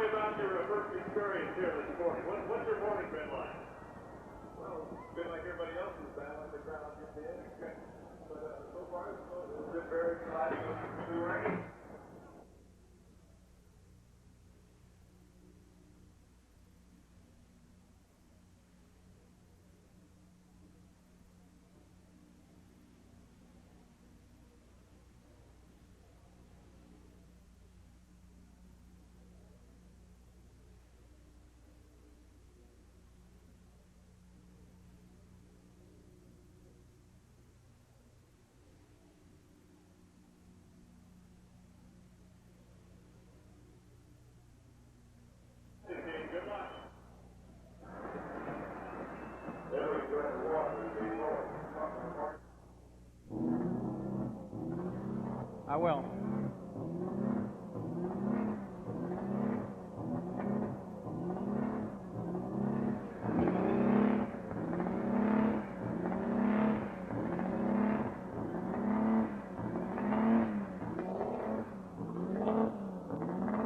me about your first experience here this morning. What's your morning been like? Well, it's been like everybody else's, battling the crowd at the end. But so far, it's been very exciting. It's been raining. Good luck. I will.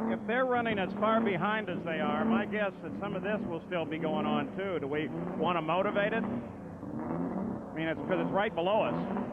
If they're running as far behind as they are, my guess that some of this will still be going on too. Do we want to motivate it? I mean, it's because it's right below us.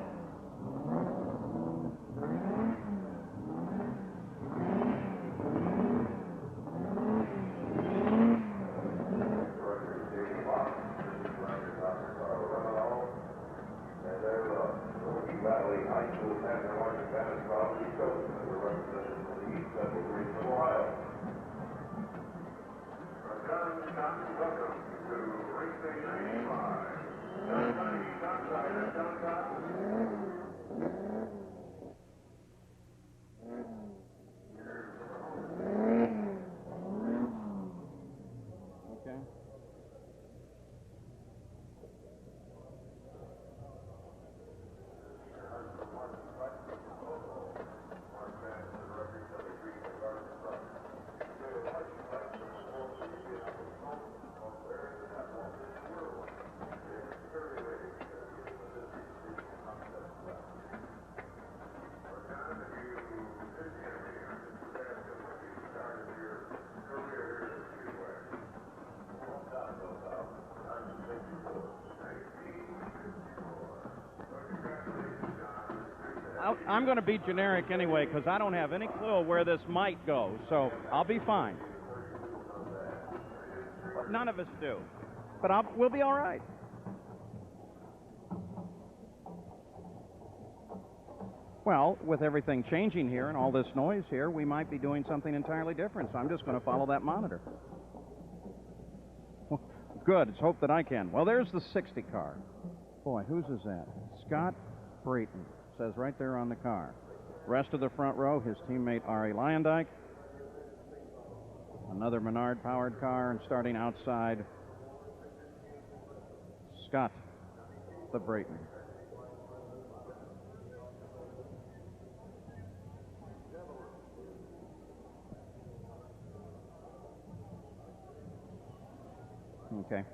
I'm going to be generic anyway because I don't have any clue where this might go, so I'll be fine. None of us do, but we'll be all right. Well, with everything changing here and all this noise here, we might be doing something entirely different, so I'm just going to follow that monitor. Well, good. Let's hope that I can. Well, there's the 60 car. Boy, whose is that? Scott Brayton. Says right there on the car. Rest of the front row, his teammate Ari Lyondike. Another Menard-powered car, and starting outside, Scott the Brayton. Okay.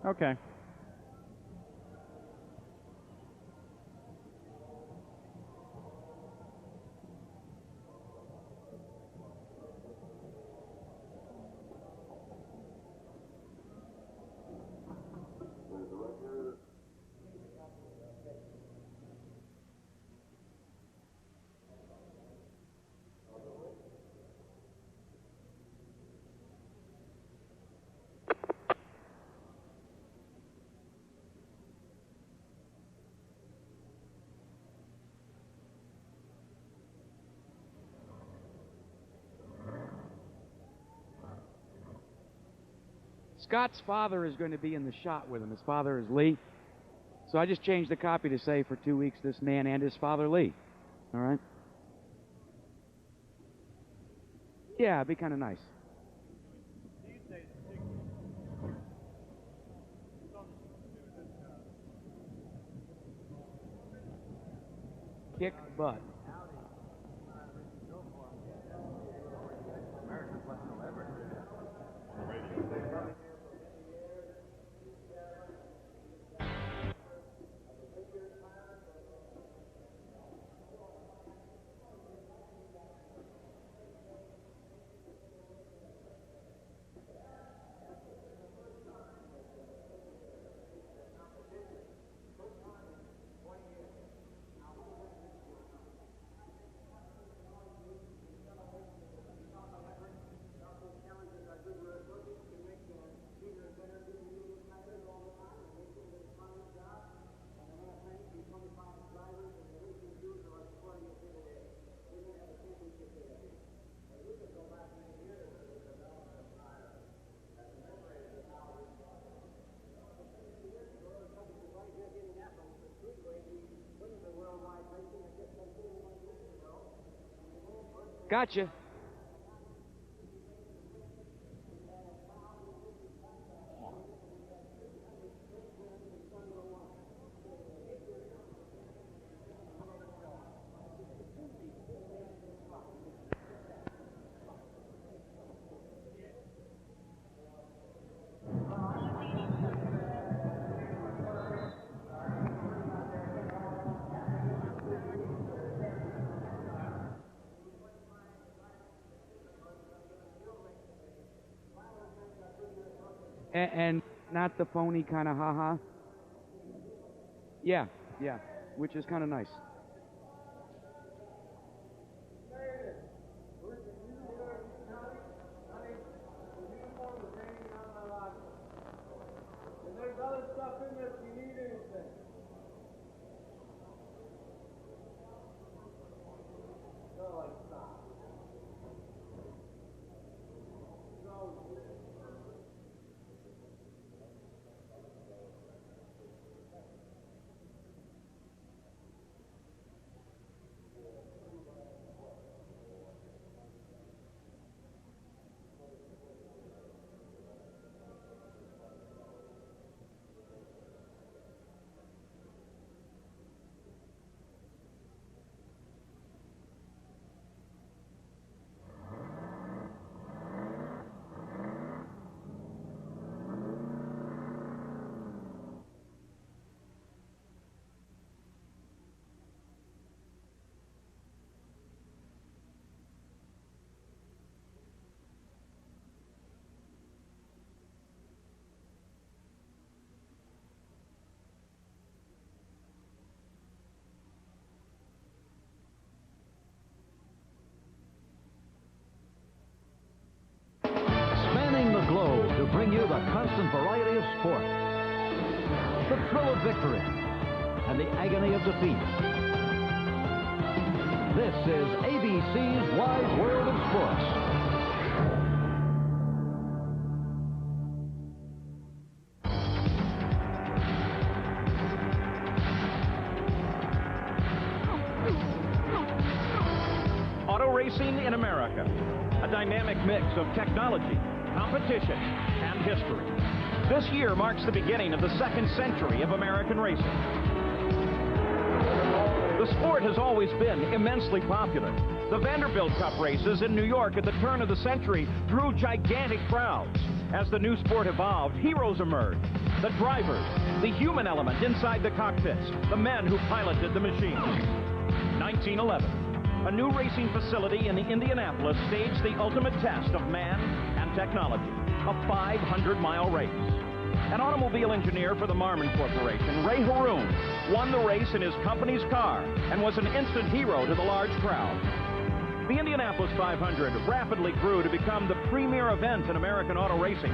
Okay. Scott's father is going to be in the shot with him. His father is Lee. So I just changed the copy to say for 2 weeks this man and his father Lee. All right? Yeah, it'd be kind of nice. kick butt. Gotcha. And not the phony kind of ha-ha. Yeah, which is kind of nice. There's other stuff in there if you need anything. No, it's not. To bring you the constant variety of sport, the thrill of victory, and the agony of defeat. This is ABC's Wide World of Sports. Auto racing in America, a dynamic mix of technology, competition, and history. This year marks the beginning of the second century of American racing. The sport has always been immensely popular. The Vanderbilt Cup races in New York at the turn of the century drew gigantic crowds. As the new sport evolved, heroes emerged. The drivers, the human element inside the cockpits, the men who piloted the machines. 1911. A new racing facility in Indianapolis staged the ultimate test of man and technology, a 500-mile race. An automobile engineer for the Marmon Corporation, Ray Haroon, won the race in his company's car and was an instant hero to the large crowd. The Indianapolis 500 rapidly grew to become the premier event in American auto racing.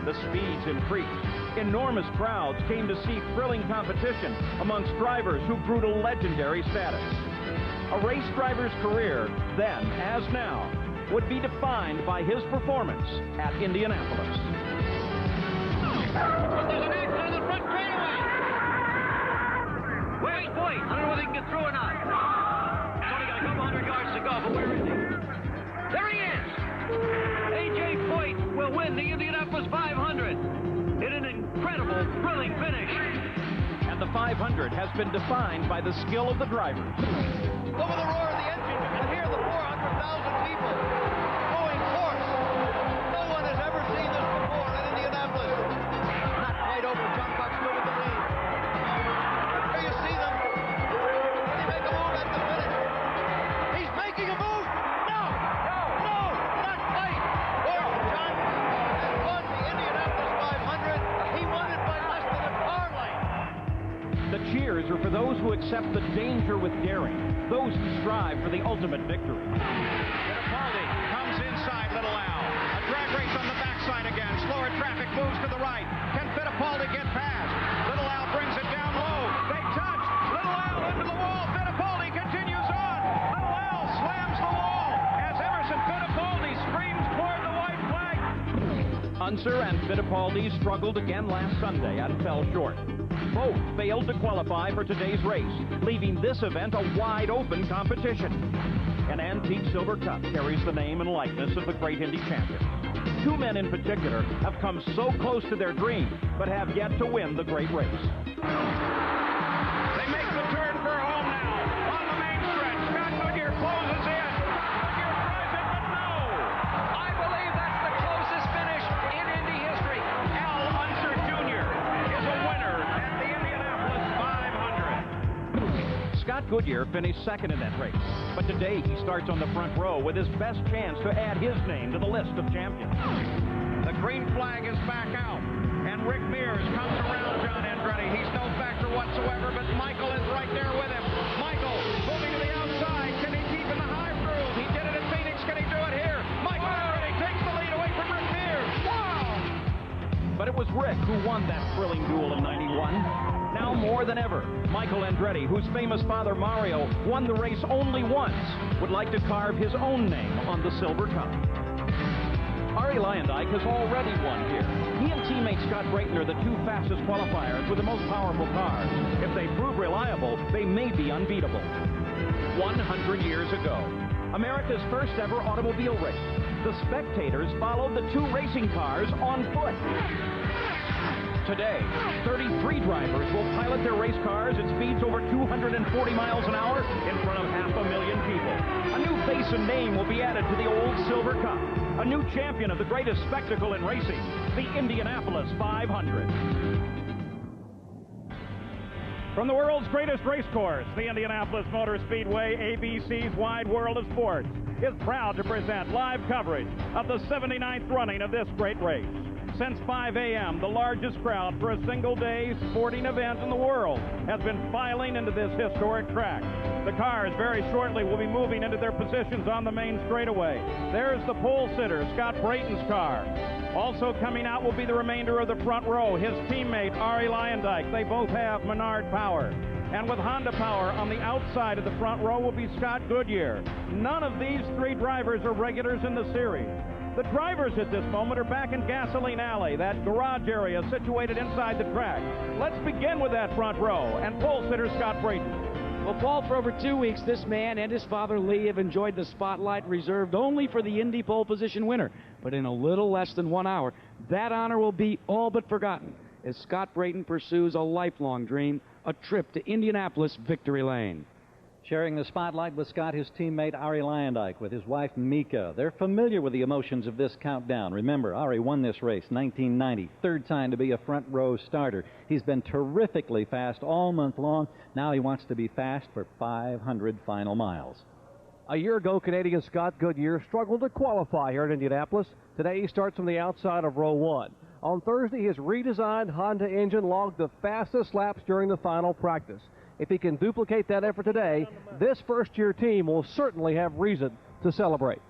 The speeds increased. Enormous crowds came to see thrilling competition amongst drivers who grew to legendary status. A race driver's career, then as now, would be defined by his performance at Indianapolis. But there's an accident in the front straightaway! Where's Boyd? I don't know whether he can get through or not. He's only got a couple hundred yards to go, but where is he? There he is! A.J. Boyd will win the Indianapolis 500 in an incredible, thrilling finish. And And the 500 has been defined by the skill of the drivers. Over the roar of the engine, you can hear the 400,000 people going hoarse. No one has ever seen this before in Indianapolis. Not quite over. John Buck still with the lead. There you see them. Did he make a move at the finish? He's making a move. No, not quite. Well, John has won the Indianapolis 500. He won it by less than a car length. The cheers are for those who accept the danger with daring, those who strive for the ultimate victory. Fittipaldi comes inside Little Al. A drag race on the backside again. Slower traffic moves to the right. Can Fittipaldi get past? Little Al brings it down low. They touch. Little Al into the wall. Fittipaldi continues on. Little Al slams the wall as Emerson Fittipaldi screams toward the white flag. Unser and Fittipaldi struggled again last Sunday and fell short. Both failed to qualify for today's race, leaving this event a wide-open competition. An antique silver cup carries the name and likeness of the great Indy champions. Two men in particular have come so close to their dream, but have yet to win the great race. They make the turn for home now. On the main stretch, Scott Goodyear closes in. Goodyear tries it, but no. I believe that's the closest finish in Indy history. Unser Jr. is a winner at the Indianapolis 500. Scott Goodyear finished second in that race, but today he starts on the front row with his best chance to add his name to the list of champions. The green flag is back out, and Rick Mears comes around John Andretti. He's no factor whatsoever, but Michael is right there with him. Michael moving to the outside. Can he keep in the high groove? He did it at Phoenix. Can he do it here? Michael Andretti takes the lead away from Rick Mears. Wow! But it was Rick who won that thrilling duel in '91. Now more than ever, Michael Andretti, whose famous father Mario won the race only once, would like to carve his own name on the silver cup. Arie Luyendyk has already won here. He and teammate Scott Brayton are the two fastest qualifiers with the most powerful cars. If they prove reliable, they may be unbeatable. 100 years ago, America's first ever automobile race. The spectators followed the two racing cars on foot. Today, 33 drivers will pilot their race cars at speeds over 240 miles an hour in front of 500,000 people. A new face and name will be added to the old Silver Cup. A new champion of the greatest spectacle in racing, the Indianapolis 500. From the world's greatest race course, the Indianapolis Motor Speedway, ABC's Wide World of Sports, is proud to present live coverage of the 79th running of this great race. Since 5 a.m., the largest crowd for a single-day sporting event in the world has been filing into this historic track. The cars very shortly will be moving into their positions on the main straightaway. There's the pole sitter, Scott Brayton's car. Also coming out will be the remainder of the front row, his teammate, Arie Luyendyk. They both have Menard power. And with Honda power on the outside of the front row will be Scott Goodyear. None of these three drivers are regulars in the series. The drivers at this moment are back in Gasoline Alley, that garage area situated inside the track. Let's begin with that front row and pole sitter Scott Brayton. Well, Paul, for over 2 weeks, this man and his father Lee have enjoyed the spotlight reserved only for the Indy pole position winner. But in a little less than 1 hour, that honor will be all but forgotten as Scott Brayton pursues a lifelong dream, a trip to Indianapolis Victory Lane. Sharing the spotlight with Scott, his teammate Arie Luyendyk with his wife Mika. They're familiar with the emotions of this countdown. Remember, Arie won this race 1990, third time to be a front row starter. He's been terrifically fast all month long. Now he wants to be fast for 500 final miles. A year ago, Canadian Scott Goodyear struggled to qualify here in Indianapolis. Today he starts from the outside of row 1. On Thursday, his redesigned Honda engine logged the fastest laps during the final practice. If he can duplicate that effort today, this first-year team will certainly have reason to celebrate.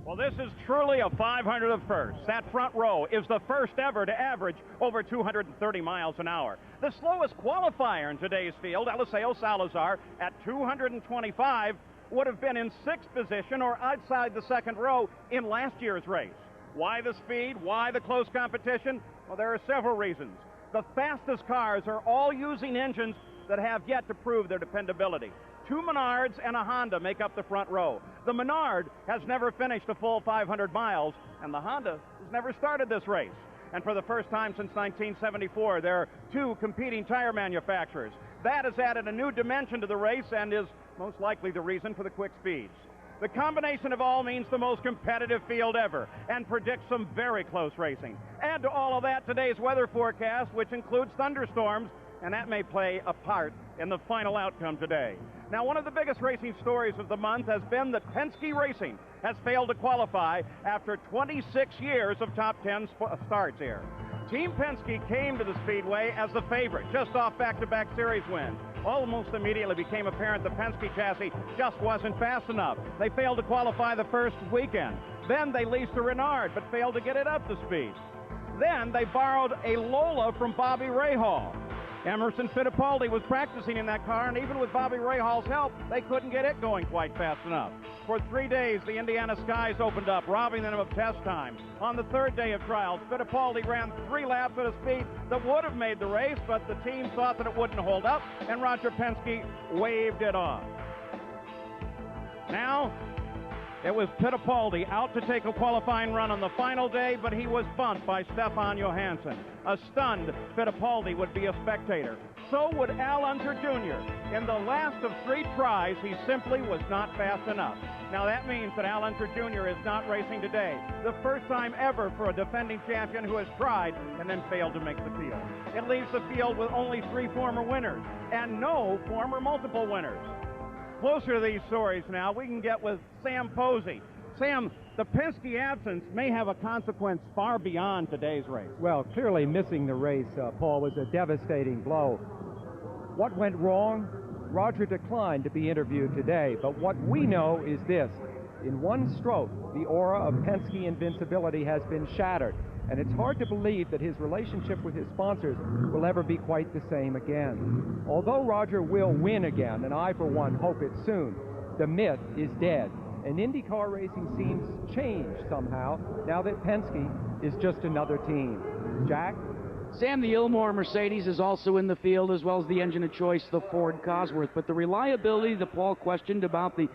Well, this is truly a 500 of firsts. That front row is the first ever to average over 230 miles an hour. The slowest qualifier in today's field, Eliseo Salazar, at 225, would have been in 6th position or outside the second row in last year's race. Why the speed? Why the close competition? Well, there are several reasons. The fastest cars are all using engines that have yet to prove their dependability. 2 Menards and a Honda make up the front row. The Menard has never finished a full 500 miles, and the Honda has never started this race. And for the first time since 1974, there are two competing tire manufacturers. That has added a new dimension to the race and is most likely the reason for the quick speeds. The combination of all means the most competitive field ever and predicts some very close racing. Add to all of that today's weather forecast, which includes thunderstorms, and that may play a part in the final outcome today. Now, one of the biggest racing stories of the month has been that Penske Racing has failed to qualify after 26 years of top 10 starts here. Team Penske came to the Speedway as the favorite, just off back-to-back series wins. Almost immediately became apparent the Penske chassis just wasn't fast enough. They failed to qualify the first weekend. Then they leased a Renard, but failed to get it up to speed. Then they borrowed a Lola from Bobby Rahal. Emerson Fittipaldi was practicing in that car, and even with Bobby Rahal's help, they couldn't get it going quite fast enough. For 3 days, the Indiana skies opened up, robbing them of test time. On the third day of trials, Fittipaldi ran 3 laps at a speed that would have made the race, but the team thought that it wouldn't hold up, and Roger Penske waved it off. Now, it was Fittipaldi out to take a qualifying run on the final day, but he was bumped by Stefan Johansson. A stunned Fittipaldi would be a spectator. So would Unser Jr. In the last of 3 tries, he simply was not fast enough. Now that means that Unser Jr. is not racing today. The first time ever for a defending champion who has tried and then failed to make the field. It leaves the field with only 3 former winners and no former multiple winners. Closer to these stories now, we can get with Sam Posey. Sam, the Penske absence may have a consequence far beyond today's race. Well, clearly missing the race, Paul, was a devastating blow. What went wrong? Roger declined to be interviewed today, but what we know is this. In one stroke, the aura of Penske invincibility has been shattered, and it's hard to believe that his relationship with his sponsors will ever be quite the same again. Although Roger will win again, and I, for one, hope it soon, the myth is dead, and IndyCar racing seems changed somehow now that Penske is just another team. Jack? Sam, the Ilmore Mercedes is also in the field, as well as the engine of choice, the Ford Cosworth. But the reliability that Paul questioned about the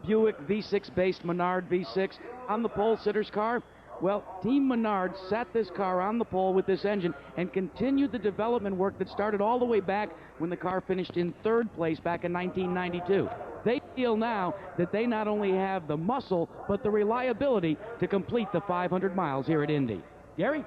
Buick V6-based Menard V6 on the pole sitter's car, well, Team Menard sat this car on the pole with this engine and continued the development work that started all the way back when the car finished in 3rd place back in 1992. They feel now that they not only have the muscle, but the reliability to complete the 500 miles here at Indy. Gary?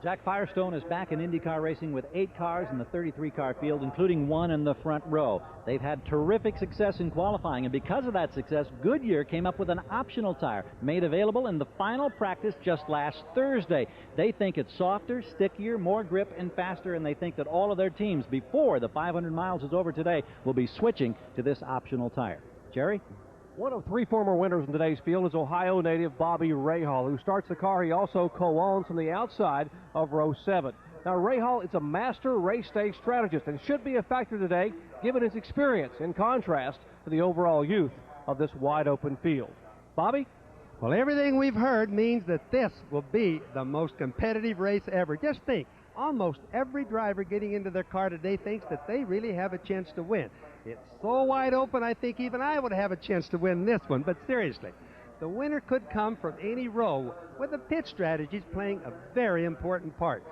Jack Firestone is back in IndyCar racing with 8 cars in the 33-car field, including 1 in the front row. They've had terrific success in qualifying, and because of that success, Goodyear came up with an optional tire made available in the final practice just last Thursday. They think it's softer, stickier, more grip, and faster, and they think that all of their teams, before the 500 miles is over today, will be switching to this optional tire. Jerry? One of 3 former winners in today's field is Ohio native Bobby Rahal, who starts the car he also co-owns from the outside of row 7. Now, Rahal is a master race day strategist and should be a factor today, given his experience, in contrast to the overall youth of this wide-open field. Bobby? Well, everything we've heard means that this will be the most competitive race ever. Just think, almost every driver getting into their car today thinks that they really have a chance to win. It's so wide open, I think even I would have a chance to win this one. But seriously, the winner could come from any row, with the pit strategies playing a very important part.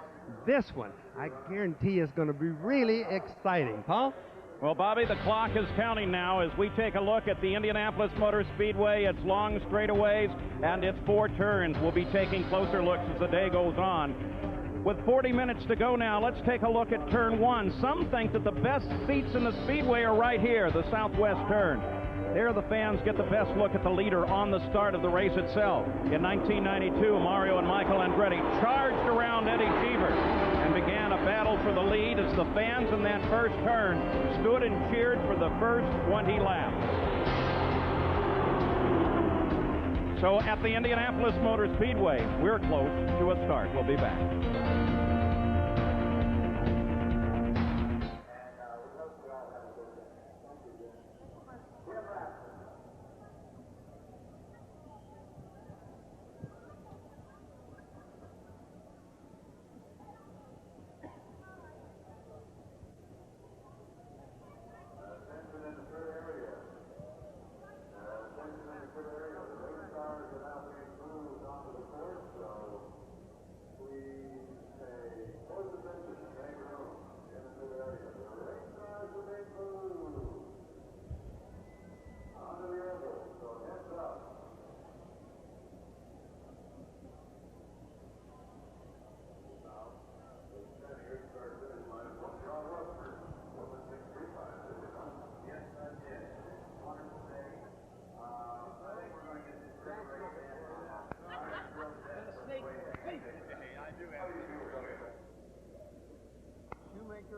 This one, I guarantee, is going to be really exciting. Paul? Well, Bobby, the clock is counting now as we take a look at the Indianapolis Motor Speedway, its long straightaways, and its 4 turns. We'll be taking closer looks as the day goes on. With 40 minutes to go now, let's take a look at turn 1. Some think that the best seats in the Speedway are right here, the southwest turn. There the fans get the best look at the leader on the start of the race itself. In 1992, Mario and Michael Andretti charged around Eddie Cheever and began a battle for the lead as the fans in that first turn stood and cheered for the first 20 laps. So at the Indianapolis Motor Speedway, we're close to a start. We'll be back.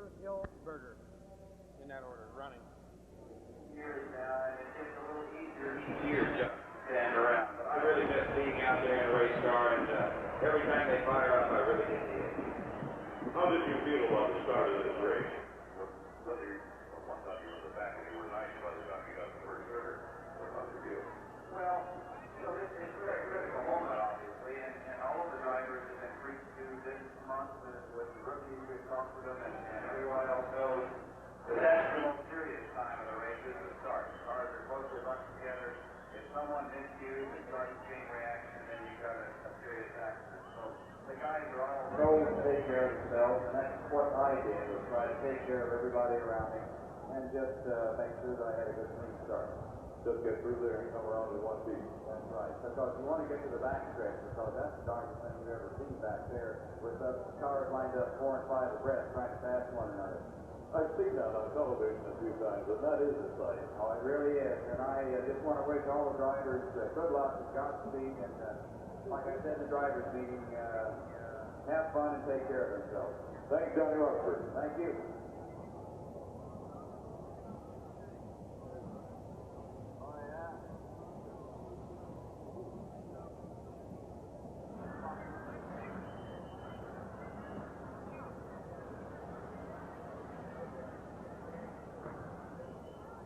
Burger, Hill, Burger. In that order, running. Years now, and it's a little easier to stand around. But I really miss being out there in a race car, and every time they fire up, I really get the edge. How did you feel about the start of this race? Whether one time you were in the back and you were nice, by the time you got the first trigger, how did you feel? Well, you know, it's a very critical moment, obviously, and all of the drivers have been preached to this month with the rookies. We've talked to them, and everyone else knows that that's the most serious time of the race is the start. The cars are closely bunched together. If someone hits you, it starts a chain reaction, and then you've got a serious accident. So the guys are all going to take care of themselves, and that's what I did, was try to take care of everybody around me and just make sure that I had a good clean start. Just get through there and come around with one piece. That's right. Because you want to get to the back stretch, because that's the darkest thing you've ever seen back there, with the cars lined up 4 and 5 abreast trying to pass one another. I've seen that on television a few times, and that is a sight. Oh, it really is. And I just want to wish all the drivers good luck and Godspeed. And like I said in the drivers' meeting, have fun and take care of themselves. Thanks, Johnny Rockford. Thank you.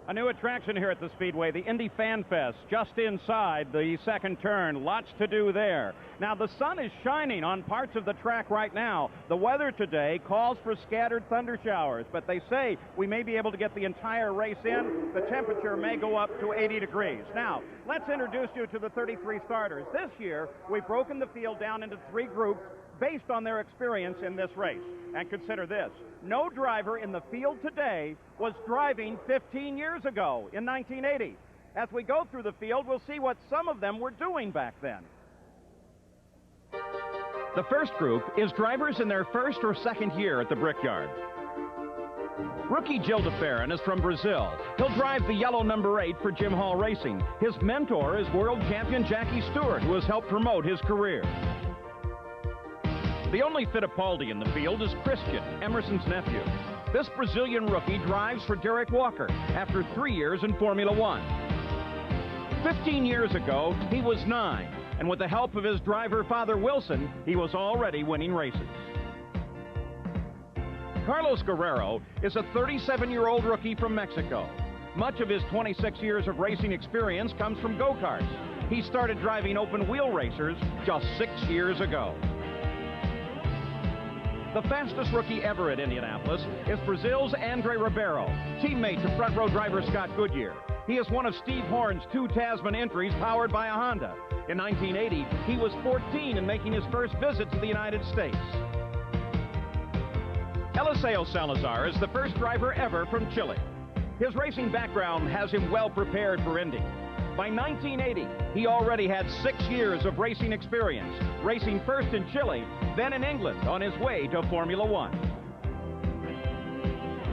A new attraction here at the Speedway, the Indy Fan Fest, just inside the second turn. Lots to do there. Now, the sun is shining on parts of the track right now. The weather today calls for scattered thunder showers, but they say we may be able to get the entire race in. The temperature may go up to 80 degrees. Now, let's introduce you to the 33 starters. This year, we've broken the field down into 3 groups based on their experience in this race. And consider this, no driver in the field today was driving 15 years ago in 1980. As we go through the field, we'll see what some of them were doing back then. The first group is drivers in their first or second year at the Brickyard. Rookie Gil de Ferran is from Brazil. He'll drive the yellow number 8 for Jim Hall Racing. His mentor is world champion Jackie Stewart, who has helped promote his career. The only Fittipaldi in the field is Christian, Emerson's nephew. This Brazilian rookie drives for Derek Walker after 3 years in Formula One. 15 years ago, he was 9, and with the help of his driver, Father Wilson, he was already winning races. Carlos Guerrero is a 37-year-old rookie from Mexico. Much of his 26 years of racing experience comes from go-karts. He started driving open-wheel racers just 6 years ago. The fastest rookie ever at Indianapolis is Brazil's Andre Ribeiro, teammate to front row driver Scott Goodyear. He is one of Steve Horn's 2 Tasman entries powered by a Honda. In 1980, he was 14 and making his first visit to the United States. Eliseo Salazar is the first driver ever from Chile. His racing background has him well prepared for Indy. By 1980, he already had 6 years of racing experience, racing first in Chile, then in England on his way to Formula One.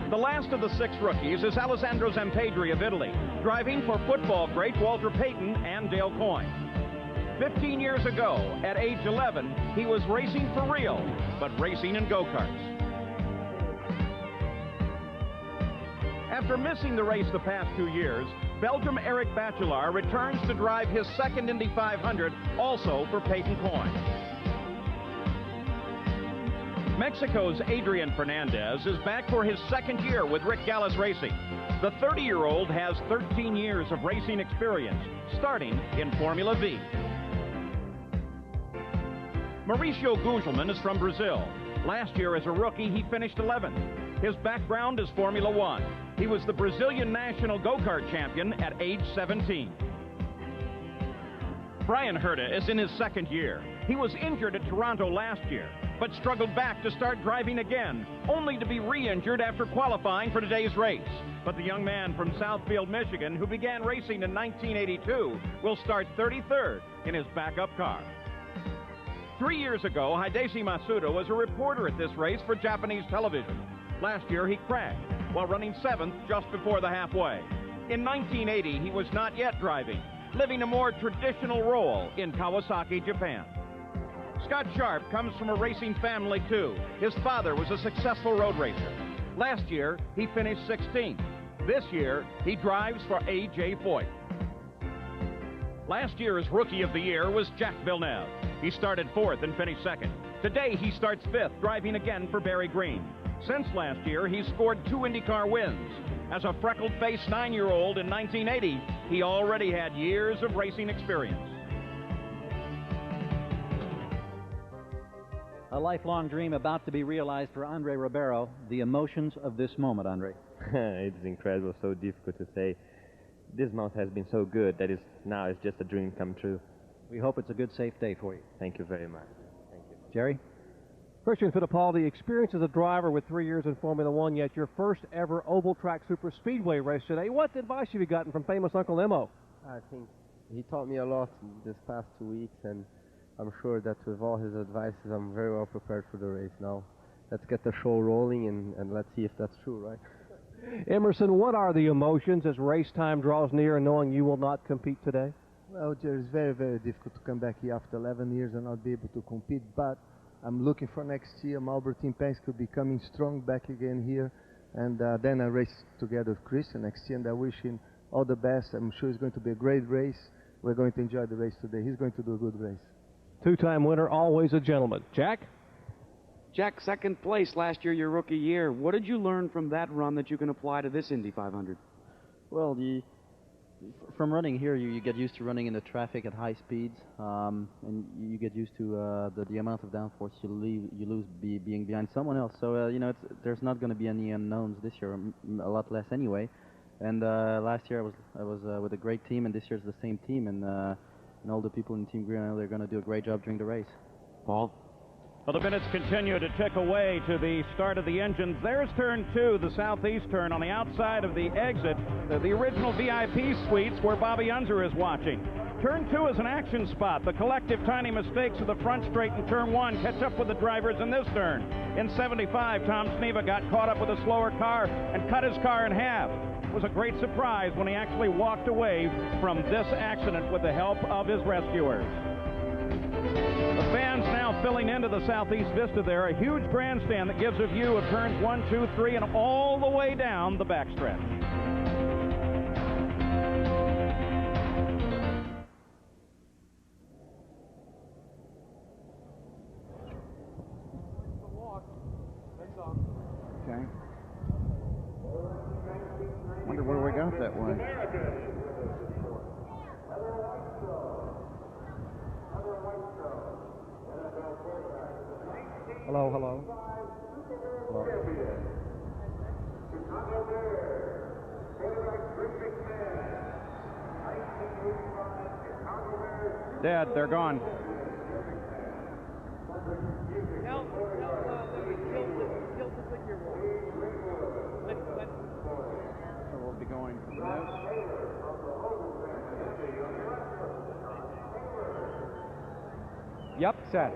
The last of the 6 rookies is Alessandro Zampedri of Italy, driving for football great Walter Payton and Dale Coyne. 15 years ago, at age 11, he was racing for real, but racing in go-karts. After missing the race the past 2 years, Belgium Eric Bachelard returns to drive his second Indy 500, also for Peyton Coyne. Mexico's Adrian Fernandez is back for his second year with Rick Gallus Racing. The 30-year-old has 13 years of racing experience, starting in Formula V. Mauricio Gugelmin is from Brazil. Last year as a rookie, he finished 11th. His background is Formula One. He was the Brazilian national go-kart champion at age 17. Brian Herta is in his second year. He was injured at Toronto last year, but struggled back to start driving again, only to be re-injured after qualifying for today's race. But the young man from Southfield, Michigan, who began racing in 1982, will start 33rd in his backup car. 3 years ago, Hideshi Masuda was a reporter at this race for Japanese television. Last year, he crashed while running 7th just before the halfway. In 1980, he was not yet driving, living a more traditional role in Kawasaki, Japan. Scott Sharp comes from a racing family, too. His father was a successful road racer. Last year, he finished 16th. This year, he drives for A.J. Foyt. Last year's Rookie of the Year was Jacques Villeneuve. He started 4th and finished 2nd. Today, he starts 5th, driving again for Barry Green. Since last year, he's scored 2 IndyCar wins. As a freckled-faced 9-year-old in 1980, he already had years of racing experience. A lifelong dream about to be realized for Andre Ribeiro. The emotions of this moment, Andre. It's incredible, so difficult to say. This month has been so good that now it's just a dream come true. We hope it's a good, safe day for you. Thank you very much. Thank you. Jerry? Christian Fittipaldi, experienced as a driver with 3 years in Formula One, yet your first ever oval track super speedway race today. What advice have you gotten from famous Uncle Emo? I think he taught me a lot this past 2 weeks, and I'm sure that with all his advices, I'm very well prepared for the race now. Let's get the show rolling, and let's see if that's true, right? Emerson, what are the emotions as race time draws near and knowing you will not compete today? Well, Jerry, it's very, very difficult to come back here after 11 years and not be able to compete, but I'm looking for next year. Marlboro Team Penske will be coming strong back again here, and then I race together with Christian next year, and I wish him all the best. I'm sure it's going to be a great race. We're going to enjoy the race today. He's going to do a good race. Two-time winner, always a gentleman. Jack? Jack, 2nd place last year, your rookie year. What did you learn from that run that you can apply to this Indy 500? Well, from running here, you get used to running in the traffic at high speeds, and you get used to the amount of downforce you lose being behind someone else. So there's not going to be any unknowns this year, a lot less anyway. And last year I was with a great team, and this year's the same team, and all the people in Team Green, I know they're going to do a great job during the race. Paul? Well, the minutes continue to tick away to the start of the engines. There's turn 2, the southeast turn on the outside of the exit, the original VIP suites where Bobby Unser is watching. Turn 2 is an action spot. The collective tiny mistakes of the front straight in turn 1 catch up with the drivers in this turn. In 75, Tom Sneva got caught up with a slower car and cut his car in half. It was a great surprise when he actually walked away from this accident with the help of his rescuers. The fans now filling into the southeast vista there, a huge grandstand that gives a view of turns 1, 2, 3, and all the way down the backstretch. Okay. Wonder where we got that one. Hello, hello. Dead, they're gone. So we'll be going from this. Yep, set.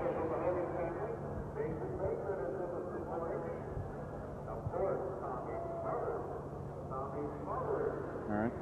All right.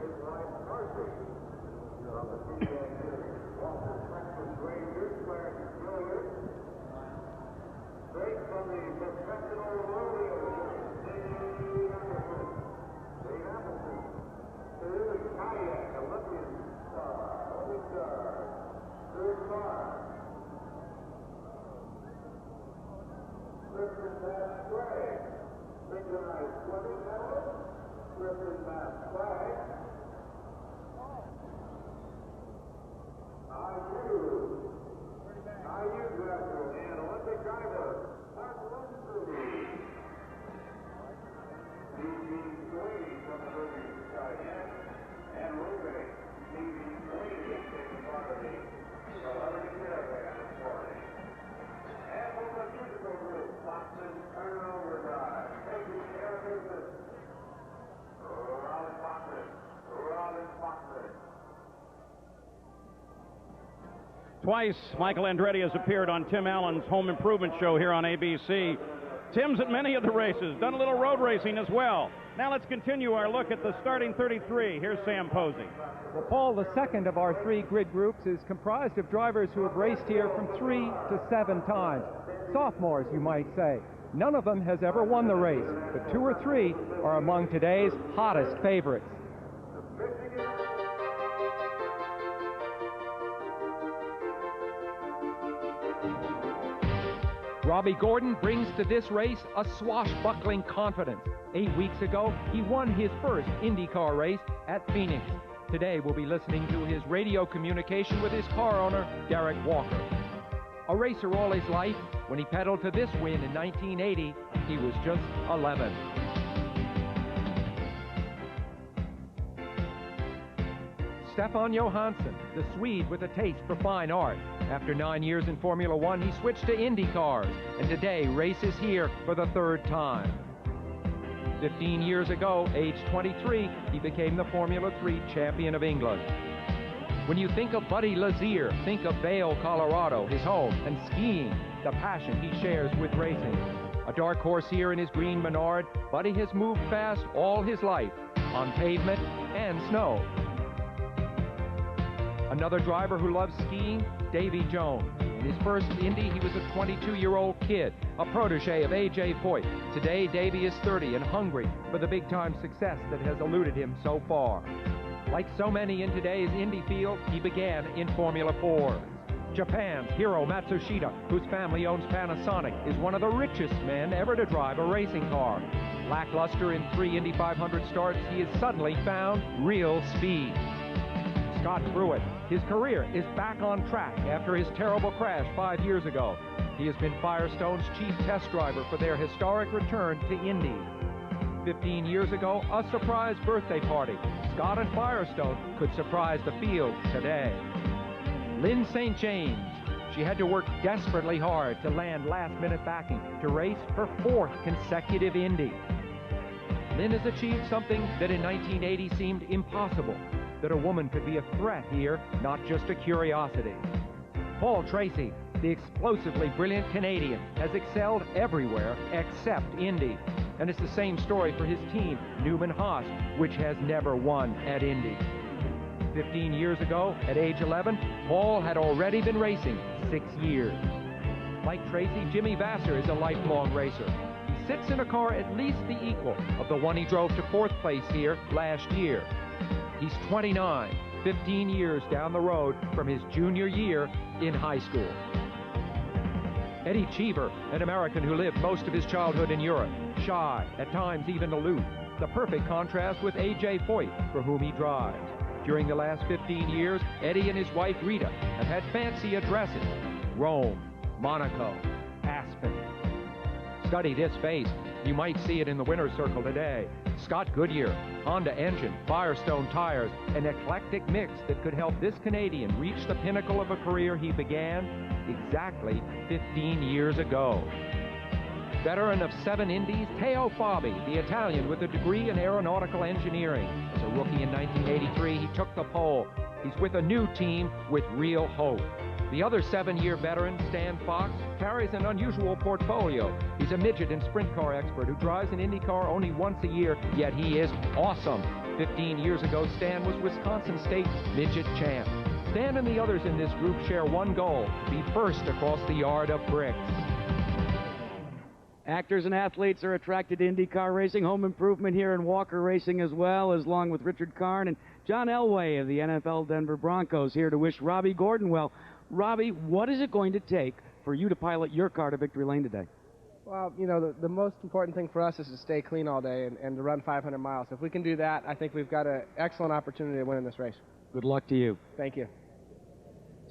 Twice, Michael Andretti has appeared on Tim Allen's home improvement show here on ABC. Tim's at many of the races, done a little road racing as well. Now let's continue our look at the starting 33. Here's Sam Posey. Well, Paul, the second of our 3 grid groups is comprised of drivers who have raced here from 3 to 7 times. Sophomores, you might say. None of them has ever won the race, but 2 or 3 are among today's hottest favorites. Robbie Gordon brings to this race a swashbuckling confidence. 8 weeks ago, he won his first IndyCar race at Phoenix. Today, we'll be listening to his radio communication with his car owner, Derek Walker. A racer all his life, when he pedaled to this win in 1980, he was just 11. Stefan Johansson, the Swede with a taste for fine art. After 9 years in Formula One, he switched to Indy cars, and today races here for the 3rd time. 15 years ago, age 23, he became the Formula 3 champion of England. When you think of Buddy Lazier, think of Vail, Colorado, his home, and skiing, the passion he shares with racing. A dark horse here in his green Menard, Buddy has moved fast all his life, on pavement and snow. Another driver who loves skiing, Davy Jones. In his first Indy, he was a 22-year-old kid, a protege of A.J. Foyt. Today, Davy is 30 and hungry for the big-time success that has eluded him so far. Like so many in today's Indy field, he began in Formula 4. Japan's Hiro Matsushita, whose family owns Panasonic, is one of the richest men ever to drive a racing car. Lackluster in 3 Indy 500 starts, he has suddenly found real speed. Scott Pruitt, his career is back on track after his terrible crash 5 years ago. He has been Firestone's chief test driver for their historic return to Indy. 15 years ago, a surprise birthday party. Scott and Firestone could surprise the field today. Lynn St. James. She had to work desperately hard to land last-minute backing to race her 4th consecutive Indy. Lynn has achieved something that in 1980 seemed impossible, that a woman could be a threat here, not just a curiosity. Paul Tracy, the explosively brilliant Canadian, has excelled everywhere except Indy. And it's the same story for his team, Newman Haas, which has never won at Indy. 15 years ago, at age 11, Paul had already been racing 6 years. Like Tracy, Jimmy Vasser is a lifelong racer. He sits in a car at least the equal of the one he drove to 4th place here last year. He's 29, 15 years down the road from his junior year in high school. Eddie Cheever, an American who lived most of his childhood in Europe, shy, at times even aloof, the perfect contrast with A.J. Foyt, for whom he drives. During the last 15 years, Eddie and his wife Rita have had fancy addresses: Rome, Monaco, Aspen. Study this face. You might see it in the winner's circle today. Scott Goodyear, Honda engine, Firestone tires, an eclectic mix that could help this Canadian reach the pinnacle of a career he began exactly 15 years ago. Veteran of 7 Indies, Teo Fabi, the Italian with a degree in aeronautical engineering. As a rookie in 1983, he took the pole. He's with a new team with real hope. The other 7-year veteran, Stan Fox, carries an unusual portfolio. He's a midget and sprint car expert who drives an Indy car only once a year, yet he is awesome. 15 years ago, Stan was Wisconsin State midget champ. Stan and the others in this group share one goal: to be first across the yard of bricks. Actors and athletes are attracted to IndyCar racing. Home improvement here in Walker Racing as well, as along with Richard Karn and John Elway of the NFL Denver Broncos here to wish Robbie Gordon well. Robbie, what is it going to take for you to pilot your car to victory lane today? Well, you know, the most important thing for us is to stay clean all day and to run 500 miles. If we can do that, I think we've got an excellent opportunity to win in this race. Good luck to you. Thank you.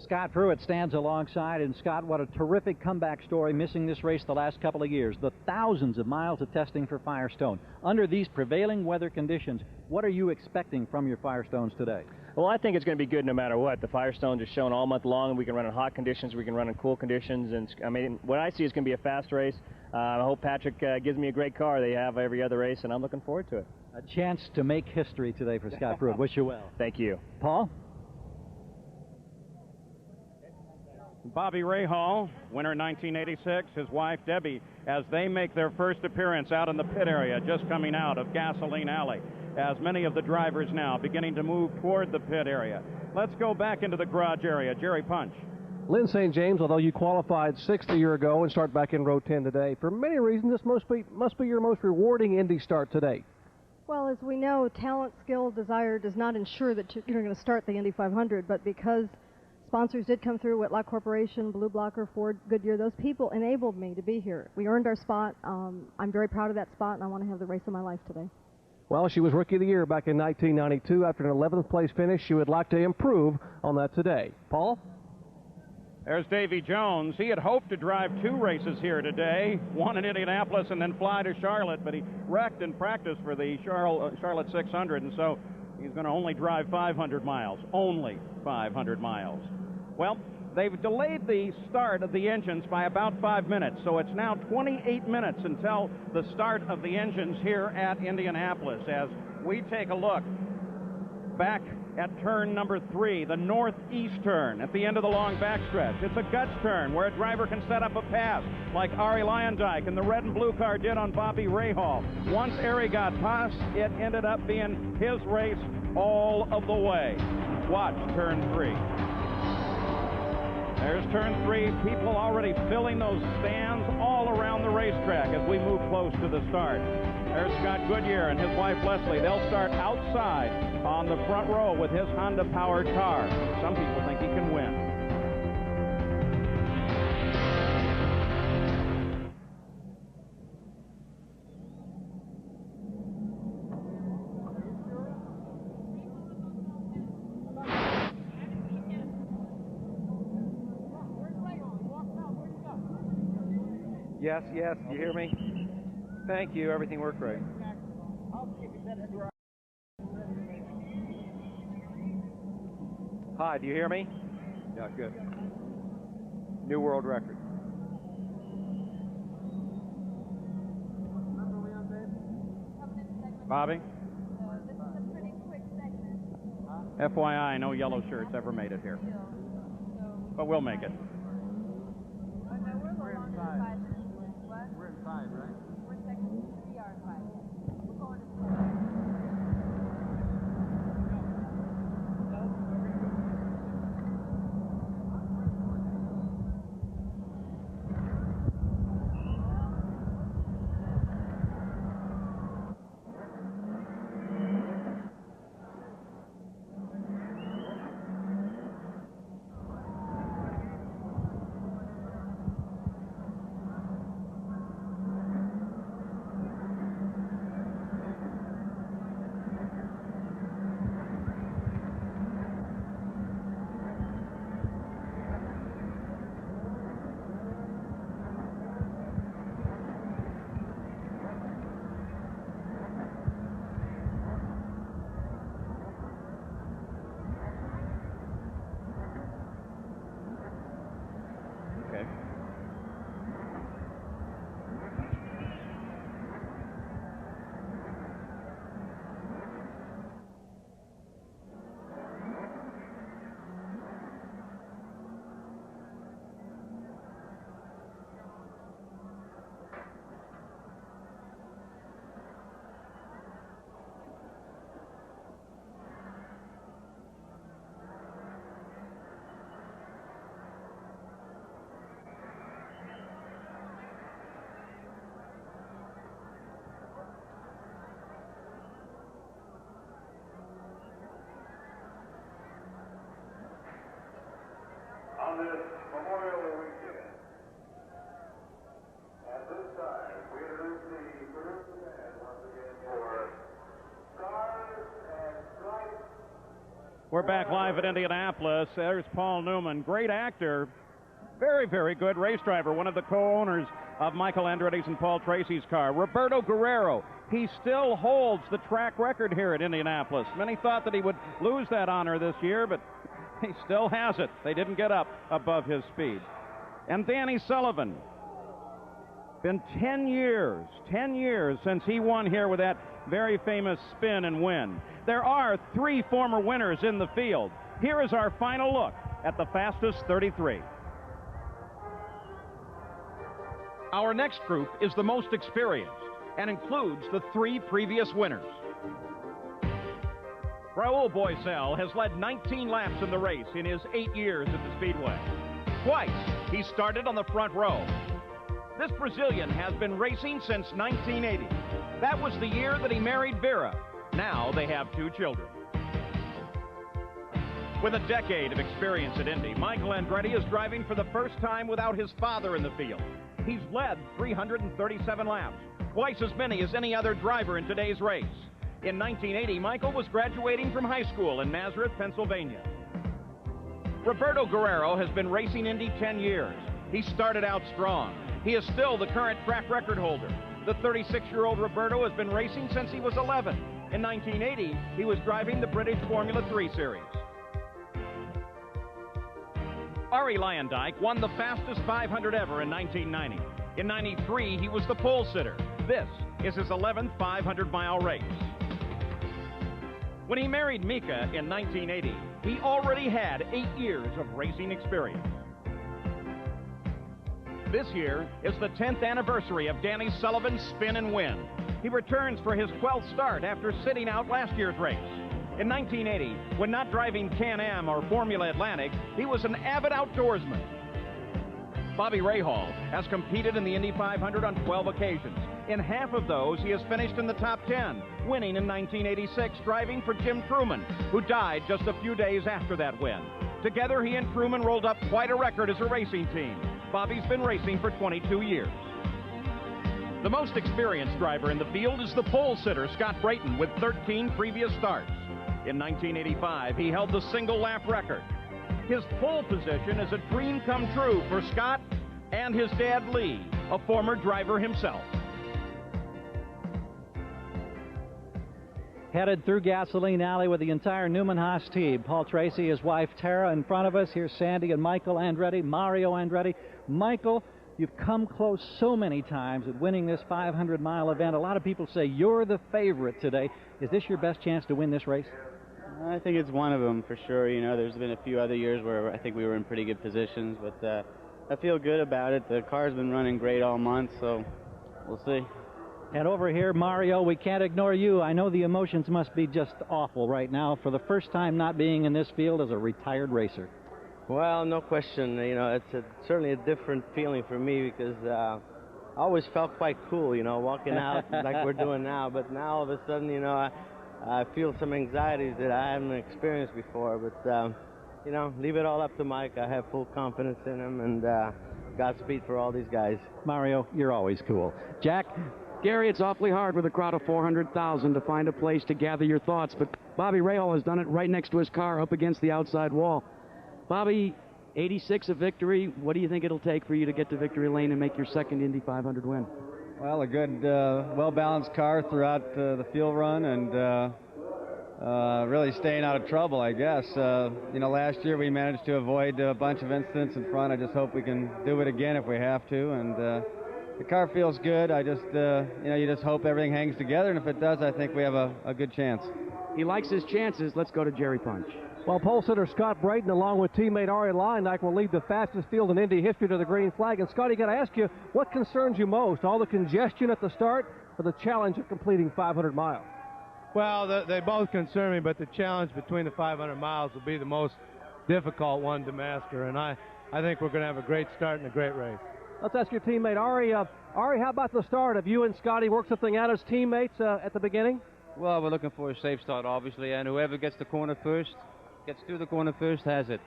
Scott Pruitt stands alongside, and Scott, what a terrific comeback story, missing this race the last couple of years. The thousands of miles of testing for Firestone. Under these prevailing weather conditions, what are you expecting from your Firestones today? Well, I think it's going to be good no matter what. The Firestone is shown all month long. We can run in hot conditions, we can run in cool conditions, and I mean, what I see is going to be a fast race. I hope Patrick gives me a great car. They have every other race, and I'm looking forward to it. A chance to make history today for Scott Pruitt. Wish you well. Thank you. Paul? Bobby Rahal, winner 1986, his wife Debbie, as they make their first appearance out in the pit area, just coming out of Gasoline Alley, as many of the drivers now beginning to move toward the pit area. Let's go back into the garage area. Jerry Punch. Lynn St. James, although you qualified 6th a year ago and start back in row 10 today, for many reasons this must be your most rewarding Indy start today. Well, as we know, talent, skill, desire does not ensure that you're going to start the Indy 500, but because sponsors did come through, Whitlock Corporation, Blue Blocker, Ford, Goodyear, those people enabled me to be here. We earned our spot. I'm very proud of that spot, and I want to have the race of my life today. Well, she was Rookie of the Year back in 1992. After an 11th place finish, she would like to improve on that today. Paul? There's Davy Jones. He had hoped to drive 2 races here today, one in Indianapolis and then fly to Charlotte, but he wrecked in practice for the Charlotte 600, and so he's going to only drive 500 miles. Only 500 miles. Well, they've delayed the start of the engines by about 5 minutes, so it's now 28 minutes until the start of the engines here at Indianapolis as we take a look back at turn number 3, the northeast turn at the end of the long backstretch. It's a guts turn where a driver can set up a pass like Arie Luyendyk and the red and blue car did on Bobby Rahal. Once Arie got past, it ended up being his race all of the way. Watch turn 3. There's turn 3. People already filling those stands all around the racetrack as we move close to the start. There's Scott Goodyear and his wife Leslie. They'll start outside on the front row with his Honda-powered car. Some people think he can win. Yes, yes, you hear me? Thank you, everything worked great. Hi, do you hear me? Yeah, good. New world record. Bobby? FYI, no yellow shirts ever made it here. But we'll make it. We're in 5, right? We're second. We are 5. We're going to 4. On this Memorial weekend, at this time, we introduce the producing band once again for Stars and Stripes. We're back live at Indianapolis. There's Paul Newman, great actor, very, very good race driver, one of the co-owners of Michael Andretti's and Paul Tracy's car. Roberto Guerrero, he still holds the track record here at Indianapolis. Many thought that he would lose that honor this year, but he still has it. They didn't get up above his speed. And Danny Sullivan. Been 10 years since he won here with that very famous spin and win. There are 3 former winners in the field. Here is our final look at the fastest 33. Our next group is the most experienced and includes the 3 previous winners. Raul Boesel has led 19 laps in the race in his 8 years at the Speedway. Twice, he started on the front row. This Brazilian has been racing since 1980. That was the year that he married Vera. Now they have 2 children. With a decade of experience at Indy, Michael Andretti is driving for the first time without his father in the field. He's led 337 laps, twice as many as any other driver in today's race. In 1980, Michael was graduating from high school in Nazareth, Pennsylvania. Roberto Guerrero has been racing Indy 10 years. He started out strong. He is still the current track record holder. The 36-year-old Roberto has been racing since he was 11. In 1980, he was driving the British Formula 3 series. Arie Luyendyk won the fastest 500 ever in 1990. In 93, he was the pole sitter. This is his 11th 500-mile race. When he married Mika in 1980, he already had 8 years of racing experience. This year is the 10th anniversary of Danny Sullivan's spin and win. He returns for his 12th start after sitting out last year's race. In 1980, when not driving Can-Am or Formula Atlantic, he was an avid outdoorsman. Bobby Rahal has competed in the Indy 500 on 12 occasions. In half of those, he has finished in the top 10, winning in 1986, driving for Jim Truman, who died just a few days after that win. Together, he and Truman rolled up quite a record as a racing team. Bobby's been racing for 22 years. The most experienced driver in the field is the pole sitter, Scott Brayton, with 13 previous starts. In 1985, he held the single lap record. His pole position is a dream come true for Scott and his dad, Lee, a former driver himself. Headed through Gasoline Alley with the entire Newman Haas team. Paul Tracy, his wife Tara in front of us. Here's Sandy and Michael Andretti, Mario Andretti. Michael, you've come close so many times at winning this 500-mile event. A lot of people say you're the favorite today. Is this your best chance to win this race? I think it's one of them for sure. You know, there's been a few other years where I think we were in pretty good positions, but I feel good about it. The car's been running great all month, so we'll see. And over here, Mario, we can't ignore you. I know the emotions must be just awful right now for the first time not being in this field as a retired racer. Well, no question. You know, it's certainly a different feeling for me because I always felt quite cool, you know, walking out like we're doing now. But now, all of a sudden, you know, I feel some anxieties that I haven't experienced before. But, you know, leave it all up to Mike. I have full confidence in him, and Godspeed for all these guys. Mario, you're always cool. Jack? Gary, it's awfully hard with a crowd of 400,000 to find a place to gather your thoughts, but Bobby Rahal has done it right next to his car up against the outside wall. Bobby, 86 a victory. What do you think it'll take for you to get to victory lane and make your second Indy 500 win? Well, a good, well-balanced car throughout the field run and really staying out of trouble, I guess. You know, last year we managed to avoid a bunch of incidents in front. I just hope we can do it again if we have to. And the car feels good. I just, you know, you just hope everything hangs together, and if it does, I think we have a good chance. He likes his chances. Let's go to Jerry Punch. Well, pole sitter Scott Brayton, along with teammate Arie Luyendyk, will lead the fastest field in Indy history to the green flag. And, Scotty, got to ask you, what concerns you most, all the congestion at the start or the challenge of completing 500 miles? Well, they both concern me, but the challenge between the 500 miles will be the most difficult one to master, and I think we're going to have a great start and a great race. Let's ask your teammate, Arie. Arie, how about the start? Have you and Scotty worked something out as teammates at the beginning? Well, we're looking for a safe start, obviously, and whoever gets to the corner first, gets through the corner first, has it.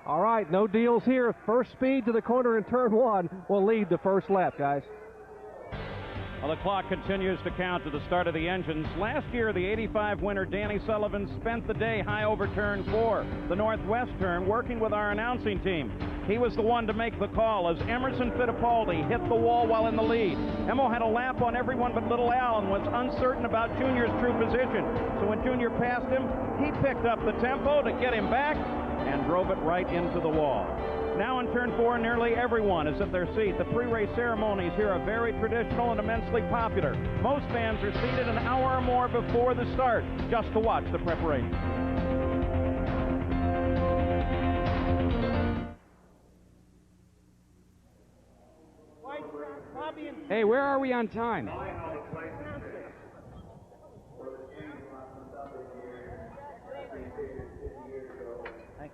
All right, no deals here. First speed to the corner in turn one will lead the first lap, guys. Well, the clock continues to count to the start of the engines. Last year, the 85 winner Danny Sullivan spent the day high over turn 4, the northwest turn, working with our announcing team. He was the one to make the call as Emerson Fittipaldi hit the wall while in the lead. Emo had a lap on everyone but Little Al and was uncertain about Junior's true position. So when Junior passed him, he picked up the tempo to get him back and drove it right into the wall. Now in turn 4, nearly everyone is at their seat. The pre-race ceremonies here are very traditional and immensely popular. Most fans are seated an hour or more before the start just to watch the preparation. Hey, where are we on time? Thank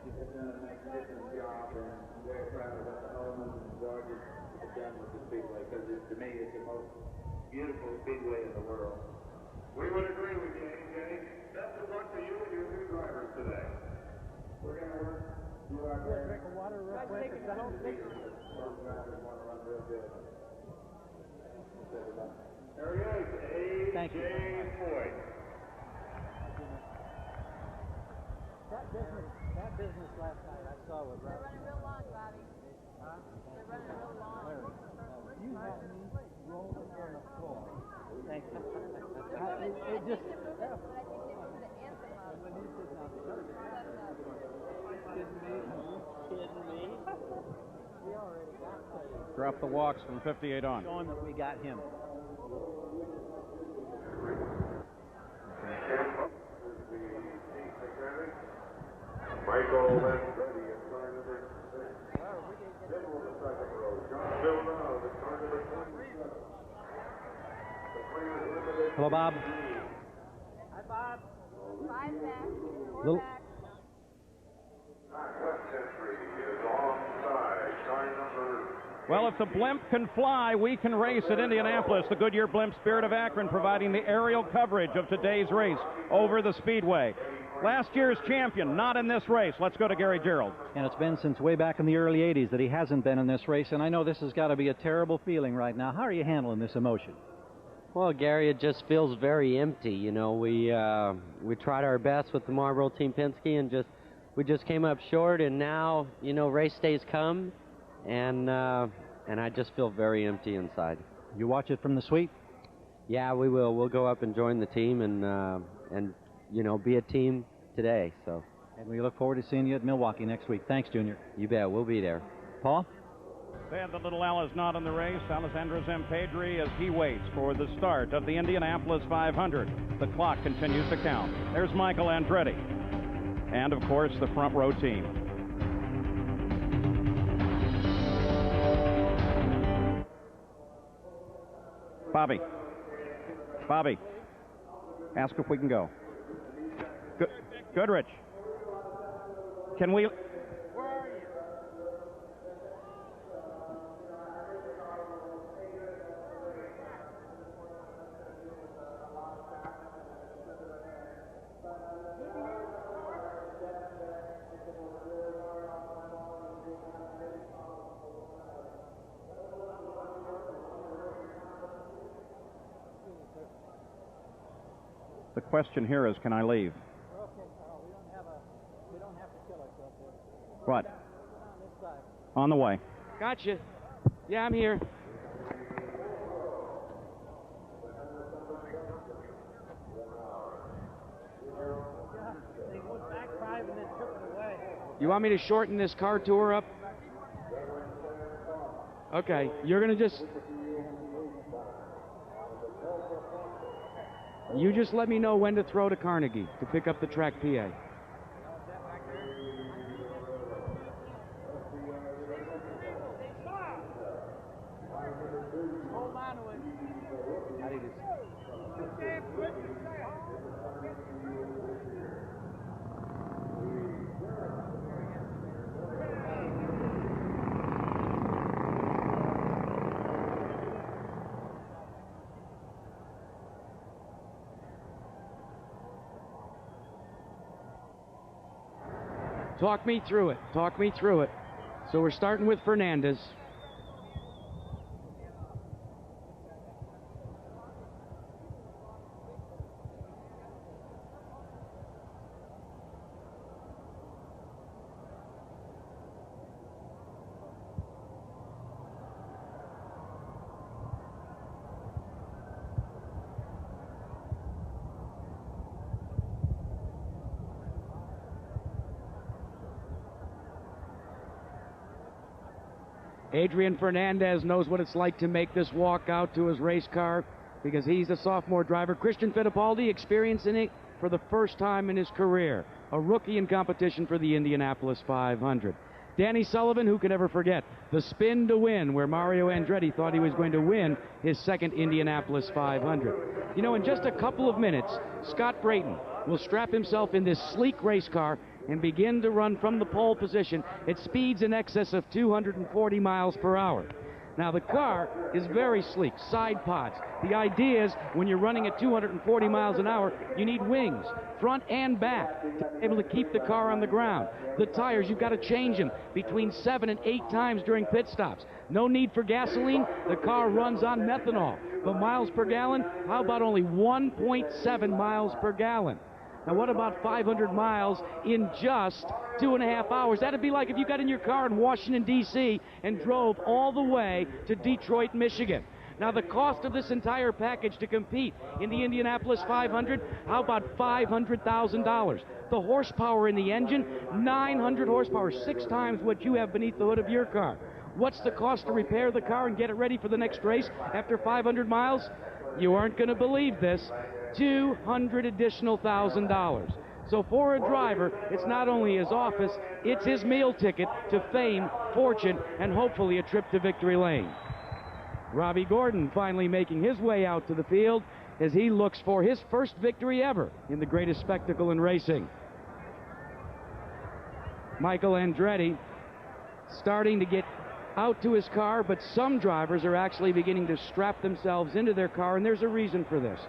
you. gorgeous done with the Speedway, because to me it's the most beautiful Speedway in the world. We would agree with you, AJ. Best of luck to you and your new drivers today. We're going to work. Do our best. Drink of water real quick. Those drivers want to run real good. There he is, AJ Foyt. That business last night I saw was right. They're running real long, Bobby. Huh? They're running real long. You had me rolling on the floor. Thank you. It just. But I think they moved the anthem up. Kidding me? We already got paid. Drop the walks from 58 on. Showing that we got him. Michael Andretti in car number 6. Middle of the second row. Jacques Villeneuve in car number 27. Hello, Bob. Hi, Bob. 5 back. 4 Little. back. Century is onside. Car number. Well, if the blimp can fly, we can race at Indianapolis. The Goodyear Blimp Spirit of Akron providing the aerial coverage of today's race over the Speedway. Last year's champion, not in this race. Let's go to Gary Gerald. And it's been since way back in the early 80s that he hasn't been in this race, and I know this has got to be a terrible feeling right now. How are you handling this emotion? Well, Gary, it just feels very empty. You know, we tried our best with the Marlboro Team Penske, and we just came up short. And now, you know, race days come, and I just feel very empty inside. You watch it from the suite? Yeah, we will. We'll go up and join the team, and you know, be a team today. So. And we look forward to seeing you at Milwaukee next week. Thanks, Junior. You bet. We'll be there. Paul? And the little Al is not in the race. Alessandro Zampedri as he waits for the start of the Indianapolis 500. The clock continues to count. There's Michael Andretti. And, of course, the front row team. Bobby. Ask if we can go. Goodrich. Can we... The question here is, can I leave? What? On the way. Gotcha. Yeah, I'm here. You want me to shorten this car tour up? Okay, you're going to just... You just let me know when to throw to Carnegie to pick up the track PA. Talk me through it. Talk me through it. So we're starting with Fernandez. Adrian Fernandez knows what it's like to make this walk out to his race car because he's a sophomore driver. Christian Fittipaldi experiencing it for the first time in his career. A rookie in competition for the Indianapolis 500. Danny Sullivan, who can ever forget the spin to win where Mario Andretti thought he was going to win his second Indianapolis 500. You know, in just a couple of minutes, Scott Brayton will strap himself in this sleek race car and begin to run from the pole position at speeds in excess of 240 miles per hour. Now, the car is very sleek, side pods. The idea is when you're running at 240 miles an hour, you need wings, front and back, to be able to keep the car on the ground. The tires, you've got to change them between 7 and 8 times during pit stops. No need for gasoline. The car runs on methanol. But miles per gallon, how about only 1.7 miles per gallon? Now, what about 500 miles in just 2.5 hours? That'd be like if you got in your car in Washington, D.C. and drove all the way to Detroit, Michigan. Now, the cost of this entire package to compete in the Indianapolis 500, how about $500,000? The horsepower in the engine, 900 horsepower, 6 times what you have beneath the hood of your car. What's the cost to repair the car and get it ready for the next race after 500 miles? You aren't going to believe this. $200,000 additional. So for a driver, it's not only his office, it's his meal ticket to fame, fortune, and hopefully a trip to victory lane. Robbie Gordon finally making his way out to the field as he looks for his first victory ever in the greatest spectacle in racing. Michael Andretti starting to get out to his car, but some drivers are actually beginning to strap themselves into their car, and there's a reason for this.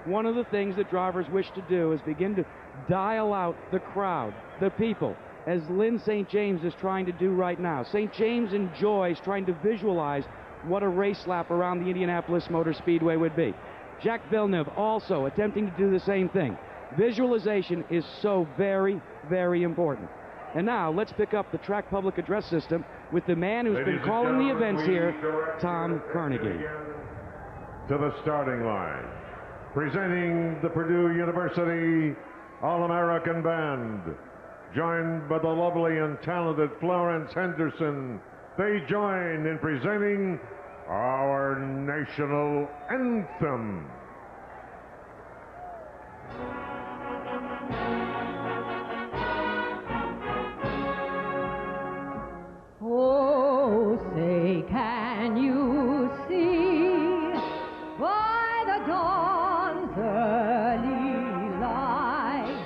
One of the things that drivers wish to do is begin to dial out the crowd, the people, as Lynn St. James is trying to do right now. St. James enjoys trying to visualize what a race lap around the Indianapolis Motor Speedway would be. Jacques Villeneuve also attempting to do the same thing. Visualization is so very, very important. And now let's pick up the track public address system with the man who's been calling the events here, Tom Carnegie. To the starting line, presenting the Purdue University All-American Band, joined by the lovely and talented Florence Henderson. They join in presenting our national anthem. Oh, say, can you see by the dawn's early light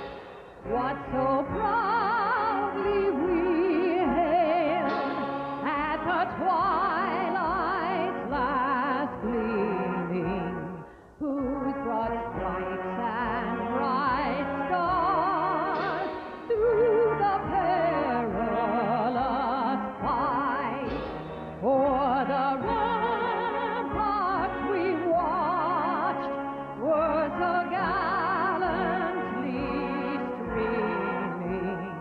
what so proudly we hailed at the twilight's last gleaming, whose broad stripes and bright stars through the perilous fight o'er the ramparts we watched were so gallantly streaming,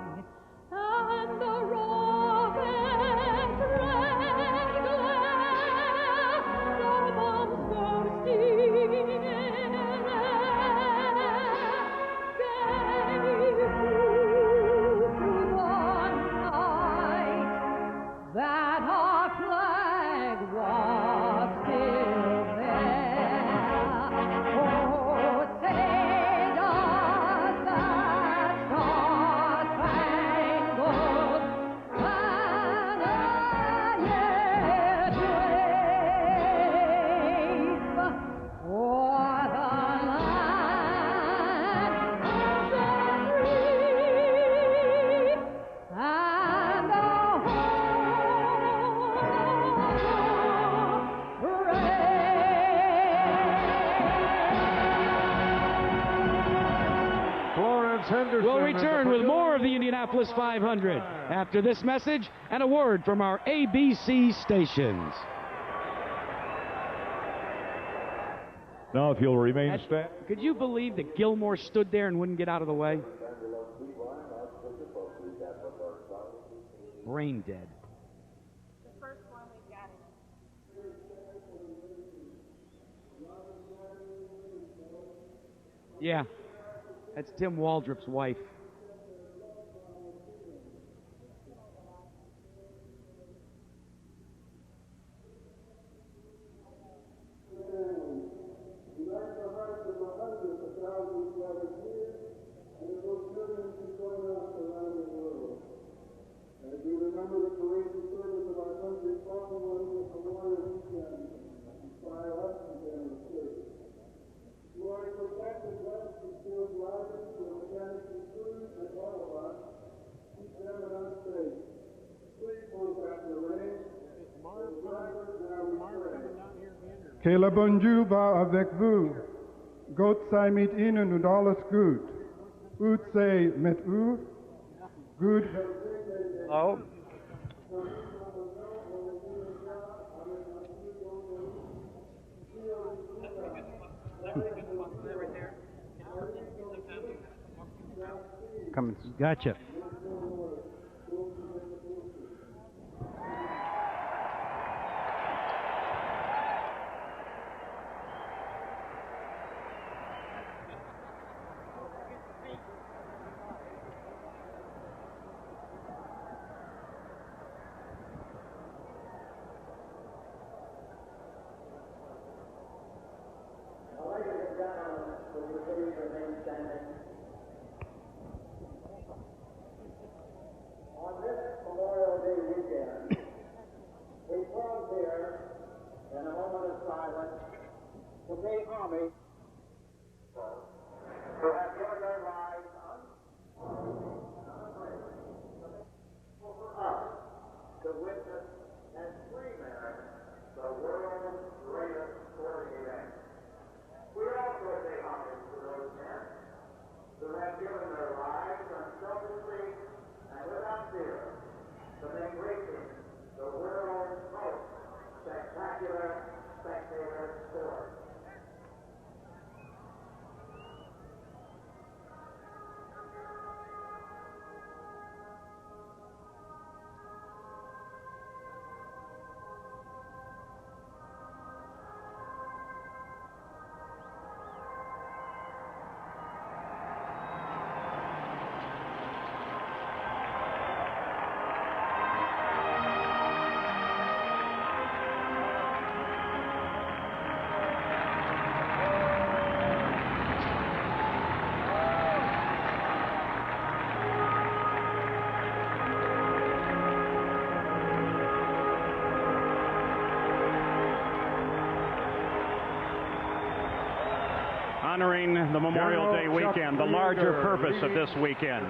and the rocket's red glare, the bombs bursting in air, gave proof to the night that our flag was still there. Oh, say does that star-spangled banner yet wave o'er the land so free and the Florence Henderson. We'll return with more of the Indianapolis 500 after this message and a word from our ABC stations. Now, if you'll remain standing. Could you believe that Gilmore stood there and wouldn't get out of the way? Brain dead. The first one we got. Yeah, that's Tim Waldrop's wife. Lord, protect us, bless the field drivers, the mechanics and crew, Que le bon Dieu va avec vous. Gott sei mit Ihnen und alles gut. Ut sei mit u. Good. Oh. Come. Gotcha. On this Memorial Day weekend, we pause here in a moment of silence to pay homage who have given their lives for us to witness and premiere the world's greatest sporting event. We also pay homage to those men who have given their lives unselfishly and without fear to make racing the world's most spectacular spectator sport. Honoring the Memorial Day weekend, the larger purpose of this weekend,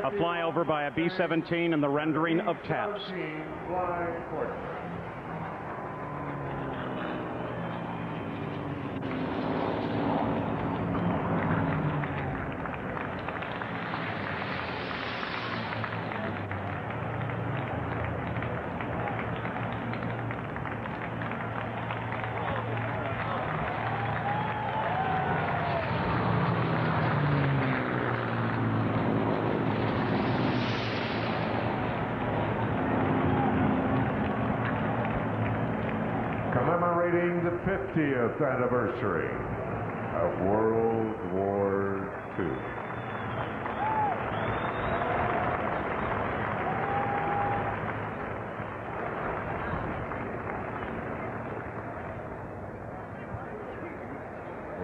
a flyover by a B-17 and the rendering of taps. Commemorating the 50th anniversary of World War II.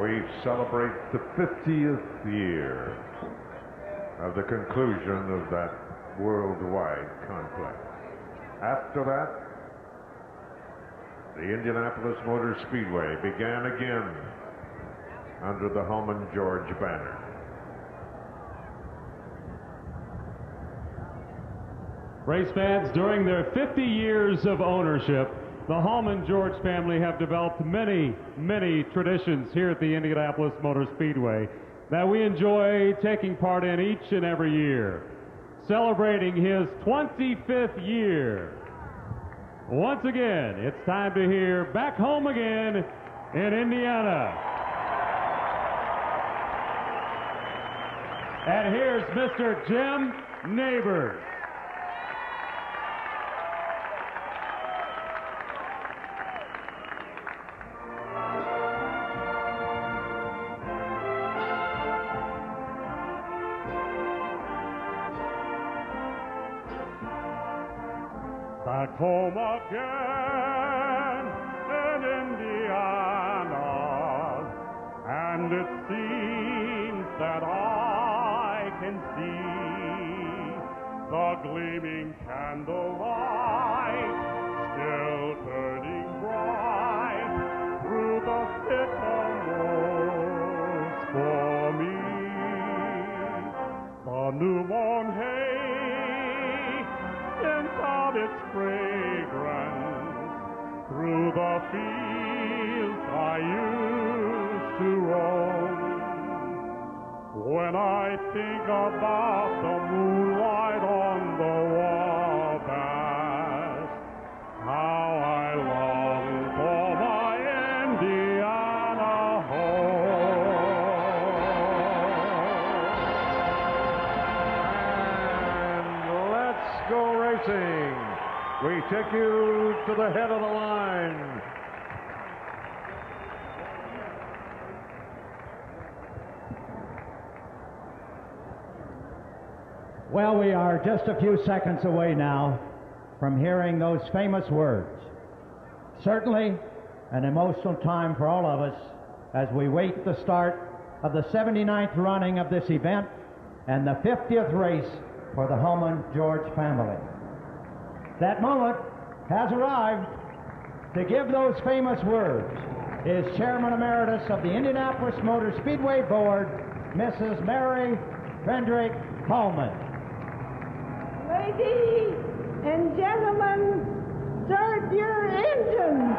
We celebrate the 50th year of the conclusion of that worldwide conflict. After that, the Indianapolis Motor Speedway began again under the Holman George banner. Race fans, during their 50 years of ownership, the Holman George family have developed many, many traditions here at the Indianapolis Motor Speedway that we enjoy taking part in each and every year. Celebrating his 25th year. Once again, it's time to hear Back Home Again in Indiana. And here's Mr. Jim Neighbors. Back home again in Indiana, and it seems that I can see the gleaming candlelight still burning bright through the sycamores for me. The newborn hay sends out its fragrance through the fields think about the moonlight on the Wabash. How I long for my Indiana home. And let's go racing. We take you to the head of the line. Well, we are just a few seconds away now from hearing those famous words. Certainly an emotional time for all of us as we wait the start of the 79th running of this event and the 50th race for the Holman George family. That moment has arrived. To give those famous words is Chairman Emeritus of the Indianapolis Motor Speedway Board, Mrs. Mary Frederick Holman. Ladies and gentlemen, start your engines.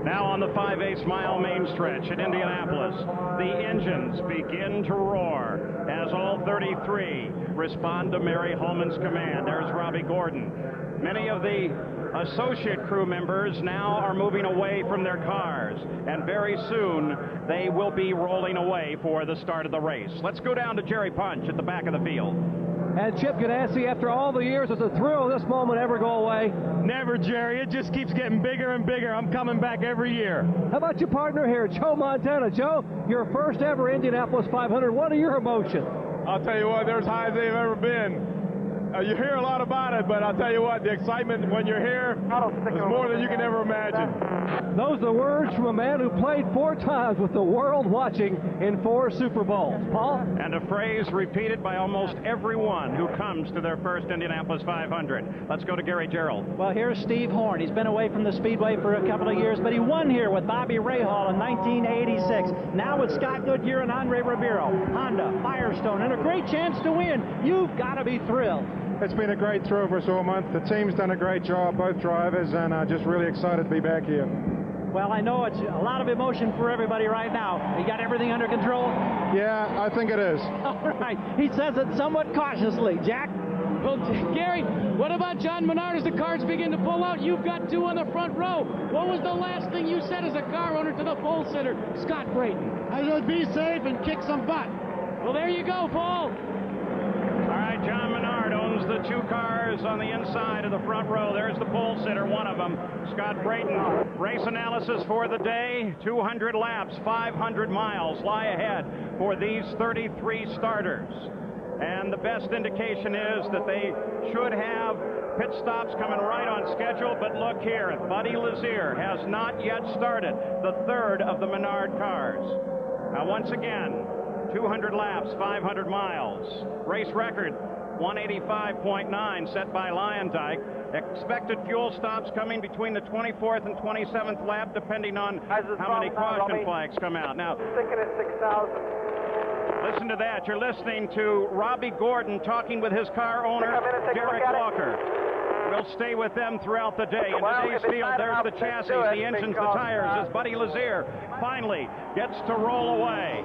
Now on the 5/8 mile main stretch at Indianapolis, the engines begin to roar as all 33 respond to Mary Holman's command. There's Robbie Gordon. Many of the associate crew members now are moving away from their cars, and very soon they will be rolling away for the start of the race. Let's go down to Jerry Punch at the back of the field. And Chip Ganassi, after all the years, does the thrill of this moment ever go away? Never, Jerry. It just keeps getting bigger and bigger. I'm coming back every year. How about your partner here, Joe Montana? Joe, your first ever Indianapolis 500. What are your emotions? I'll tell you what, they're as high as they've ever been. You hear a lot about it, but I'll tell you what, the excitement when you're here is more than you can ever imagine. Those are the words from a man who played 4 times with the world watching in 4 Super Bowls. Paul? And a phrase repeated by almost everyone who comes to their first Indianapolis 500. Let's go to Gary Gerald. Well, here's Steve Horn. He's been away from the Speedway for a couple of years, but he won here with Bobby Rahal in 1986. Now with Scott Goodyear and Andre Ribeiro, Honda, Firestone, and a great chance to win. You've got to be thrilled. It's been a great thrill for us all month. The team's done a great job, both drivers, and just really excited to be back here. Well, I know it's a lot of emotion for everybody right now. You got everything under control? Yeah, I think it is. All right. He says it somewhat cautiously. Jack? Well, Gary, what about John Menard as the cars begin to pull out? You've got 2 on the front row. What was the last thing you said as a car owner to the pole sitter, Scott Brayton? I said be safe and kick some butt. Well, there you go, Paul. All right, John Menard owns the 2 cars on the inside of the front row. There's the pole sitter, one of them, Scott Brayton. Race analysis for the day. 200 laps, 500 miles lie ahead for these 33 starters. And the best indication is that they should have pit stops coming right on schedule. But look here, Buddy Lazier has not yet started, the 3rd of the Menard cars. Now, once again, 200 laps, 500 miles. Race record, 185.9, set by Lyondike. Expected fuel stops coming between the 24th and 27th lap, depending on how many caution flags come out. Now, Sticking at 6,000. listen to that. You're listening to Robbie Gordon talking with his car owner, Derek Walker. We'll stay with them throughout the day. In today's field, there's the chassis, the engines, the tires, as Buddy Lazier finally gets to roll away.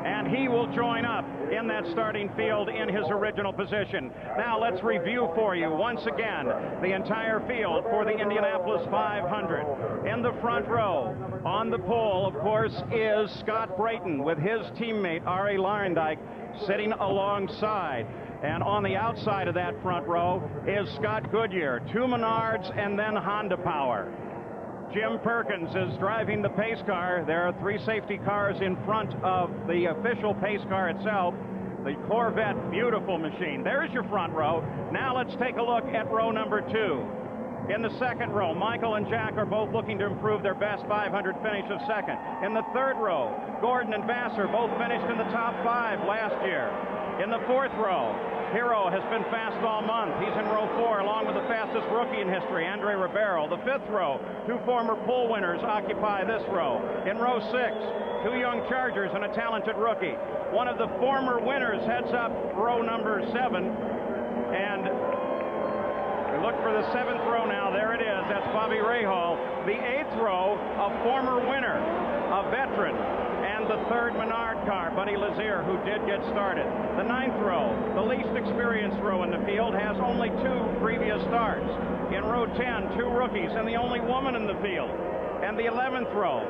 And he will join up in that starting field in his original position. Now let's review for you once again the entire field for the Indianapolis 500. In the front row, on the pole, of course, is Scott Brayton with his teammate Arie Luyendyk sitting alongside. And on the outside of that front row is Scott Goodyear, 2 Menards and then Honda power. Jim Perkins is driving the pace car. There are 3 safety cars in front of the official pace car itself. The Corvette, beautiful machine. There's your front row. Now let's take a look at row number 2. In the second row, Michael and Jack are both looking to improve their best 500 finish of second. In the third row, Gordon and Vassar both finished in the top 5 last year. In the fourth row, Hero has been fast all month. He's in row 4, along with the fastest rookie in history, Andre Ribeiro. The 5th row, 2 former pole winners occupy this row. In row 6, 2 young Chargers and a talented rookie. One of the former winners heads up row number 7, and we look for the 7th row now. There it is. That's Bobby Rahal. The 8th row, a former winner, a veteran, and the 3rd Menard car, Buddy Lazier, who did get started. The 9th row, the least experienced row in the field, has only 2 previous starts. In row 10, 2 rookies and the only woman in the field. And the 11th row,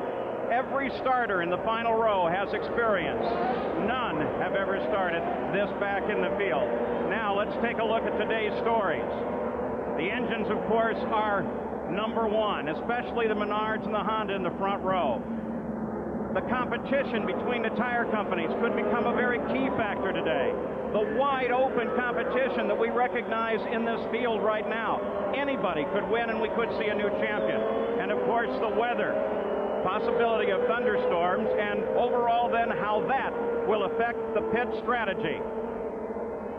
every starter in the final row has experience. None have ever started this back in the field. Now let's take a look at today's stories. The engines, of course, are number 1, especially the Menards and the Honda in the front row. The competition between the tire companies could become a very key factor today. The wide open competition that we recognize in this field right now. Anybody could win and we could see a new champion. And of course the weather, possibility of thunderstorms, and overall then how that will affect the pit strategy.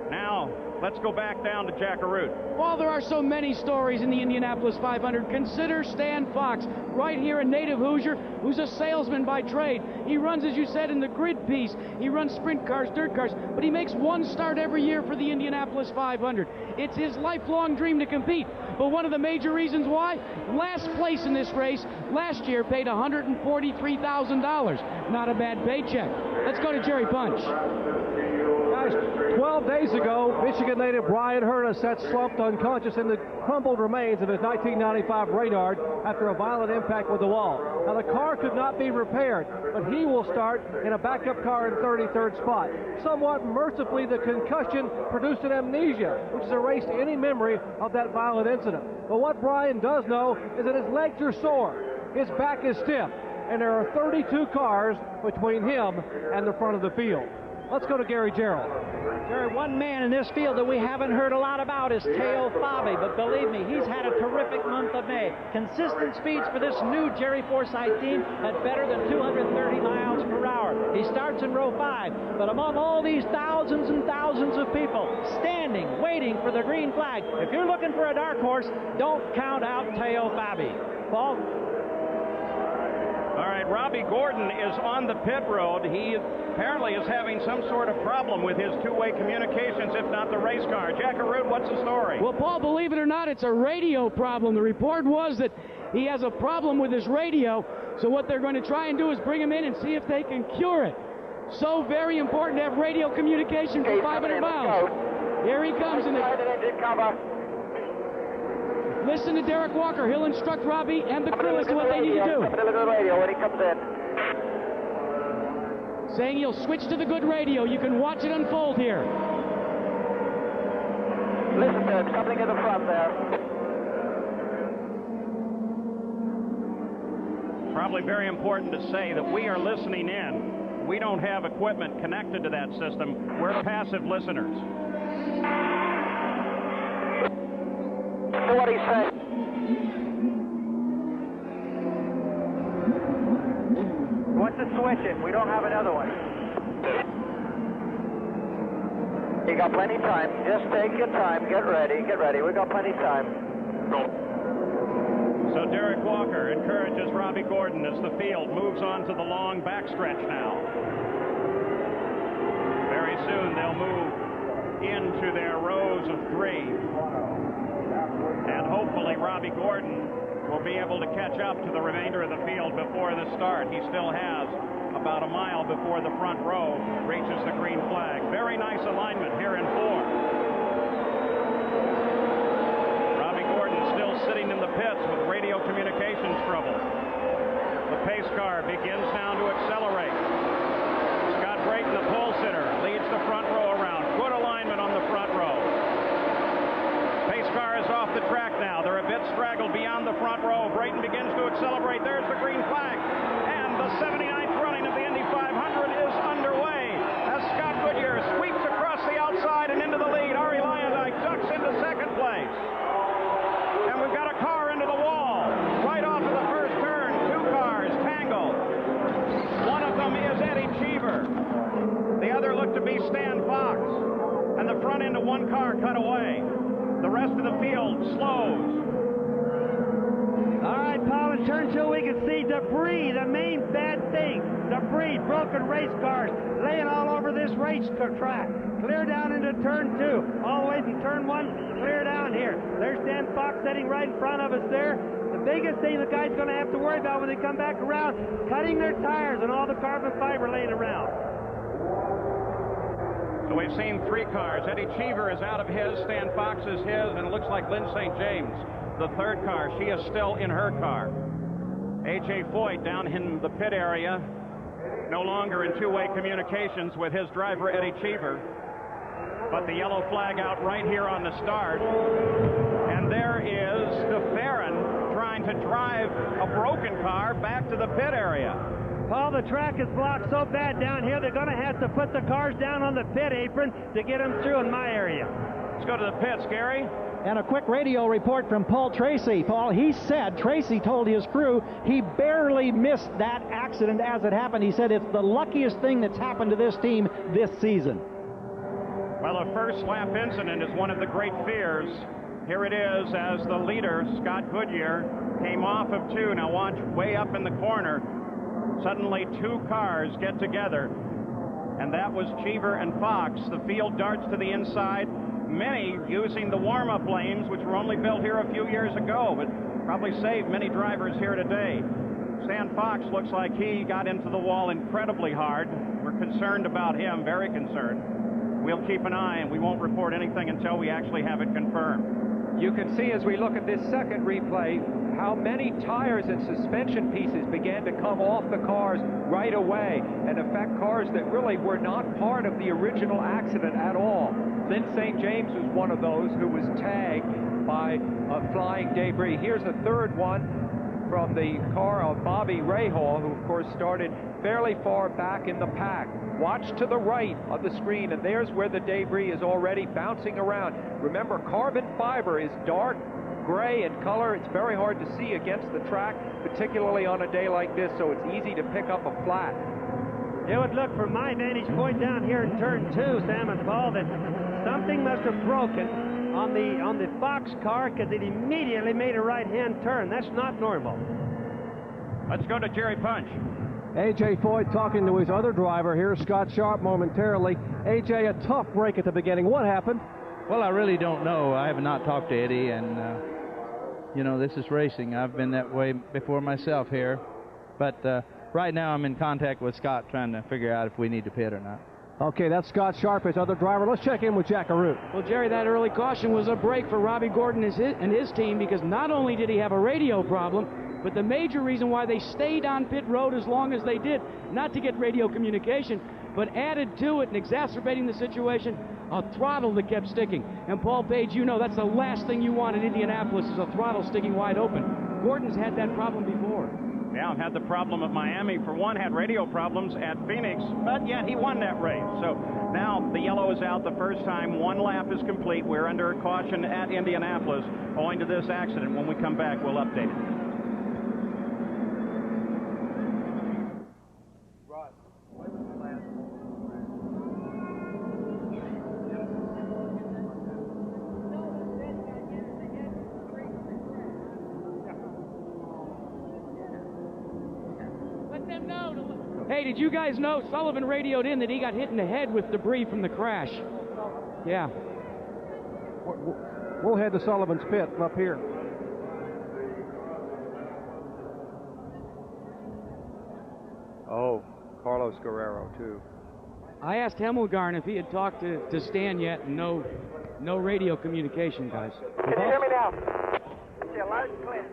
Now, let's go back down to Jack Arute. Well, there are so many stories in the Indianapolis 500. Consider Stan Fox, right here, a native Hoosier, who's a salesman by trade. He runs, as you said, in the grid piece. He runs sprint cars, dirt cars, but he makes 1 start every year for the Indianapolis 500. It's his lifelong dream to compete. But one of the major reasons why, last place in this race last year paid $143,000. Not a bad paycheck. Let's go to Jerry Punch. Guys, 12 days ago, Michigan native Brian Hurta sat slumped unconscious in the crumbled remains of his 1995 Reynard after a violent impact with the wall. Now, the car could not be repaired, but he will start in a backup car in 33rd spot. Somewhat mercifully, the concussion produced an amnesia, which has erased any memory of that violent incident. But what Brian does know is that his legs are sore, his back is stiff, and there are 32 cars between him and the front of the field. Let's go to Gary Gerald. Gary, one man in this field that we haven't heard a lot about is Teo Fabi, but believe me, he's had a terrific month of May. Consistent speeds for this new Jerry Forsythe team at better than 230 miles per hour. He starts in row 5, but among all these thousands and thousands of people standing, waiting for the green flag, if you're looking for a dark horse, don't count out Teo Fabi. Paul? All right, Robbie Gordon is on the pit road. He apparently is having some sort of problem with his two-way communications, if not the race car. Jack Arute, what's the story? Well, Paul, believe it or not, it's a radio problem. The report was that he has a problem with his radio, so what they're going to try and do is bring him in and see if they can cure it. So very important to have radio communication for 500 miles. Here he comes in the... Listen to Derek Walker. He'll instruct Robbie and the crew as to what they need to do. Radio when he comes in. Saying he'll switch to the good radio. You can watch it unfold here. Listen to him, something in the front there. Probably very important to say that we are listening in. We don't have equipment connected to that system. We're passive listeners. What he said. What's the switch it? We don't have another one. You got plenty of time. Just take your time. Get ready. Get ready. We got plenty of time. So Derek Walker encourages Robbie Gordon as the field moves on to the long backstretch now. Very soon they'll move into their rows of 3. And hopefully Robbie Gordon will be able to catch up to the remainder of the field before the start. He still has about a mile before the front row reaches the green flag. Very nice alignment here in 4. Robbie Gordon still sitting in the pits with radio communications trouble. The pace car begins now to accelerate. Scott Brayton, the pole sitter, leads the front row around. Good alignment on the front row. Pace car is off the track now. They're a bit straggled beyond the front row. Brayton begins to accelerate. There's the green flag. And the 79th running of the Indy 500 is underway as Scott Goodyear sweeps across the outside and into the lead. Ari Luyendyk ducks into second place. And we've got a car into the wall. Right off of the first turn, 2 cars tangled. One of them is Eddie Cheever. The other looked to be Stan Fox. And the front end into one car cut away. The rest of the field slows. All right, Paul, in turn 2 we can see debris, the main bad thing. Debris, broken race cars, laying all over this race track. Clear down into turn 2, all the way from turn 1, clear down here. There's Dan Fox sitting right in front of us there. The biggest thing the guy's going to have to worry about when they come back around, cutting their tires and all the carbon fiber laying around. So we've seen 3 cars. Eddie Cheever is out of his, Stan Fox is his, and it looks like Lynn St. James, the 3rd car. She is still in her car. A.J. Foyt down in the pit area, no longer in two-way communications with his driver, Eddie Cheever. But the yellow flag out right here on the start. And there is DeFerrin trying to drive a broken car back to the pit area. Paul, the track is blocked so bad down here, they're going to have to put the cars down on the pit apron to get them through in my area. Let's go to the pits, Gary. And a quick radio report from Paul Tracy. Paul, he said, Tracy told his crew he barely missed that accident as it happened. He said it's the luckiest thing that's happened to this team this season. Well, a first lap incident is one of the great fears. Here it is as the leader, Scott Goodyear, came off of 2. Now watch, way up in the corner. Suddenly 2 cars get together, and that was Cheever and Fox. The field darts to the inside, many using the warm-up lanes, which were only built here a few years ago, but probably saved many drivers here today. Stan Fox looks like he got into the wall incredibly hard. We're concerned about him, very concerned. We'll keep an eye, and we won't report anything until we actually have it confirmed. You can see as we look at this second replay how many tires and suspension pieces began to come off the cars right away and affect cars that really were not part of the original accident at all. Lynn St. James was one of those who was tagged by flying debris. Here's the third one from the car of Bobby Rahal, who of course started fairly far back in the pack. Watch to the right of the screen, and there's where the debris is already bouncing around. Remember, carbon fiber is dark gray in color. It's very hard to see against the track, particularly on a day like this, so it's easy to pick up a flat. It would look from my vantage point down here in turn 2, Sam and Paul, that something must have broken on the Fox car, because it immediately made a right-hand turn. That's not normal. Let's go to Jerry Punch. A.J. Foyt talking to his other driver here, Scott Sharp, momentarily. A.J., a tough break at the beginning. What happened? Well, I really don't know. I have not talked to Eddie, and, you know, this is racing. I've been that way before myself here. But right now I'm in contact with Scott trying to figure out if we need to pit or not. Okay, that's Scott Sharp, his other driver. Let's check in with Jack Arute. Well, Jerry, that early caution was a break for Robbie Gordon and his team, because not only did he have a radio problem, but the major reason why they stayed on pit road as long as they did, not to get radio communication, but added to it and exacerbating the situation, a throttle that kept sticking. And Paul Page, you know that's the last thing you want in Indianapolis, is a throttle sticking wide open. Gordon's had that problem before. Yeah, had the problem at Miami. For one, had radio problems at Phoenix, but yet he won that race. So now the yellow is out the first time. 1 lap is complete. We're under caution at Indianapolis owing to this accident. When we come back, we'll update it. Hey, did you guys know Sullivan radioed in that he got hit in the head with debris from the crash? Yeah. We'll head to Sullivan's pit up here. Oh, Carlos Guerrero, too. I asked Hemmelgarn if he had talked to Stan yet, and no radio communication, guys. Can you hear me now? Yeah, loud and clear.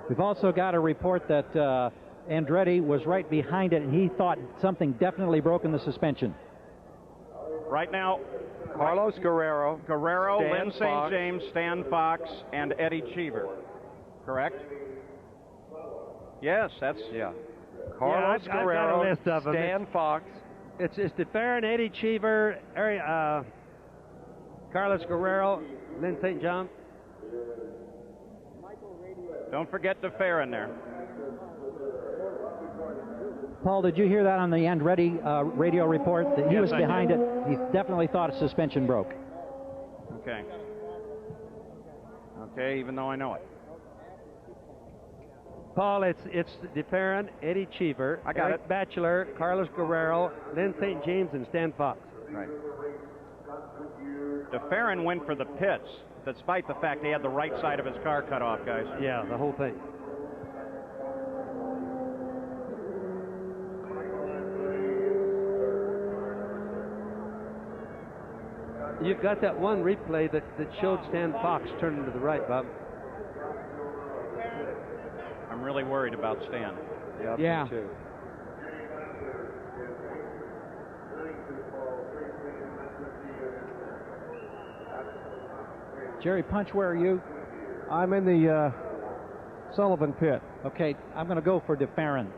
We've also got a report that Andretti was right behind it, and he thought something definitely broke in the suspension. Right now, Carlos Guerrero, Lynn St. James, Stan Fox, and Eddie Cheever. Correct? Yes, that's... Yeah. Carlos Guerrero, I've got a list of them. Stan Fox. It's DeFerrin, Eddie Cheever, Carlos Guerrero, Lynn St. John. Don't forget DeFerrin there. Paul, did you hear that on the Andretti radio report, that he was behind it? He definitely thought a suspension broke. Okay. Okay, even though I know it. Paul, it's DeFerrin, Eddie Cheever, I got Eric Batchelor, Carlos Guerrero, Lynn St. James, and Stan Fox. Right. DeFerrin went for the pits, despite the fact he had the right side of his car cut off, guys. Yeah, the whole thing. You've got that one replay that showed Stan Fox turning to the right, Bob. I'm really worried about Stan. Yeah. Me too. Jerry Punch, where are you? I'm in the Sullivan pit. Okay, I'm going to go for DeFerrin.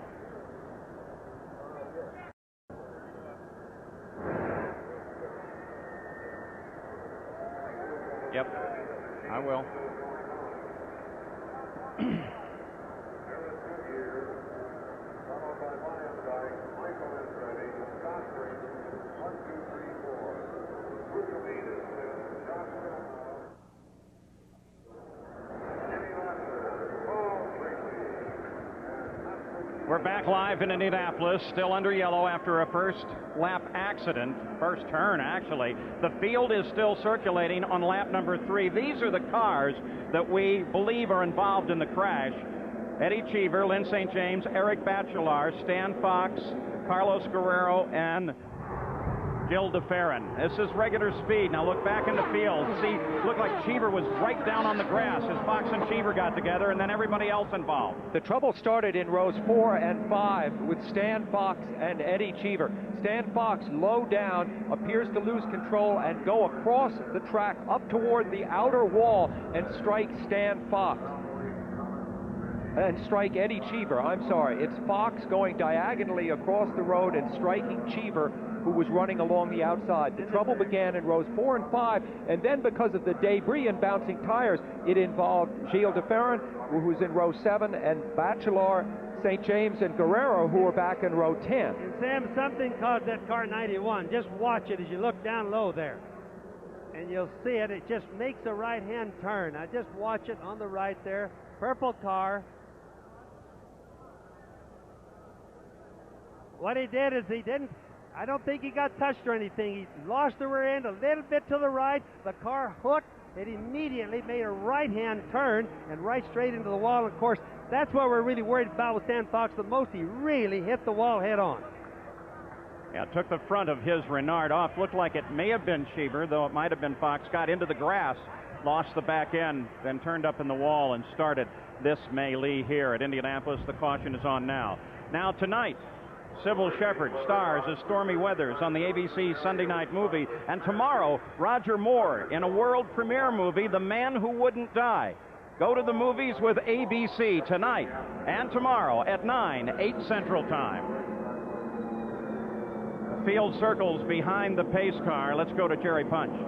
Yep, I will. We're back live in Indianapolis, still under yellow after a first lap accident, first turn actually. The field is still circulating on lap number 3. These are the cars that we believe are involved in the crash. Eddie Cheever, Lynn St. James, Eric Batchelor, Stan Fox, Carlos Guerrero, and Gil DeFerrin. This is regular speed. Now look back in the field. See, looked like Cheever was right down on the grass as Fox and Cheever got together, and then everybody else involved. The trouble started in rows 4 and 5 with Stan Fox and Eddie Cheever. Stan Fox, low down, appears to lose control and go across the track up toward the outer wall and strike Stan Fox. And strike Eddie Cheever. I'm sorry. It's Fox going diagonally across the road and striking Cheever, who was running along the outside. The trouble began in rows 4 and 5, and then because of the debris and bouncing tires, it involved Gilles DeFerrin, who was in row 7, and Batchelor, St. James, and Guerrero, who were back in row 10. And Sam, something caused that car 91. Just watch it as you look down low there. And you'll see it. It just makes a right-hand turn. Now just watch it on the right there. Purple car. What he did is I don't think he got touched or anything. He lost the rear end a little bit to the right. The car hooked. It immediately made a right-hand turn and right straight into the wall. Of course, that's what we're really worried about with Stan Fox the most. He really hit the wall head on. Yeah, took the front of his Renard off. Looked like it may have been Cheever, though it might have been Fox. Got into the grass, lost the back end, then turned up in the wall and started this melee here at Indianapolis. The caution is on now. Now tonight, Sybil Shepherd stars as Stormy Weathers on the ABC Sunday night movie. And tomorrow, Roger Moore in a world premiere movie, The Man Who Wouldn't Die. Go to the movies with ABC tonight and tomorrow at 9, 8 Central Time. The field circles behind the pace car. Let's go to Jerry Punch.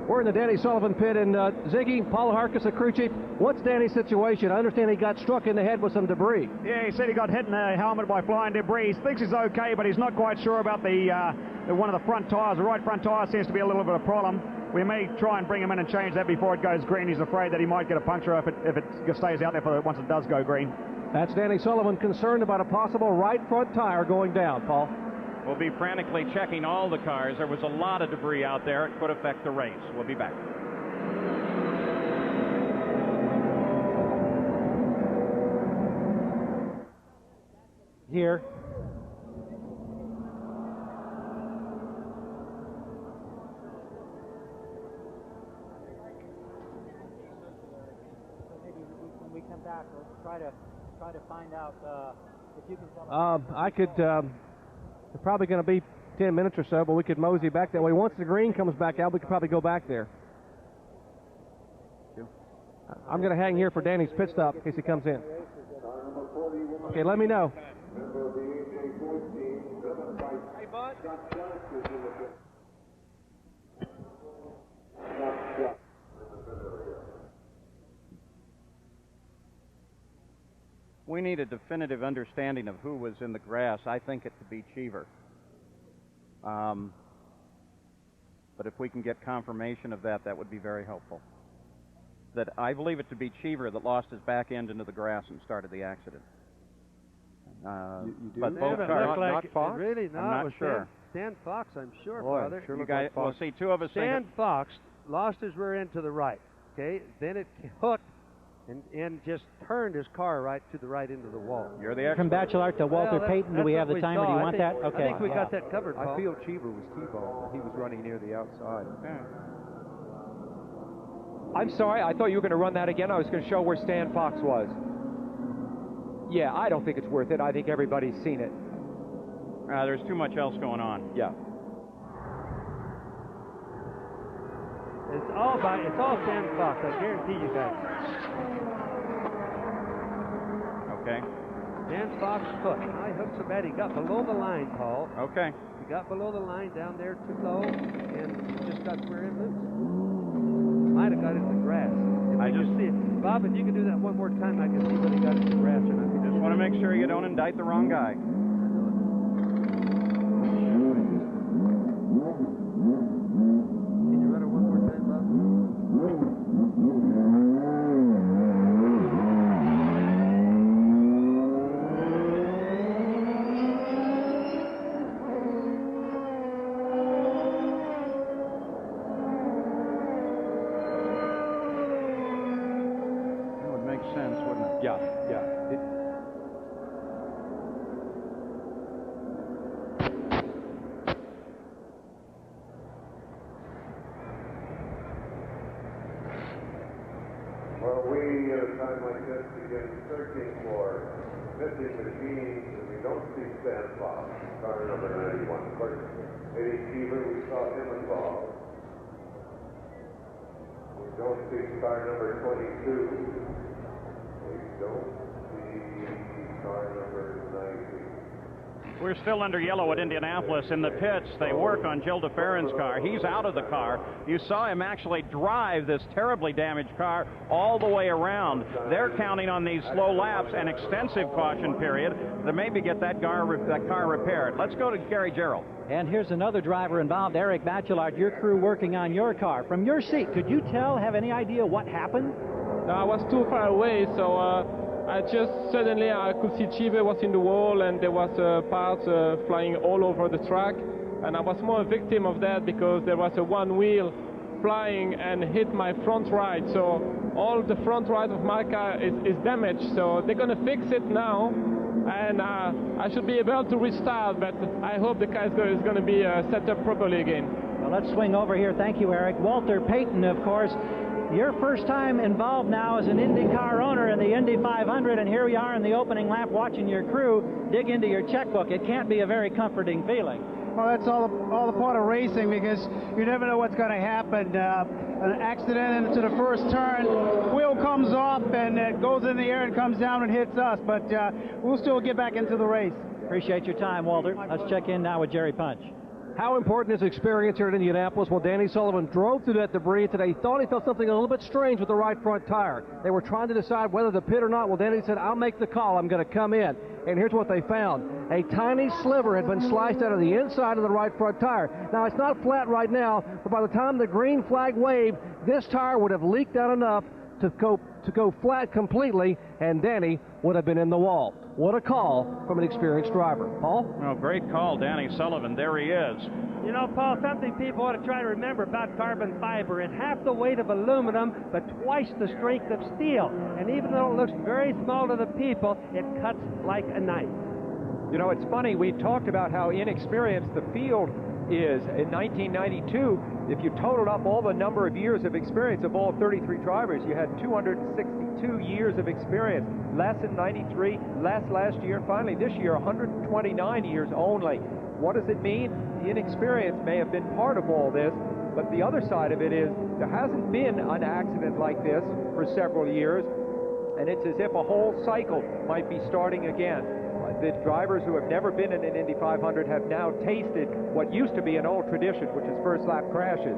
We're in the Danny Sullivan pit, and Ziggy, Paul Harkis, the crew chief, what's Danny's situation? I understand he got struck in the head with some debris. Yeah, he said he got hit in the helmet by flying debris. He thinks he's okay, but he's not quite sure about the one of the front tires. The right front tire seems to be a little bit of a problem. We may try and bring him in and change that before it goes green. He's afraid that he might get a puncture if it stays out there once it does go green. That's Danny Sullivan concerned about a possible right front tire going down, Paul. We'll be frantically checking all the cars. There was a lot of debris out there. It could affect the race. We'll be back. Here. Maybe when we come back, we'll try to find out if you can tell us. It's probably going to be 10 minutes or so, but we could mosey back that way. Once the green comes back out, we could probably go back there. I'm going to hang here for Danny's pit stop in case he comes in. Okay, let me know. Hey, bud. We need a definitive understanding of who was in the grass. I think it to be Cheever. but if we can get confirmation of that, that would be very helpful. That I believe it to be Cheever that lost his back end into the grass and started the accident. You do? But both cars, not Fox? Really, no, I'm not it was sure. Stan Fox, I'm sure, Boy, Father. sure You looked guys, like well, Fox. see, two of us Stan think Fox lost his rear end to the right. Okay, then it hooked and just turned his car right to the right into the wall. You're the expert. From Bachelard to Walter Payton, do we have the time, or do you want that? Okay. I think we got that covered, Paul. I feel Cheever was T-boned. He was running near the outside. I'm sorry, I thought you were going to run that again. I was going to show where Stan Fox was. Yeah, I don't think it's worth it. I think everybody's seen it. There's too much else going on. Yeah. It's all Stan Fox, I guarantee you that. Okay. Stan Fox hooked. I hooked so bad he got below the line, Paul. Okay. He got below the line down there too low and just got rear end loose. Might have got into the grass. I just see it. Bob, if you can do that one more time, I can see whether he got into the grass or not. Just want to make sure you don't indict the wrong guy. Can you run it one more time, Bob? That would make sense, wouldn't it? Yeah, yeah. Well, we at a time like this begin searching for missing machines, and we don't see Stan Fox, car number 91. Of course, Eddie Cheever, we saw him involved. We don't see car number 22. We don't see car number 90. We're still under yellow at Indianapolis. In the pits, they work on Jill DeFerrin's car. He's out of the car. You saw him actually drive this terribly damaged car all the way around. They're counting on these slow laps and extensive caution period to maybe get that car repaired. Let's go to Gary Gerald. And here's another driver involved, Eric Bachelard, your crew working on your car. From your seat, could you have any idea what happened? I was too far away, so I just suddenly I could see Cheever was in the wall and there was parts flying all over the track, and I was more a victim of that because there was one wheel flying and hit my front right, so all the front right of my car is damaged, so they're going to fix it now, and I should be able to restart, but I hope the car is going to be set up properly again. Well, let's swing over here. Thank you, Eric. Walter Payton, of course, your first time involved now as an IndyCar owner in the Indy 500, and here we are in the opening lap watching your crew dig into your checkbook. It can't be a very comforting feeling. Well, that's all the part of racing, because you never know what's going to happen. An accident into the first turn, wheel comes off and it goes in the air and comes down and hits us, but we'll still get back into the race. Appreciate your time, Walter. Let's check in now with Jerry Punch. How important is experience here at Indianapolis? Well, Danny Sullivan drove through that debris today. He thought he felt something a little bit strange with the right front tire. They were trying to decide whether to pit or not. Well, Danny said, I'll make the call. I'm going to come in. And here's what they found. A tiny sliver had been sliced out of the inside of the right front tire. Now, it's not flat right now, but by the time the green flag waved, this tire would have leaked out enough to go flat completely, and Danny would have been in the wall. What a call from an experienced driver. Paul? Oh, great call, Danny Sullivan. There he is. You know, Paul, something people ought to try to remember about carbon fiber. It's half the weight of aluminum, but twice the strength of steel. And even though it looks very small to the people, it cuts like a knife. You know, it's funny, we talked about how inexperienced the field is. In 1992, if you totaled up all the number of years of experience of all 33 drivers, you had 262 years of experience. Less in 93, less last year, and finally this year, 129 years only. What does it mean? The inexperience may have been part of all this, but the other side of it is there hasn't been an accident like this for several years, and it's as if a whole cycle might be starting again. The drivers who have never been in an Indy 500 have now tasted what used to be an old tradition, which is first lap crashes.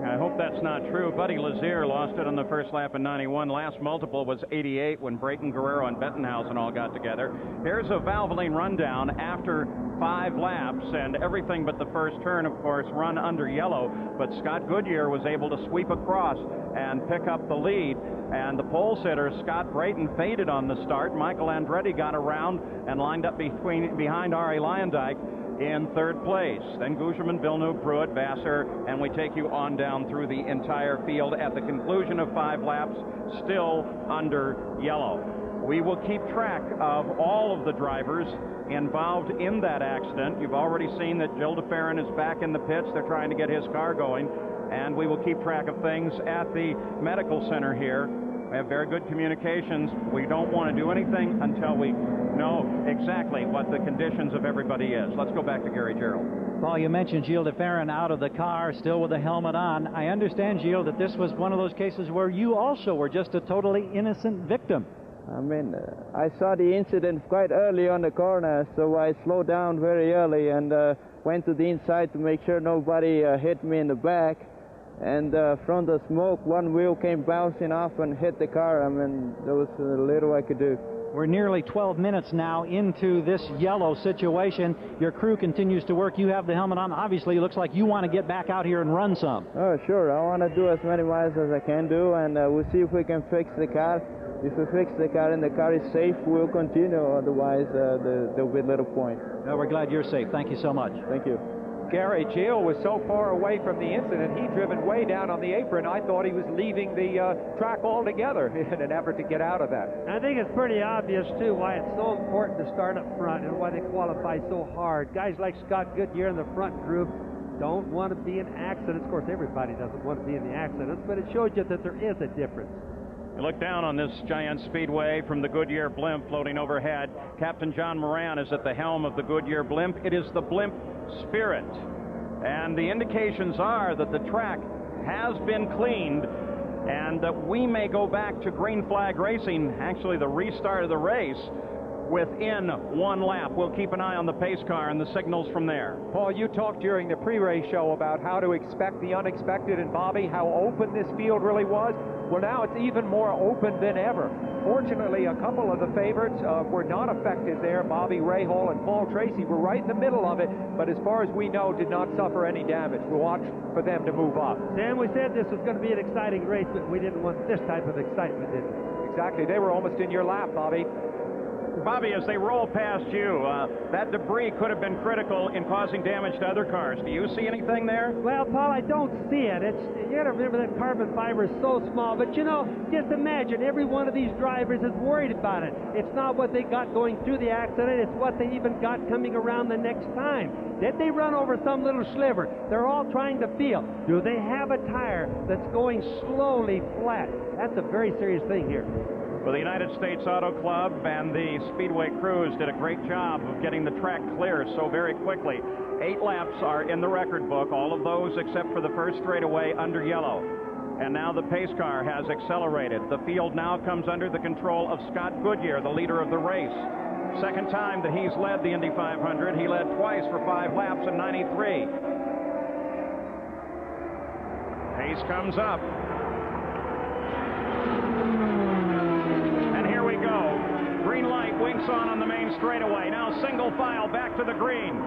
I hope that's not true. Buddy Lazier lost it on the first lap in 91. Last multiple was 88 when Brayton, Guerrero, and Bettenhausen all got together. Here's a Valvoline rundown after 5 laps, and everything but the first turn, of course, run under yellow. But Scott Goodyear was able to sweep across and pick up the lead. And the pole sitter, Scott Brayton, faded on the start. Michael Andretti got around and lined up behind Arie Luyendyk in 3rd place. Then Gugelmin, Villeneuve, Pruitt, Vassar, and we take you on down through the entire field at the conclusion of 5 laps, still under yellow. We will keep track of all of the drivers involved in that accident. You've already seen that Gilles de Ferran is back in the pits. They're trying to get his car going, and we will keep track of things at the medical center here. We have very good communications. We don't want to do anything until we know exactly what the conditions of everybody is. Let's go back to Gary Gerald. Paul, you mentioned Gilles de Ferran out of the car, still with the helmet on. I understand, Gilles, that this was one of those cases where you also were just a totally innocent victim. I mean, I saw the incident quite early on the corner, so I slowed down very early and went to the inside to make sure nobody hit me in the back. And from the smoke, one wheel came bouncing off and hit the car. I mean, there was little I could do. We're nearly 12 minutes now into this yellow situation. Your crew continues to work. You have the helmet on. Obviously, it looks like you want to get back out here and run some. Oh, sure. I want to do as many miles as I can do, and we'll see if we can fix the car. If we fix the car and the car is safe, we'll continue. Otherwise, there'll be little point. Well, we're glad you're safe. Thank you so much. Thank you. Gary, Gilles was so far away from the incident, he'd driven way down on the apron. I thought he was leaving the track altogether in an effort to get out of that. I think it's pretty obvious, too, why it's so important to start up front and why they qualify so hard. Guys like Scott Goodyear in the front group don't want to be in accidents. Of course, everybody doesn't want to be in the accidents, but it shows you that there is a difference. You look down on this giant speedway from the Goodyear blimp floating overhead. Captain John Moran is at the helm of the Goodyear blimp. It is the blimp Spirit. And the indications are that the track has been cleaned and that we may go back to green flag racing, actually the restart of the race, within 1 lap. We'll keep an eye on the pace car and the signals from there. Paul, you talked during the pre-race show about how to expect the unexpected, and Bobby, how open this field really was. Well, now it's even more open than ever. Fortunately, a couple of the favorites were not affected there. Bobby Rahal and Paul Tracy were right in the middle of it, but as far as we know, did not suffer any damage. We'll watch for them to move up. Sam, we said this was going to be an exciting race, but we didn't want this type of excitement, did we? Exactly. They were almost in your lap, Bobby. Bobby, as they roll past you, that debris could have been critical in causing damage to other cars. Do you see anything there? Well, Paul, I don't see it. You got to remember that carbon fiber is so small. But, you know, just imagine every one of these drivers is worried about it. It's not what they got going through the accident. It's what they even got coming around the next time. Did they run over some little sliver? They're all trying to feel, do they have a tire that's going slowly flat? That's a very serious thing here. Well, the United States Auto Club and the Speedway crews did a great job of getting the track clear so very quickly. 8 laps are in the record book, all of those except for the first straightaway under yellow. And now the pace car has accelerated. The field now comes under the control of Scott Goodyear, the leader of the race. Second time that he's led the Indy 500. He led twice for 5 laps in '93. Pace comes up. Green light winks on the main straightaway. Now single file back to the green.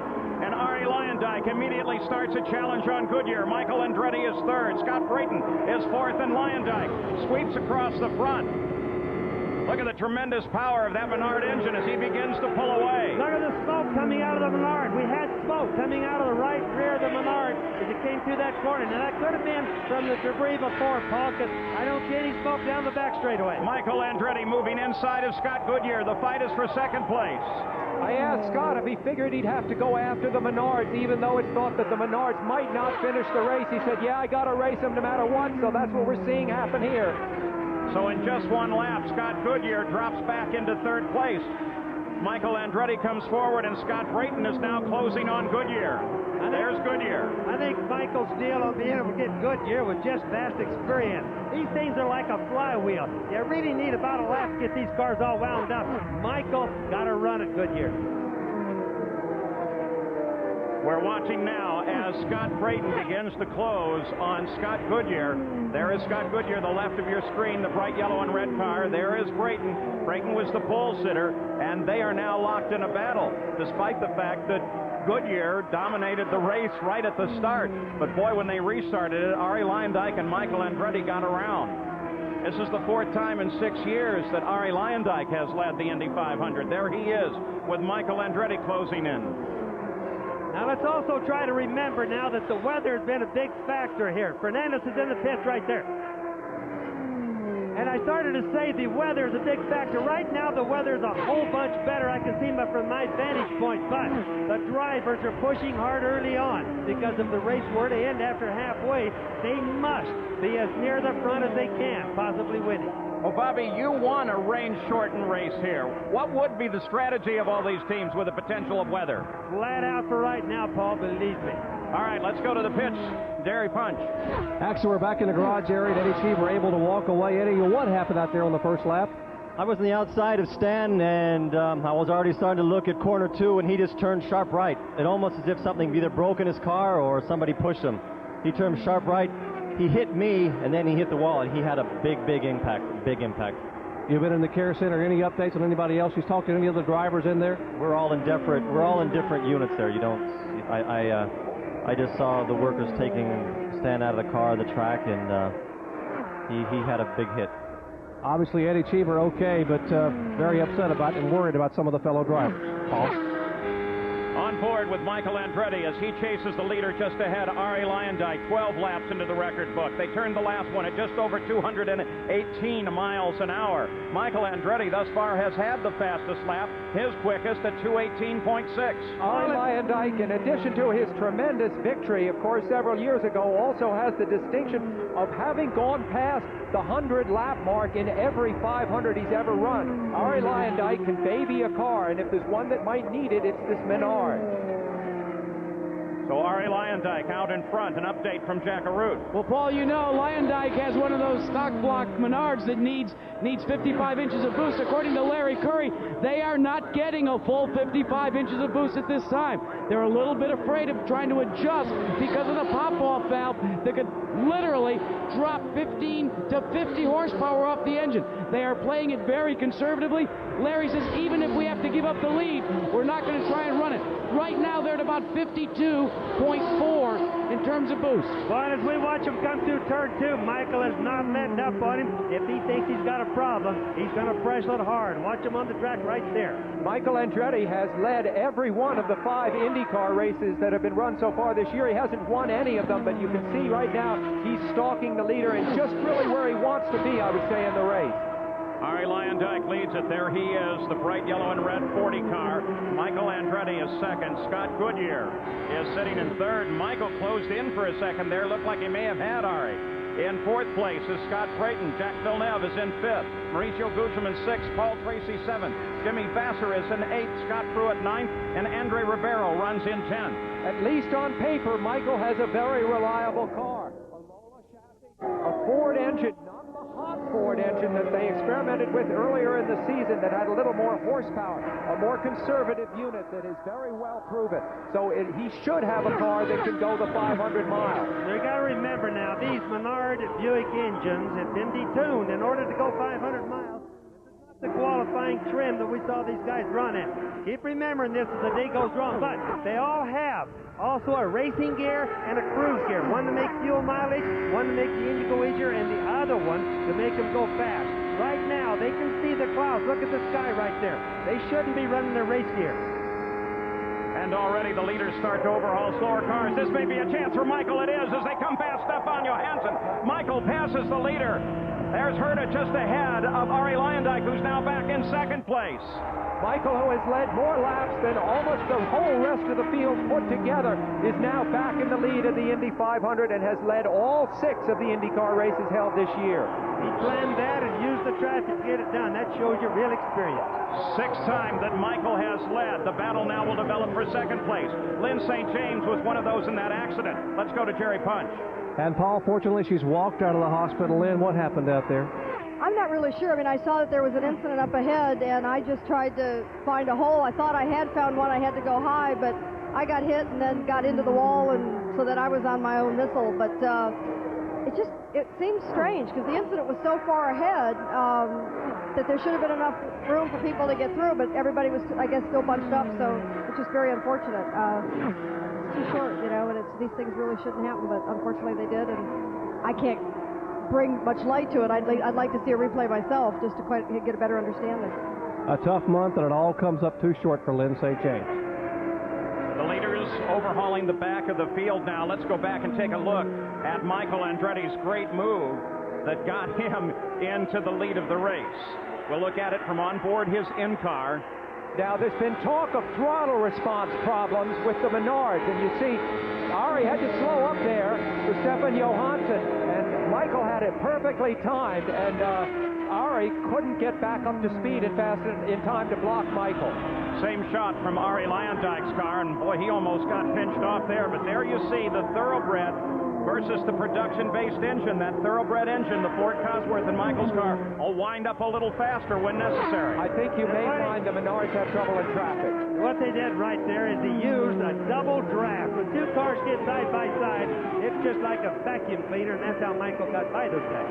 And Arie Luyendyk immediately starts a challenge on Goodyear. Michael Andretti is third. Scott Brayton is fourth, and Luyendyk sweeps across the front. Look at the tremendous power of that Menard engine as he begins to pull away. Look at the smoke coming out of the Menard. We had smoke coming out of the right rear of the Menard as it came through that corner. Now, that could have been from the debris before, Paul, because I don't see any smoke down the back straightaway. Michael Andretti moving inside of Scott Goodyear. The fight is for second place. I asked Scott if he figured he'd have to go after the Menards, even though it's thought that the Menards might not finish the race. He said, yeah, I got to race them no matter what, so that's what we're seeing happen here. So in just 1 lap, Scott Goodyear drops back into third place. Michael Andretti comes forward, and Scott Brayton is now closing on Goodyear. There's Goodyear. I think Michael's deal on being able to get Goodyear was just vast experience. These things are like a flywheel. You really need about a lap to get these cars all wound up. Michael got to run at Goodyear. We're watching now as as Scott Brayton begins to close on Scott Goodyear. There is Scott Goodyear, the left of your screen, the bright yellow and red car. There is Brayton. Brayton was the pole sitter, and they are now locked in a battle, despite the fact that Goodyear dominated the race right at the start. But boy, when they restarted it, Arie Luyendyk and Michael Andretti got around. This is the 4th time in 6 years that Arie Luyendyk has led the Indy 500. There he is with Michael Andretti closing in. Now let's also try to remember now that the weather has been a big factor here. Fernandez is in the pits right there. And I started to say the weather is a big factor. Right now the weather is a whole bunch better. I can see from my vantage point, but the drivers are pushing hard early on because if the race were to end after halfway, they must be as near the front as they can, possibly winning. Well, Bobby, you won a range-shortened race here. What would be the strategy of all these teams with the potential of weather? Flat out for right now, Paul, believe me. All right, let's go to the pitch. Jerry Punch. Actually, we're back in the garage area, and Eddie Cheever able to walk away. Eddie, what happened out there on the first lap? I was on the outside of Stan, and I was already starting to look at corner 2, and he just turned sharp right. It almost as if something either broke in his car or somebody pushed him. He turned sharp right. He hit me, and then he hit the wall, and he had a big impact, You've been in the care center. Any updates on anybody else? He's talking to any other drivers in there? We're all in different units there. You don't. I just saw the workers taking Stan out of the car, the track, and he had a big hit. Obviously, Eddie Cheever okay, but very upset about and worried about some of the fellow drivers. Paul? On board with Michael Andretti as he chases the leader just ahead, Arie Luyendyk, 12 laps into the record book. They turned the last one at just over 218 miles an hour. Michael Andretti thus far has had the fastest lap, his quickest at 218.6. Arie Luyendyk, in addition to his tremendous victory, of course, several years ago, also has the distinction of having gone past the 100-lap mark in every 500 he's ever run. Arie Luyendyk can baby a car, and if there's one that might need it, it's this Menard. So Arie Luyendyk out in front. An update from Jack Arute. Well, Paul, you know, Luyendyk has one of those stock block Menards that needs 55 inches of boost. According to Larry Curry, they are not getting a full 55 inches of boost at this time. They're a little bit afraid of trying to adjust because of the pop-off valve that could literally drop 15 to 50 horsepower off the engine. They are playing it very conservatively. Larry says even if we have to give up the lead, we're not going to try and run it. Right now they're at about 52.4 in terms of boost. But as we watch him come through turn 2, Michael is not letting up on him. If he thinks he's got a problem, he's going to press it hard. Watch him on the track right there. Michael Andretti has led every one of the 5 IndyCar races that have been run so far this year. He hasn't won any of them, but you can see right now he's stalking the leader and just really where he wants to be, I would say, in the race. Arie Luyendyk leads it. There he is, the bright yellow and red 40 car. Michael Andretti is second. Scott Goodyear is sitting in third. Michael closed in for a second there. Looked like he may have had Arie. In fourth place is Scott Brayton. Jacques Villeneuve is in fifth. Mauricio Gugelmin sixth. Paul Tracy seventh. Jimmy Vasser is in eighth. Scott Pruitt ninth. And Andre Rivero runs in 10th. At least on paper, Michael has a very reliable car. A Ford engine, not the hot Ford engine that they experimented with earlier in the season that had a little more horsepower, a more conservative unit that is very well proven. So he should have a car that can go the 500 miles. You got to remember now, these Menard Buick engines have been detuned in order to go 500 miles. The qualifying trim that we saw these guys run in. Keep remembering this as the day goes wrong, but they all have also a racing gear and a cruise gear. One to make fuel mileage, one to make the engine go easier, and the other one to make them go fast. Right now, they can see the clouds. Look at the sky right there. They shouldn't be running their race gear. And already the leaders start to overhaul slower cars. This may be a chance for Michael. It is as they come past Stefan Johansson. Michael passes the leader. There's Herta just ahead of Arie Luyendyk, who's now back in second place. Michael, who has led more laps than almost the whole rest of the field put together, is now back in the lead of the Indy 500 and has led all 6 of the IndyCar races held this year. He planned that and used the traffic to get it done. That shows you real experience. 6th time that Michael has led. The battle now will develop for second place. Lynn St. James was one of those in that accident. Let's go to Jerry Punch. And Paul, fortunately, she's walked out of the hospital. Lynn, what happened out there? I'm not really sure. I mean, I saw that there was an incident up ahead, and I just tried to find a hole. I thought I had found one. I had to go high, but I got hit and then got into the wall and so that I was on my own missile. But it seems strange because the incident was so far ahead that there should have been enough room for people to get through, but everybody was, I guess, still bunched up, so it's just very unfortunate. It's too short, you know, and these things really shouldn't happen, but unfortunately they did, and I can't bring much light to it. I'd like to see a replay myself just to quite get a better understanding. A tough month, and it all comes up too short for Lynn St. James. The leaders overhauling the back of the field now. Let's go back and take a look at Michael Andretti's great move that got him into the lead of the race. We'll look at it from on board his in-car. Now, there's been talk of throttle response problems with the Menards, and you see, Ari had to slow up there for Stefan Johansson, and Michael had it perfectly timed, and Ari couldn't get back up to speed in time to block Michael. Same shot from Ari Leyendyke's car, and boy, he almost got pinched off there, but there you see the thoroughbred versus the production-based engine. That thoroughbred engine, the Ford Cosworth and Michael's car, will wind up a little faster when necessary. I think you may find the Menards have trouble in traffic. What they did right there is they used a double draft. When two cars get side by side, it's just like a vacuum cleaner, and that's how Michael got by those guys.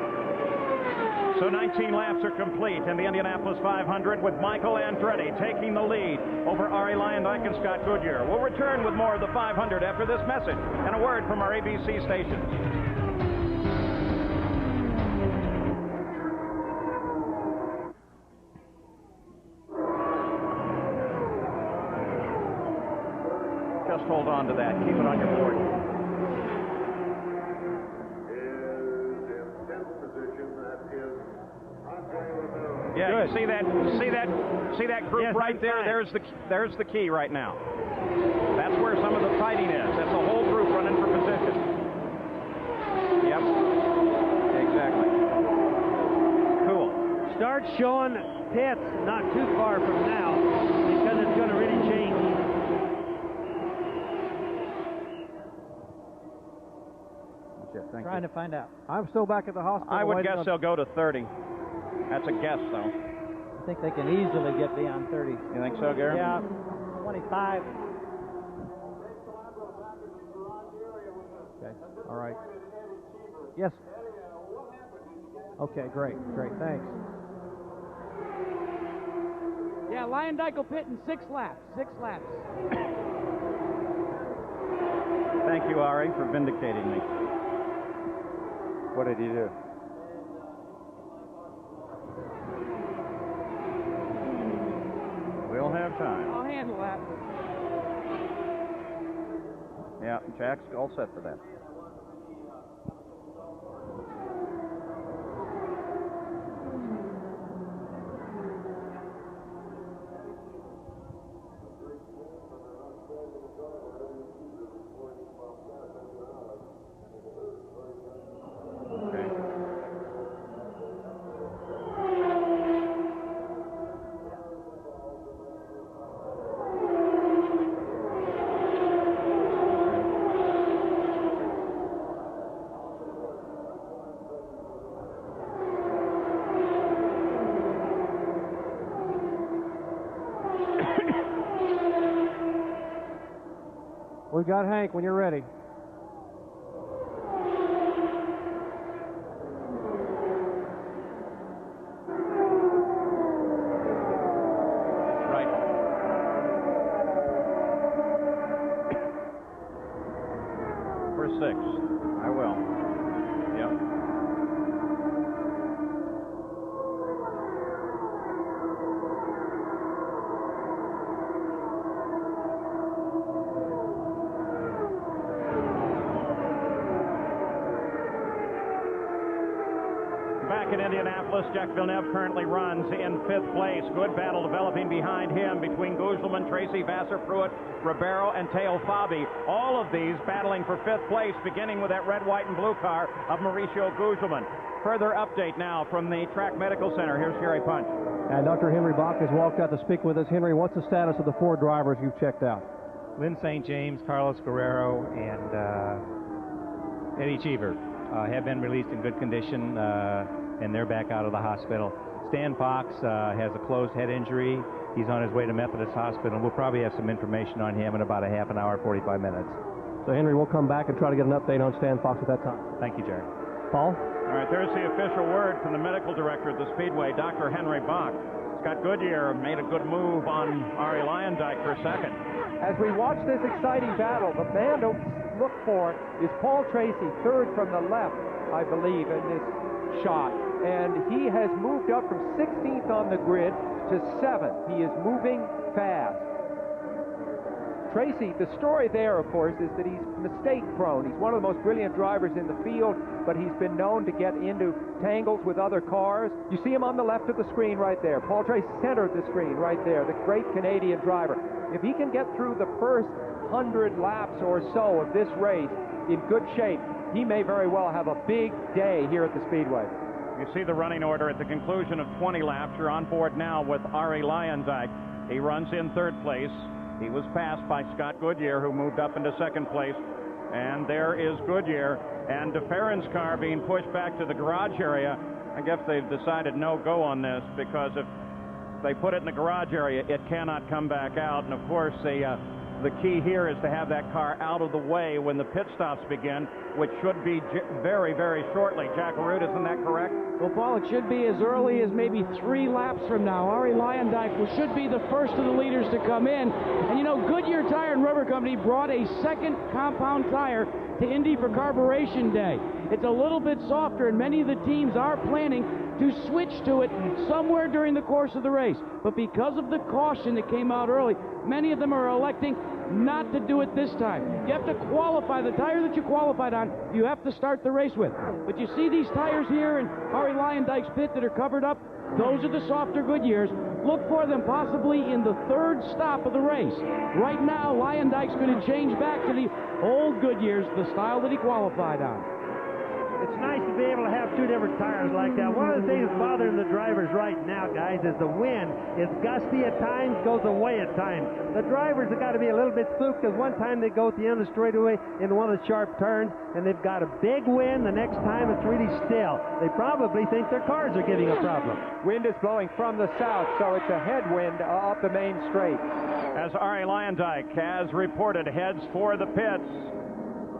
So 19 laps are complete in the Indianapolis 500 with Michael Andretti taking the lead over Ari Leyendyke and Scott Goodyear. We'll return with more of the 500 after this message and a word from our ABC station. Just hold on to that. Keep it on your board. Yeah, you see that group right there? There's the key right now. That's where some of the fighting is. That's the whole group running for position. Yep. Exactly. Cool. Start showing pits not too far from now because it's going to really change. Trying to find out. I'm still back at the hospital. I would guess they'll go to 30. That's a guess, though. I think they can easily get beyond 30. You think so, Gary? Yeah, 25. Okay, all right. Yes. Okay, great, thanks. Yeah, Leyendyke will pit in 6 laps. 6 laps. Thank you, Ari, for vindicating me. What did he do? We'll have time. I'll handle that. Yeah, Jack's all set for that. We've got Hank when you're ready. Right. For 6. I will. Yep. Back in Indianapolis, Jacques Villeneuve currently runs in 5th place. Good battle developing behind him between Guzman, Tracy, Vassar, Pruitt, Ribeiro, and Teo Fabi. All of these battling for 5th place, beginning with that red, white, and blue car of Mauricio Guzman. Further update now from the Track Medical Center. Here's Gary Punch. And Dr. Henry Bach has walked out to speak with us. Henry, what's the status of the 4 drivers you've checked out? Lynn St. James, Carlos Guerrero, and Eddie Cheever have been released in good condition, and they're back out of the hospital. Stan Fox has a closed head injury. He's on his way to Methodist Hospital. We'll probably have some information on him in about a half an hour, 45 minutes. So, Henry, we'll come back and try to get an update on Stan Fox at that time. Thank you, Jerry. Paul? All right, there's the official word from the medical director at the Speedway, Dr. Henry Bach. Scott Goodyear made a good move on Arie Luyendyk for second. As we watch this exciting battle, the man to look for is Paul Tracy, third from the left, I believe, in this shot. And he has moved up from 16th on the grid to 7th. He is moving fast. Tracy, the story there, of course, is that he's mistake-prone. He's one of the most brilliant drivers in the field, but he's been known to get into tangles with other cars. You see him on the left of the screen right there. Paul Tracy, center of the screen right there, the great Canadian driver. If he can get through the first 100 laps or so of this race in good shape, he may very well have a big day here at the Speedway. You see the running order at the conclusion of 20 laps. You're on board now with Arie Luyendyk. He runs in third place. He was passed by Scott Goodyear, who moved up into second place. And there is Goodyear. And DeFerrin's car being pushed back to the garage area. I guess they've decided no go on this, because if they put it in the garage area, it cannot come back out. And of course, the key here is to have that car out of the way when the pit stops begin, which should be very, very shortly. Jack Arute, isn't that correct? Well, Paul, it should be as early as maybe 3 laps from now. Arie Luyendyk should be the first of the leaders to come in. And you know, Goodyear Tire and Rubber Company brought a second compound tire to Indy for Carburation Day. It's a little bit softer, and many of the teams are planning to switch to it somewhere during the course of the race. But because of the caution that came out early, many of them are electing not to do it this time. You have to qualify. The tire that you qualified on, you have to start the race with. But you see these tires here in Arie Luyendyk's pit that are covered up? Those are the softer Goodyears. Look for them possibly in the third stop of the race. Right now, Luyendyk's going to change back to the old Goodyears, the style that he qualified on. It's nice to be able to have 2 different tires like that. One of the things bothering the drivers right now, guys, is the wind. It's gusty at times, goes away at times. The drivers have got to be a little bit spooked, because one time they go at the end of the straightaway into one of the sharp turns, and they've got a big wind. The next time it's really still. They probably think their cars are giving a problem. Wind is blowing from the south, so it's a headwind up the main straight. As Arie Luyendyk has reported, heads for the pits.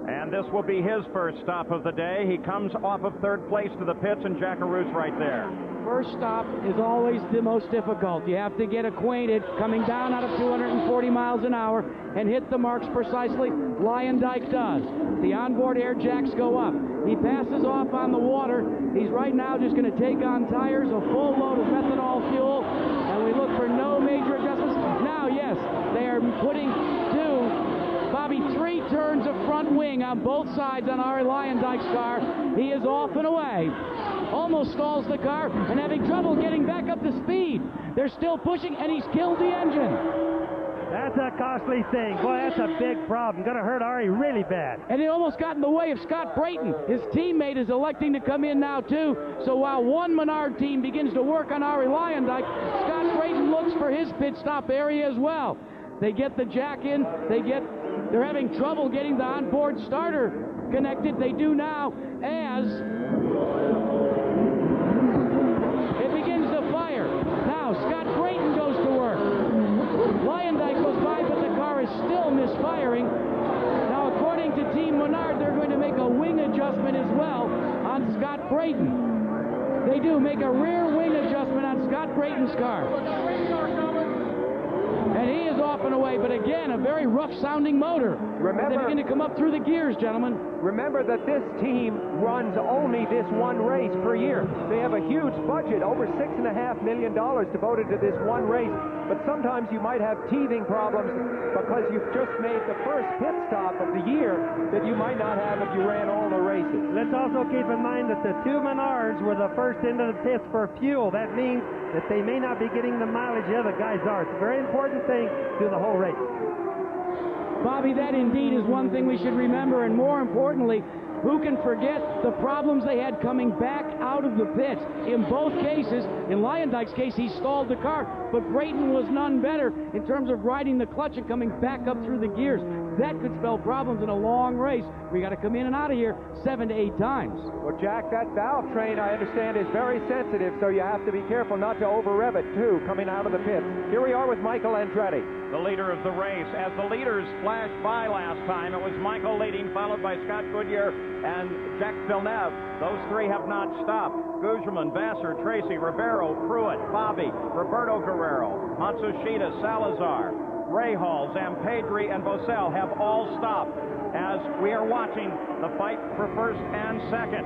And this will be his first stop of the day. He comes off of third place to the pits, and Jack Arute's right there. First stop is always the most difficult. You have to get acquainted coming down out of 240 miles an hour and hit the marks precisely. Luyendyk does. The onboard air jacks go up. He passes off on the water. He's right now just going to take on tires, a full load of methanol fuel, and we look for no major adjustments. Now, yes, they are putting Bobby, 3 turns of front wing on both sides on Arie Luyendyk's car. He is off and away. Almost stalls the car and having trouble getting back up to speed. They're still pushing, and he's killed the engine. That's a costly thing. Boy, that's a big problem. Going to hurt Arie really bad. And it almost got in the way of Scott Brayton. His teammate is electing to come in now, too. So while one Menard team begins to work on Arie Luyendyk, Scott Brayton looks for his pit stop area as well. They get the jack in. They're having trouble getting the onboard starter connected. They do now as it begins to fire. Now Scott Brayton goes to work. Luyendyk goes by, but the car is still misfiring. Now, according to Team Menard, they're going to make a wing adjustment as well on Scott Brayton. They do make a rear wing adjustment on Scott Brayton's car. And he is off and away, but again, a very rough-sounding motor. Remember, they begin to come up through the gears, gentlemen. Remember that this team runs only this one race per year. They have a huge budget, over $6.5 million devoted to this one race. But sometimes you might have teething problems because you've just made the first pit stop of the year that you might not have if you ran all the races. Let's also keep in mind that the 2 Menards were the first into the pits for fuel. That means that they may not be getting the mileage the other guys are. It's a very important thing to the whole race. Bobby, that indeed is one thing we should remember, and more importantly, who can forget the problems they had coming back out of the pits? In both cases, in Luyendyk's case, he stalled the car, but Brayton was none better in terms of riding the clutch and coming back up through the gears. that could spell problems in a long race. We got to come in and out of here 7 to 8 times. Well, Jack, that valve train, I understand, is very sensitive, so you have to be careful not to over-rev it, too, coming out of the pits. Here we are with Michael Andretti, the leader of the race. As the leaders flashed by last time, it was Michael leading, followed by Scott Goodyear and Jacques Villeneuve. Those three have not stopped. Guzman, Vassar, Tracy, Ribeiro, Pruitt, Bobby, Roberto Guerrero, Matsushita, Salazar, Rahal, Zampedri, and Bossell have all stopped as we are watching the fight for first and second.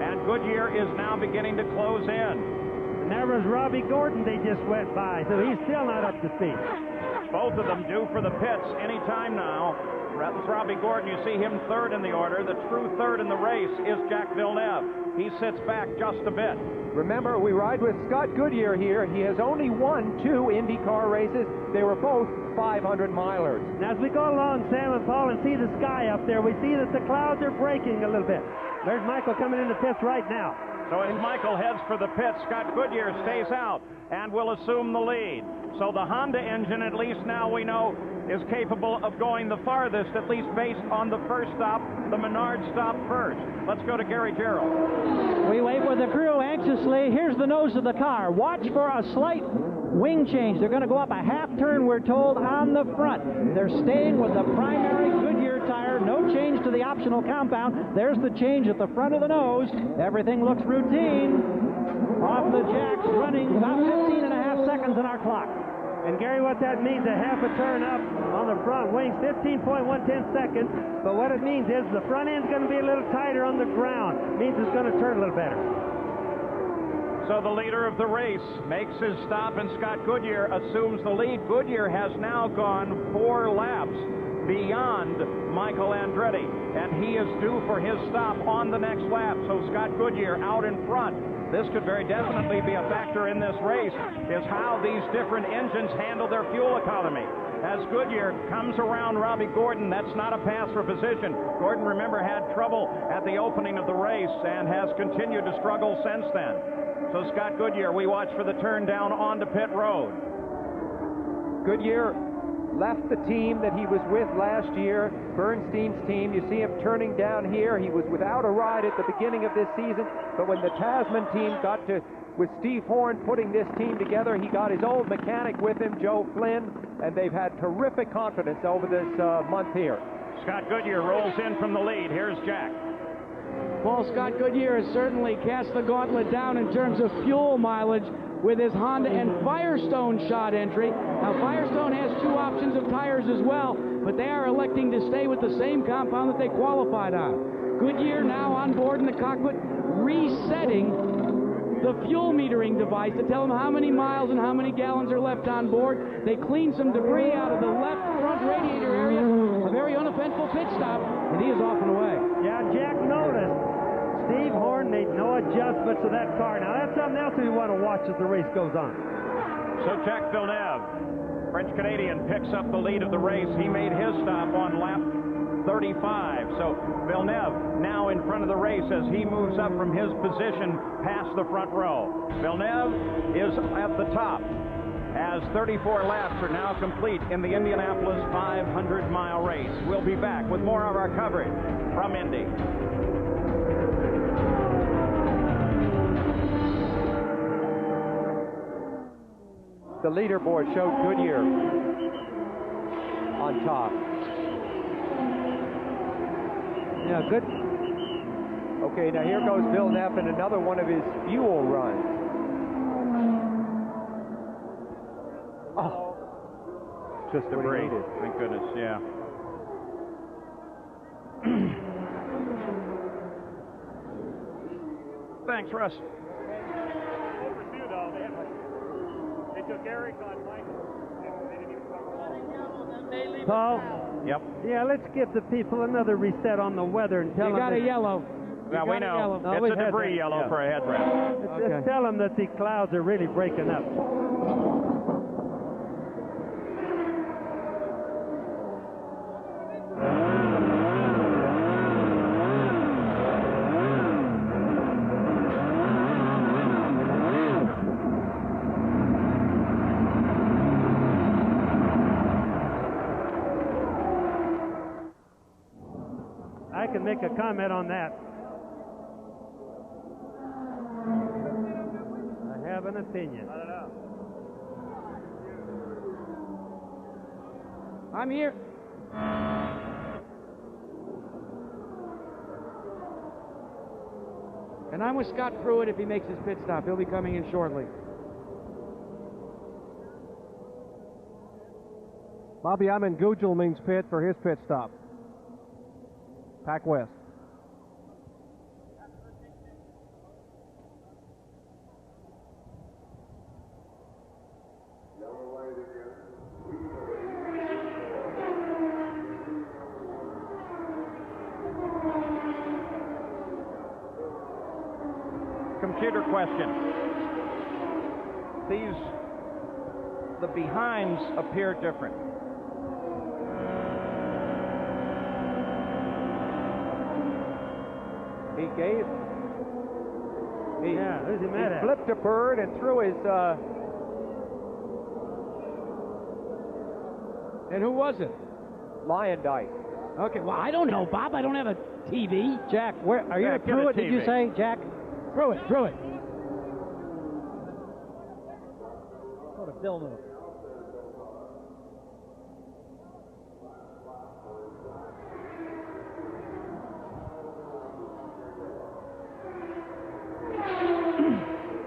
And Goodyear is now beginning to close in. And there was Robbie Gordon they just went by, so he's still not up to speed. Both of them due for the pits any time now. That's Robbie Gordon. You see him third in the order. The true third in the race is Jacques Villeneuve. He sits back just a bit. Remember, we ride with Scott Goodyear here. He has only won 2 IndyCar races. They were both 500-milers. Now, as we go along, Sam and Paul, and see the sky up there, we see that the clouds are breaking a little bit. There's Michael coming in the pits right now. So as Michael heads for the pits, Scott Goodyear stays out and will assume the lead. So the Honda engine, at least now we know, is capable of going the farthest, at least based on the first stop, the Menard stop first. Let's go to Gary Gerald. We wait with the crew anxiously. Here's the nose of the car. Watch for a slight wing change. They're going to go up a half turn, we're told, on the front. They're staying with the primary Goodyear tire. No change to the optional compound. There's the change at the front of the nose. Everything looks routine. Off the jacks, running about 15 and a half seconds on our clock. And Gary, what that means, a half a turn up on the front wings, 15.110 seconds. But what it means is the front end's going to be a little tighter on the ground. It means it's going to turn a little better. So the leader of the race makes his stop, and Scott Goodyear assumes the lead. Goodyear has now gone 4 laps beyond Michael Andretti, and he is due for his stop on the next lap. So Scott Goodyear out in front. This could very definitely be a factor in this race, is how these different engines handle their fuel economy. As Goodyear comes around Robbie Gordon, that's not a pass for position. Gordon, remember, had trouble at the opening of the race and has continued to struggle since then. So Scott Goodyear, we watch for the turn down onto pit road. Goodyear left the team that he was with last year, Bernstein's team. You see him turning down here. He was without a ride at the beginning of this season, but when the Tasman team got to, with Steve Horn putting this team together, he got his old mechanic with him, Joe Flynn, and they've had terrific confidence over this month here. Scott Goodyear rolls in from the lead. Here's Jack. Well, Scott Goodyear has certainly cast the gauntlet down in terms of fuel mileage with his Honda and Firestone shot entry. Now, Firestone has 2 options of tires as well, but they are electing to stay with the same compound that they qualified on. Goodyear now on board in the cockpit, resetting the fuel metering device to tell them how many miles and how many gallons are left on board. They cleaned some debris out of the left front radiator area, a very uneventful pit stop, and he is off and away. Yeah, Jack noticed Steve Horn made no adjustments to that car. Now, that's something else we want to watch as the race goes on. So Jacques Villeneuve, French-Canadian, picks up the lead of the race. He made his stop on lap 35. So Villeneuve now in front of the race as he moves up from his position past the front row. Villeneuve is at the top as 34 laps are now complete in the Indianapolis 500-mile race. We'll be back with more of our coverage from Indy. The leaderboard showed Goodyear on top. Yeah, good. Okay, now here goes Villeneuve in another one of his fuel runs. Oh, just debris. Thank goodness, yeah. Thanks, Russ. They took Eric on Michael. Paul? Yep. Yeah, let's give the people another reset on the weather and tell them. You got a yellow. Now we know. It's a debris yellow for a headrest. Just tell them that the clouds are really breaking up. can make a comment on that. I have an opinion. I don't know. I'm here. And I'm with Scott Pruitt if he makes his pit stop. He'll be coming in shortly. Bobby, I'm in Gugel means pit for his pit stop. Pack West. Computer question. The behinds appear different. He who's he mad at? Flipped a bird and threw his. And who was it? Lion Dyke. Okay, well, I don't know, Bob. I don't have a TV. Jack, where are you? Jack, Pruitt, did you TV. say, Jack? Pruitt. Go to Villeneuve.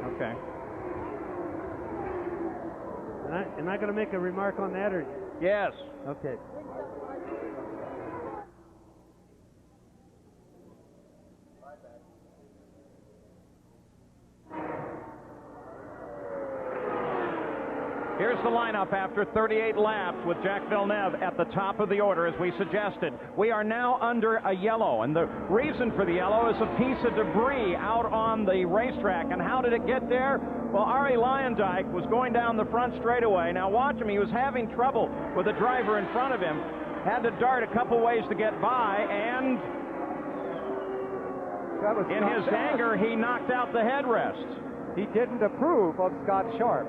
Okay. Am I going to make a remark on that, or? Yes. Okay. Here's the lineup after 38 laps with Jacques Villeneuve at the top of the order, as we suggested. We are now under a yellow, and the reason for the yellow is a piece of debris out on the racetrack. And how did it get there? Well, Arie Luyendyk was going down the front straightaway. Now watch him. He was having trouble with the driver in front of him. Had to dart a couple ways to get by, and in his anger, he knocked out the headrest. He didn't approve of Scott Sharp.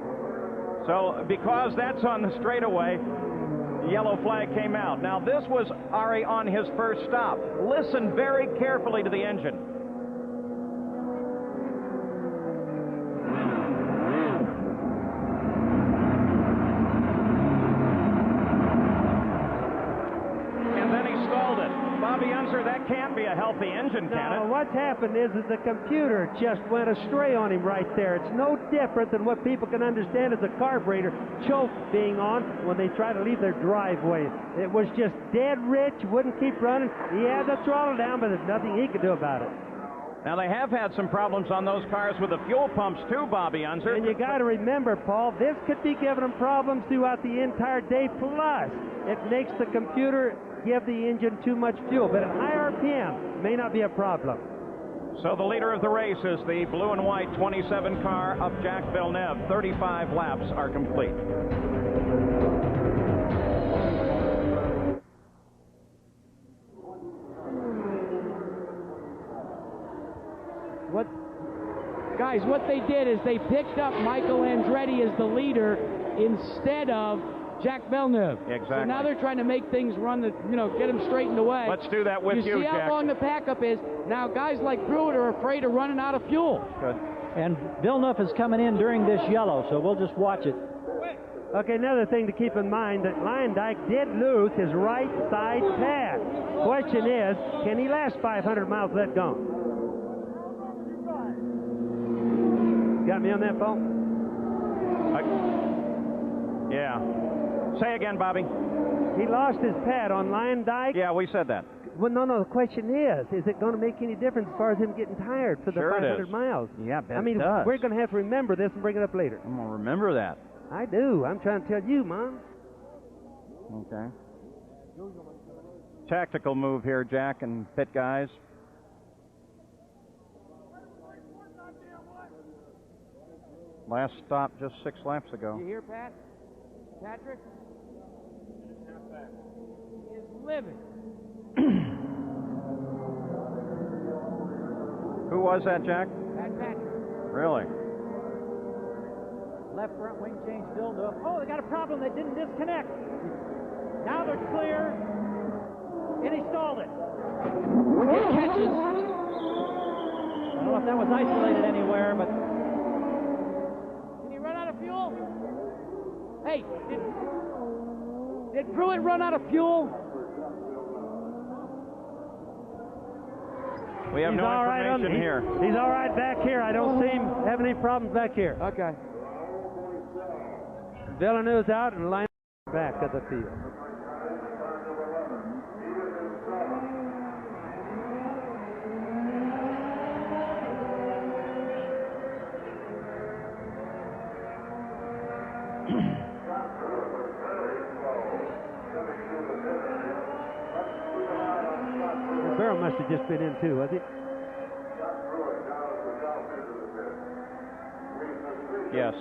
So because that's on the straightaway, the yellow flag came out. Now this was Arie on his first stop. Listen very carefully to the engine. And then he stalled it. Bobby Unser, that can't be a healthy engine, can it? No, what's happened is the computer just went astray on him right there. It's no different than what people can understand as a carburetor choke being on when they try to leave their driveway. It was just dead rich, wouldn't keep running. He had the throttle down, but there's nothing he could do about it. Now, they have had some problems on those cars with the fuel pumps, too, Bobby Unser. And you got to remember, Paul, this could be giving them problems throughout the entire day. Plus, it makes the computer give the engine too much fuel. But at high RPM, may not be a problem. So the leader of the race is the blue and white 27 car of Jacques Villeneuve. 35 laps are complete. What they did is they picked up Michael Andretti as the leader instead of Jacques Villeneuve. Exactly. So now they're trying to make things run, get them straightened away. Let's do that with you, You see how Jack. long the packup is? Now guys like Pruitt are afraid of running out of fuel. Good. And Villeneuve is coming in during this yellow, so we'll just watch it. Okay, another thing to keep in mind, that Luyendyk did lose his right side pad. Question is, can he last 500 miles with that gone? Got me on that phone? Yeah. Say again, Bobby. He lost his pad on Luyendyk. Yeah, we said that. Well, no, the question is it going to make any difference as far as him getting tired for the Sure it 500 is. miles? Yeah, bet I mean, it does. we're going to have to remember this and bring it up later. I'm going to remember that. I do. I'm trying to tell you, Mom. Okay. Tactical move here, Jack and pit guys. Last stop just 6 laps ago. You hear, Pat? Patrick? He is living. Who was that, Jack? Pat Patrick. Really? Left front wing change Villeneuve. Oh, they got a problem. They didn't disconnect. Now they're clear. And he stalled it. It catches. I don't know if that was isolated anywhere, but... Did he run out of fuel? Hey, did Pruitt run out of fuel? We have no information here. He's all right back here. I don't see him having any problems back here. Okay. Villeneuve's out and line back at the field. Barrel must have just been in too, was it? Yes.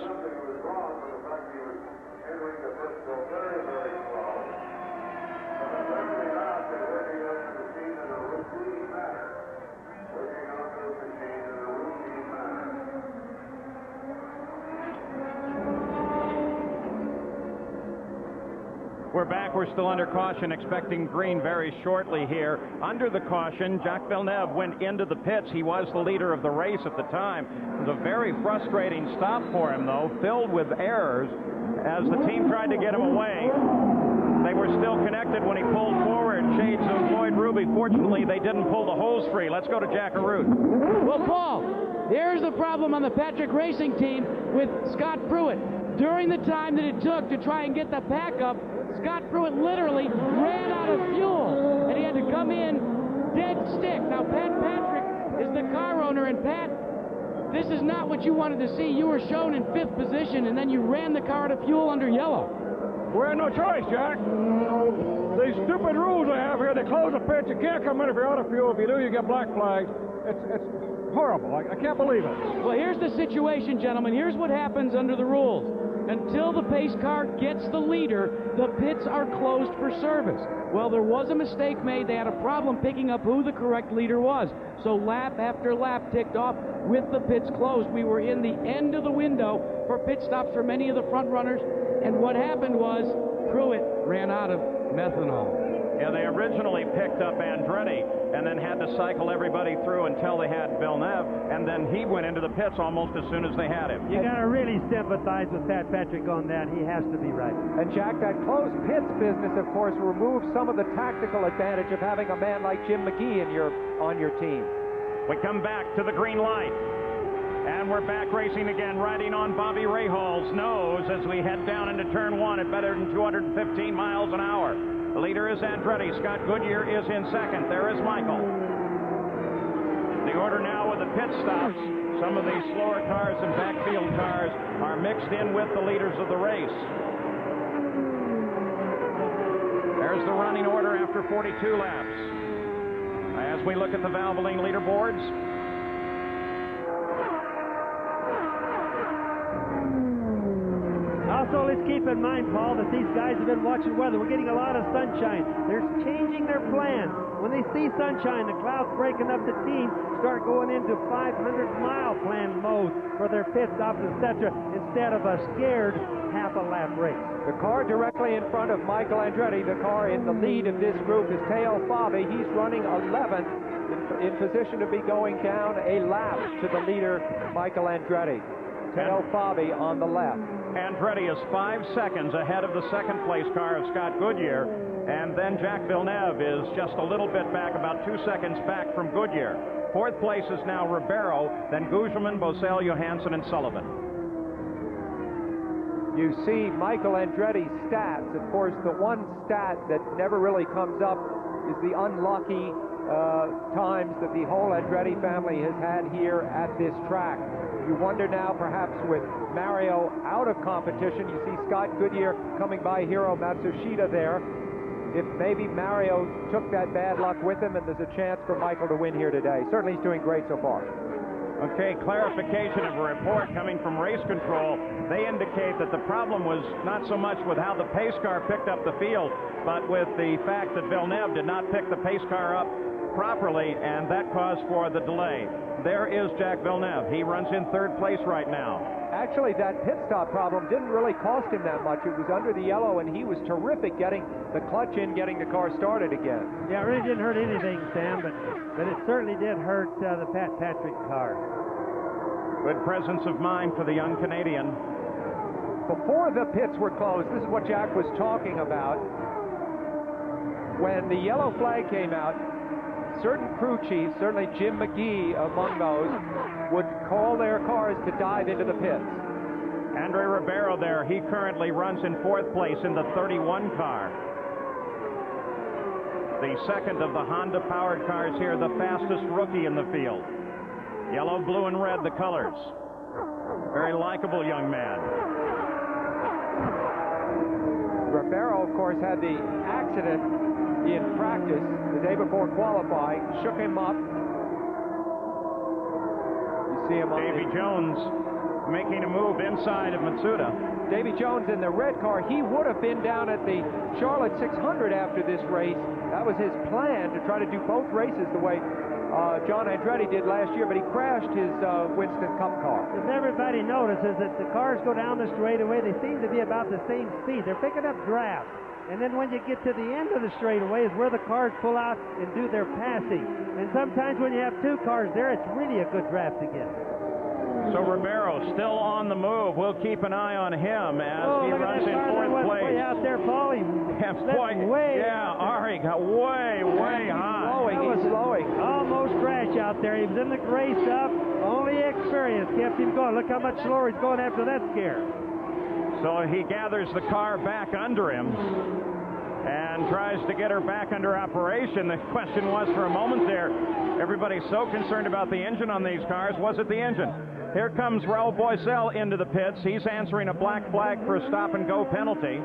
We're back. We're still under caution, expecting green very shortly here. Under the caution, Jacques Villeneuve went into the pits. He was the leader of the race at the time. It was a very frustrating stop for him, though, filled with errors. As the team tried to get him away, they were still connected when he pulled forward. Shades of Lloyd Ruby. Fortunately, they didn't pull the hose free. Let's go to Jack Arute. Well, Paul, here's the problem on the Patrick Racing team with Scott Pruitt. During the time that it took to try and get the pack up, Scott Pruitt literally ran out of fuel, and he had to come in dead stick. Now, Pat Patrick is the car owner, and Pat, this is not what you wanted to see. You were shown in 5th position, and then you ran the car out of fuel under yellow. We had no choice, Jack. These stupid rules they have here, they close the pits. You can't come in if you're out of fuel. If you do, you get black flags. It's horrible. I can't believe it. Well, here's the situation, gentlemen. Here's what happens under the rules. Until the pace car gets the leader, the pits are closed for service. Well, there was a mistake made. They had a problem picking up who the correct leader was. So lap after lap ticked off with the pits closed. We were in the end of the window for pit stops for many of the front runners. And what happened was Pruitt ran out of methanol. Yeah, they originally picked up Andretti and then had to cycle everybody through until they had Villeneuve, and then he went into the pits almost as soon as they had him. You got to really sympathize with Pat Patrick on that. He has to be right. And Jack, that closed pits business, of course, removes some of the tactical advantage of having a man like Jim McGee on your team. We come back to the green light. And we're back racing again, riding on Bobby Rahall's nose as we head down into turn 1 at better than 215 miles an hour. The leader is Andretti. Scott Goodyear is in second. There is Michael. The order now with the pit stops. Some of these slower cars and backfield cars are mixed in with the leaders of the race. There's the running order after 42 laps. As we look at the Valvoline leaderboards, also, let's keep in mind, Paul, that these guys have been watching weather. We're getting a lot of sunshine. They're changing their plans. When they see sunshine, the clouds breaking up, the team start going into 500-mile plan mode for their pit stops, etc., instead of a scared half-a-lap race. The car directly in front of Michael Andretti, the car in the lead of this group, is Teo Fabi. He's running 11th, in position to be going down a lap to the leader, Michael Andretti. Teo Fabi on the left. Andretti is 5 seconds ahead of the second place car of Scott Goodyear, and then Jacques Villeneuve is just a little bit back, about 2 seconds back from Goodyear. Fourth place is now Ribeiro, then Guzman, Bosell, Johansson, and Sullivan. You see Michael Andretti's stats. Of course, the one stat that never really comes up is the unlucky times that the whole Andretti family has had here at this track. You wonder now, perhaps with Mario out of competition, you see Scott Goodyear coming by Hiro Matsushita there, if maybe Mario took that bad luck with him and there's a chance for Michael to win here today. Certainly he's doing great so far. Okay, clarification of a report coming from race control. They indicate that the problem was not so much with how the pace car picked up the field, but with the fact that Villeneuve did not pick the pace car up properly, and that caused for the delay. There is Jacques Villeneuve. He runs in third place right now. Actually, that pit stop problem didn't really cost him that much. It was under the yellow, and he was terrific getting the clutch in, getting the car started again. Yeah, it really didn't hurt anything, Sam, but it certainly did hurt the Pat Patrick car. Good presence of mind for the young Canadian. Before the pits were closed, this is what Jack was talking about. When the yellow flag came out, certain crew chiefs, certainly Jim McGee among those, would call their cars to dive into the pits. Andre Ribeiro there, he currently runs in 4th place in the 31 car. The second of the Honda-powered cars here, the fastest rookie in the field. Yellow, blue, and red, the colors. Very likable young man. Ribeiro, of course, had the accident in practice the day before qualifying, shook him up. You see him on Davy Jones making a move inside of Matsuda. Davy Jones in the red car, he would have been down at the Charlotte 600 after this race. That was his plan, to try to do both races the way John Andretti did last year, but he crashed his Winston Cup car. If everybody notices that the cars go down the straightaway, they seem to be about the same speed. They're picking up draft. And then when you get to the end of the straightaway is where the cars pull out and do their passing. And sometimes when you have two cars there, it's really a good draft to get. So Ribeiro still on the move. We'll keep an eye on him as he runs in 4th place. Way out there, Paul. Ari got way high. He's slowing. Almost crash out there. He was in the gray stuff. Only experience kept him going. Look how much slower he's going after that scare. So he gathers the car back under him and tries to get her back under operation. The question was for a moment there, everybody's so concerned about the engine on these cars. Was it the engine? Here comes Raul Boesel into the pits. He's answering a black flag for a stop-and-go penalty.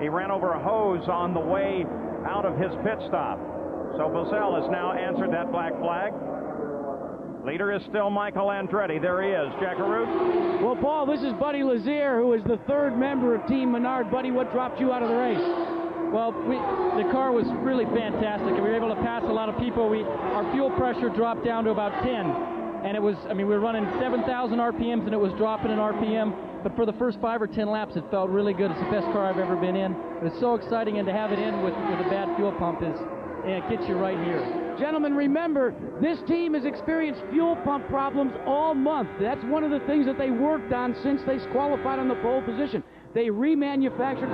He ran over a hose on the way out of his pit stop. So Boesel has now answered that black flag. Leader is still Michael Andretti. There he is. Jack Arute. Well, Paul, this is Buddy Lazier, who is the 3rd member of Team Menard. Buddy, what dropped you out of the race? Well, the car was really fantastic. We were able to pass a lot of people. Our fuel pressure dropped down to about 10. And it was, we were running 7,000 RPMs, and it was dropping in RPM. But for the first 5 or 10 laps, it felt really good. It's the best car I've ever been in. It's so exciting, and to have it in with a bad fuel pump it gets you right here. Gentlemen, remember, this team has experienced fuel pump problems all month. That's one of the things that they worked on since they qualified on the pole position. They refashioned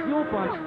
fuel pumps.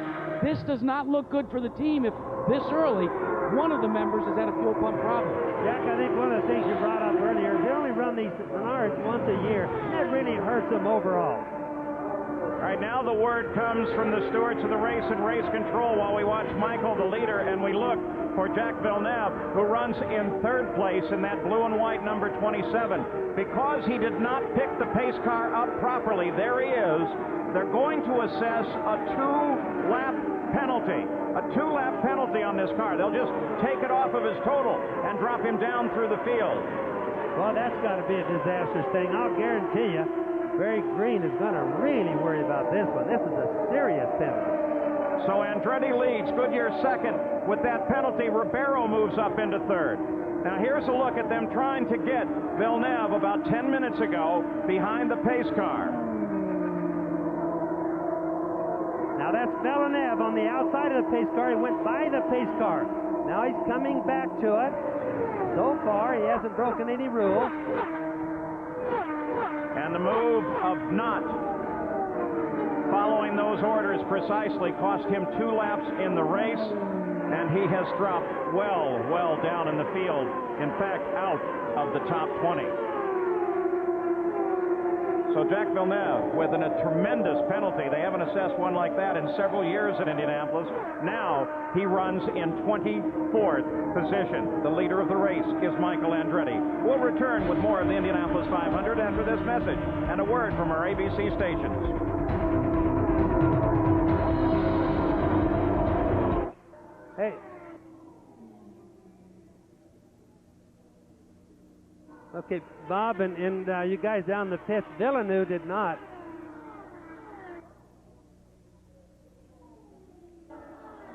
This does not look good for the team if this early one of the members has had a fuel pump problem. Jack, I think one of the things you brought up earlier is they only run these Menards once a year. That really hurts them overall. All right, now the word comes from the stewards of the race and race control while we watch Michael, the leader, and we look for Jacques Villeneuve, who runs in 3rd place in that blue and white number 27. Because he did not pick the pace car up properly, there he is. They're going to assess a 2-lap penalty. A 2-lap penalty on this car. They'll just take it off of his total and drop him down through the field. Well, that's got to be a disastrous thing. I'll guarantee you, Barry Green is going to really worry about this one. This is a serious penalty. So Andretti leads, Goodyear 2nd. With that penalty, Ribeiro moves up into 3rd. Now here's a look at them trying to get Villeneuve about 10 minutes ago behind the pace car. Now that's Villeneuve on the outside of the pace car. He went by the pace car. Now he's coming back to it. So far, he hasn't broken any rules. And the move of not following those orders precisely cost him 2 laps in the race, and he has dropped well down in the field. In fact, out of the top 20. So Jacques Villeneuve with a tremendous penalty. They haven't assessed one like that in several years in Indianapolis. Now he runs in 24th position. The leader of the race is Michael Andretti. We'll return with more of the Indianapolis 500 after this message and a word from our ABC stations. Hey. Okay, Bob and you guys down the pits, Villeneuve did not.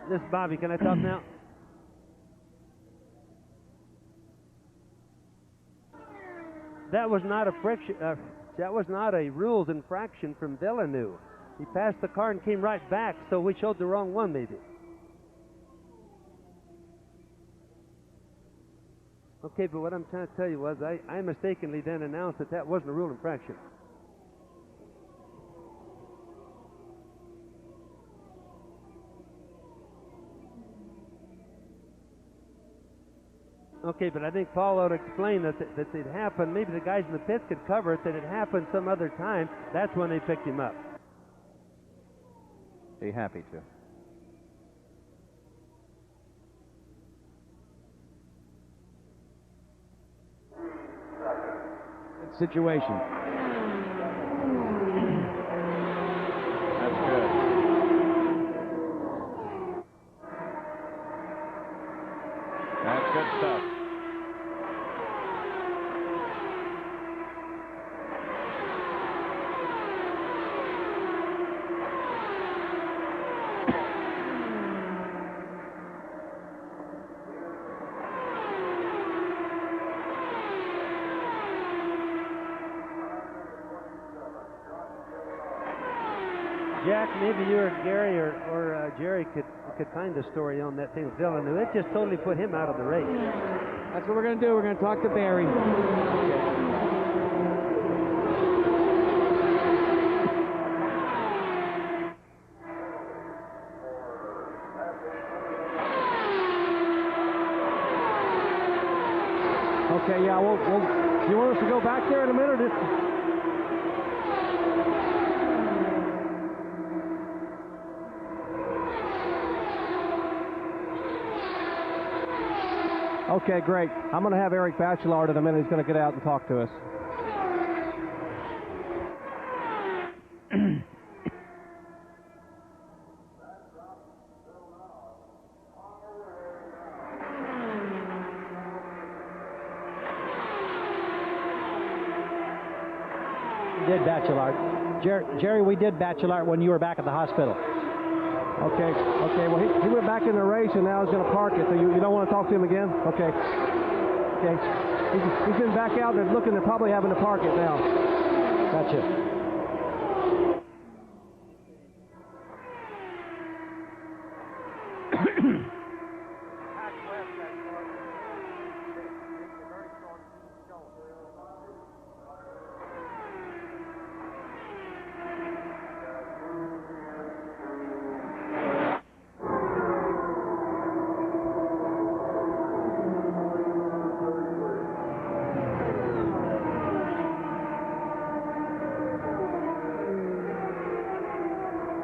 This is Bobby, can I talk now? that was not a friction. That was not a rules infraction from Villeneuve. He passed the car and came right back, so we showed the wrong one, maybe. Okay, but what I'm trying to tell you was I mistakenly then announced that wasn't a rule infraction. Okay, but I think Paul ought to explain that it happened. Maybe the guys in the pits could cover it, that it happened some other time. That's when they picked him up. Be happy to. Good situation. That's good. That's good stuff. Jack, maybe you or Gary or Jerry could find a story on that thing with Villeneuve. It just totally put him out of the race. That's what we're going to do. We're going to talk to Barry. Okay, yeah, you want us to go back there in a minute? Okay, great. I'm going to have Eric Bachelard in a minute. He's going to get out and talk to us. We did Bachelard. Jerry, we did Bachelard when you were back at the hospital. Okay. Well, he went back in the race, and now he's going to park it. So you don't want to talk to him again? Okay. He's been back out there looking. They're probably having to park it now. Gotcha.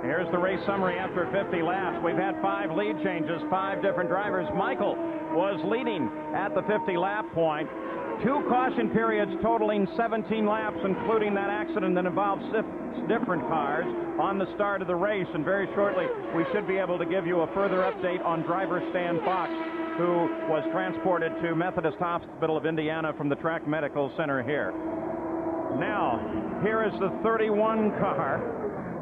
Here's the race summary after 50 laps. We've had 5 lead changes, 5 different drivers. Michael was leading at the 50-lap point. 2 caution periods totaling 17 laps, including that accident that involved 6 different cars on the start of the race. And very shortly, we should be able to give you a further update on driver Stan Fox, who was transported to Methodist Hospital of Indiana from the Track Medical Center here. Now, here is the 31 car.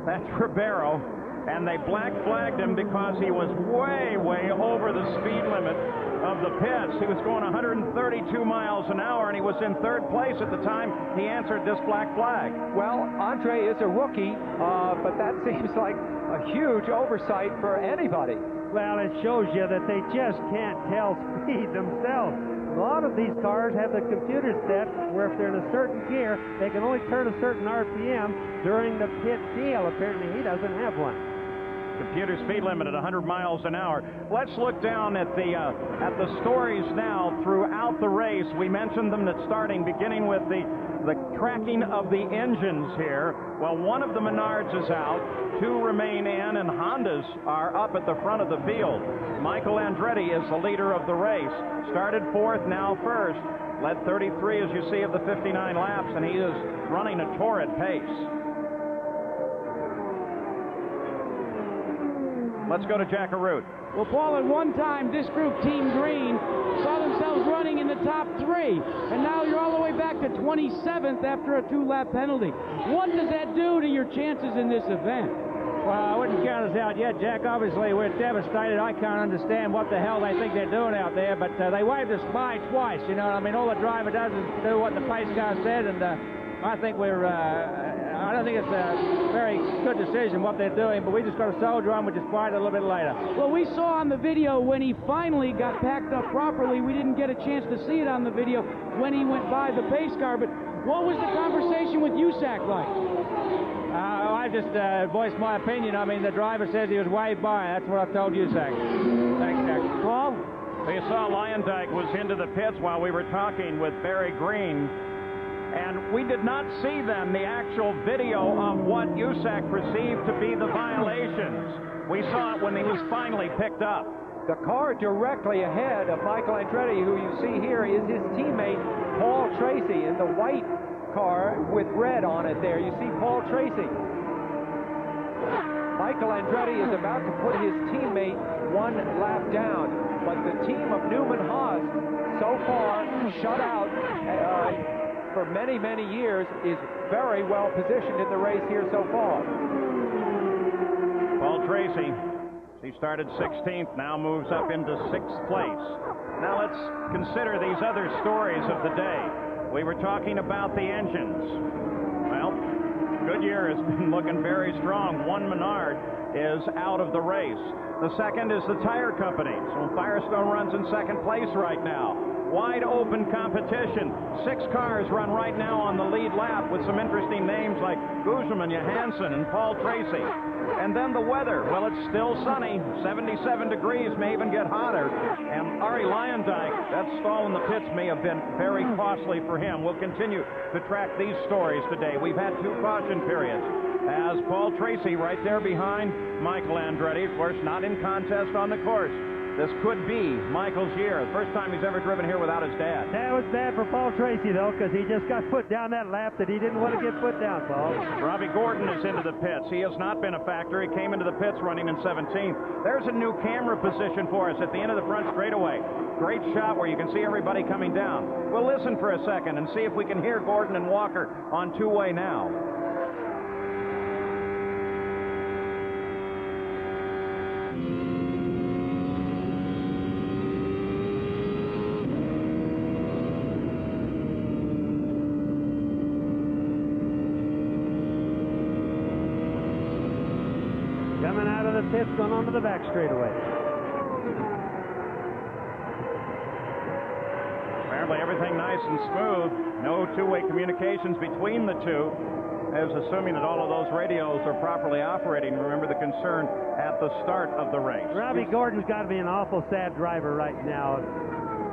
That's Ribeiro, and they black flagged him because he was way over the speed limit of the pits. He was going 132 miles an hour, and he was in 3rd place at the time he answered this black flag. Well, Andre is a rookie, but that seems like a huge oversight for anybody. Well, it shows you that they just can't tell speed themselves. A lot of these cars have the computer set where if they're in a certain gear, they can only turn a certain RPM during the pit deal. Apparently, he doesn't have one. Computer speed limit at 100 miles an hour. Let's look down at the stories now throughout the race. We mentioned them at starting, beginning with the tracking of the engines here. Well, one of the Menards is out, 2 remain in, and Hondas are up at the front of the field. Michael Andretti is the leader of the race. Started 4th, now 1st. Led 33, as you see, of the 59 laps, and he is running a torrid pace. Let's go to Jack Arute. Well, Paul, at one time, this group, Team Green, saw themselves running in the top 3, and now you're all the way back to 27th after a 2-lap penalty. What does that do to your chances in this event? Well, I wouldn't count us out yet, Jack. Obviously, we're devastated. I can't understand what the hell they think they're doing out there, but they waved us by twice, you know. I mean, all the driver does is do what the pace car said, and I think I don't think it's a very good decision what they're doing, but we just got to soldier on. We'll just find it a little bit later. Well, we saw on the video when he finally got packed up properly. We didn't get a chance to see it on the video when he went by the pace car, but what was the conversation with USAC like? I just voiced my opinion. I mean, the driver says he was waved by. That's what I told USAC. Thanks, Jack. Paul? We saw Lyondike was into the pits while we were talking with Barry Green, and we did not see then the actual video of what USAC perceived to be the violations. We saw it when he was finally picked up. The car directly ahead of Michael Andretti, who you see here, is his teammate Paul Tracy in the white car with red on it there. You see Paul Tracy. Michael Andretti is about to put his teammate one lap down, but the team of Newman Haas, so far shut out for many, many years, is very well positioned in the race here so far. Paul Tracy, he started 16th, now moves up into 6th place. Now let's consider these other stories of the day. We were talking about the engines. Well, Goodyear has been looking very strong. One Menard is out of the race. The second is the tire company. So Firestone runs in second place right now. Wide open competition. 6 cars run right now on the lead lap with some interesting names like Guzman, Johansson, and Paul Tracy. And then the weather. Well, it's still sunny. 77 degrees, may even get hotter. And Arie Luyendyk, that stall in the pits may have been very costly for him. We'll continue to track these stories today. We've had 2 caution periods. As Paul Tracy right there behind Michael Andretti, of course, not in contest on the course. This could be Michael's year. The first time he's ever driven here without his dad. That was bad for Paul Tracy, though, because he just got put down that lap that he didn't want to get put down, Paul. Robbie Gordon is into the pits. He has not been a factor. He came into the pits running in 17th. There's a new camera position for us at the end of the front straightaway. Great shot where you can see everybody coming down. We'll listen for a second and see if we can hear Gordon and Walker on two-way now. Coming out of the pits, going on to the back straightaway. Apparently everything nice and smooth. No two-way communications between the two. As assuming that all of those radios are properly operating. Remember the concern at the start of the race. Robbie Gordon's got to be an awful sad driver right now.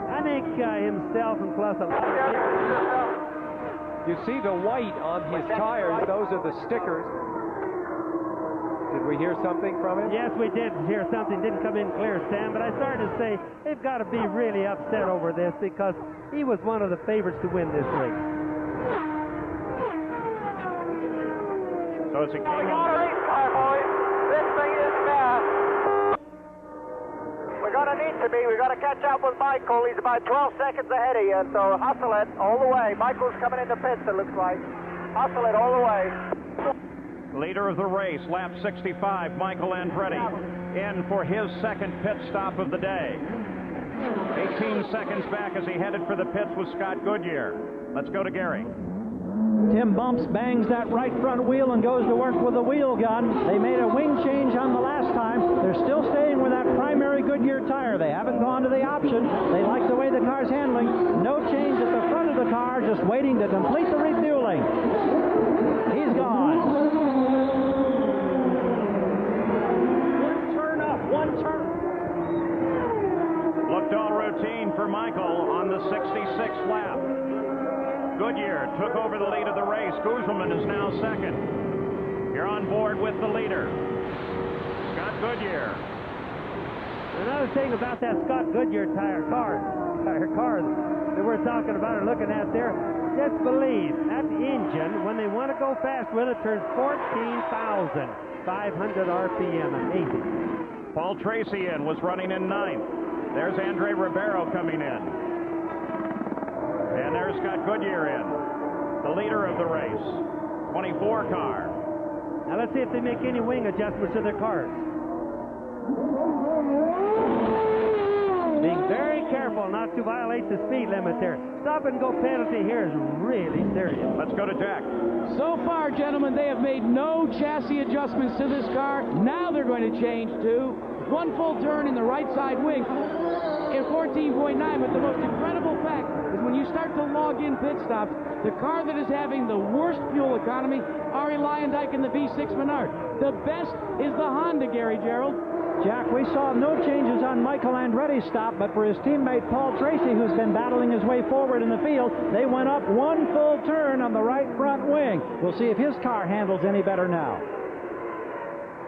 I think himself and plus a lot of people. You see the white on his tires. Those are the stickers. Did we hear something from him? Yes, we did hear something. Didn't come in clear, Sam, but I started to say they've got to be really upset over this because he was one of the favorites to win this race. So it's a game on race car, boys. This thing is fast. We're going to need to be. We've got to catch up with Michael. He's about 12 seconds ahead of you, so hustle it all the way. Michael's coming into pits, it looks like. Hustle it all the way. Leader of the race, lap 65, Michael Andretti, in for his second pit stop of the day. 18 seconds back as he headed for the pits with Scott Goodyear. Let's go to Gary. Tim Bumps bangs that right front wheel and goes to work with the wheel gun. They made a wing change on the last time. They're still staying with that primary Goodyear tire. They haven't gone to the option. They like the way the car's handling. No change at the front of the car, just waiting to complete the refueling. He's gone. One turn. Looked all routine for Michael on the 66th lap. Goodyear took over the lead of the race. Guzman is now second. You're on board with the leader, Scott Goodyear. Another thing about that Scott Goodyear tire car that we're talking about or looking at there, just believe that engine, when they want to go fast with it, turns 14,500 RPM. Amazing. Paul Tracy was running in 9th. There's Andre Ribeiro coming in. And there's Scott Goodyear in, the leader of the race. 24 car. Now let's see if they make any wing adjustments to their cars. Being very careful not to violate the speed limit there. Stop and go penalty here is really serious. Let's go to Jack. So far, gentlemen, they have made no chassis adjustments to this car. Now they're going to change to one full turn in the right side wing in 14.9. But the most incredible fact is when you start to log in pit stops, the car that is having the worst fuel economy, Arie Luyendyk in the V6 Menard. The best is the Honda, Gary Gerald. Jack, we saw no changes on Michael Andretti's stop, but for his teammate Paul Tracy, who's been battling his way forward in the field, they went up one full turn on the right front wing. We'll see if his car handles any better now.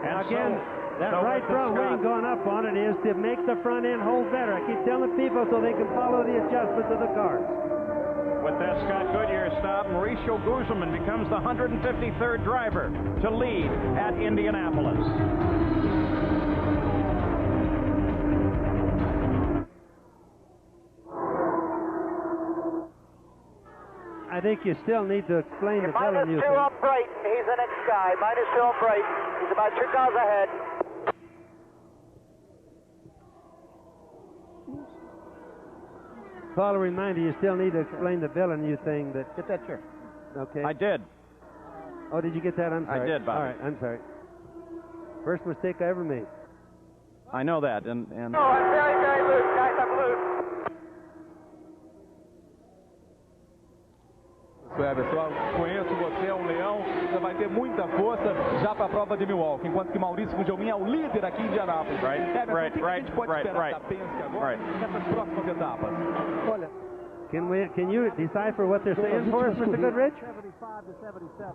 And again, that right front wing going up on it is to make the front end hold better. I keep telling people so they can follow the adjustments of the cars. With that Scott Goodyear stop, Mauricio Guzman becomes the 153rd driver to lead at Indianapolis. I think you still need to explain the Minus Villeneuve 2 on Brayton. He's the next guy. Minus 2 on Brayton. He's about 2 cars ahead. Paul, a reminder, you still need to explain the Villeneuve thing. Get that chair. Okay. I did. Oh, did you get that? I'm sorry. I did, Bobby. All right, I'm sorry. First mistake I ever made. I know that, and No, I'm very, very loose, guys. I'm loose. Pessoal, conheço você, é um leão, você vai ter muita força já para a prova de Milwaukee, enquanto que Maurício Gugelmin é o líder aqui em Indianápolis. O que a gente pode esperar da Penske agora nessas próximas etapas? Olha, can you decipher what they're saying for us, Mr. Goodrich? 75 to 77.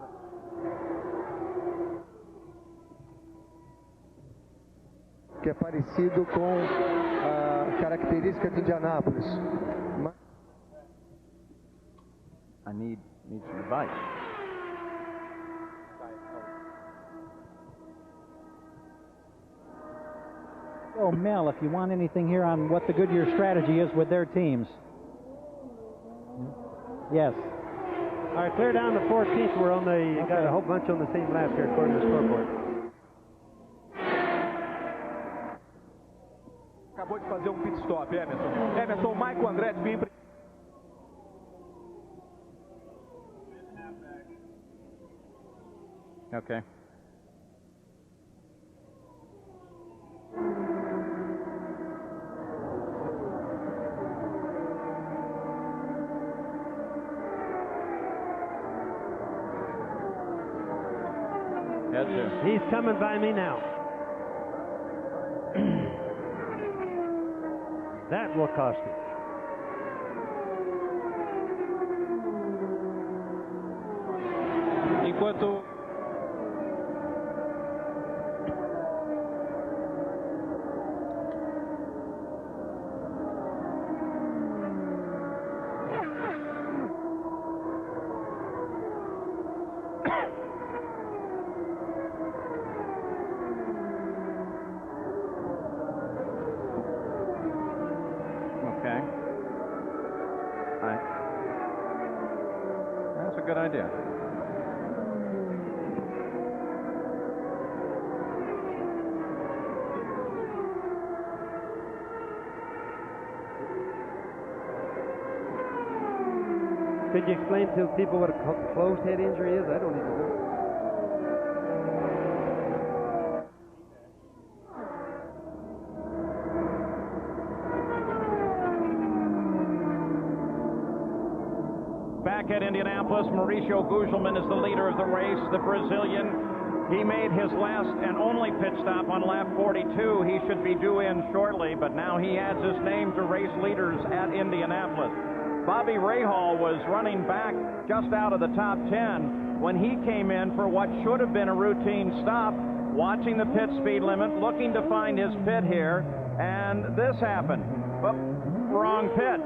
Que é parecido com a característica de Indianápolis. I need some advice. Oh, Mel, if you want anything here on what the Goodyear strategy is with their teams. Yes. All right, clear down to 14th. We're on the, got a whole bunch on the same lap here according to the scoreboard. Acabou de fazer pit stop, Emerson. Emerson, Michael Andretti vem. Okay. He's coming by me now. That will cost him. Enquanto That's a good idea. Could you explain to people what a closed head injury is? I don't even know. Back at Indianapolis, Mauricio Guzman is the leader of the race, the Brazilian. He made his last and only pit stop on lap 42. He should be due in shortly, but now he adds his name to race leaders at Indianapolis. Bobby Rahal was running back just out of the top 10 when he came in for what should have been a routine stop, watching the pit speed limit, looking to find his pit here, and this happened. Oh, wrong pit.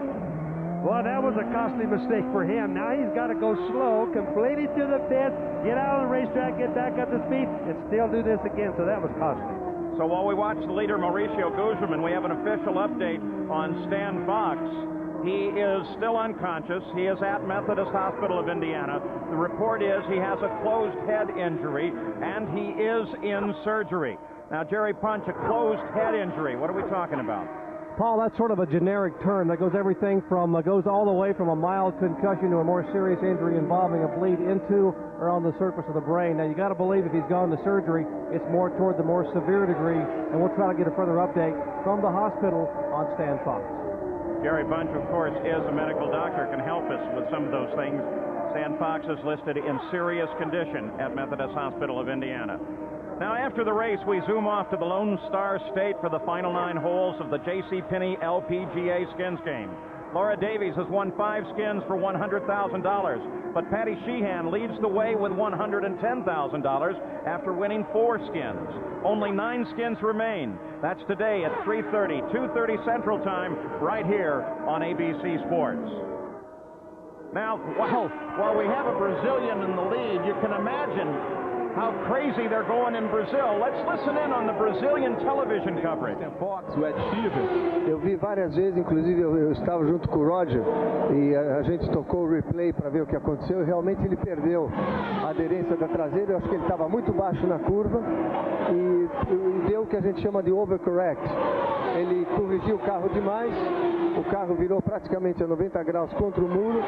Well, that was a costly mistake for him. Now he's got to go slow, completely to the pit, get out on the racetrack, get back up to speed, and still do this again, so that was costly. So while we watch the leader, Mauricio Guzman, we have an official update on Stan Fox. He is still unconscious. He is at Methodist Hospital of Indiana. The report is he has a closed head injury, and he is in surgery. Now, Jerry Punch, a closed head injury. What are we talking about? Paul, that's sort of a generic term that goes everything from goes all the way from a mild concussion to a more serious injury involving a bleed into or on the surface of the brain. Now, you got to believe if he's gone to surgery, it's more toward the more severe degree, and we'll try to get a further update from the hospital on Stan Fox. Gary Bunch, of course, is a medical doctor, can help us with some of those things. Stan Fox is listed in serious condition at Methodist Hospital of Indiana. Now, after the race, we zoom off to the Lone Star State for the final 9 holes of the J.C. Penney LPGA Skins game. Laura Davies has won 5 skins for $100,000, but Patty Sheehan leads the way with $110,000 after winning 4 skins. Only 9 skins remain. That's today at 3:30, 2:30 Central Time, right here on ABC Sports. Now, while we have a Brazilian in the lead, you can imagine how crazy they're going in Brazil. Let's listen in on the Brazilian television coverage. Eu vi várias vezes, inclusive eu estava junto com o Roger e a gente tocou o replay para ver o que aconteceu e realmente ele perdeu a aderência da traseira. Eu acho que ele estava muito baixo na curva e deu o que a gente chama de overcorrect. Ele corrigiu o carro demais, o carro virou praticamente a 90 graus contra o muro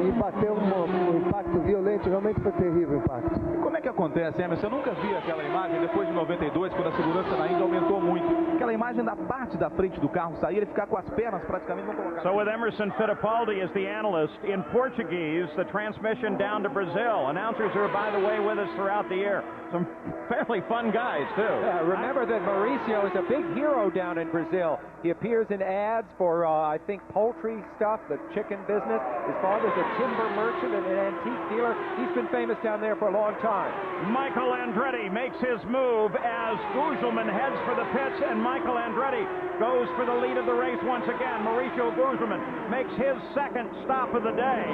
e bateu um impacto violento. Realmente foi terrível o impacto. Como é que acontece, Emerson? Eu nunca vi aquela imagem depois de 92, quando a segurança na Índia aumentou muito. Aquela imagem da parte da frente do carro sair, ele ficar com as pernas praticamente não colocadas. So with Emerson Fittipaldi as the analyst, in Portuguese, the transmission down to Brazil. Announcers are, by the way, with us throughout the year. Some fairly fun guys, too. Yeah, remember that Mauricio is a big hero down in Brazil. He appears in ads for, I think, poultry stuff, the chicken business. His father's a timber merchant and an antique dealer. He's been famous down there for a long time. Michael Andretti makes his move as Guzman heads for the pits, and Michael Andretti goes for the lead of the race once again. Mauricio Guzman makes his second stop of the day,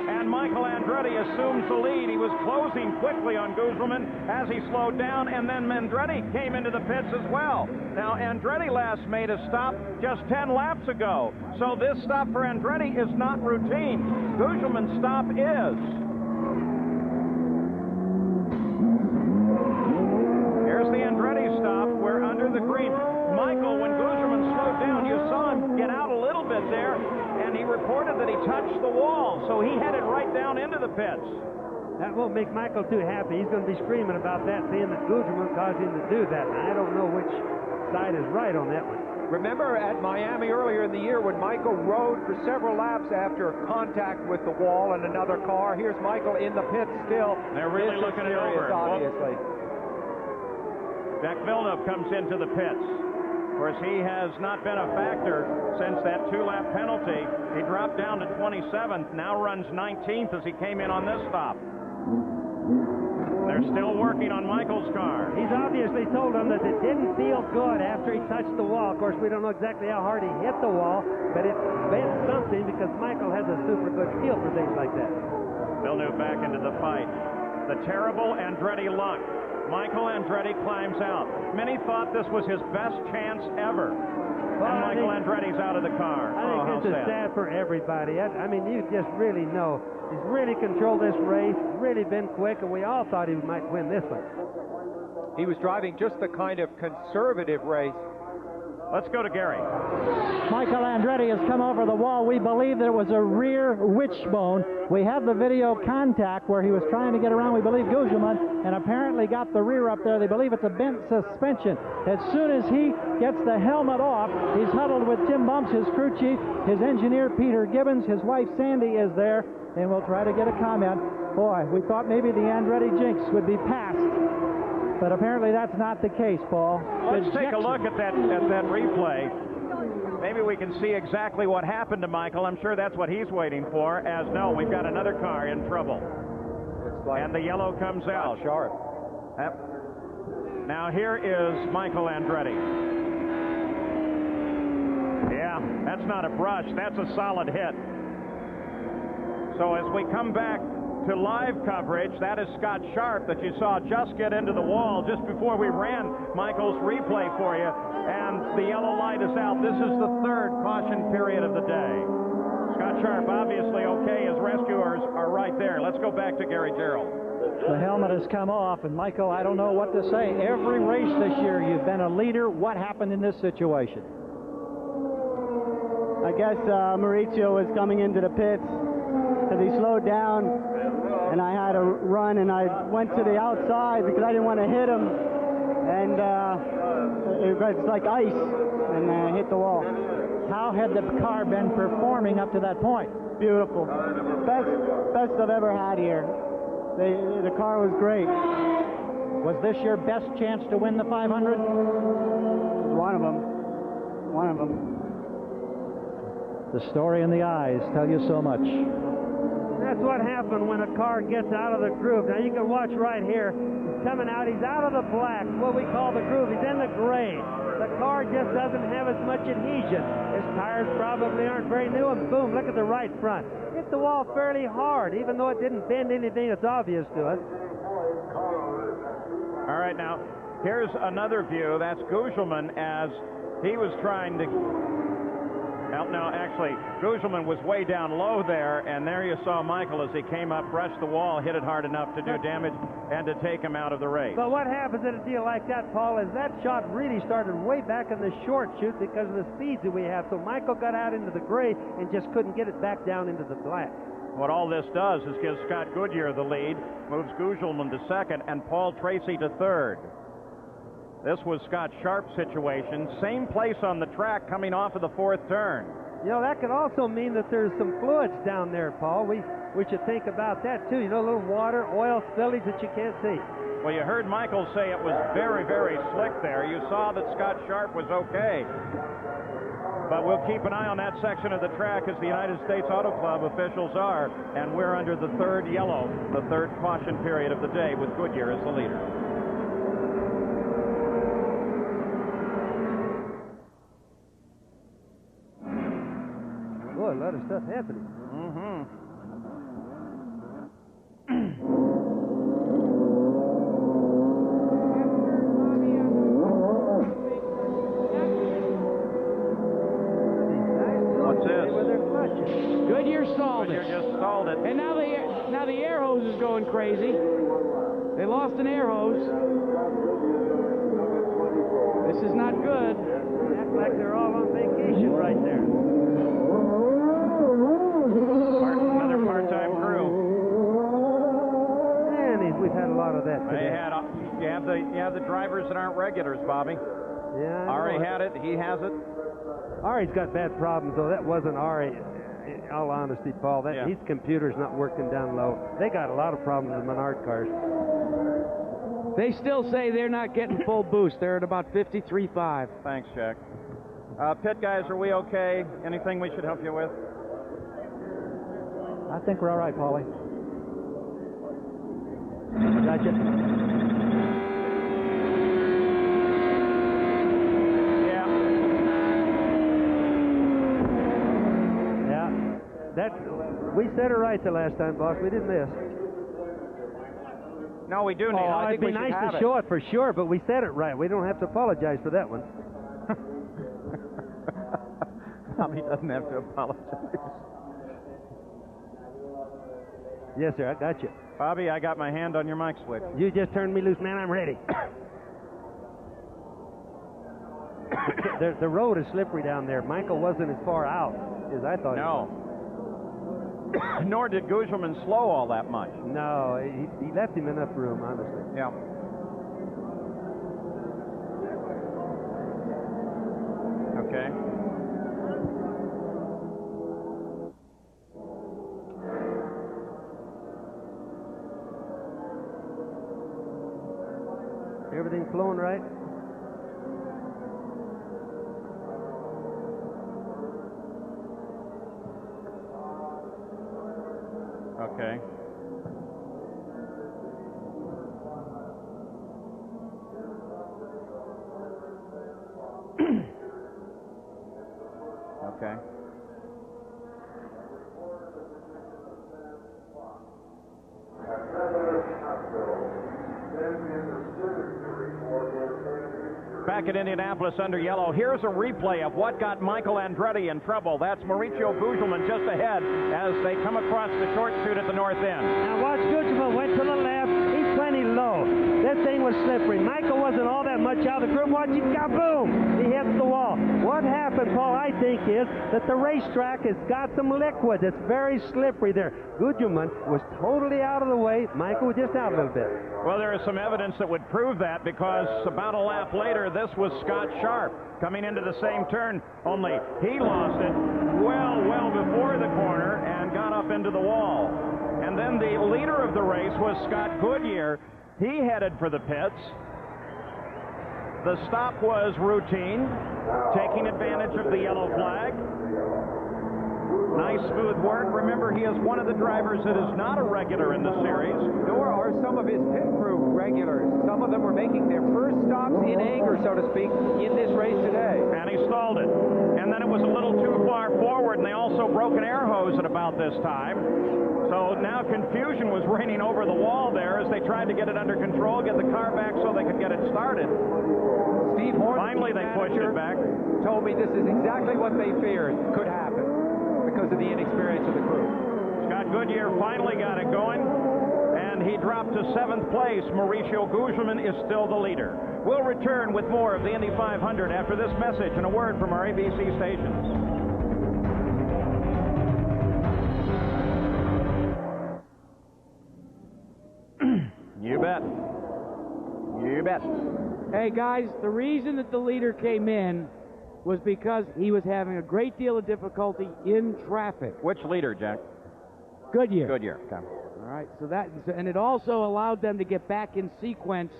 and Michael Andretti assumes the lead. He was closing quickly on Guzman as he slowed down, and then Andretti came into the pits as well. Now, Andretti last made a stop just 10 laps ago, so this stop for Andretti is not routine. Guzman's stop is. Here's the Andretti stop. We're under the green. Michael, when Guzman slowed down, you saw him get out a little bit there, and he reported that he touched the wall, so he headed right down into the pits. That won't make Michael too happy. He's going to be screaming about that, saying that Guzman caused him to do that. And I don't know which side is right on that one. Remember at Miami earlier in the year when Michael rode for several laps after contact with the wall and another car? Here's Michael in the pits still. They're really looking it over. Obviously. Jacques Villeneuve comes into the pits. Of course, he has not been a factor since that 2-lap penalty. He dropped down to 27th, now runs 19th as he came in on this stop. They're still working on Michael's car. He's obviously told him that it didn't feel good after he touched the wall. Of course, we don't know exactly how hard he hit the wall, but it meant something because Michael has a super good feel for things like that. Villeneuve back into the fight. The terrible Andretti luck. Michael Andretti climbs out. Many thought this was his best chance ever. Well, and Michael Andretti's out of the car. I think this is sad for everybody. I mean, you just really know. He's really controlled this race, really been quick, and we all thought he might win this one. He was driving just the kind of conservative race. Let's go to Gary. Michael Andretti has come over the wall. We believe that it was a rear wishbone. We have the video contact where he was trying to get around, we believe, Guzman, and apparently got the rear up there. They believe it's a bent suspension. As soon as he gets the helmet off, he's huddled with Tim Bumps, his crew chief, his engineer, Peter Gibbons, his wife, Sandy, is there, and we'll try to get a comment. Boy, we thought maybe the Andretti jinx would be passed. But apparently that's not the case, Paul. Let's take a look at that replay. Maybe we can see exactly what happened to Michael. I'm sure that's what he's waiting for, as no, we've got another car in trouble. And the yellow comes out. Sharp. Now here is Michael Andretti. Yeah, that's not a brush. That's a solid hit. So as we come back to live coverage, that is Scott Sharp that you saw just get into the wall just before we ran Michael's replay for you, and the yellow light is out. This is the third caution period of the day. Scott Sharp obviously okay. His rescuers are right there. Let's go back to Gary Gerald. The helmet has come off, and Michael, I don't know what to say. Every race this year, you've been a leader. What happened in this situation? I guess Mauricio was coming into the pits because he slowed down, and I had to run, and I went to the outside because I didn't want to hit him, and it's like ice, and I hit the wall. How had the car been performing up to that point? Beautiful. Best I've ever had here. The car was great. Was this your best chance to win the 500? One of them. One of them. The story in the eyes tell you so much. That's what happened when a car gets out of the groove. Now you can watch right here. He's coming out. He's out of the black, what we call the groove. He's in the gray. The car just doesn't have as much adhesion. His tires probably aren't very new, and boom, look at the right front. Hit the wall fairly hard, even though it didn't bend anything that's obvious to us. All right, now, here's another view. That's Gugelmin as he was trying to... Well, no, actually, Gugelmin was way down low there, and there you saw Michael as he came up, brushed the wall, hit it hard enough to do damage and to take him out of the race. But what happens in a deal like that, Paul, is that shot really started way back in the short chute because of the speeds that we have. So Michael got out into the gray and just couldn't get it back down into the black. What all this does is gives Scott Goodyear the lead, moves Gugelmin to second, and Paul Tracy to third. This was Scott Sharp's situation. Same place on the track coming off of the fourth turn. You know, that could also mean that there's some fluids down there, Paul. We should think about that, too. You know, a little water, oil spillage that you can't see. Well, you heard Michael say it was very, very slick there. You saw that Scott Sharp was okay. But we'll keep an eye on that section of the track as the United States Auto Club officials are. And we're under the third yellow, the third caution period of the day, with Goodyear as the leader. Boy, a lot of stuff happening. What's this? Goodyear stalled Goodyear it. just stalled it. And now the air hose is going crazy. They lost an air hose. This is not good. Act like they're all on vacation right there. Another part-time crew. And we've had a lot of that today. You have the drivers that aren't regulars, Bobby. Yeah. Ari had it. He has it. Ari's got bad problems, though. That wasn't Ari. In all honesty, Paul, his computer's not working down low. They got a lot of problems with Menard cars. They still say they're not getting full boost. They're at about 53.5. Thanks, Jack. Pit guys, are we okay? Anything we should help you with? I think we're all right, Paulie. Gotcha. We said it right the last time, boss. We didn't miss. No, we do need. I think it'd be nice to show it for sure, but we said it right. We don't have to apologize for that one. Tommy doesn't have to apologize. Yes, sir. I got you. Bobby, I got my hand on your mic switch. You just turned me loose, man. I'm ready. The road is slippery down there. Michael wasn't as far out as I thought. No. Nor did Gugelmin slow all that much. No, he left him enough room, honestly. Yeah. Okay. Everything flowing right? Okay. Okay. back at Indianapolis under yellow. Here's a replay of what got Michael Andretti in trouble. That's Mauricio Gugelmin just ahead as they come across the short chute at the north end. Now watch Gugelmin went to the left. He's plenty low. This thing was slippery. Michael wasn't all that much out of the group. Watch him, kaboom! He hits the wall. What happened, Paul, I think, is that the racetrack has got some liquid. It's very slippery there. Gugelmin was totally out of the way. Michael was just out a little bit. Well, there is some evidence that would prove that, because about a lap later, this was Scott Sharp coming into the same turn, only he lost it well before the corner and got up into the wall. And then the leader of the race was Scott Goodyear. He headed for the pits. The stop was routine, taking advantage of the yellow flag. Nice, smooth work. Remember, he is one of the drivers that is not a regular in the series. Nor are some of his pit crew regulars. Some of them were making their first stops in anger, so to speak, in this race today. And he stalled it. And then it was a little too far forward, and they also broke an air hose at about this time. So now confusion was reigning over the wall there as they tried to get it under control, get the car back so they could get it started. Steve Horn, finally they pushed it back. Told me this is exactly what they feared could happen because of the inexperience of the crew. Scott Goodyear finally got it going, and he dropped to 7th place. Mauricio Gugelmin is still the leader. We'll return with more of the Indy 500 after this message and a word from our ABC stations. You bet. You bet. Hey, guys, the reason that the leader came in was because he was having a great deal of difficulty in traffic. Which leader, Jack? Goodyear. Goodyear, okay. All right, and it also allowed them to get back in sequence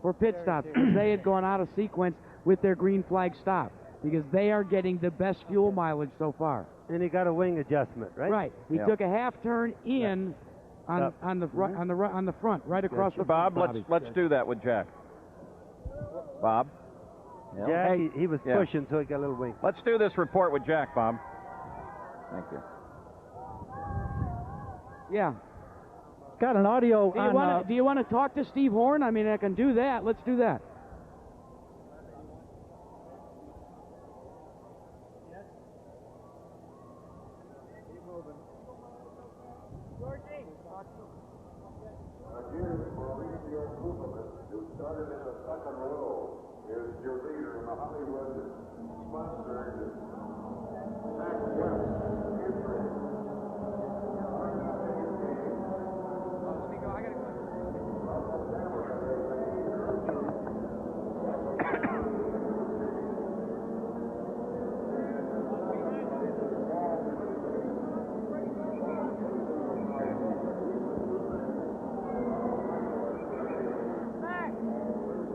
for pit stops, because they had gone out of sequence with their green flag stop, because they are getting the best fuel mileage so far. And he got a wing adjustment, right? Right. He took a half turn in on the front, right across the Bob, front. let's do that with Jack. Bob. Jack, he was pushing, so he got a little wing. Let's do this report with Jack, Bob. Thank you. Yeah. Got an audio on... Do you want to talk to Steve Horn? I mean, I can do that. Let's do that. Started in the second row is your leader in the Hollywood sponsored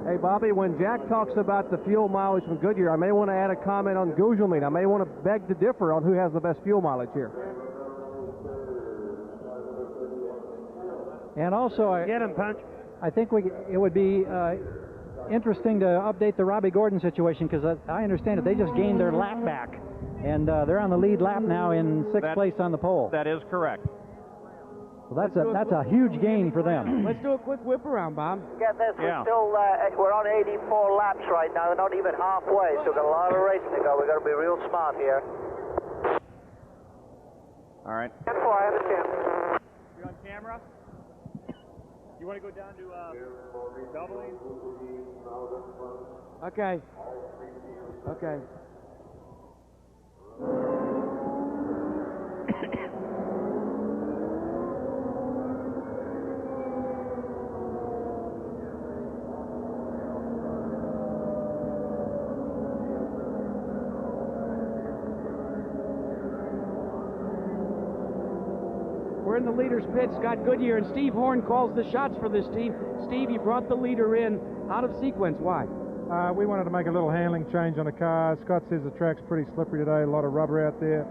Hey, Bobby, when Jack talks about the fuel mileage from Goodyear, I may want to add a comment on Gugelmin. I may want to beg to differ on who has the best fuel mileage here. And also, Get him, Punch. I think it would be interesting to update the Robbie Gordon situation, because I understand that they just gained their lap back, and they're on the lead lap now in 6th place on the pole. That is correct. Well, that's a huge gain for them. Let's do a quick whip around, Bob. Get this, we're on 84 laps right now. We're not even halfway, so we've got a lot of racing to go. We've got to be real smart here. All right. 10-4, I have a chance. You're on camera? You want to go down to doubling? Okay. Okay. We're in the leader's pit. Scott Goodyear and Steve Horn calls the shots for this team. Steve, you brought the leader in out of sequence. Why? We wanted to make a little handling change on the car. Scott says the track's pretty slippery today, a lot of rubber out there.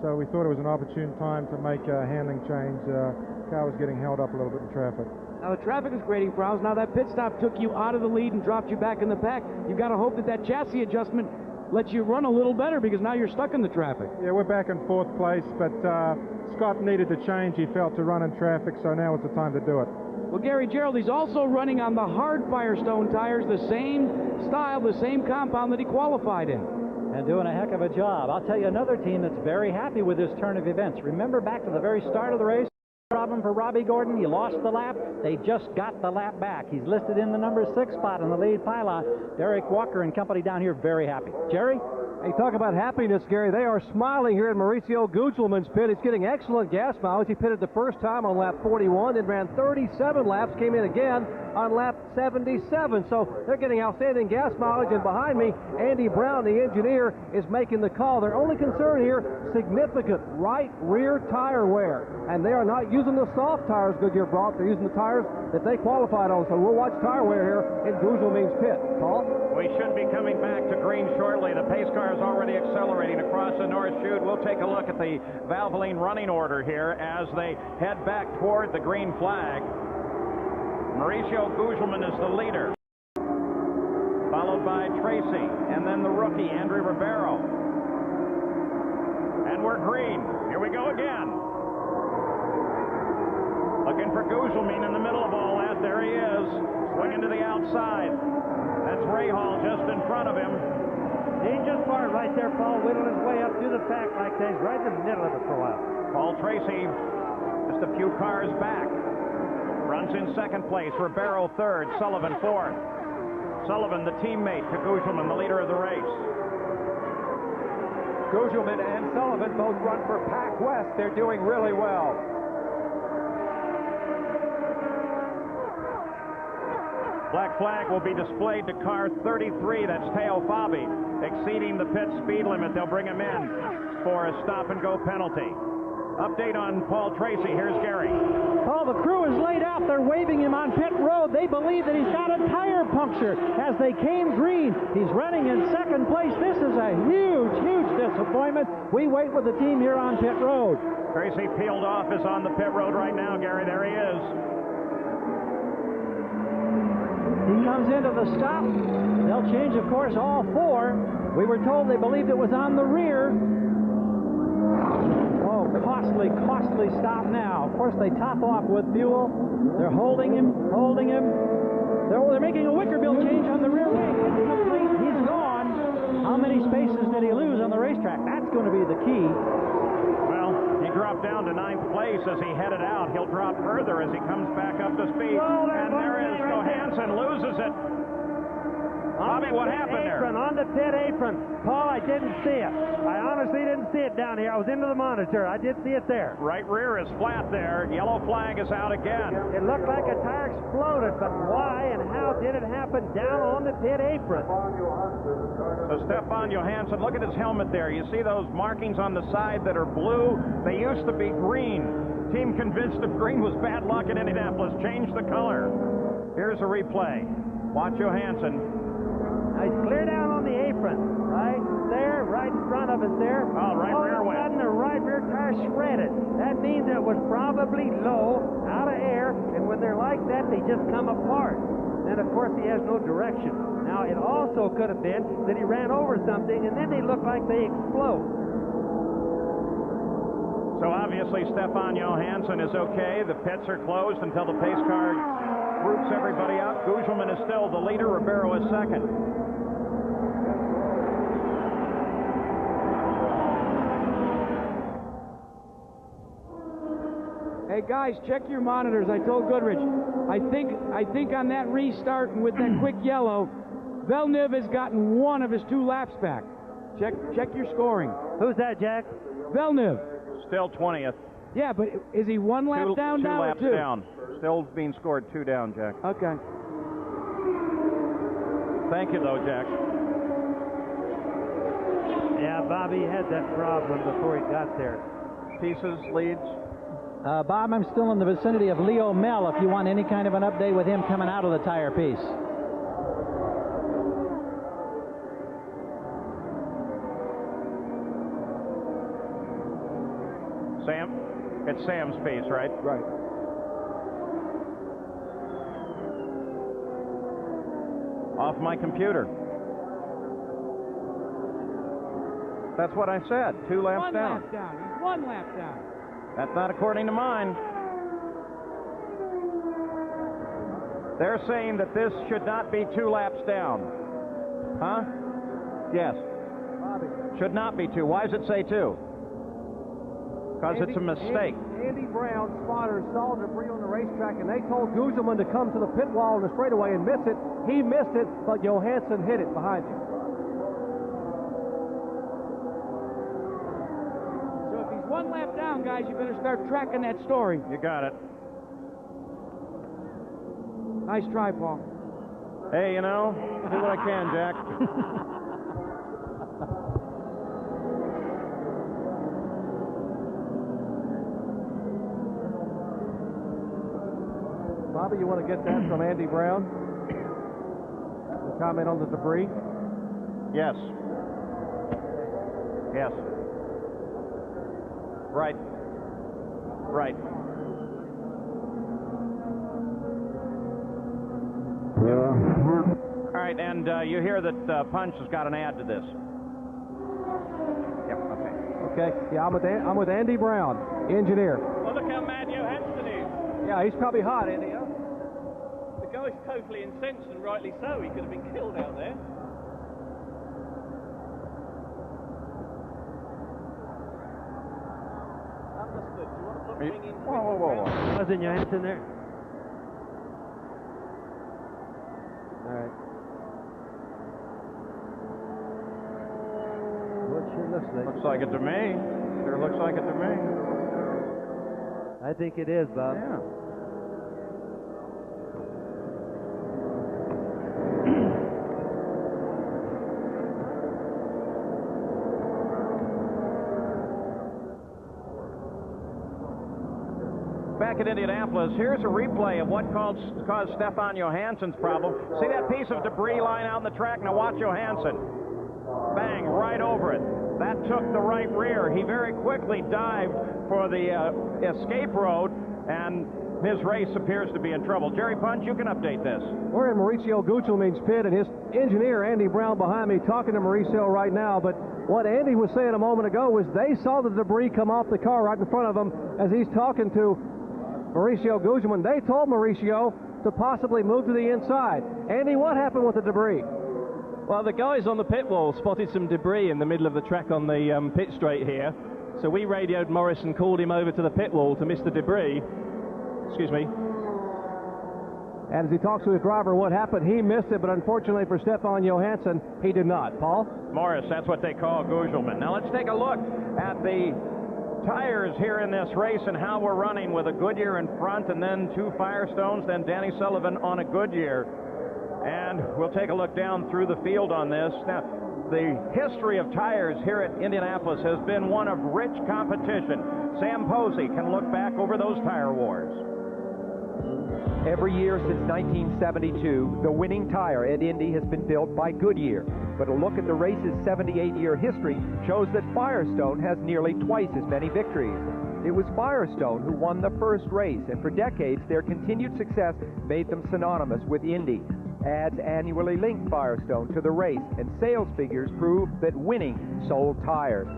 So we thought it was an opportune time to make a handling change. The car was getting held up a little bit in traffic. Now, the traffic is creating problems. Now, that pit stop took you out of the lead and dropped you back in the pack. You've got to hope that that chassis adjustment lets you run a little better because now you're stuck in the traffic. Yeah, we're back in 4th place, but Scott needed to change, he felt, to run in traffic, so now is the time to do it. Well, Gary Gerald, he's also running on the hard Firestone tires, the same style, the same compound that he qualified in. And doing a heck of a job. I'll tell you another team that's very happy with this turn of events. Remember back to the very start of the race? Problem for Robbie Gordon. He lost the lap. They just got the lap back. He's listed in the number 6 spot in the lead pylon. Derek Walker and company down here very happy. Jerry? Hey, talk about happiness, Gary. They are smiling here at Mauricio Gugelmin's pit. He's getting excellent gas mileage. He pitted the first time on lap 41, then ran 37 laps, came in again on lap 77. So they're getting outstanding gas mileage. And behind me, Andy Brown, the engineer, is making the call. Their only concern here, significant right rear tire wear. And they are not using the soft tires Goodyear brought. They're using the tires that they qualified on. So we'll watch tire wear here in Gugelmin's pit. Paul? We should be coming back to green shortly. The pace car is already accelerating across the North Chute. We'll take a look at the Valvoline running order here as they head back toward the green flag. Mauricio Gugelmin is the leader, followed by Tracy, and then the rookie, Andrew Ribeiro. And we're green. Here we go again. Looking for Gugelmin in the middle of all that. There he is, swinging to the outside. That's Rahal just in front of him. Dangerous part right there, Paul, whittling his way up through the pack like that. He's right in the middle of it for a while. Paul Tracy, just a few cars back. Runs in 2nd place. Ribeiro 3rd. Sullivan 4th. Sullivan, the teammate to Gugelmin, the leader of the race. Gugelmin and Sullivan both run for Pac West. They're doing really well. Black flag will be displayed to car 33. That's Teo Fabi, exceeding the pit speed limit. They'll bring him in for a stop-and-go penalty. Update on Paul Tracy. Here's Gary. Paul, the crew is laid out. They're waving him on pit road. They believe that he's got a tire puncture as they came green. He's running in 2nd place. This is a huge, huge disappointment. We wait with the team here on pit road. Tracy peeled off, is on the pit road right now, Gary. There he is. He comes into the stop. They'll change, of course, all 4. We were told they believed it was on the rear. Oh, costly, costly stop now. Of course, they top off with fuel. They're holding him, holding him. They're making a wicker bill change on the rear wing. It's complete. He's gone. How many spaces did he lose on the racetrack? That's going to be the key. Well, he dropped down to 9th place as he headed out. He'll drop further as he comes back up to speed. And there is Johansson, loses it. Bobby, what happened there? On the pit apron. Paul, I didn't see it. I honestly didn't see it down here. I was into the monitor. I did see it there. Right rear is flat there. Yellow flag is out again. It looked like a tire exploded, but why and how did it happen down on the pit apron? So Stefan Johansson, look at his helmet there. You see those markings on the side that are blue? They used to be green. Team convinced if green was bad luck in Indianapolis, changed the color. Here's a replay. Watch Johansson. He's clear down on the apron. Right there, right in front of us there. Oh, right rear went. All of a sudden, the right rear tire shredded. That means it was probably low, out of air, and when they're like that, they just come apart. Then, of course, he has no direction. Now, it also could have been that he ran over something, and then they look like they explode. So, obviously, Stefan Johansson is okay. The pits are closed until the pace car groups everybody up. Gugelmin is still the leader. Ribeiro is 2nd. Hey guys, check your monitors. I told Goodrich. I think on that restart and with that quick yellow, Villeneuve has gotten 1 of his 2 laps back. Check your scoring. Who's that, Jack? Villeneuve. Still 20th. Yeah, but is he 1 lap down now? 2 laps or 2? down. Still being scored 2 down, Jack. Okay. Thank you, though, Jack. Yeah, Bobby had that problem before he got there. Pieces, leads. Bob, I'm still in the vicinity of Leo Mel if you want any kind of an update with him coming out of the tire piece. Sam? It's Sam's piece, right? Right. Off my computer. That's what I said. 2 laps down. 1 lap down. He's 1 lap down. That's not according to mine. They're saying that this should not be 2 laps down. Huh? Yes. Bobby. Should not be 2. Why does it say 2? Because it's a mistake. Andy Brown spotters saw debris on the racetrack, and they told Guzman to come to the pit wall in the straightaway and miss it. He missed it, but Johansson hit it behind him. So if he's 1 lap down, guys, you better start tracking that story. You got it. Nice try, Paul. Hey, you know, do what I can, Jack. Bobby, you want to get that from Andy Brown? A comment on the debris? Yes. Yes. Right. Right. All right, and you hear that Punch has got an ad to this. Yep, okay. Okay, yeah, I'm with Andy Brown, engineer. Well, look how mad Johansson is. Yeah, he's probably hot, Andy, huh? The guy's totally incensed, and rightly so. He could have been killed out there. Understood. Do you want to put ring in? Whoa. Wasn't Johansson there? All right. Well, it sure looks like. Looks like it to me. Sure looks like it to me. I think it is, Bob. Yeah. Back at Indianapolis, here's a replay of what caused Stefan Johansson's problem. See that piece of debris lying out on the track? Now watch Johansson. Bang, right over it. That took the right rear. He very quickly dived for the escape road, and his race appears to be in trouble. Jerry Punch, you can update this. We're in Mauricio Gugelmin's pit, and his engineer, Andy Brown, behind me, talking to Mauricio right now. But what Andy was saying a moment ago was they saw the debris come off the car right in front of them as he's talking to Mauricio Gugelmin. They told Mauricio to possibly move to the inside. Andy, what happened with the debris? Well, the guys on the pit wall spotted some debris in the middle of the track on the pit straight here. So we radioed Morris and called him over to the pit wall to miss the debris. Excuse me. And as he talks to his driver, what happened? He missed it, but unfortunately for Stefan Johansson, he did not. Paul? Morris, that's what they call Gugelmin. Now let's take a look at the tires here in this race and how we're running with a Goodyear in front and then 2 Firestones, then Danny Sullivan on a Goodyear. And we'll take a look down through the field on this. Now, the history of tires here at Indianapolis has been one of rich competition. Sam Posey can look back over those tire wars. Every year since 1972, the winning tire at Indy has been built by Goodyear. But a look at the race's 78-year history shows that Firestone has nearly twice as many victories. It was Firestone who won the first race, and for decades their continued success made them synonymous with Indy. Ads annually linked Firestone to the race, and sales figures prove that winning sold tires.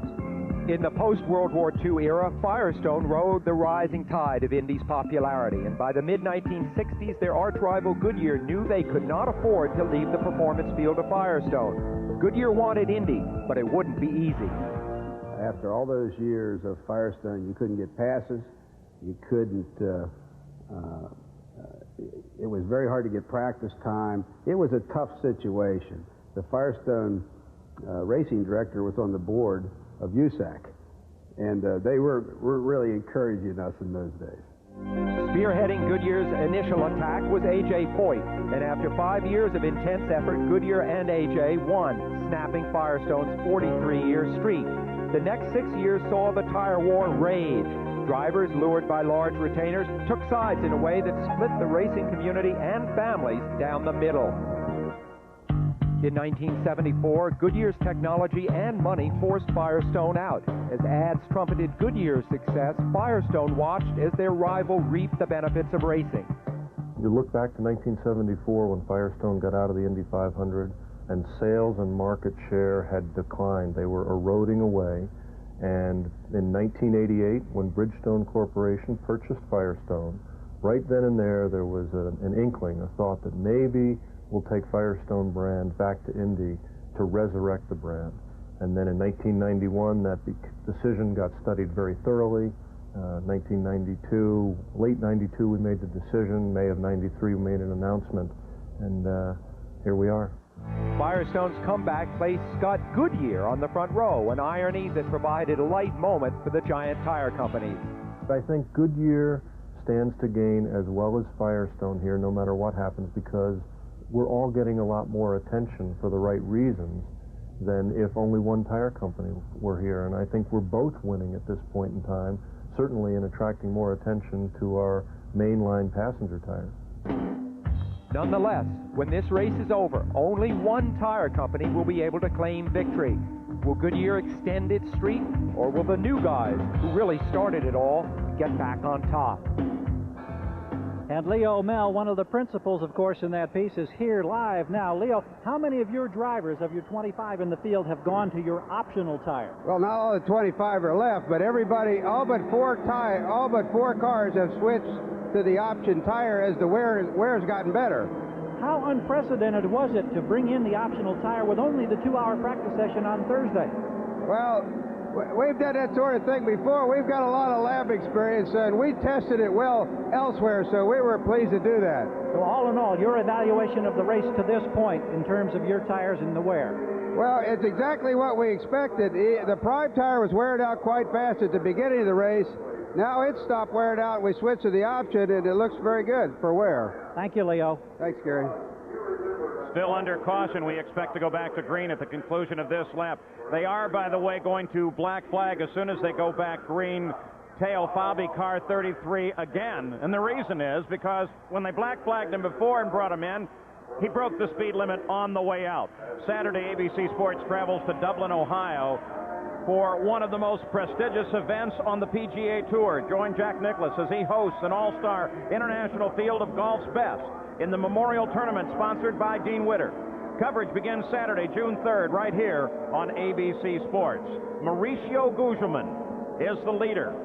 In the post-World War II era, Firestone rode the rising tide of Indy's popularity, and by the mid-1960s, their arch-rival Goodyear knew they could not afford to leave the performance field of Firestone. Goodyear wanted Indy, but it wouldn't be easy. After all those years of Firestone, you couldn't get passes, you couldn't, it was very hard to get practice time. It was a tough situation. The Firestone racing director was on the board of USAC, and they were really encouraging us in those days. Spearheading Goodyear's initial attack was A.J. Foyt, and after 5 years of intense effort, Goodyear and A.J. won, snapping Firestone's 43-year streak. The next 6 years saw the tire war rage. Drivers, lured by large retainers, took sides in a way that split the racing community and families down the middle. In 1974, Goodyear's technology and money forced Firestone out. As ads trumpeted Goodyear's success, Firestone watched as their rival reaped the benefits of racing. You look back to 1974 when Firestone got out of the Indy 500. and sales and market share had declined. They were eroding away. And in 1988, when Bridgestone Corporation purchased Firestone, right then and there was an inkling, a thought that maybe we'll take Firestone brand back to Indy to resurrect the brand. And then in 1991, that decision got studied very thoroughly. 1992, late 92, we made the decision. May of 93, we made an announcement, and here we are. Firestone's comeback placed Scott Goodyear on the front row, an irony that provided a light moment for the giant tire companies. I think Goodyear stands to gain as well as Firestone here, no matter what happens, because we're all getting a lot more attention for the right reasons than if only one tire company were here. And I think we're both winning at this point in time, certainly in attracting more attention to our mainline passenger tires. Nonetheless, when this race is over, only one tire company will be able to claim victory. Will Goodyear extend its streak, or will the new guys, who really started it all, get back on top? And Leo Mel, one of the principals, of course, in that piece, is here live now. Leo, how many of your drivers, of your 25 in the field, have gone to your optional tire? Well, not all the 25 are left, but everybody, all but four cars have switched to the option tire as the wear's gotten better. How unprecedented was it to bring in the optional tire with only the 2-hour practice session on Thursday? Well, we've done that sort of thing before. We've got a lot of lab experience, and we tested it well elsewhere, so we were pleased to do that. So all in all, your evaluation of the race to this point in terms of your tires and the wear? Well, it's exactly what we expected. The prime tire was wearing out quite fast at the beginning of the race. Now it stopped wearing out. We switched to the option, and it looks very good for wear. Thank you, Leo. Thanks, Gary. Still under caution. We expect to go back to green at the conclusion of this lap. They are, by the way, going to black flag as soon as they go back green. Teo Fabi, car 33 again. And the reason is because when they black flagged him before and brought him in, he broke the speed limit on the way out. Saturday, ABC Sports travels to Dublin, Ohio for one of the most prestigious events on the PGA Tour. Join Jack Nicklaus as he hosts an all-star international field of golf's best in the Memorial Tournament sponsored by Dean Witter. Coverage begins Saturday, June 3rd, right here on ABC Sports. Mauricio Gugelmin is the leader.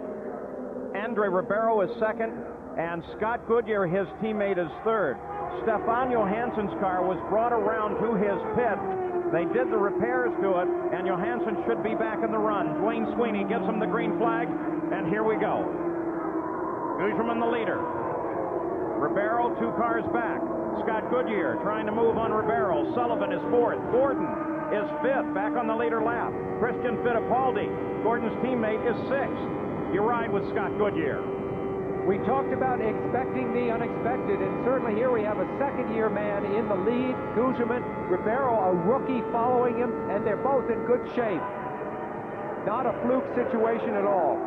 Andre Ribeiro is second, and Scott Goodyear, his teammate, is third. Stefan Johansson's car was brought around to his pit. They did the repairs to it, and Johansson should be back in the run. Dwayne Sweeney gives him the green flag, and here we go. Gugelmin the leader. Ribeiro 2 cars back. Scott Goodyear trying to move on Ribeiro. Sullivan is fourth. Gordon is fifth, back on the leader lap. Christian Fittipaldi, Gordon's teammate, is sixth. You ride with Scott Goodyear. We talked about expecting the unexpected, and certainly here we have a second-year man in the lead. Gugelmin, Ribeiro, a rookie following him, and they're both in good shape. Not a fluke situation at all.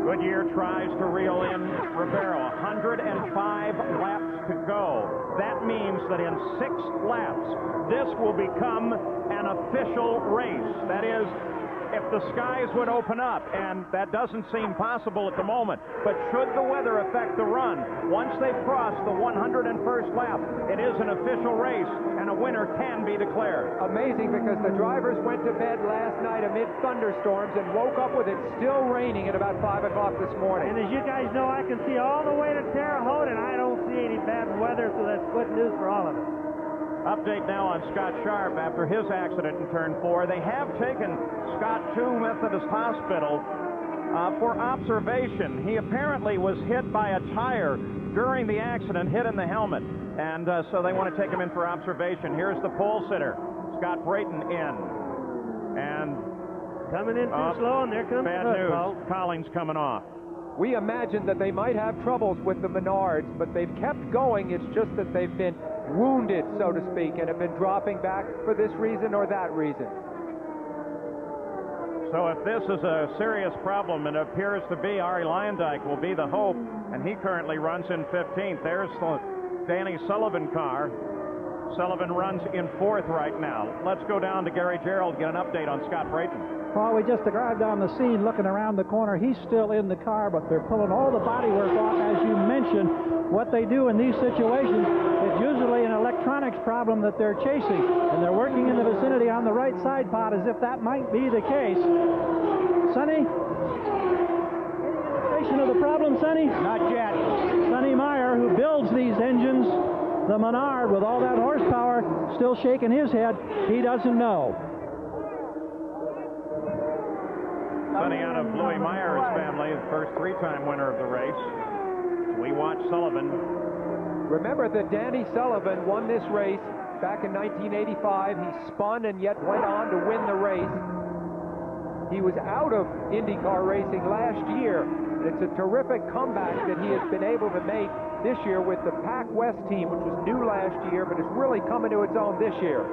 Goodyear tries to reel in Ribeiro. 105 laps to go. That means that in 6 laps, this will become an official race. That is, if the skies would open up, and that doesn't seem possible at the moment, but should the weather affect the run, once they've crossed the 101st lap, it is an official race, and a winner can be declared. Amazing, because the drivers went to bed last night amid thunderstorms and woke up with it still raining at about 5 o'clock this morning. And as you guys know, I can see all the way to Terre Haute, and I don't see any bad weather, so that's good news for all of us. Update now on Scott Sharp after his accident in turn 4. They have taken Scott to Methodist Hospital for observation. He apparently was hit by a tire during the accident, hit in the helmet, and so they want to take him in for observation. Here's the pole sitter, Scott Brayton, in. And coming in too slow, and there comes bad news. Collins coming off. We imagined that they might have troubles with the Menards, but they've kept going. It's just that they've been wounded, so to speak, and have been dropping back for this reason or that reason. So if this is a serious problem, it appears to be Arie Luyendyk will be the hope, and he currently runs in 15th. There's the Danny Sullivan car. Sullivan runs in 4th right now. Let's go down to Gary Gerould to get an update on Scott Brayton. Well, we just arrived on the scene looking around the corner. He's still in the car, but they're pulling all the bodywork off. As you mentioned, what they do in these situations, it's usually an electronics problem that they're chasing, and they're working in the vicinity on the right side pod as if that might be the case. Sonny? Any indication of the problem, Sonny? Not yet. Sonny Meyer, who builds these engines, the Menard, with all that horsepower, still shaking his head. He doesn't know. Sonny out of Louis Meyer's family, the first three-time winner of the race. We watch Sullivan. Remember that Danny Sullivan won this race back in 1985. He spun and yet went on to win the race. He was out of IndyCar racing last year. It's a terrific comeback that he has been able to make this year with the Pac West team, which was new last year, but it's really coming to its own this year.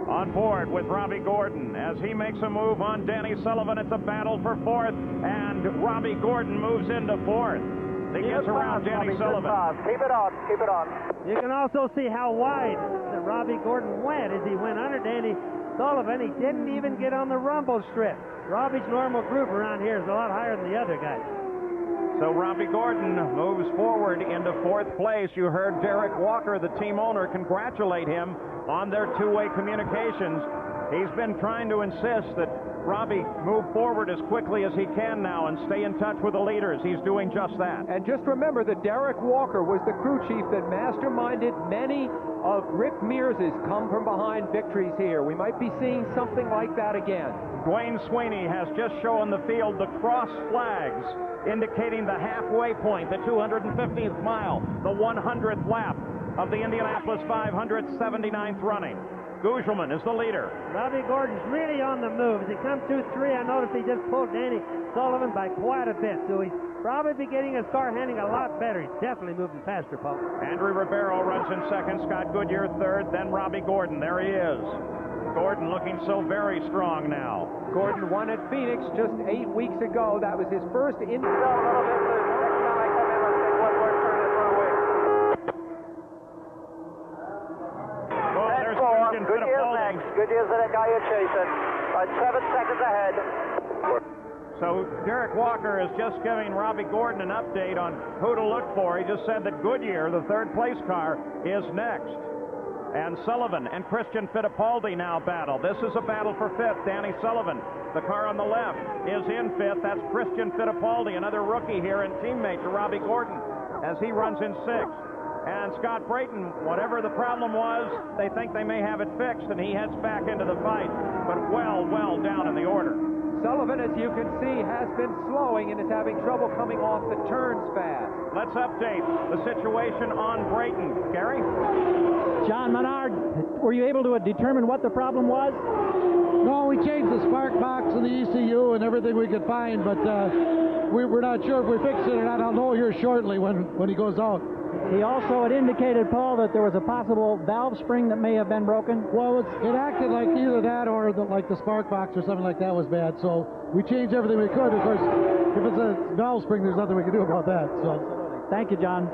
On board with Robbie Gordon as he makes a move on Danny Sullivan. It's a battle for fourth, and Robbie Gordon moves into fourth. He gets around Danny Sullivan. Keep it on, keep it on. You can also see how wide that Robbie Gordon went as he went under Danny Sullivan. He didn't even get on the rumble strip. Robbie's normal group around here is a lot higher than the other guys. So Robbie Gordon moves forward into fourth place. You heard Derek Walker, the team owner, congratulate him on their two-way communications. He's been trying to insist that Robbie move forward as quickly as he can now and stay in touch with the leaders. He's doing just that. And just remember that Derek Walker was the crew chief that masterminded many of Rick Mears' come from behind victories here. We might be seeing something like that again. Dwayne Sweeney has just shown the field the cross flags indicating the halfway point, the 215th mile, the 100th lap of the Indianapolis 500, 79th running. Gugelman is the leader. Robbie Gordon's really on the move. As he comes through three, I noticed he just pulled Danny Sullivan by quite a bit. So he's probably be getting his car handling a lot better. He's definitely moving faster, Paul. Andrew Ribeiro runs in second, Scott Goodyear third, then Robbie Gordon. There he is. Gordon looking so very strong now. Gordon won at Phoenix just 8 weeks ago. That was his first Indy. Goodyear's next. Goodyear's the guy you're chasing. 7 seconds ahead. So Derek Walker is just giving Robbie Gordon an update on who to look for. He just said that Goodyear, the third place car, is next. And Sullivan and Christian Fittipaldi now battle. This is a battle for fifth. Danny Sullivan, the car on the left, is in fifth. That's Christian Fittipaldi, another rookie here and teammate to Robbie Gordon, as he runs in sixth. And Scott Brayton, whatever the problem was, they think they may have it fixed, and he heads back into the fight, but well down in the order. Sullivan, as you can see, has been slowing and is having trouble coming off the turns fast. Let's update the situation on Brayton. Gary? John Menard, were you able to determine what the problem was? No, we changed the spark box and the ECU and everything we could find, but we're not sure if we fixed it or not. I'll know here shortly when he goes out. He also had indicated, Paul, that there was a possible valve spring that may have been broken. Well, it acted like either that or like the spark box or something like that was bad. So we changed everything we could. Of course, if it's a valve spring, there's nothing we can do about that. So thank you, John.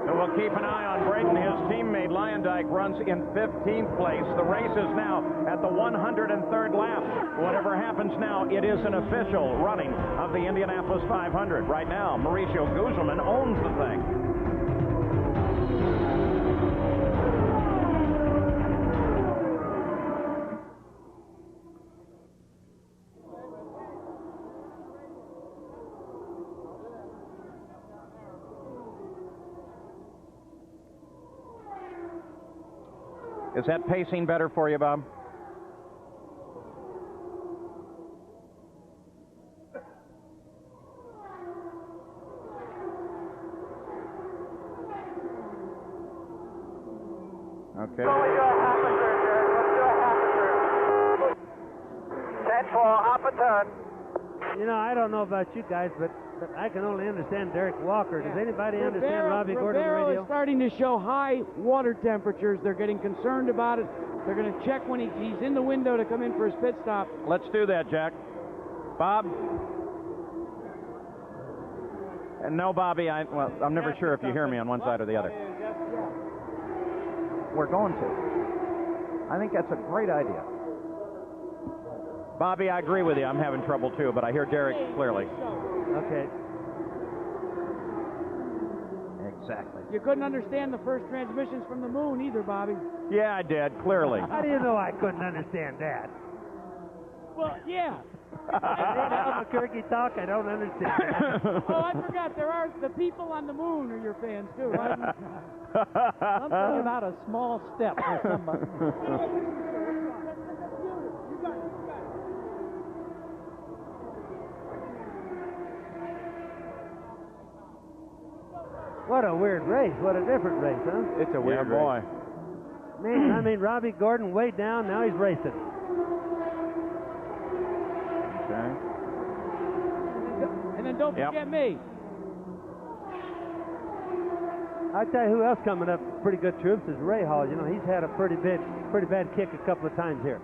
So we'll keep an eye on Brayton. His teammate Lyondike runs in 15th place. The race is now at the 103rd lap. Whatever happens now, it is an official running of the Indianapolis 500. Right now, Mauricio Gugelman owns the thing. Is that pacing better for you, Bob? Okay. 10-4, half a turn. You know, I don't know about you guys, but I can only understand Derek Walker. Does anybody understand Robbie Gordon on the radio? Is starting to show high water temperatures. They're getting concerned about it. They're going to check when he's in the window to come in for his pit stop. Let's do that, Jack. Bob? And no, Bobby, I'm never sure if you hear me on one side or the other. We're going to. I think that's a great idea. Bobby, I agree with you. I'm having trouble too, but I hear Derek clearly. Okay. Exactly. You couldn't understand the first transmissions from the moon either, Bobby. Yeah, I did, clearly. How do you know I couldn't understand that? Well, yeah. Albuquerque talk, I don't understand. Oh, I forgot. There are the people on the moon are your fans too, right? Something about a small step for somebody. What a weird race. What a different race, huh? It's a weird boy. Man, I mean, Robbie Gordon way down, now he's racing. Okay. And then don't forget me. I tell you who else coming up pretty good troops is Ray Hall. You know, he's had a pretty bad kick a couple of times here.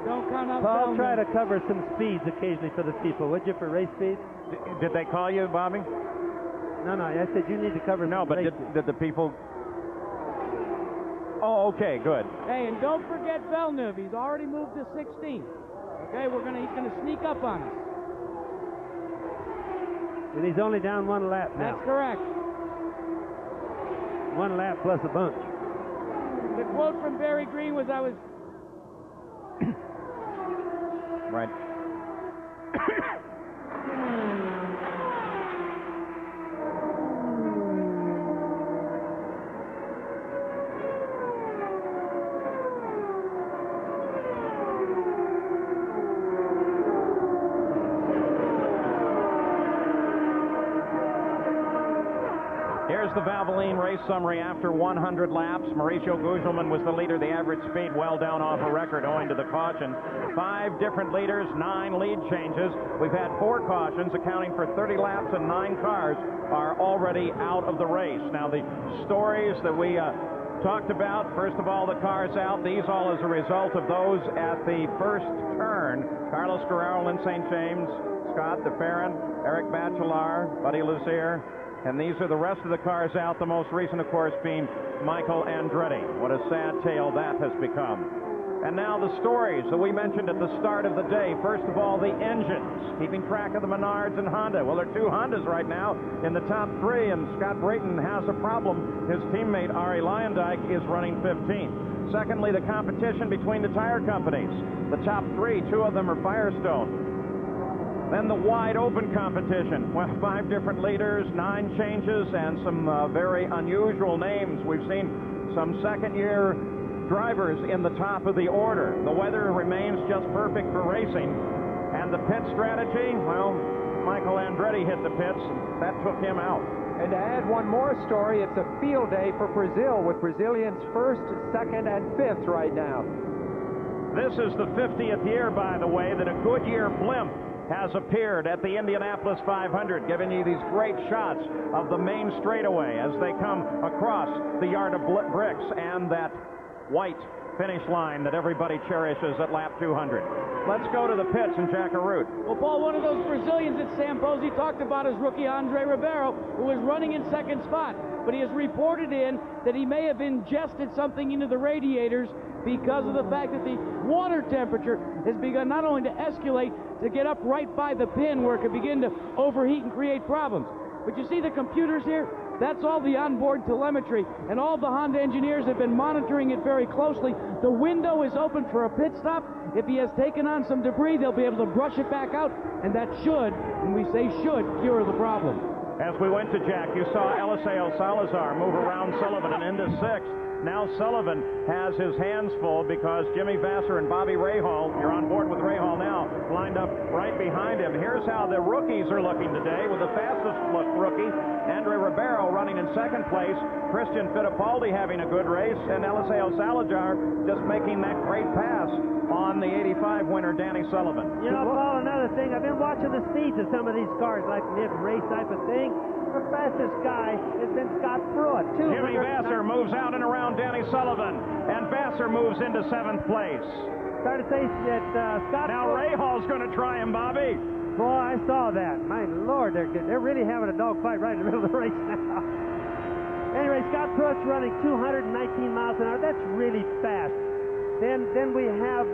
Don't count out Paul, Velner. try to cover some speeds occasionally for the people, would you, for race speeds? Did they call you, Bobby? No, I said you need to cover No, some but race did the people... Oh, okay, good. Hey, and don't forget Villeneuve. He's already moved to 16th. Okay, he's gonna sneak up on us. And he's only down one lap now. That's correct. 1 lap plus a bunch. The quote from Barry Green was, I was... Right. Here's the Valvoline race summary after 100 laps. Mauricio Gugelmin was the leader. The average speed well down off a record owing to the caution. 5 different leaders, 9 lead changes. We've had 4 cautions, accounting for 30 laps, and 9 cars are already out of the race. Now, the stories that we talked about, first of all, the cars out. These all as a result of those at the first turn. Carlos Guerrero, Lynn St. James, Scott DeFerrin, Eric Bachelard, Buddy Lazier. And these are the rest of the cars out, the most recent, of course, being Michael Andretti. What a sad tale that has become. And now the stories that we mentioned at the start of the day. First of all, the engines, keeping track of the Menards and Honda. Well, there are 2 Hondas right now in the top 3, and Scott Brayton has a problem. His teammate, Arie Luyendyk, is running 15th. Secondly, the competition between the tire companies. The top 3, 2 of them are Firestone. Then the wide open competition. Well, 5 different leaders, 9 changes, and some very unusual names. We've seen some second-year drivers in the top of the order. The weather remains just perfect for racing. And the pit strategy, well, Michael Andretti hit the pits. That took him out. And to add one more story, it's a field day for Brazil with Brazilians 1st, 2nd, and 5th right now. This is the 50th year, by the way, that a Goodyear blimp has appeared at the Indianapolis 500, giving you these great shots of the main straightaway as they come across the yard of bricks and that white finish line that everybody cherishes at lap 200. Let's go to the pits and Jack Arute. Well, Paul, one of those Brazilians that Sam Posey talked about is rookie Andre Ribeiro, who was running in 2nd spot. But he has reported in that he may have ingested something into the radiators because of the fact that the water temperature has begun not only to escalate, to get up right by the pin where it could begin to overheat and create problems. But you see the computers here? That's all the onboard telemetry, and all the Honda engineers have been monitoring it very closely. The window is open for a pit stop. If he has taken on some debris, they'll be able to brush it back out, and that should, and we say should, cure the problem. As we went to Jack, you saw Eliseo Salazar move around Sullivan and into 6th. Now Sullivan has his hands full because Jimmy Vasser and Bobby Rahal, you're on board with Rahal now, lined up right behind him. Here's how the rookies are looking today with the fastest look rookie, Andre Ribeiro running in 2nd place, Christian Fittipaldi having a good race, and Eliseo Salazar just making that great pass on the 85 winner, Danny Sullivan. You know, Paul, another thing, I've been watching the speeds of some of these cars, like mid-race type of thing. The fastest guy has been Scott Pruitt. Jimmy Vasser moves out and around Danny Sullivan, and Vasser moves into 7th place. Started to say that Scott Now Rahal's going to try him, Bobby. Boy, I saw that. My Lord, they're really having a dogfight right in the middle of the race now. Anyway, Scott Pruitt's running 219 miles an hour. That's really fast. Then we have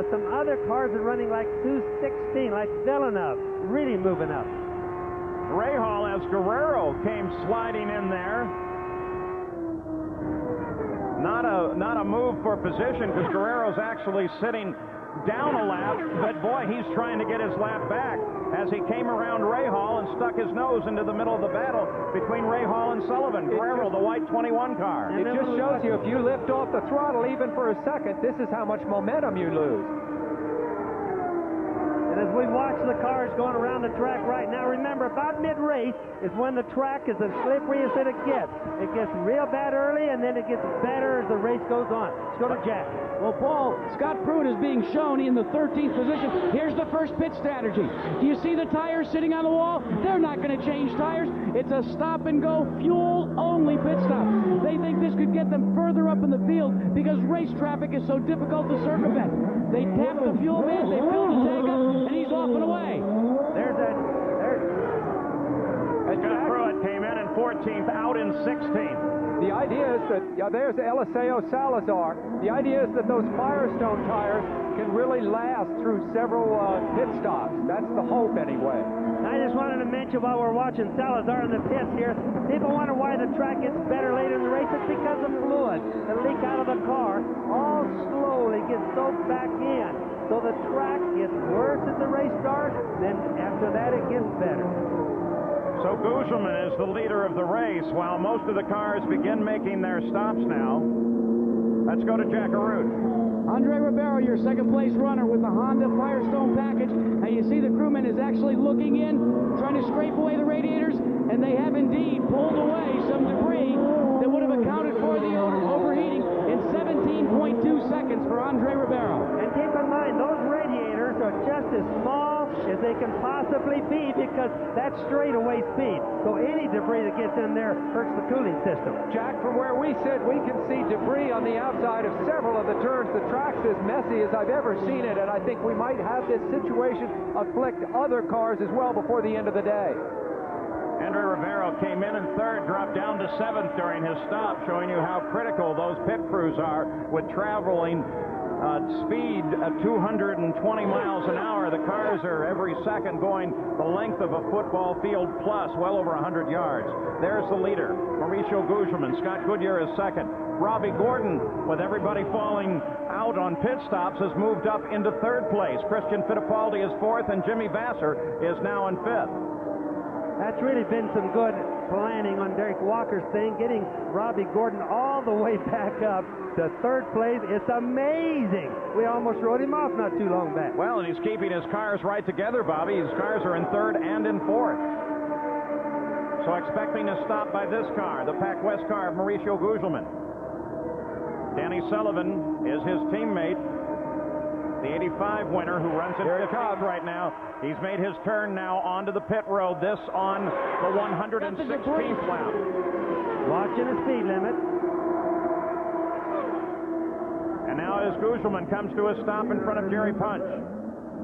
some other cars that are running like 216, like Villeneuve, really moving up. Rahal, as Guerrero came sliding in there. Not a move for position, because Guerrero's actually sitting down a lap, but boy, he's trying to get his lap back as he came around Rahal and stuck his nose into the middle of the battle between Rahal and Sullivan. Guerrero, the white 21 car. It just shows you, if you lift off the throttle even for a second, this is how much momentum you lose. And as we watch the cars going around the track right now, remember, about mid-race is when the track is as slippery as it gets. It gets real bad early, and then it gets better as the race goes on. Let's go to Jack. Well, Paul, Scott Pruitt is being shown in the 13th position. Here's the first pit strategy. Do you see the tires sitting on the wall? They're not going to change tires. It's a stop-and-go, fuel-only pit stop. They think this could get them further up in the field because race traffic is so difficult to circumvent. They tap the fuel man, they fill the tank up, and he's off and away. Scott Pruitt came in 14th, out in 16th. The idea is that, there's Eliseo Salazar. The idea is that those Firestone tires can really last through several pit stops. That's the hope, anyway. I just wanted to mention while we're watching Salazar in the pits here, people wonder why the track gets better later in the race. It's because of fluid that leak out of the car. All slowly gets soaked back in. So the track gets worse as the race starts, then after that it gets better. So Guzman is the leader of the race, while most of the cars begin making their stops now. Let's go to Jack Arute. Andre Ribeiro, your second-place runner with the Honda Firestone package. And you see the crewman is actually looking in, trying to scrape away the radiators, and they have indeed pulled away some debris that would have accounted for the overheating in 17.2 seconds for Andre Ribeiro. And keep in mind, those radiators are just as small as they can possibly be because that's straightaway speed. So any debris that gets in there hurts the cooling system. Jack, from where we sit, we can see debris on the outside of several of the turns. The track's as messy as I've ever seen it, and I think we might have this situation afflict other cars as well before the end of the day. Andre Ribeiro came in third, dropped down to 7th during his stop, showing you how critical those pit crews are with traveling speed at 220 miles an hour. The cars are every second going the length of a football field plus, well over 100 yards. There's the leader, Mauricio Guzman. Scott Goodyear is second. Robbie Gordon, with everybody falling out on pit stops, has moved up into third place. Christian Fittipaldi is fourth, and Jimmy Vasser is now in fifth. That's really been some good planning on Derek Walker's thing, getting Robbie Gordon all the way back up to third place. It's amazing. We almost rode him off not too long back. Well, and he's keeping his cars right together, Bobby. His cars are in third and in fourth. So expecting a stop by this car, the Pac West car of Mauricio Guzman. Danny Sullivan is his teammate, the 85 winner who runs in 15th right now. He's made his turn now onto the pit road, this on the 116th lap. Watching the speed limit. And now as Guzman comes to a stop in front of Jerry Punch.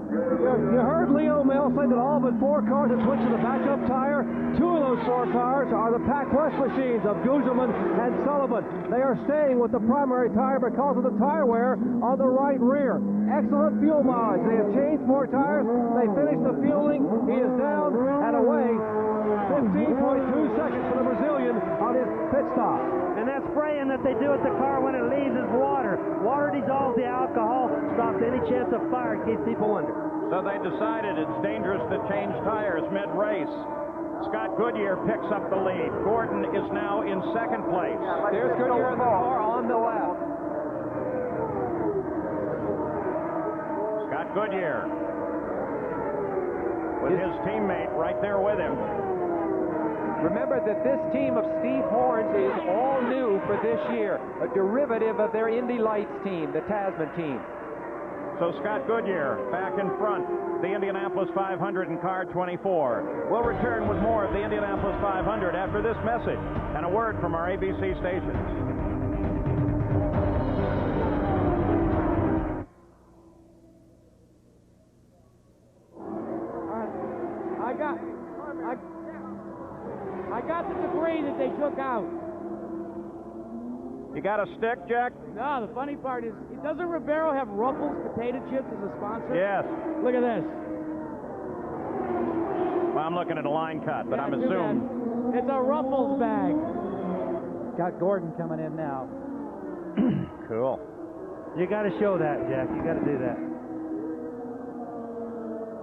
You heard Leo Mel say that all but 4 cars have switched to the backup tire. 2 of those 4 cars are the Pac West machines of Guzman and Sullivan. They are staying with the primary tire because of the tire wear on the right rear. Excellent fuel mileage. They have changed 4 tires. They finished the fueling. He is down and away. 15.2 seconds for the Brazilian on his pit stop. And that spraying that they do at the car when it leaves is water. Water dissolves the alcohol, stops any chance of fire in case people wonder. So they decided it's dangerous to change tires mid-race. Scott Goodyear picks up the lead. Gordon is now in second place. There's Goodyear in the car on the left. Scott Goodyear with his teammate right there with him. Remember that this team of Steve Horns is all new for this year, a derivative of their Indy Lights team, the Tasman team. So Scott Goodyear back in front, the Indianapolis 500 in car 24. We'll return with more of the Indianapolis 500 after this message and a word from our ABC stations. I got the debris that they took out. You got a stick, Jack? No, the funny part is, doesn't Ribeiro have Ruffles potato chips as a sponsor? Yes. Look at this. Well, I'm looking at a line cut, but Yeah, I'm assuming. it's a Ruffles bag. Got Gordon coming in now. Cool. You got to show that, Jack. You got to do that.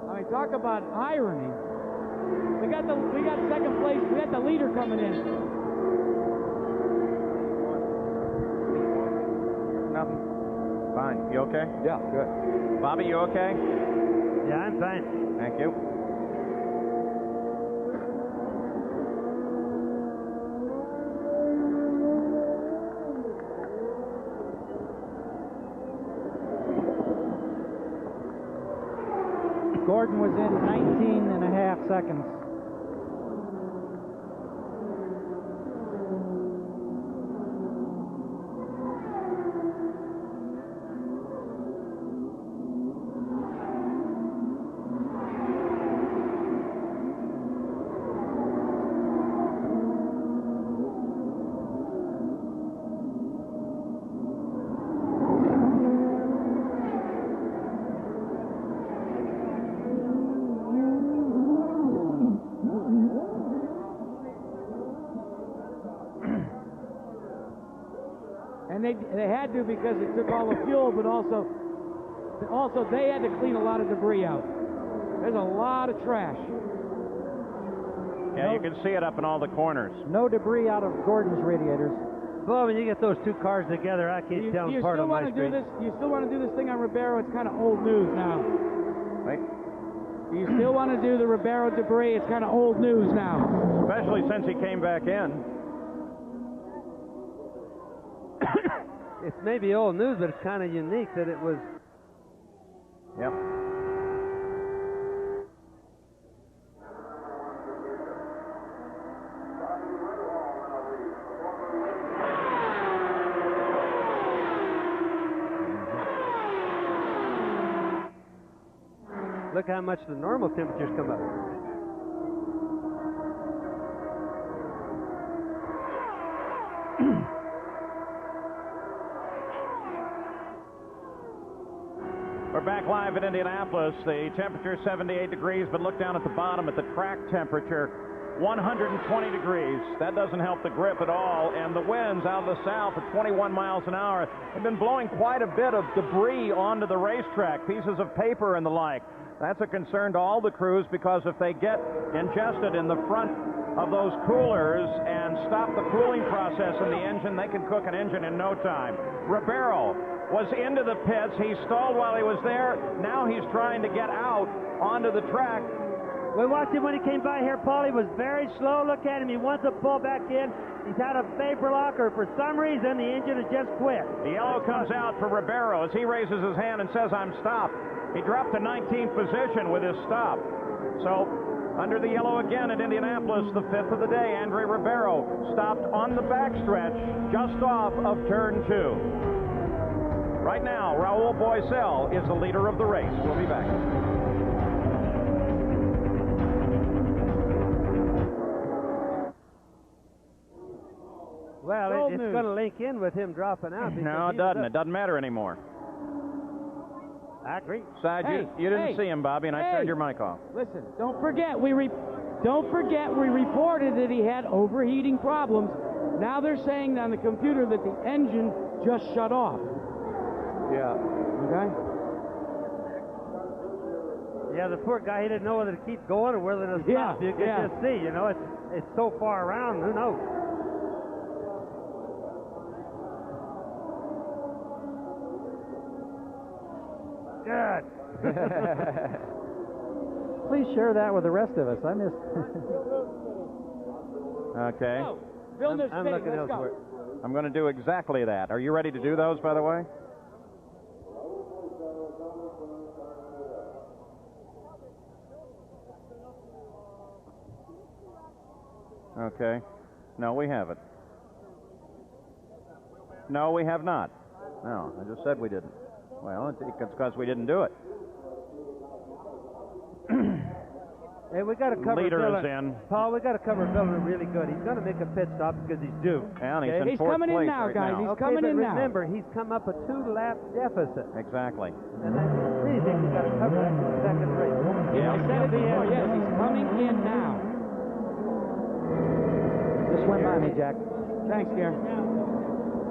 I mean, talk about irony. We got second place. We got the leader coming in. Nothing. Fine. You okay? Yeah, good. Bobby, you okay? Yeah, I'm fine. Thank you. Gordon was in 19 and a half seconds. And they had to because it took all the fuel, but also they had to clean a lot of debris out. There's a lot of trash. Yeah, you can see it up in all the corners. No debris out of Gordon's radiators. Well, when you get those two cars together, I can't tell them apart on my screen. You still want to do this thing on Ribeiro? It's kind of old news now. Right. You still want to do the Ribeiro debris? It's kind of old news now. Especially since he came back in. It's maybe old news, but it's kind of unique that it was. Yep. Look how much the normal temperatures come up. We're back live at Indianapolis. The temperature 78 degrees, but look down at the bottom at the track temperature, 120 degrees. That doesn't help the grip at all, and the winds out of the south at 21 miles an hour have been blowing quite a bit of debris onto the racetrack, pieces of paper and the like. That's a concern to all the crews because if they get ingested in the front of those coolers and stop the cooling process in the engine, they can cook an engine in no time. Ribeiro was into the pits. He stalled while he was there. Now he's trying to get out onto the track. We watched him when he came by here, Paul. He was very slow. Look at him. He wants to pull back in. He's had a vapor lock, or for some reason the engine has just quit. The yellow comes out for Ribeiro as he raises his hand and says, "I'm stopped." He dropped to 19th position with his stop. So under the yellow again at Indianapolis, the fifth of the day, Andre Ribeiro stopped on the backstretch just off of turn 2. Right now, Raul Boesel is the leader of the race. We'll be back. Well, it's going to link in with him dropping out. No, it doesn't. It doesn't matter anymore. I agree. Besides, you didn't see him, Bobby, and I turned your mic off. Listen, don't forget we reported that he had overheating problems. Now they're saying on the computer that the engine just shut off. Yeah. Okay. Yeah, the poor guy, he didn't know whether to keep going or whether to stop. You can just see, you know, it's so far around, who knows? Good. Please share that with the rest of us. I missed. Okay. I'm looking elsewhere. I'm going to do exactly that. Are you ready to do those, by the way? Okay. No, we haven't. No, we have not. No, I just said we didn't. Well, it's because we didn't do it. Hey, we got to cover leader Bill. is in. Paul, we got to cover Bill really good. He's going to make a pit stop because he's due. And he's okay? in fourth coming place in now, right guys. now. He's coming in now. Remember, he's come up a 2-lap deficit. Exactly. And that's the thing we've got to cover that second race. Yeah, I said it before. Yes, he's coming in now. Just went by me, Jack. Thanks, Gary.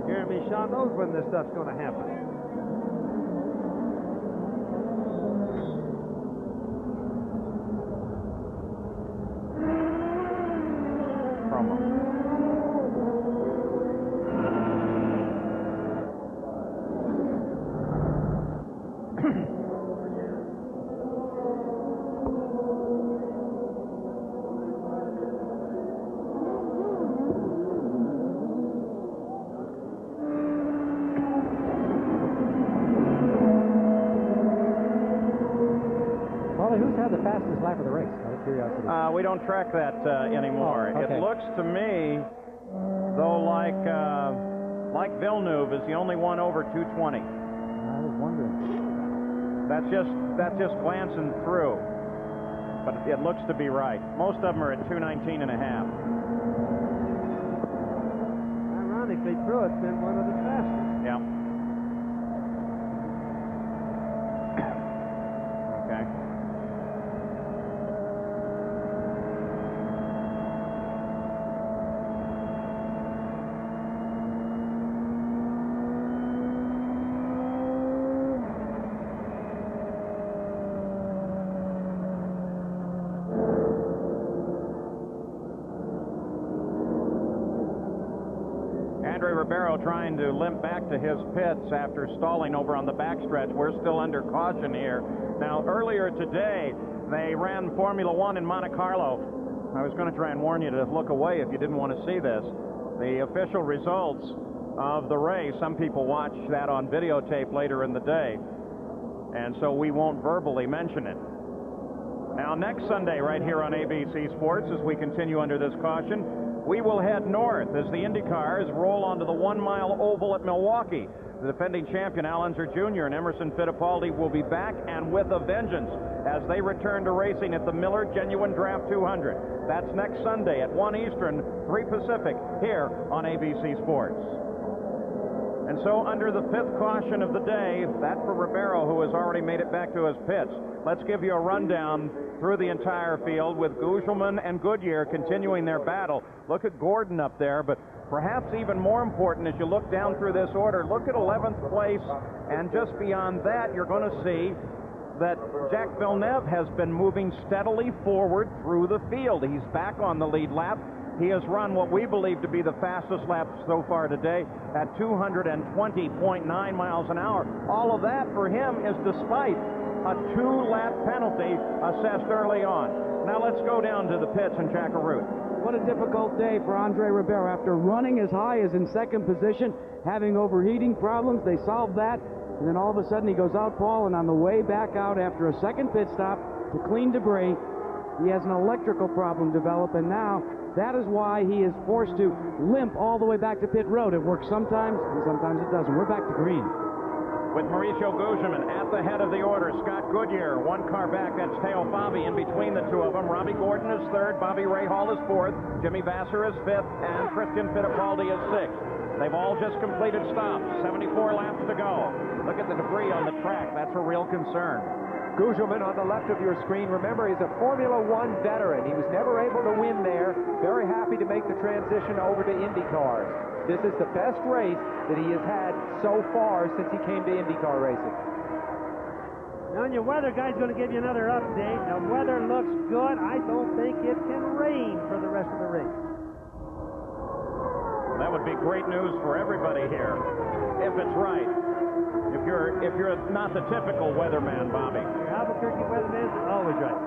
Jeremy Shaw knows when this stuff's going to happen. Who's had the fastest lap of the race? Out of curiosity. We don't track that anymore. Oh, okay. It looks to me, though, like Villeneuve is the only one over 220. I was wondering. That's just glancing through, but it looks to be right. Most of them are at 219 and a half. Ironically, Pruitt's been one of the fastest. Yeah. Okay. Ribeiro trying to limp back to his pits after stalling over on the backstretch. We're still under caution here. Now, earlier today, they ran Formula One in Monte Carlo. I was going to try and warn you to look away if you didn't want to see this. The official results of the race, some people watch that on videotape later in the day, and so we won't verbally mention it. Now, next Sunday, right here on ABC Sports, as we continue under this caution, we will head north as the Indy cars roll onto the 1 mile oval at Milwaukee. The defending champion, Unser Jr. and Emerson Fittipaldi will be back and with a vengeance as they return to racing at the Miller Genuine Draft 200. That's next Sunday at 1 Eastern, 3 Pacific, here on ABC Sports. And so under the 5th caution of the day, that for Ribeiro, who has already made it back to his pits. Let's give you a rundown through the entire field with Gugelmin and Goodyear continuing their battle. Look at Gordon up there, but perhaps even more important as you look down through this order, look at 11th place, and just beyond that, you're going to see that Jacques Villeneuve has been moving steadily forward through the field. He's back on the lead lap. He has run what we believe to be the fastest lap so far today at 220.9 miles an hour. All of that for him is despite a 2-lap penalty assessed early on. Now let's go down to the pits and check a route. What a difficult day for Andre Ribeiro. After running as high as in second position, having overheating problems, they solved that, and then all of a sudden he goes out, Paul, and on the way back out after a second pit stop to clean debris, he has an electrical problem develop, and now that is why he is forced to limp all the way back to pit road. It works sometimes, and sometimes it doesn't. We're back to green. With Mauricio Gugelmin at the head of the order, Scott Goodyear, 1 car back, that's Teo Fabi. In between the two of them, Robbie Gordon is 3rd, Bobby Rahal is 4th, Jimmy Vasser is 5th, and Christian Fittipaldi is 6th. They've all just completed stops, 74 laps to go. Look at the debris on the track. That's a real concern. Gugelmin on the left of your screen. Remember, he's a Formula One veteran. He was never able to win there. Very happy to make the transition over to IndyCars. This is the best race that he has had so far since he came to IndyCar racing. Now, your weather guy's going to give you another update. The weather looks good. I don't think it can rain for the rest of the race. That would be great news for everybody here, if it's right. If you're not the typical weatherman, Bobby. Albuquerque weatherman is always right.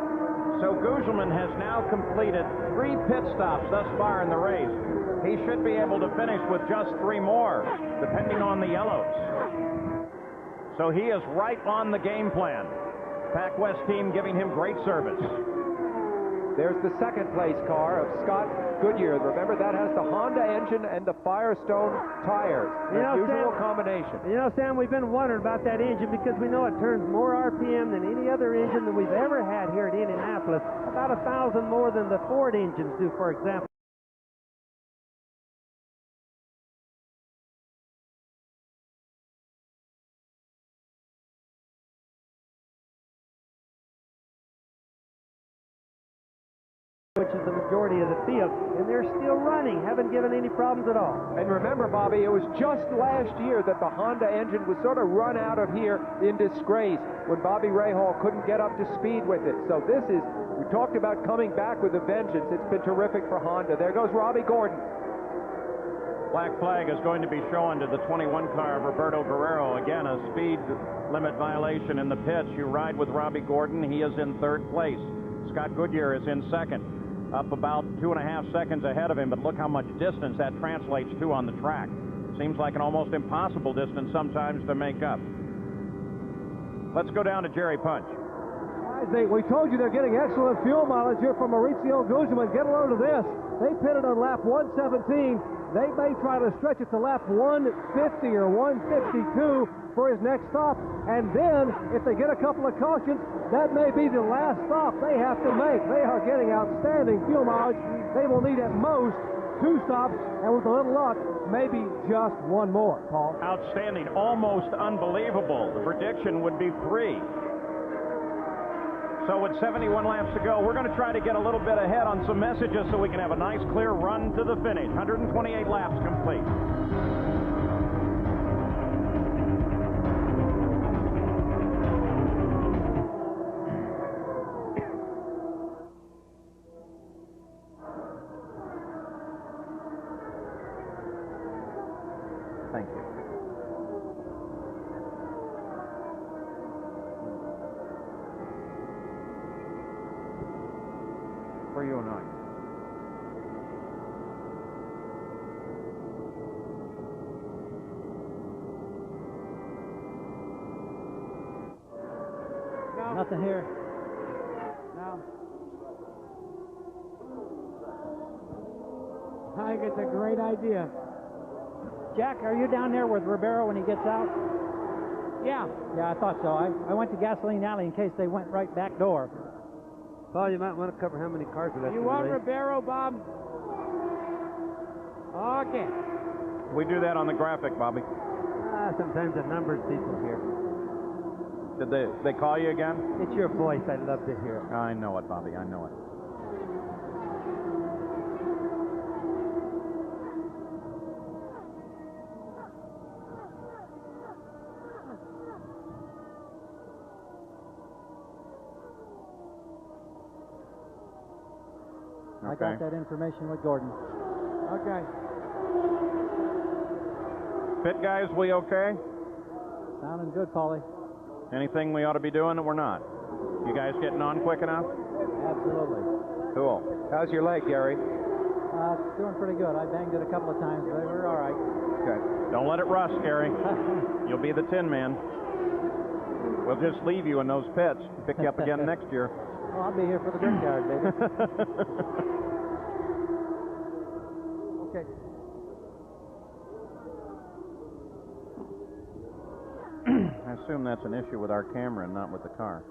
So Gugelmin has now completed 3 pit stops thus far in the race. He should be able to finish with just 3 more, depending on the yellows. So he is right on the game plan. Pac West team giving him great service. There's the second place car of Scott Goodyear. Remember, that has the Honda engine and the Firestone tires. Unusual combination. You know, Sam, we've been wondering about that engine because we know it turns more RPM than any other engine that we've ever had here at Indianapolis. About 1,000 more than the Ford engines do, for example. Which is the majority of the field, and they're still running, haven't given any problems at all. And remember, Bobby, it was just last year that the Honda engine was sort of run out of here in disgrace when Bobby Rahal couldn't get up to speed with it. So this is, we talked about coming back with a vengeance. It's been terrific for Honda. There goes Robbie Gordon. Black flag is going to be shown to the 21 car of Roberto Guerrero. Again, a speed limit violation in the pits. You ride with Robbie Gordon. He is in third place. Scott Goodyear is in second, up about 2.5 seconds ahead of him, but look how much distance that translates to on the track. Seems like an almost impossible distance sometimes to make up. Let's go down to Jerry Punch. We told you they're getting excellent fuel mileage here from Maurizio Gugelmin. Get a load of this. They pitted on lap 117. They may try to stretch it to lap 150 or 152 for his next stop. And then, if they get a couple of cautions, that may be the last stop they have to make. They are getting outstanding fuel mileage. They will need at most 2 stops, and with a little luck, maybe just 1 more, Paul. Outstanding. Almost unbelievable. The prediction would be 3. So with 71 laps to go, we're going to try to get a little bit ahead on some messages so we can have a nice clear run to the finish. 128 laps complete. Thank you. For you and I. No. Nothing here. No. I think it's a great idea. Jack, are you down there with Ribeiro when he gets out? Yeah. Yeah, I thought so. I went to Gasoline Alley in case they went right back door. Paul, you might want to cover how many cars are left. You want Ribeiro, Bob? Okay. We do that on the graphic, Bobby. Sometimes the numbers people here. Did they call you again? It's your voice. I love to hear it. I know it, Bobby. I know it. I got that information with Gordon. Okay. Pit guys, we okay? Sounding good, Paulie. Anything we ought to be doing that we're not? You guys getting on quick enough? Absolutely. Cool. How's your leg, Gary? It's doing pretty good. I banged it a couple of times, but we're all right. Good. Don't let it rust, Gary. You'll be the Tin Man. We'll just leave you in those pits. Pick you up again next year. Well, I'll be here for the brickyard, baby. Okay. I assume that's an issue with our camera and not with the car.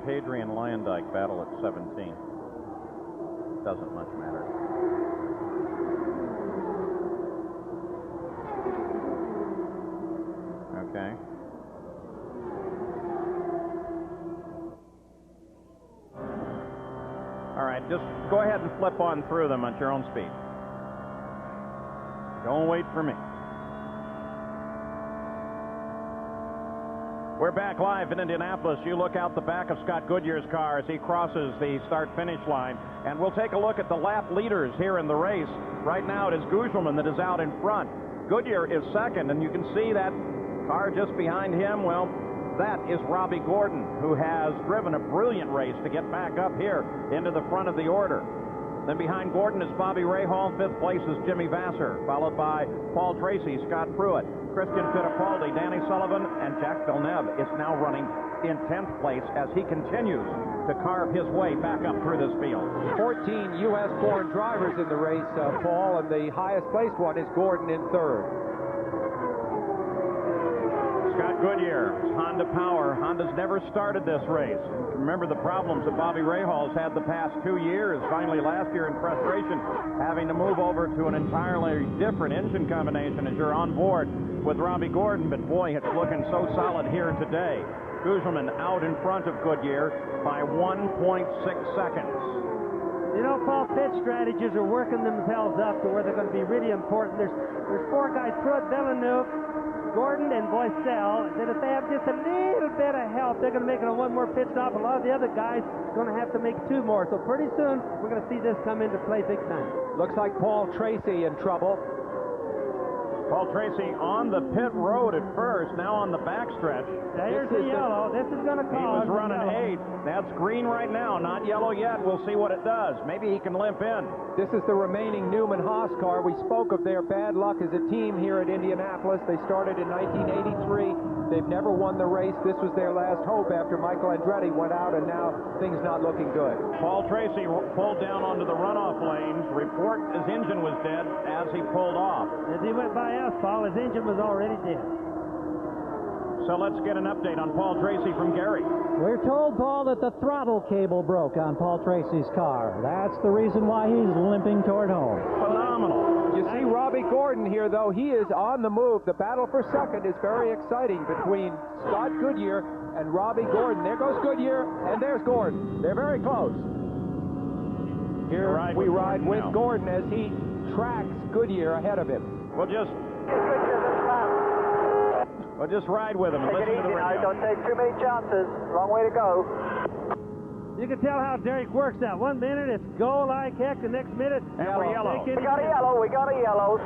Pedri and Lyondike battle at 17. Doesn't much matter. Okay. All right, just go ahead and flip on through them at your own speed. Don't wait for me. We're back live in Indianapolis. You look out the back of Scott Goodyear's car as he crosses the start-finish line. And we'll take a look at the lap leaders here in the race. Right now it is Gugelmin that is out in front. Goodyear is second, and you can see that car just behind him. Well, That is Robbie Gordon, who has driven a brilliant race to get back up here into the front of the order. Then behind Gordon is Bobby Rahal. Fifth place is Jimmy Vasser, followed by Paul Tracy, Scott Pruitt, Christian Fittipaldi, Danny Sullivan, and Jacques Villeneuve is now running in 10th place as he continues to carve his way back up through this field. 14 U.S.-born drivers in the race, Paul, and the highest-placed one is Gordon in third. Scott Goodyear, Honda Power. Honda's never started this race. Remember the problems that Bobby Rahal's had the past 2 years. Finally, last year in frustration, having to move over to an entirely different engine combination as you're on board with Robbie Gordon. But boy, it's looking so solid here today. Guzman out in front of Goodyear by 1.6 seconds. You know, Paul, pit strategies are working themselves up to where they're going to be really important. There's four guys, Pruitt, Villeneuve, Gordon, and Boissel, that if they have just a little bit of help, they're going to make it on one more pit stop. A lot of the other guys are going to have to make two more. So pretty soon, we're going to see this come into play big time. Looks like Paul Tracy in trouble. Paul Tracy on the pit road at first, now on the backstretch. There's the yellow. This is going to cause. He was running 8. That's green right now, not yellow yet. We'll see what it does. Maybe he can limp in. This is the remaining Newman-Haas car. We spoke of their bad luck as a team here at Indianapolis. They started in 1983. They've never won the race. This was their last hope after Michael Andretti went out, and now things not looking good. Paul Tracy pulled down onto the runoff lanes. Report his engine was dead as he pulled off. As he went by us, Paul, his engine was already dead. So let's get an update on Paul Tracy from Gary. We're told, Paul, that the throttle cable broke on Paul Tracy's car. That's the reason why he's limping toward home. Phenomenal. You see Robbie Gordon here, though. He is on the move. The battle for second is very exciting between Scott Goodyear and Robbie Gordon. There goes Goodyear, and there's Gordon. They're very close. Here we ride with Gordon as he tracks Goodyear ahead of him. We'll just ride with him and listen to the radio. Don't take too many chances. Long way to go. You can tell how Derek works out. 1 minute it's go like heck, the next minute and we're yellow. We got a yellow.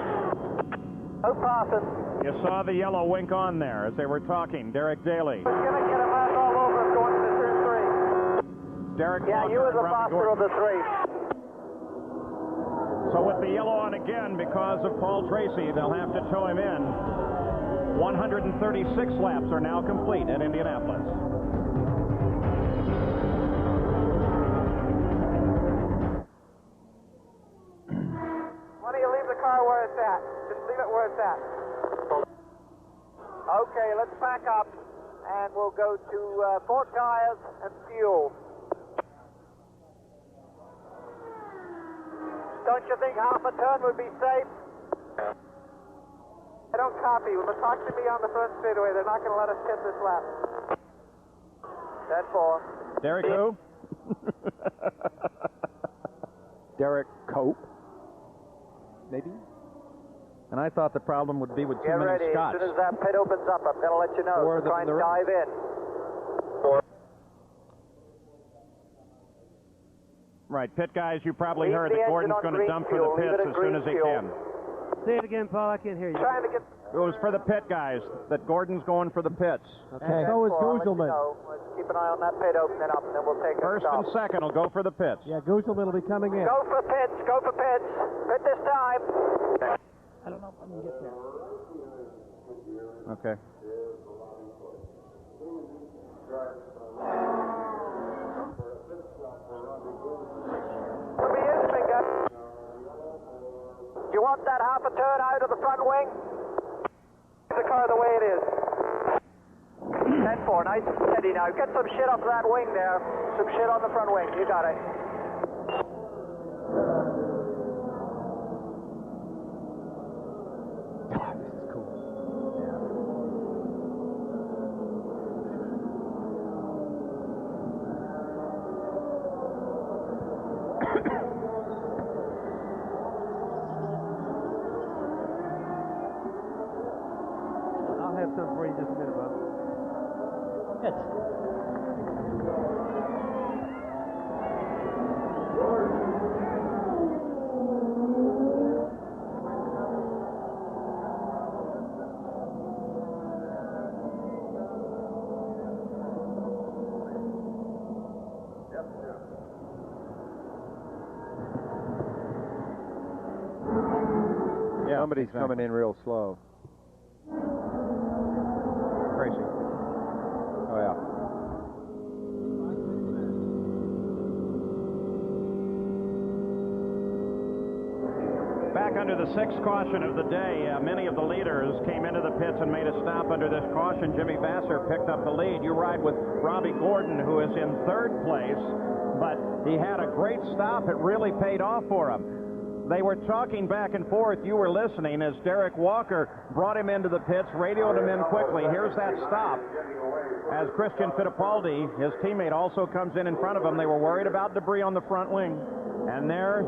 No passing. You saw the yellow wink on there as they were talking. Derek Daly. We're going to get a mark all over us going to turn 3. Derek you were the faster of the 3. So with the yellow on again because of Paul Tracy, they'll have to tow him in. 136 laps are now complete at Indianapolis. Why don't you leave the car where it's at? Just leave it where it's at. Okay, let's back up, and we'll go to 4 tires and fuel. Don't you think half a turn would be safe? I don't copy. When they talk to me on the front straightaway, they're not going to let us hit this lap. That's 4. Derek who? Derek Cope. Maybe? And I thought the problem would be with too Get many ready. Scots. As soon as that pit opens up, I'm going to let you know. Or Try and dive in. Right, pit guys, you probably heard that Gordon's going to dump for the pits as soon as he can. Say it again, Paul. I can't hear you. Trying to get. It was for the pit guys that Gordon's going for the pits. Okay. So is Guzman. Let's keep an eye on that pit opening up, and then we'll take a First stop. and second will go for the pits. Yeah, Guzman will be coming in. Go for pits. Go for pits. Pit this time. I don't know if I can get there. Okay. You want that half a turn out of the front wing? The car the way it is. 10-4, nice and steady now. Get some shit off that wing there. Some shit on the front wing. You got it. This is cool. I'll have something for you just a minute, Bob. Somebody's coming in real slow. Tracy. Oh, yeah. Back under the sixth caution of the day, many of the leaders came into the pits and made a stop under this caution. Jimmy Vasser picked up the lead. You ride with Robbie Gordon, who is in third place, but he had a great stop. It really paid off for him. They were talking back and forth. You were listening as Derek Walker brought him into the pits, radioed him in quickly. Here's that stop. As Christian Fittipaldi, his teammate, also comes in front of him. They were worried about debris on the front wing. And there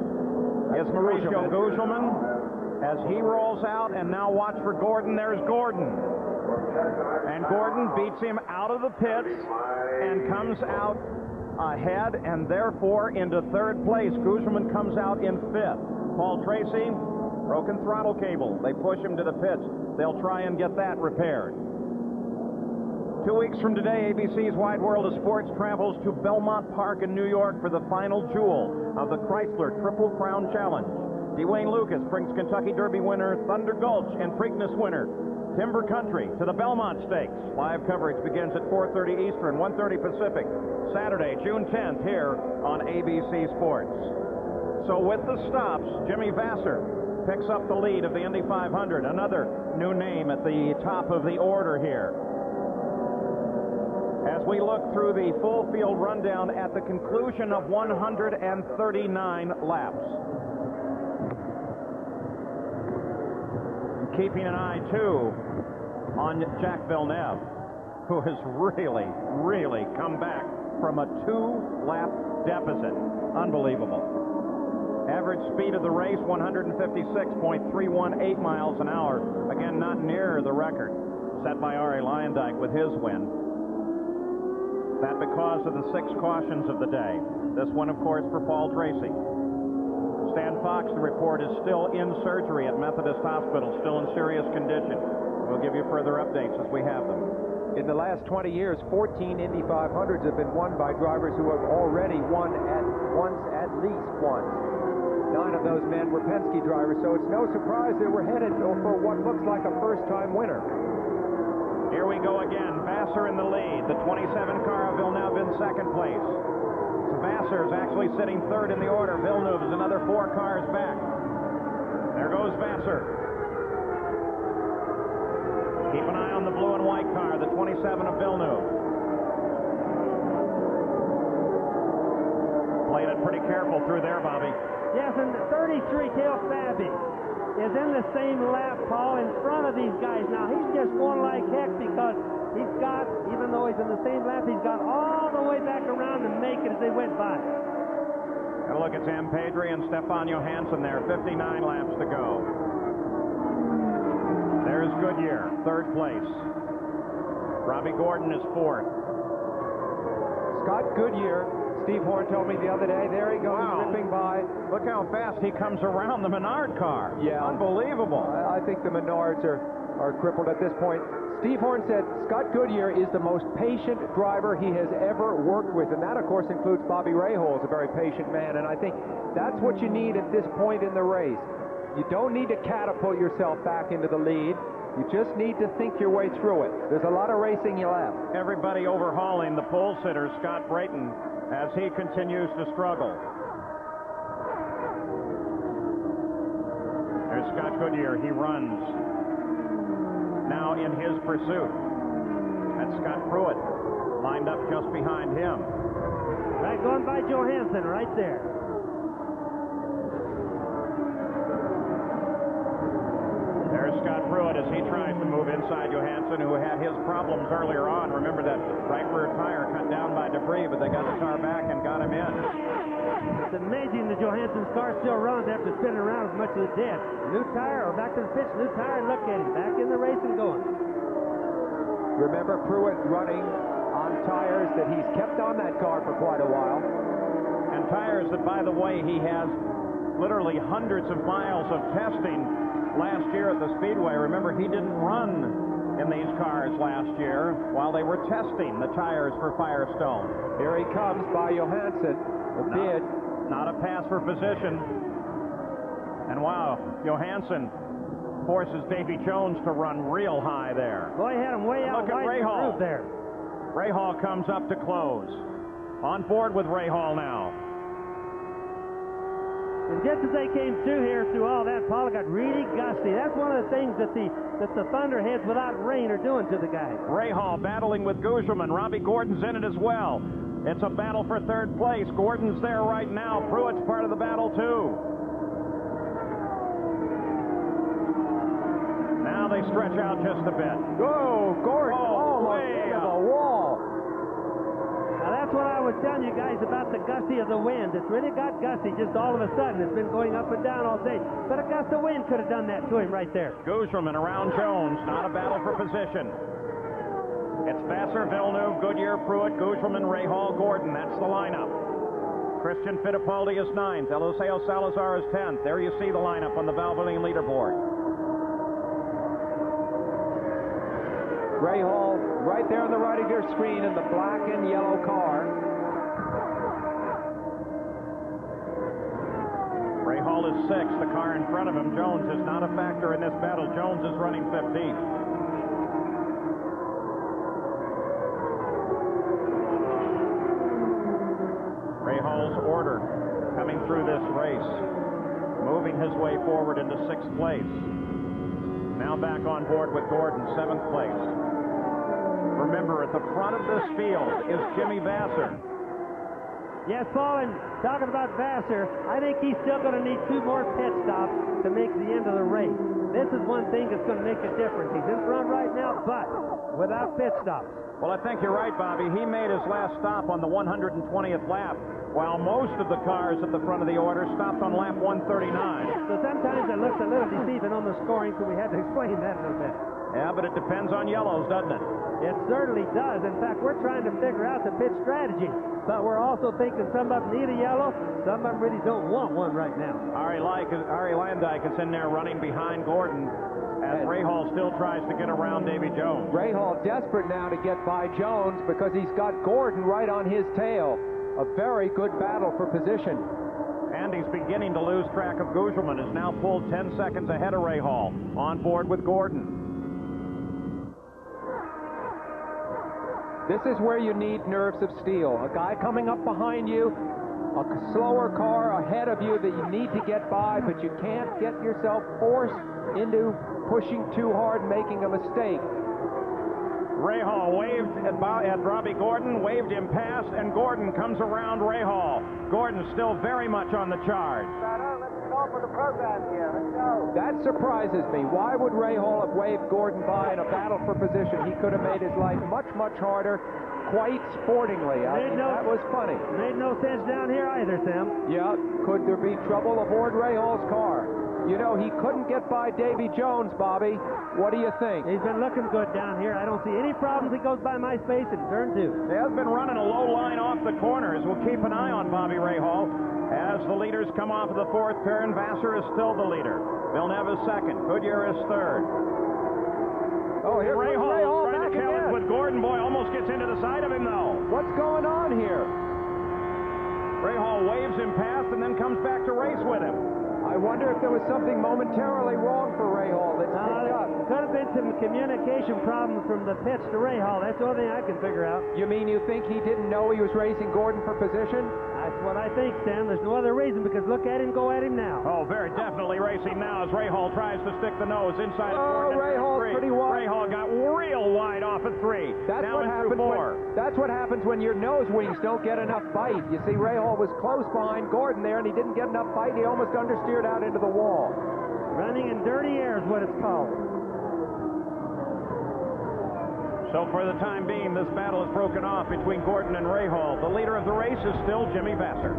is Mauricio Gugelmin as he rolls out, and now watch for Gordon. There's Gordon. And Gordon beats him out of the pits and comes out ahead and therefore into third place. Gugelmin comes out in fifth. Paul Tracy, broken throttle cable. They push him to the pits. They'll try and get that repaired. 2 weeks from today, ABC's Wide World of Sports travels to Belmont Park in New York for the final jewel of the Chrysler Triple Crown Challenge. Dwayne Lucas brings Kentucky Derby winner Thunder Gulch and Preakness winner Timber Country to the Belmont Stakes. Live coverage begins at 4:30 Eastern, 1:30 Pacific, Saturday, June 10th, here on ABC Sports. So with the stops, Jimmy Vasser picks up the lead of the Indy 500, another new name at the top of the order here. As we look through the full field rundown at the conclusion of 139 laps. Keeping an eye, too, on Jacques Villeneuve, who has really come back from a 2-lap deficit. Unbelievable. Average speed of the race, 156.318 miles an hour. Again, not near the record set by Arie Luyendyk with his win. That because of the 6 cautions of the day. This one, of course, for Paul Tracy. Stan Fox, the report, is still in surgery at Methodist Hospital, still in serious condition. We'll give you further updates as we have them. In the last 20 years, 14 Indy 500s have been won by drivers who have already won at least once. 9 of those men were Penske drivers, so it's no surprise that we're headed for what looks like a first-time winner. Here we go again. Vasser in the lead. The 27 car of Villeneuve in second place. So Vasser is actually sitting third in the order. Villeneuve is another 4 cars back. There goes Vasser. Keep an eye on the blue and white car, the 27 of Villeneuve. Playing it pretty careful through there, Bobby. Yes, and 33 Tail Fabby is in the same lap, Paul, in front of these guys. Now, he's just going like heck because he's got, even though he's in the same lap, he's got all the way back around to make it as they went by. And look at Sam Pedri and Stefan Johansson there, 59 laps to go. There's Goodyear, third place. Robbie Gordon is fourth. Scott Goodyear, Steve Horn told me the other day, there he goes, zipping by. Look how fast he comes around the Menard car. Yeah. Unbelievable. I think the Menards are crippled at this point. Steve Horn said Scott Goodyear is the most patient driver he has ever worked with, and that, of course, includes Bobby Rahal, a very patient man, and I think that's what you need at this point in the race. You don't need to catapult yourself back into the lead. You just need to think your way through it. There's a lot of racing you left. Everybody overhauling the pole sitter, Scott Brayton, as he continues to struggle. There's Scott Goodyear. He runs now in his pursuit. That's Scott Pruitt lined up just behind him. Right, going by Johansson right there. There's Scott Pruitt as he tries to move inside Johansson, who had his problems earlier on. Remember that right rear tire cut down by debris, but they got the car back and got him in. It's amazing that Johansson's car still runs after spinning around as much as it did. New tire, or back to the pitch, new tire, and look at him, back in the race and going. Remember Pruitt running on tires that he's kept on that car for quite a while. And tires that, by the way, he has literally hundreds of miles of testing last year at the Speedway. Remember, he didn't run in these cars last year while they were testing the tires for Firestone. Here he comes by Johansson. A bid. Not a pass for position. And wow, Johansson forces Davy Jones to run real high there. Boy, had him way out Look at wide Rahal there. Rahal comes up to close. On board with Rahal now. And just as they came through here, through all that, Paul, got really gusty. That's one of the things that the Thunderheads without rain are doing to the guys. Rahal battling with Gougerman. Robbie Gordon's in it as well. It's a battle for third place. Gordon's there right now. Pruitt's part of the battle, too. Now they stretch out just a bit. Go, Gordon. Almost into the wall. Now, that's what I was telling you guys about the gusty of the wind. It's really got gusty just all of a sudden. It's been going up and down all day. But a gust of wind could have done that to him right there. Gougerman around Jones. Not a battle for position. It's Vassar, Villeneuve, Goodyear, Pruitt, Gougerman, Rahal, Gordon. That's the lineup. Christian Fittipaldi is 9th. Eliseo Salazar is 10th. There you see the lineup on the Valvoline leaderboard. Rahal right there on the right of your screen in the black and yellow car. Rahal is 6th. The car in front of him, Jones, is not a factor in this battle. Jones is running 15th. Rahal's order coming through this race, moving his way forward into 6th place. Now back on board with Gordon, 7th place. Remember, at the front of this field is Jimmy Vassar. Yes, Paul, and talking about Vassar, I think he's still going to need 2 more pit stops to make the end of the race. This is one thing that's going to make a difference. He's in front right now, but without pit stops. Well, I think you're right, Bobby. He made his last stop on the 120th lap, while most of the cars at the front of the order stopped on lap 139. So sometimes it looks a little deceiving on the scoring, so we had to explain that a little bit. Yeah, but it depends on yellows, doesn't it? It certainly does. In fact, we're trying to figure out the pit strategy, but we're also thinking some of them need a yellow, some of them really don't want one right now. Ari Landijk is in there running behind Gordon as Rahal still tries to get around Davy Jones. Rahal desperate now to get by Jones because he's got Gordon right on his tail. A very good battle for position. And he's beginning to lose track of Gougerman, is now pulled 10 seconds ahead of Rahal. On board with Gordon. This is where you need nerves of steel. A guy coming up behind you, a slower car ahead of you that you need to get by, but you can't get yourself forced into pushing too hard, making a mistake. Rahal waved at Robbie Gordon, waved him past, and Gordon comes around Rahal. Gordon still very much on the charge. Let's go for the program here. Let's go. That surprises me. Why would Rahal have waved Gordon by in a battle for position? He could have made his life much, much harder, quite sportingly. That was funny. Made no sense down here either, Sam. Yeah, could there be trouble aboard Rahal's car? You know, he couldn't get by Davy Jones, Bobby. What do you think? He's been looking good down here. I don't see any problems. He goes by my space in turn 2. They have been running a low line off the corners. We'll keep an eye on Bobby Rahal. As the leaders come off of the 4th turn, Vassar is still the leader. Villeneuve is 2nd. Goodyear is 3rd. Oh, here's Rahal trying back to challenge again. with Gordon. Boy, almost gets into the side of him, though. What's going on here? Rahal waves him past and then comes back to race with him. I wonder if there was something momentarily wrong for Rahal that's picked up. Could have been some communication problems from the pits to Rahal. That's the only thing I can figure out. You mean you think he didn't know he was racing Gordon for position? That's what I think, Sam. There's no other reason, because look at him go at him now. Oh, very definitely racing now as Rahal tries to stick the nose inside of Gordon. Rahal's pretty wide. Rahal got real wide off at 3. That's now what into 4. That's what happens when your nose wings don't get enough bite. You see, Rahal was close behind Gordon there, and he didn't get enough bite. He almost understeered out into the wall. Running in dirty air is what it's called. So for the time being, this battle is broken off between Gordon and Rahal. The leader of the race is still Jimmy Vassar.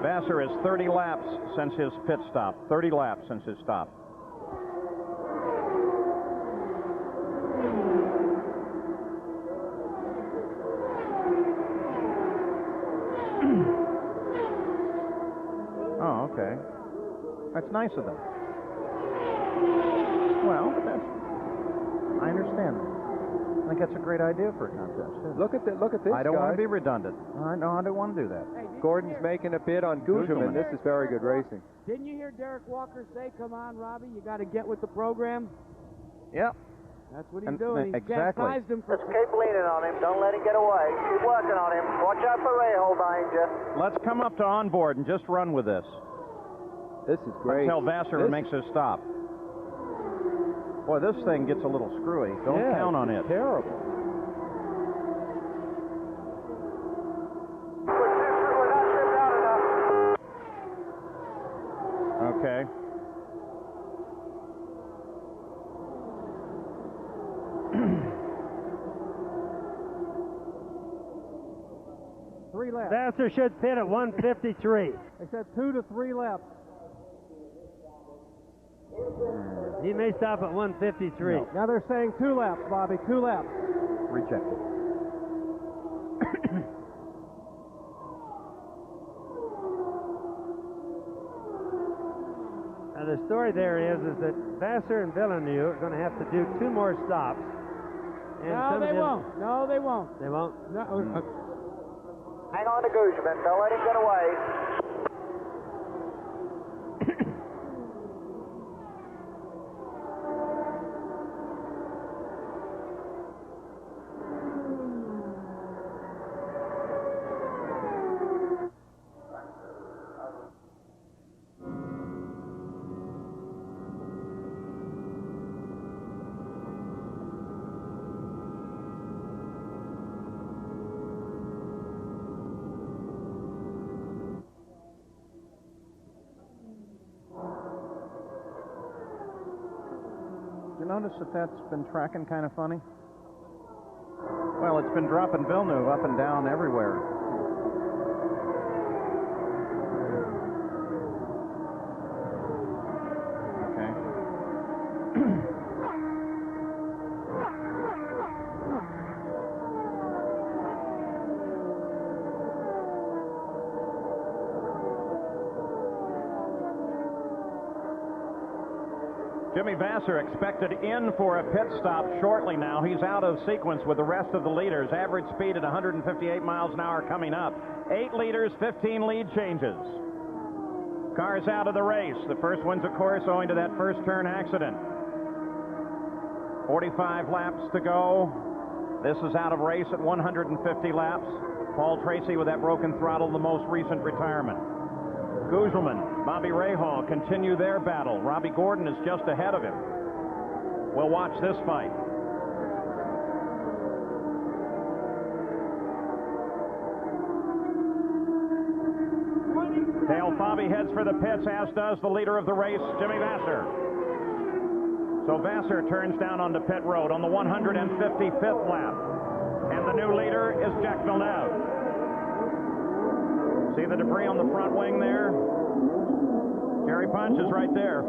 Vassar is 30 laps since his pit stop. 30 laps since his stop. Oh, okay. That's nice of them. Well, I understand that. I think that's a great idea for a contest. Too. Look at this. I don't want to guys. be redundant. I don't want to do that. Gordon's making a bid on Gugelman. This is very good racing. Didn't you hear Derek Walker say, "Come on, Robbie, you got to get with the program"? Yep. That's what he's doing. He's exactly. chastised him for... Just keep leaning on him. Don't let him get away. Keep working on him. Watch out for Rahal behind you. Let's come up to onboard and just run with this. This is great. Until Vassar makes his stop. Boy, this thing gets a little screwy. Don't count on it. Terrible. Okay. Three laps. Vassar should pit at 153. They said 2 to 3 laps. He may stop at 153. No. Now they're saying 2 laps, Bobby, 2 laps. Rejected. Now the story there is that Vassar and Villeneuve are going to have to do 2 more stops. And No, they won't. No, they won't. They won't? No. Hang on to Gugelman. Don't let him get away. Notice that's been tracking kind of funny? Well, it's been dropping Villeneuve up and down everywhere. Jimmy Vassar expected in for a pit stop shortly now. He's out of sequence with the rest of the leaders. Average speed at 158 miles an hour coming up. 8 leaders, 15 lead changes. Cars out of the race. The first one's, of course, owing to that first turn accident. 45 laps to go. This is out of race at 150 laps. Paul Tracy with that broken throttle, the most recent retirement. Gugelman, Bobby Rahal continue their battle. Robbie Gordon is just ahead of him. We'll watch this fight. Dale Fabi heads for the pits, as does the leader of the race, Jimmy Vassar. So Vassar turns down onto pit road on the 155th lap. And the new leader is Jacques Villeneuve. See the debris on the front wing there? Jerry Punch is right there.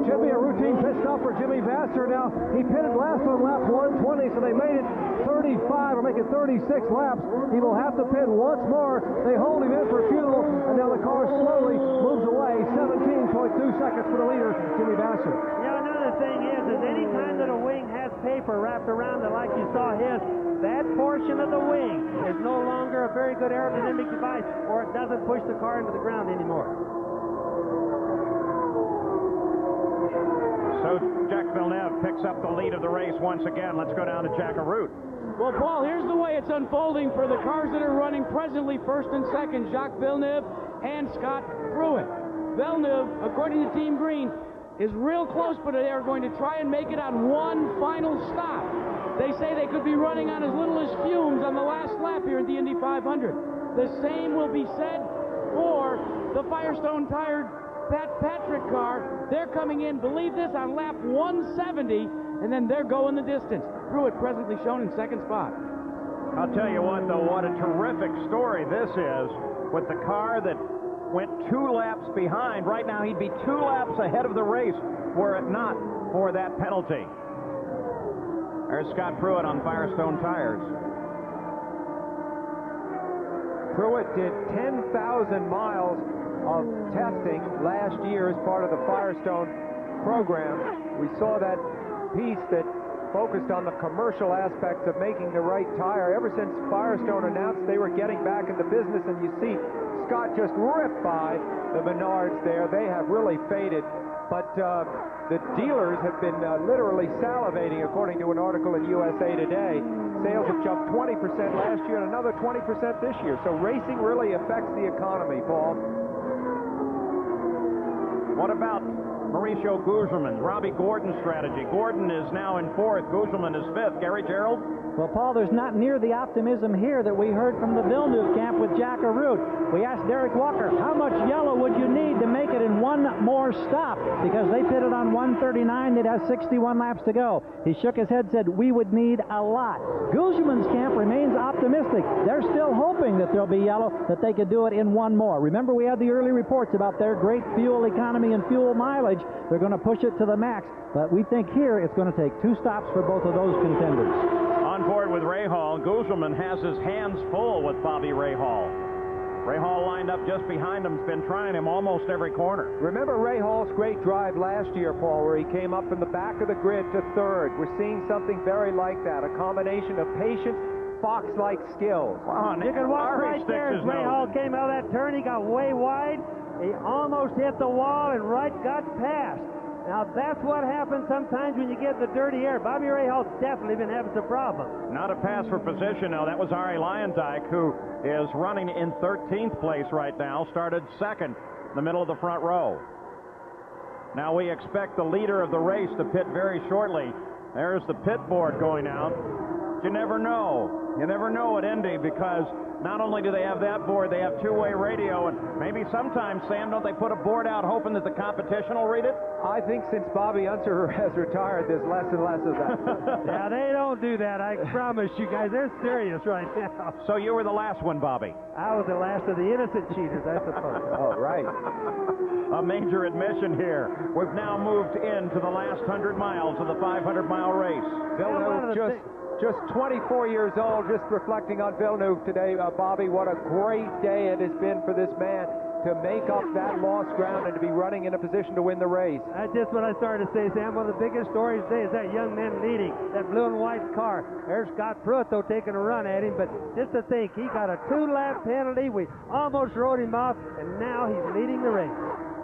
Should be a routine pit stop for Jimmy Vassar now. He pitted last on lap 120, so they made it 35 or make it 36 laps. He will have to pit once more. They hold him in for fuel, and now the car slowly moves away. 17.2 seconds for the leader, Jimmy Vassar. Yeah, another thing is any time that a wing has paper wrapped around it like you saw his, that portion of the wing is no longer a very good aerodynamic device, or it doesn't push the car into the ground anymore. So Jacques Villeneuve picks up the lead of the race once again. Let's go down to Jack Arute. Well, Paul, here's the way it's unfolding for the cars that are running presently first and second, Jacques Villeneuve and Scott Pruitt. Villeneuve, according to Team Green, is real close, but they are going to try and make it on one final stop. They say they could be running on as little as fumes on the last lap here at the Indy 500. The same will be said for the Firestone-tired Pat Patrick car. They're coming in, believe this, on lap 170, and then they're going the distance. Pruitt presently shown in second spot. I'll tell you what, though, what a terrific story this is with the car that went 2 laps behind. Right now, he'd be 2 laps ahead of the race were it not for that penalty. There's Scott Pruitt on Firestone tires. Pruitt did 10,000 miles of testing last year as part of the Firestone program. We saw that piece that focused on the commercial aspects of making the right tire. Ever since Firestone announced they were getting back in the business, and you see Scott just ripped by the Menards there. They have really faded. But the dealers have been literally salivating, according to an article in USA Today. Sales have jumped 20% last year and another 20% this year. So racing really affects the economy, Paul. What about Mauricio Gugelmin, Robbie Gordon's strategy? Gordon is now in 4th, Gugelmin is 5th. Gary Gerald? Well, Paul, there's not near the optimism here that we heard from the Villeneuve camp with Jacques Villeneuve. We asked Derek Walker, how much yellow would you need to make it in one more stop? Because they pitted on 139, they'd have 61 laps to go. He shook his head, said, we would need a lot. Gugelmin's camp remains optimistic. They're still hoping that there'll be yellow, that they could do it in one more. Remember, we had the early reports about their great fuel economy and fuel mileage. They're going to push it to the max, but we think here it's going to take 2 stops for both of those contenders. On board with Rahal, Gugelmin has his hands full with Bobby Rahal. Rahal lined up just behind him, has been trying him almost every corner. Remember Rahal's great drive last year, Paul, where he came up in the back of the grid to 3rd. We're seeing something very like that, a combination of patience, fox-like skills. You can watch right there as Rahal came out of that turn. He got way wide. He almost hit the wall and Wright got past. Now, that's what happens sometimes when you get the dirty air. Bobby Rahal's definitely been having some problems. Not a pass for position, now. That was Arie Luyendyk, who is running in 13th place right now, started 2nd in the middle of the front row. Now we expect the leader of the race to pit very shortly. There's the pit board going out. You never know. You never know at Indy, because not only do they have that board, they have two-way radio, and maybe sometimes, Sam, don't they put a board out hoping that the competition will read it? I think since Bobby Unser has retired, there's less and less of that. Yeah, they don't do that, I promise you guys. They're serious right now. So you were the last one, Bobby. I was the last of the innocent cheaters, I suppose. Oh, right. A major admission here. We've now moved into the last 100 miles of the 500-mile race. Villeneuve just 24 years old, just reflecting on Villeneuve today. Bobby, what a great day it has been for this man to make up that lost ground and to be running in a position to win the race. That's just what I started to say, Sam. One of the biggest stories today is that young man leading, that blue and white car. There's Scott Pruitt, though, taking a run at him, but just to think, he got a 2-lap penalty. We almost rode him off, and now he's leading the race.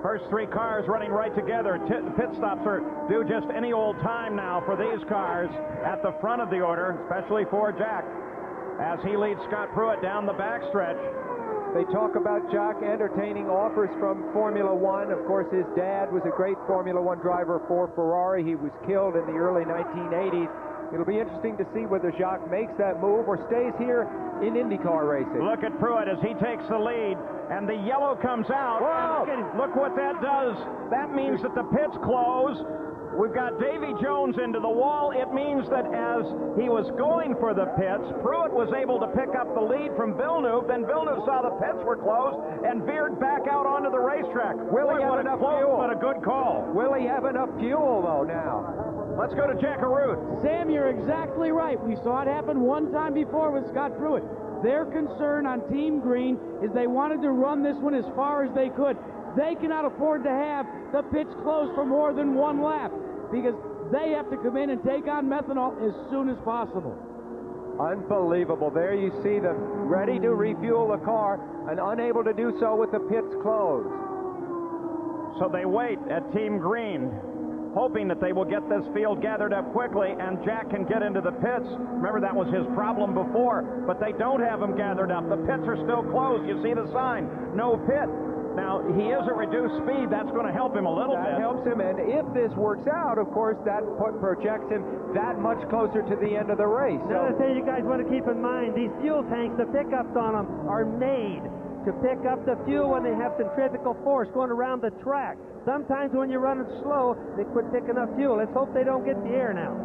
First 3 cars running right together. Pit stops are due just any old time now for these cars at the front of the order, especially for Jack, as he leads Scott Pruitt down the backstretch. They talk about Jack entertaining offers from Formula One. Of course, his dad was a great Formula One driver for Ferrari. He was killed in the early 1980s. It'll be interesting to see whether Jacques makes that move or stays here in IndyCar racing. Look at Pruitt as he takes the lead, and the yellow comes out. Whoa! Look what that does. That means that the pits close. We've got Davy Jones into the wall. It means that as he was going for the pits, Pruitt was able to pick up the lead from Villeneuve. Then Villeneuve saw the pits were closed and veered back out onto the racetrack. Will he have enough fuel? But a good call. Will he have enough fuel, though, now? Let's go to Jack Arute. Sam, you're exactly right. We saw it happen one time before with Scott Pruitt. Their concern on Team Green is they wanted to run this one as far as they could. They cannot afford to have the pits closed for more than 1 lap, because they have to come in and take on methanol as soon as possible. Unbelievable. There you see them ready to refuel the car and unable to do so with the pits closed. So they wait at Team Green, hoping that they will get this field gathered up quickly and Jack can get into the pits. Remember, that was his problem before, but they don't have him gathered up. The pits are still closed. You see the sign, no pit. Now, he is at reduced speed. That's going to help him a little bit. That helps him, and if this works out, of course, that projects him that much closer to the end of the race. Another thing you guys want to keep in mind, these fuel tanks, the pickups on them are made to pick up the fuel when they have centrifugal force going around the track. Sometimes when you're running slow, they quit picking up fuel. Let's hope they don't get the air now.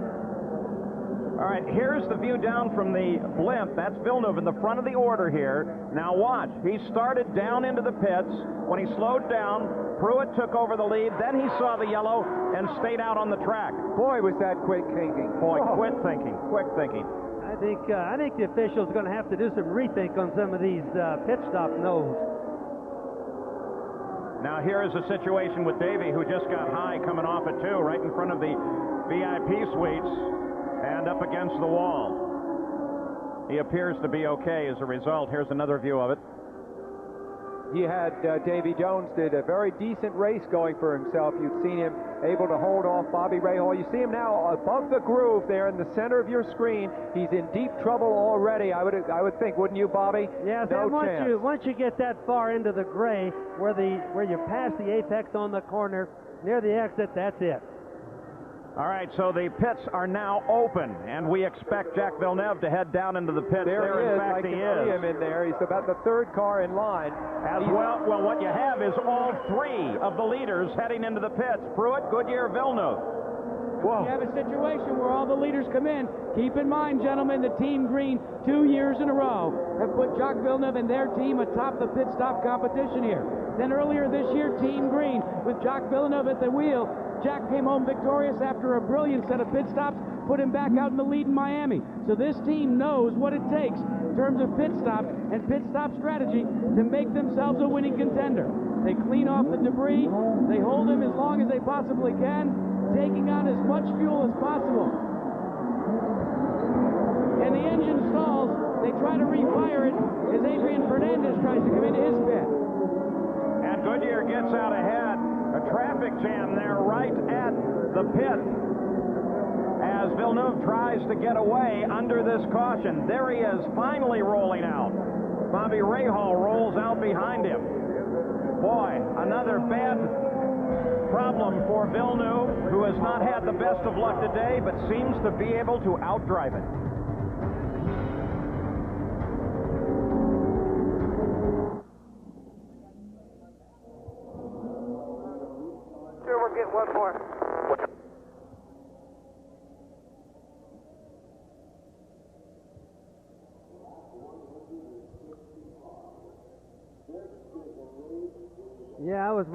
All right, here's the view down from the blimp. That's Villeneuve in the front of the order here. Now watch. He started down into the pits. When he slowed down, Pruitt took over the lead. Then he saw the yellow and stayed out on the track. Boy, was that quick thinking. Boy, quick thinking. I think the officials are going to have to do some rethink on some of these pit stop no's. Now here is a situation with Davey, who just got high coming off at 2, right in front of the VIP suites. and up against the wall. He appears to be okay as a result. Here's another view of it. He had, Davy Jones did a very decent race going for himself. You've seen him able to hold off Bobby Rahal. You see him now above the groove there in the center of your screen. He's in deep trouble already, I would think, wouldn't you, Bobby? Yes, no and chance. once you get that far into the gray, where you pass the apex on the corner, near the exit, that's it. All right, so the pits are now open, and we expect Jacques Villeneuve to head down into the pits. There he is. In fact, I can see him in there. He's about the third car in line. Well, what you have is all three of the leaders heading into the pits. Pruitt, Goodyear, Villeneuve. You have a situation where all the leaders come in. Keep in mind, gentlemen, the Team Green 2 years in a row have put Jacques Villeneuve and their team atop the pit stop competition here. Then earlier this year, Team Green, with Jacques Villeneuve at the wheel, Jack came home victorious after a brilliant set of pit stops, put him back out in the lead in Miami. So this team knows what it takes in terms of pit stops and pit stop strategy to make themselves a winning contender. They clean off the debris, they hold him as long as they possibly can, taking on as much fuel as possible. And the engine stalls, they try to refire it as Adrian Fernandez tries to come into his pit. And Goodyear gets out ahead. A traffic jam there right at the pit as Villeneuve tries to get away under this caution. There he is, finally rolling out. Bobby Rahal rolls out behind him. Boy, another bad problem for Villeneuve, who has not had the best of luck today, but seems to be able to outdrive it. One more. Yeah, I was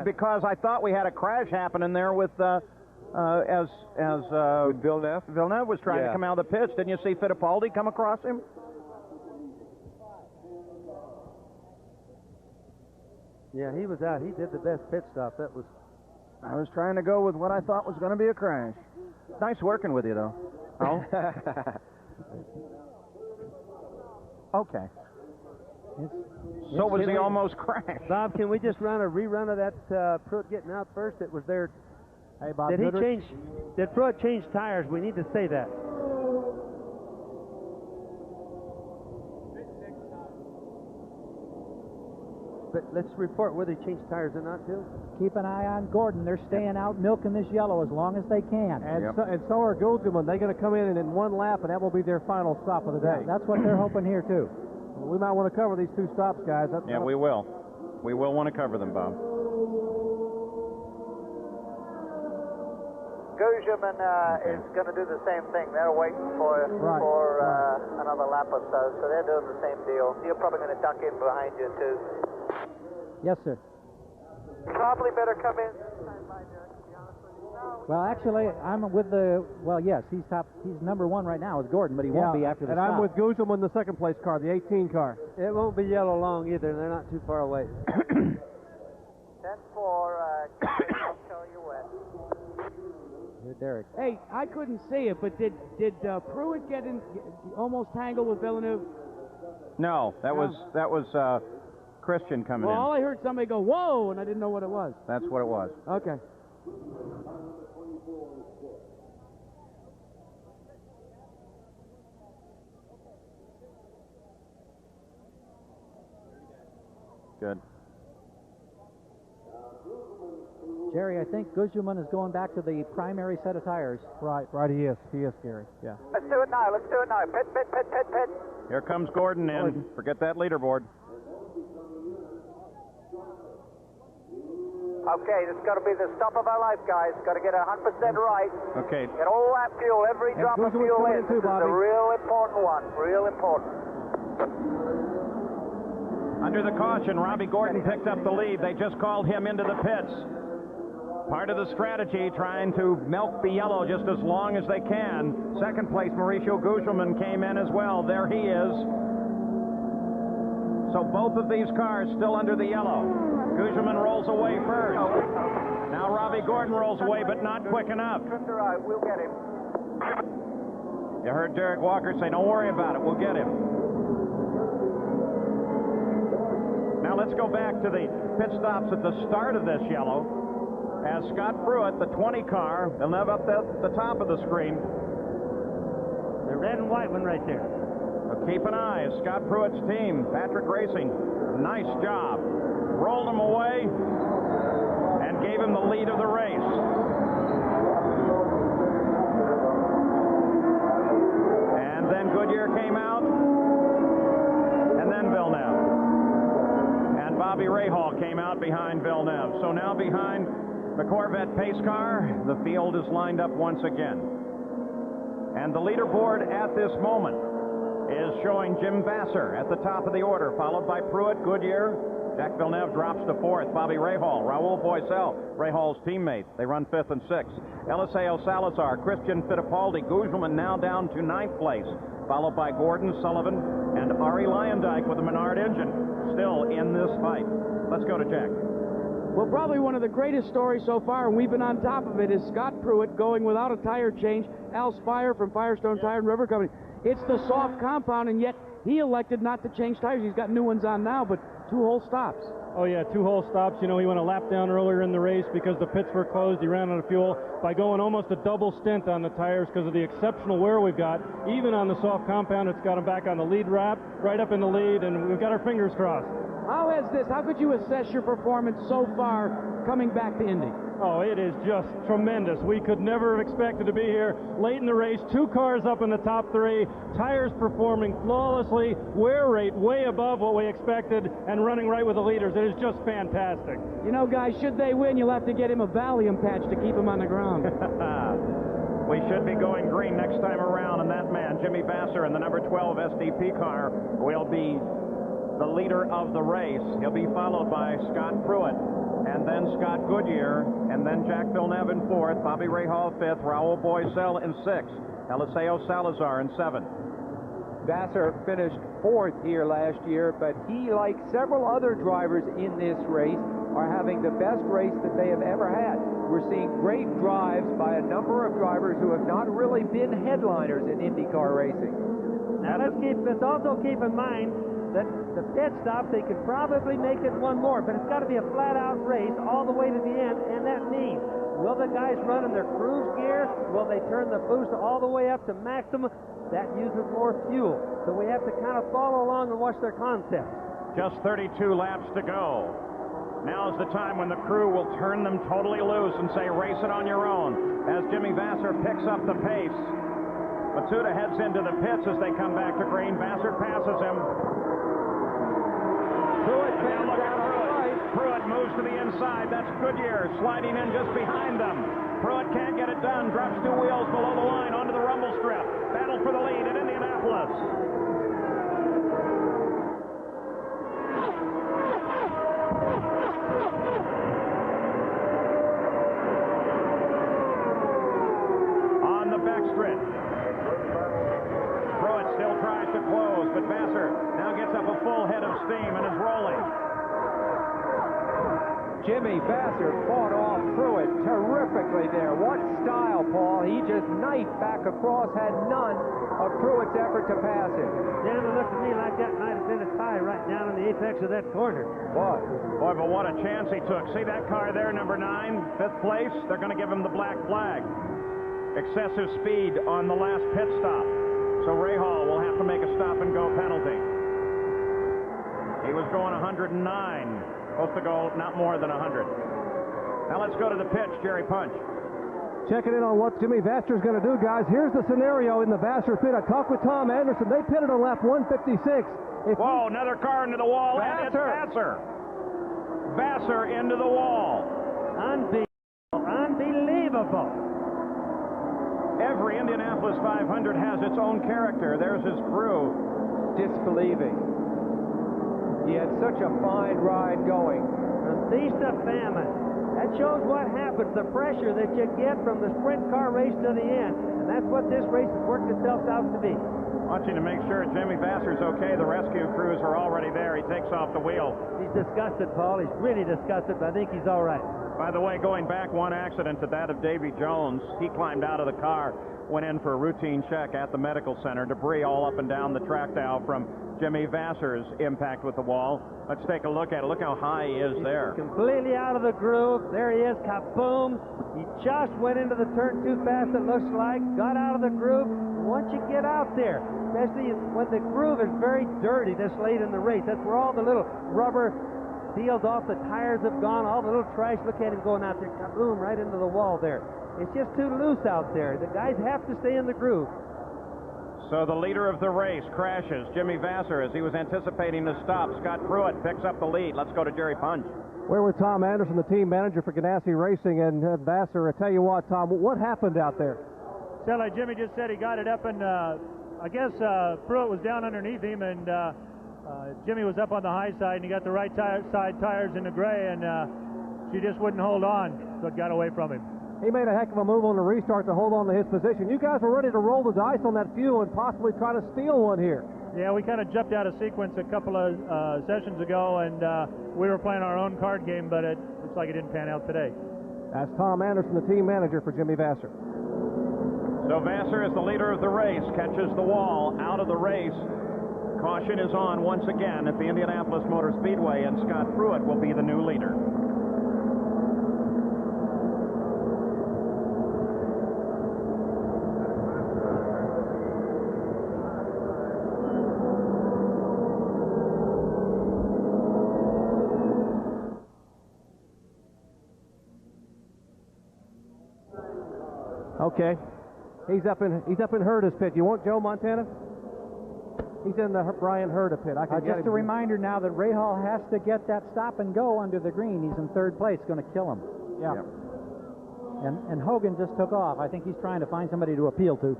because I thought we had a crash happening there with as Villeneuve. Villeneuve was trying to come out of the pits. Didn't you see Fittipaldi come across him? Yeah, he was out. He did the best pit stop. That was. I was trying to go with what I thought was going to be a crash. Nice working with you, though. Oh? Okay. So was he almost crashed? Bob, can we just run a rerun of that Pruitt getting out first? It was there. Hey, Bob. Did Pruitt change tires? We need to say that. But let's report whether he changed tires or not, too. Keep an eye on Gordon. They're staying out milking this yellow as long as they can. And so are Gulderman. They're going to come in and in one lap, and that will be their final stop of the day. Yeah, that's what they're hoping here, too. Well, we might want to cover these two stops, guys. We will. We will want to cover them, Bob. Guzman is going to do the same thing. They're waiting for another lap or so they're doing the same deal. You're probably going to duck in behind you, too. Yes, sir. Probably better come in. Well, actually, I'm with the. Well, yes, he's number one right now with Gordon, but he won't be after the stop. And I'm with Guzman in the second place car, the 18 car. It won't be yellow long either. They're not too far away. 10-4, show you wet. Here, Derek. Hey, I couldn't see it, but did Pruitt get almost tangled with Villeneuve? No, that was Christian coming in. Well, all I heard somebody go, whoa, and I didn't know what it was. That's what it was. Okay. Good. Jerry, I think Guzman is going back to the primary set of tires. Right, he is. He is, Gary. Yeah. Let's do it now. Pit. Here comes Gordon in. Forget that leaderboard. Okay, this is going to be the stop of our life, guys. Got to get 100% right. Okay. Get all that fuel, every drop of fuel in. This is a real important one. Real important. Under the caution, Robbie Gordon picked up the lead. They just called him into the pits. Part of the strategy, trying to milk the yellow just as long as they can. Second place, Mauricio Guzman came in as well. There he is. So both of these cars still under the yellow. Guzman rolls away first. Now Robbie Gordon rolls away, but not quick enough. We'll get him. You heard Derek Walker say, don't worry about it, we'll get him. Now let's go back to the pit stops at the start of this yellow. As Scott Pruitt, the 20 car, they'll have up the top of the screen. The red and white one right there. So keep an eye. Scott Pruitt's team, Patrick Racing, nice job. Rolled him away and gave him the lead of the race. And then Goodyear came out, and then Villeneuve. And Bobby Rahal came out behind Villeneuve. So now behind the Corvette pace car, the field is lined up once again. And the leaderboard at this moment is showing Jim Vasser at the top of the order, followed by Pruitt, Goodyear. Jacques Villeneuve drops to 4th. Bobby Rahal, Raul Boisel, Rahal's teammate. They run 5th and 6th. Eliseo Salazar, Christian Fittipaldi, Guzman now down to 9th place, followed by Gordon Sullivan and Arie Luyendyk with a Menard engine, still in this fight. Let's go to Jack. Well, probably one of the greatest stories so far, and we've been on top of it, is Scott Pruitt going without a tire change. Al Spire from Firestone Tire and River Company. It's the soft compound, and yet he elected not to change tires. He's got new ones on now, but 2 whole stops. Oh, yeah, 2 whole stops. You know, he went a lap down earlier in the race because the pits were closed. He ran out of fuel by going almost a double stint on the tires because of the exceptional wear we've got. Even on the soft compound, it's got him back on the lead wrap, right up in the lead, and we've got our fingers crossed. How could you assess your performance so far coming back to Indy? Oh, it is just tremendous. We could never have expected to be here late in the race. 2 cars up in the top 3, tires performing flawlessly, wear rate way above what we expected, and running right with the leaders. It is just fantastic. You know, guys, should they win, you'll have to get him a Valium patch to keep him on the ground. We should be going green next time around, and that man, Jimmy Vasser, in the number 12 SDP car, will be the leader of the race. He'll be followed by Scott Pruitt, and then Scott Goodyear, and then Jacques Villeneuve in 4th, Bobby Rahal 5th, Raul Boisel in 6th, Eliseo Salazar in 7th. Vasser finished 4th here last year, but he, like several other drivers in this race, are having the best race that they have ever had. We're seeing great drives by a number of drivers who have not really been headliners in IndyCar racing. Now let's also keep in mind that the pit stops, they could probably make it one more, but it's got to be a flat-out race all the way to the end, and that means, will the guys run in their cruise gear? Will they turn the boost all the way up to maximum? That uses more fuel, so we have to kind of follow along and watch their concept. Just 32 laps to go. Now is the time when the crew will turn them totally loose and say, race it on your own. As Jimmy Vasser picks up the pace, Matsuda heads into the pits as they come back to green. Vasser passes him. Pruitt moves to the inside. That's Goodyear sliding in just behind them. Pruitt can't get it done. Drops 2 wheels below the line onto the rumble strip. Battle for the lead at Indianapolis. On the backstretch, Pruitt still tries to close, but Vasser now gets up a full head of steam and is rolling. Jimmy Vasser fought off Pruitt terrifically there. What style, Paul. He just knifed back across, had none of Pruitt's effort to pass him. Damn, it looked to me like that might have been a tie right down in the apex of that corner. Boy, but what a chance he took. See that car there, number 9, 5th place? They're going to give him the black flag. Excessive speed on the last pit stop. So Rahal will have to make a stop-and-go penalty. He was going 109. Supposed to go not more than 100. Now let's go to the pitch, Jerry Punch. Checking in on what Jimmy Vasser's going to do, guys. Here's the scenario in the Vasser pit. I talked with Tom Anderson. They pitted on lap 156. Whoa, another car into the wall, and it's Vasser. Vasser into the wall. Unbelievable. Every Indianapolis 500 has its own character. There's his crew. Disbelieving. He had such a fine ride going. From feast to famine. That shows what happens, the pressure that you get from the sprint car race to the end. And that's what this race has worked itself out to be. Watching to make sure Jimmy Vasser's okay. The rescue crews are already there. He takes off the wheel. He's disgusted, Paul. He's really disgusted, but I think he's all right. By the way, going back, one accident to that of Davy Jones. He climbed out of the car, went in for a routine check at the medical center. Debris all up and down the track now from Jimmy Vasser's impact with the wall. Let's take a look at it. Look how high he is there. Completely out of the groove. There he is, kaboom. He just went into the turn too fast, it looks like, got out of the groove. Once you get out there, especially when the groove is very dirty this late in the race, that's where all the little rubber peeled off, the tires have gone, all the little trash. Look at him going out there, kaboom, right into the wall there. It's just too loose out there. The guys have to stay in the groove. So the leader of the race crashes. Jimmy Vasser, as he was anticipating to stop. Scott Pruitt picks up the lead. Let's go to Jerry Punch. We're with Tom Anderson, the team manager for Ganassi Racing, and Vasser. I tell you what, Tom, what happened out there? So like Jimmy just said, he got it up, and I guess Pruitt was down underneath him, and Jimmy was up on the high side, and he got the right side tires in the gray, and she just wouldn't hold on, so it got away from him. He made a heck of a move on the restart to hold on to his position. You guys were ready to roll the dice on that fuel and possibly try to steal one here. Yeah, we kind of jumped out of sequence a couple of sessions ago, and we were playing our own card game, but it looks like it didn't pan out today. That's Tom Anderson, the team manager for Jimmy Vasser. So Vasser is the leader of the race, catches the wall out of the race. Caution is on once again at the Indianapolis Motor Speedway, and Scott Pruitt will be the new leader. Okay, he's up in Herta's pit. You want Joe Montana? He's in the Brian Herta pit. Just a reminder now that Rahal has to get that stop and go under the green. He's in third place, going to kill him. Yeah. Yep. And Hogan just took off. I think he's trying to find somebody to appeal to.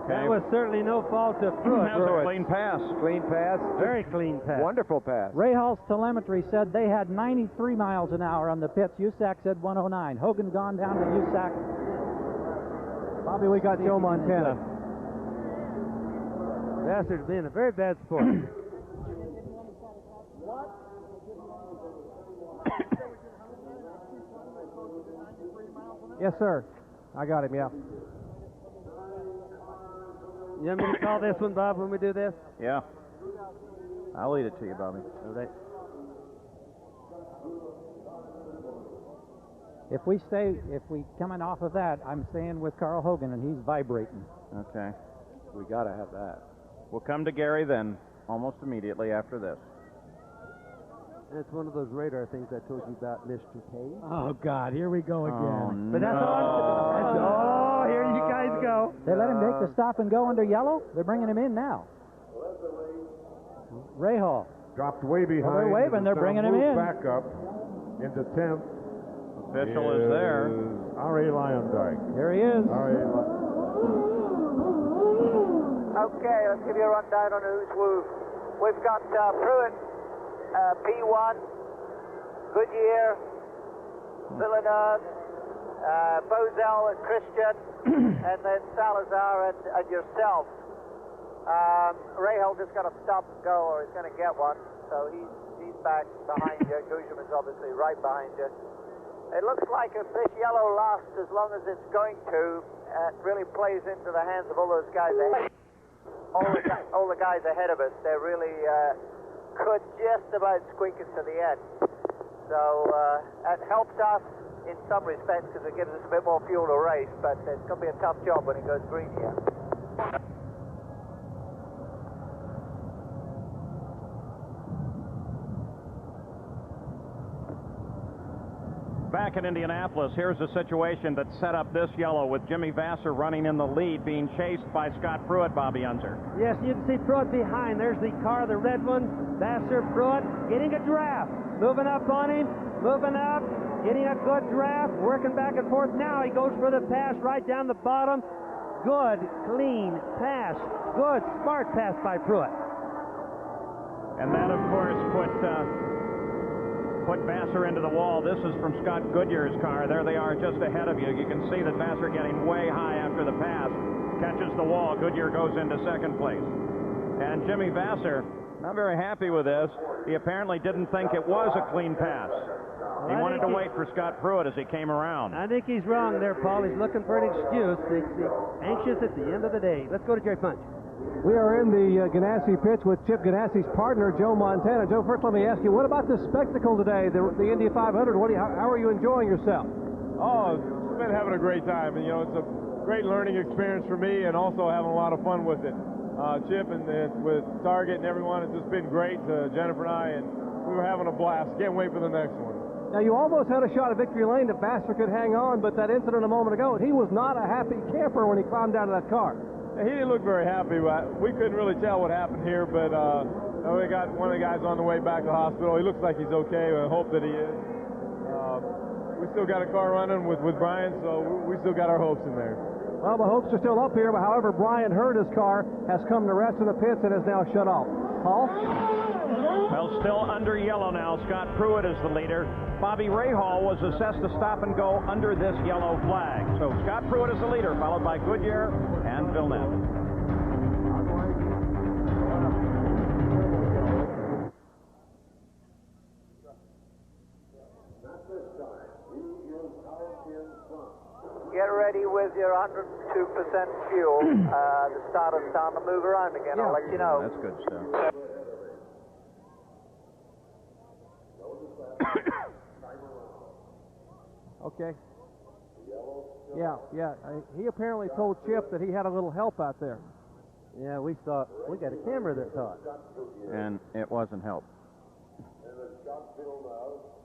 That was certainly no fault of Pruitt. That was a clean pass. Clean pass. Very clean pass. Wonderful pass. Rahal's telemetry said they had 93 miles an hour on the pits. USAC said 109. Hogan gone down to USAC. Bobby, we got Joe Montana. Vasser's been a very bad sport. Yes, sir. I got him, yeah. You want me to call this one, Bob, when we do this? Yeah. I'll lead it to you, Bobby. All right. If we coming off of that, I'm staying with Carl Hogan, and he's vibrating. Okay. We got to have that. We'll come to Gary then, almost immediately after this. That's one of those radar things I told you about, Mr. K. Oh, God, here we go again. But that's all. Here you guys go. They let him take the stop and go under yellow? They're bringing him in now. Rahal. Dropped way behind. Well, they're waving. They're bringing him in. Back up into 10th. Official is there. R.A. Lyondike. There he is. Okay, let's give you a rundown on who's who. We've got Pruitt, P1, Goodyear, Villeneuve, Bozell and Christian, and then Salazar and yourself. Rahal just got a stop and go, or he's going to get one, so he's back behind you. Guzman's obviously right behind you. It looks like if this yellow lasts as long as it's going to, it really plays into the hands of all those guys ahead. All the guys ahead of us, they really could just about squeak it to the end. So it helps us in some respects because it gives us a bit more fuel to race, but it's going to be a tough job when it goes green here. Back in Indianapolis, here's a situation that set up this yellow with Jimmy Vasser running in the lead, being chased by Scott Pruitt, Bobby Unser. Yes, you can see Pruitt behind. There's the car, the red one. Vasser, Pruitt, getting a draft. Moving up on him, moving up, getting a good draft, working back and forth. Now he goes for the pass right down the bottom. Good, clean pass. Good, smart pass by Pruitt. And that, of course, put put Vassar into the wall. This is from Scott Goodyear's car. There they are just ahead of you. You can see that Vassar getting way high after the pass. Catches the wall. Goodyear goes into second place. And Jimmy Vassar, not very happy with this. He apparently didn't think it was a clean pass. He wanted to wait for Scott Pruitt as he came around. I think he's wrong there, Paul. He's looking for an excuse. He's anxious at the end of the day. Let's go to Jerry Punch. We are in the Ganassi pits with Chip Ganassi's partner, Joe Montana. Joe, first let me ask you, what about the spectacle today, the Indy 500? How are you enjoying yourself? Oh, I've been having a great time. And, you know, it's a great learning experience for me and also having a lot of fun with it. Chip and with Target and everyone, it's just been great. Jennifer and I, and we were having a blast. Can't wait for the next one. Now, you almost had a shot at victory lane that Vassar could hang on, but that incident a moment ago, he was not a happy camper when he climbed out of that car. He didn't look very happy. We couldn't really tell what happened here, but we got one of the guys on the way back to the hospital. He looks like he's okay. I hope that he is. We still got a car running with Brian, so we still got our hopes in there. Well, the hopes are still up here, but however, Brian Hurd, his car, has come to rest in the pits and is now shut off. Paul? Well, still under yellow now. Scott Pruitt is the leader. Bobby Rahal was assessed to stop and go under this yellow flag. So Scott Pruitt is the leader, followed by Goodyear and Villeneuve. Get ready with your 102% fuel. The starter's starting to move around again. I'll let you know. That's good stuff. Okay. Yeah. He apparently told Chip that he had a little help out there. Yeah, we got a camera that saw it. And it wasn't help.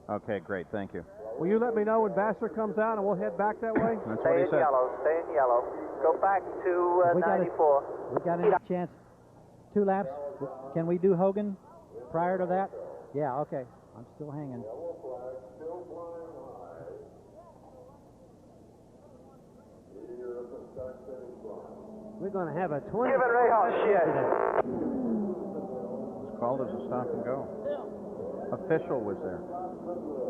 Okay, great. Thank you. Will you let me know when Vassar comes out and we'll head back that way? That's what he said. Stay in yellow. Go back to 94. We got any chance? 2 laps? Can we do Hogan prior to that? Yeah, okay. I'm still hanging. We're going to have a 20. Give it Rahal shit. It's called as a stop and go. Official was there.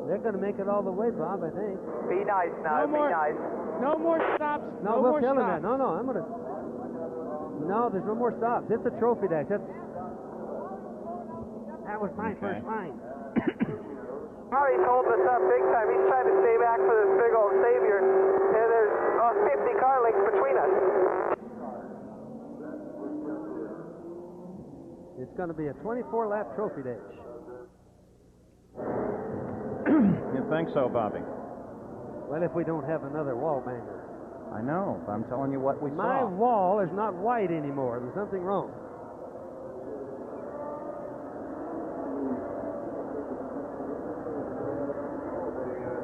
They're going to make it all the way, Bob, I think. Be nice now. Be nice. No more stops. No more stops. No, I'm going to. No, there's no more stops. It's a trophy dash. That was my first line. Murray's holding us up big time. He's trying to stay back for this big old savior. And there's 50 car lengths between us. It's going to be a 24-lap trophy dash. You think so, Bobby? Well, if we don't have another wall banger. I know. I'm telling you what we My saw. wall is not white anymore. There's something wrong.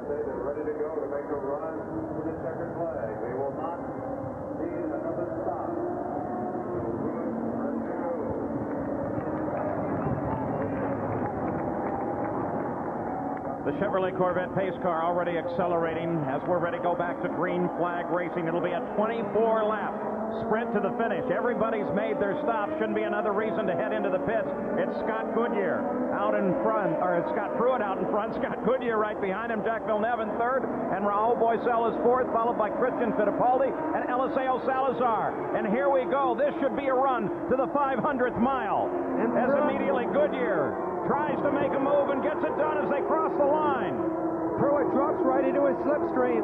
They're ready to go to make a run for the checkered flag. They will not need another stop. The Chevrolet Corvette pace car already accelerating as we're ready to go back to green flag racing. It'll be a 24-lap sprint to the finish. Everybody's made their stop. Shouldn't be another reason to head into the pits. It's Scott Goodyear out in front, or it's Scott Pruitt out in front. Scott Goodyear right behind him. Jacques Villeneuve in third, and Raul Boisel is fourth, followed by Christian Fittipaldi and Eliseo Salazar. And here we go. This should be a run to the 500th mile. As immediately Goodyear tries to make a move and gets it done as they cross the line. Pruitt drops right into his slipstream.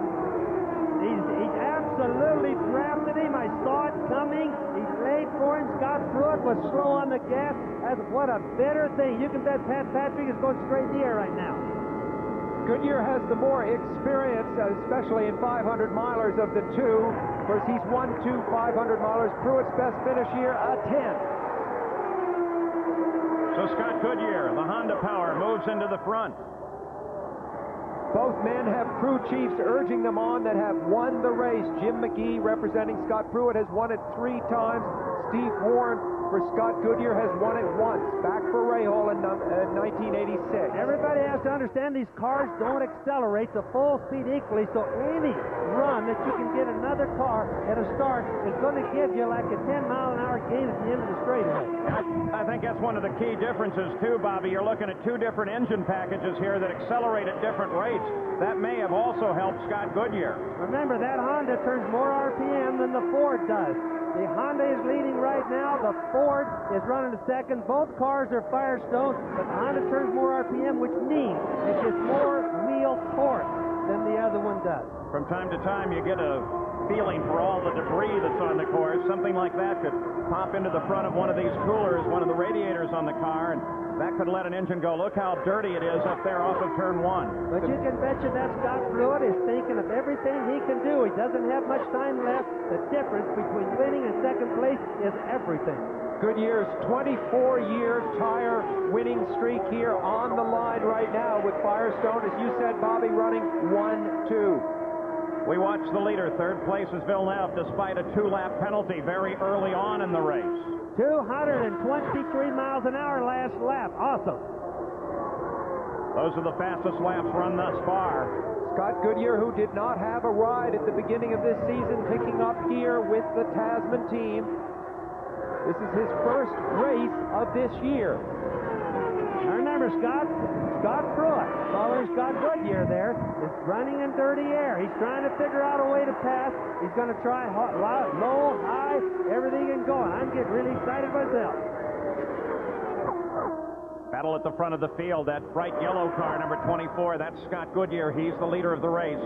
He's absolutely drafted him. I saw it coming. He laid for him. Scott Pruitt was slow on the gas. What a better thing. You can bet Pat Patrick is going straight in the air right now. Goodyear has the more experience, especially in 500 milers of the two. Of course, he's won 2 500 milers. Pruitt's best finish here, a 10. So Scott Goodyear, the Honda power, moves into the front. Both men have crew chiefs urging them on that have won the race. Jim McGee, representing Scott Pruitt, has won it 3 times. Steve Warren for Scott Goodyear has won it once, back for Rahal in 1986. Everybody has to understand these cars don't accelerate the full speed equally, so any run that you can get another car at a start is going to give you like a 10-mile-an-hour gain at the end of the straightaway. I think that's one of the key differences, too, Bobby. You're looking at two different engine packages here that accelerate at different rates. That may have also helped Scott Goodyear. Remember, that Honda turns more RPM than the Ford does. The Honda is leading right now. The Ford is running a second. Both cars are Firestone, but the Honda turns more RPM, which means it gets more wheel torque than the other one does. From time to time, you get a feeling for all the debris that's on the course. Something like that could pop into the front of one of these coolers, one of the radiators on the car, and that could let an engine go, look how dirty it is up there off of turn one. But you can bet you that Scott Pruitt is thinking of everything he can do. He doesn't have much time left. The difference between winning and second place is everything. Goodyear's 24-year tire winning streak here on the line right now with Firestone, as you said, Bobby, running 1-2. We watch the leader. Third place is Villeneuve, despite a 2-lap penalty very early on in the race. 223 miles an hour last lap. Awesome. Those are the fastest laps run thus far. Scott Goodyear, who did not have a ride at the beginning of this season, picking up here with the Tasman team. This is his first race of this year. Now remember, Scott Pruitt, following Scott Goodyear there, is running in dirty air. He's trying to figure out a way to pass. He's going to try low, high, everything and going. I'm getting really excited myself. Battle at the front of the field. That bright yellow car, number 24, that's Scott Goodyear. He's the leader of the race.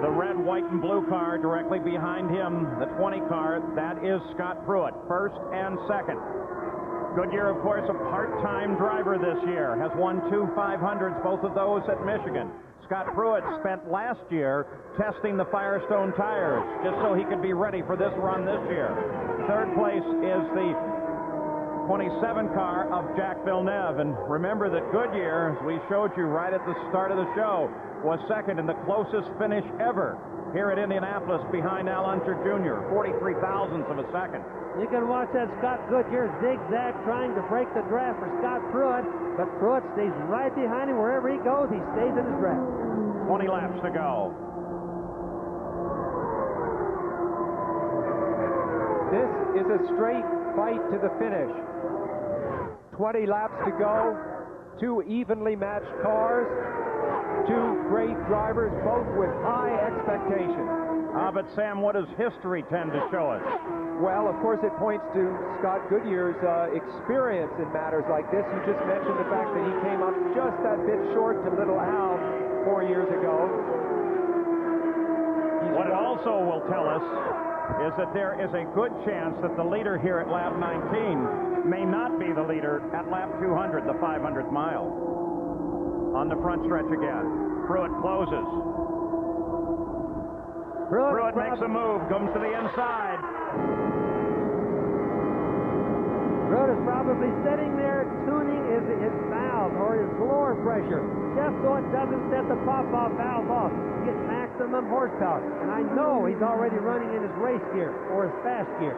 The red, white, and blue car directly behind him, the 20 car, that is Scott Pruitt, first and second. Goodyear, of course, a part-time driver this year, has won 2 500s, both of those at Michigan. Scott Pruitt spent last year testing the Firestone tires, just so he could be ready for this run this year. Third place is the 27 car of Jacques Villeneuve, and remember that Goodyear, as we showed you right at the start of the show, was second in the closest finish ever here at Indianapolis behind Unser Jr., 43 thousandths of a second. You can watch that Scott Goodyear zigzag trying to break the draft for Scott Pruitt, but Pruitt stays right behind him. Wherever he goes, he stays in his draft. 20 laps to go. This is a straight fight to the finish. 20 laps to go. Two evenly matched cars. Two great drivers, both with high expectations. But Sam, what does history tend to show us? Well, of course, it points to Scott Goodyear's experience in matters like this. You just mentioned the fact that he came up just that bit short to little Al 4 years ago. What it also will tell us is that there is a good chance that the leader here at lap 19 may not be the leader at lap 200, the 500th mile. On the front stretch again. Pruitt closes. Pruitt makes a move, comes to the inside. Pruitt is probably sitting there tuning his valve or his blower pressure, just so it doesn't set the pop-off valve off. Get maximum horsepower. And I know he's already running in his race gear or his fast gear.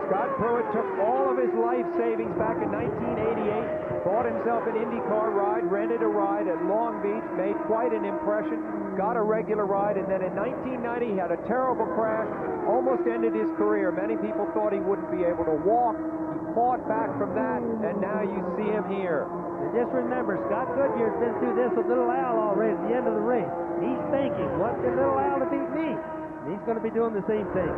Scott Pruitt took all of his life savings back in 1988, bought himself an IndyCar ride, rented a ride at Long Beach, made quite an impression, got a regular ride, and then in 1990 he had a terrible crash, almost ended his career. Many people thought he wouldn't be able to walk. He fought back from that, and now you see him here. And just remember, Scott Goodyear's been through this with little Al already at the end of the race. He's thinking, what's the little Al to beat me? And he's going to be doing the same thing.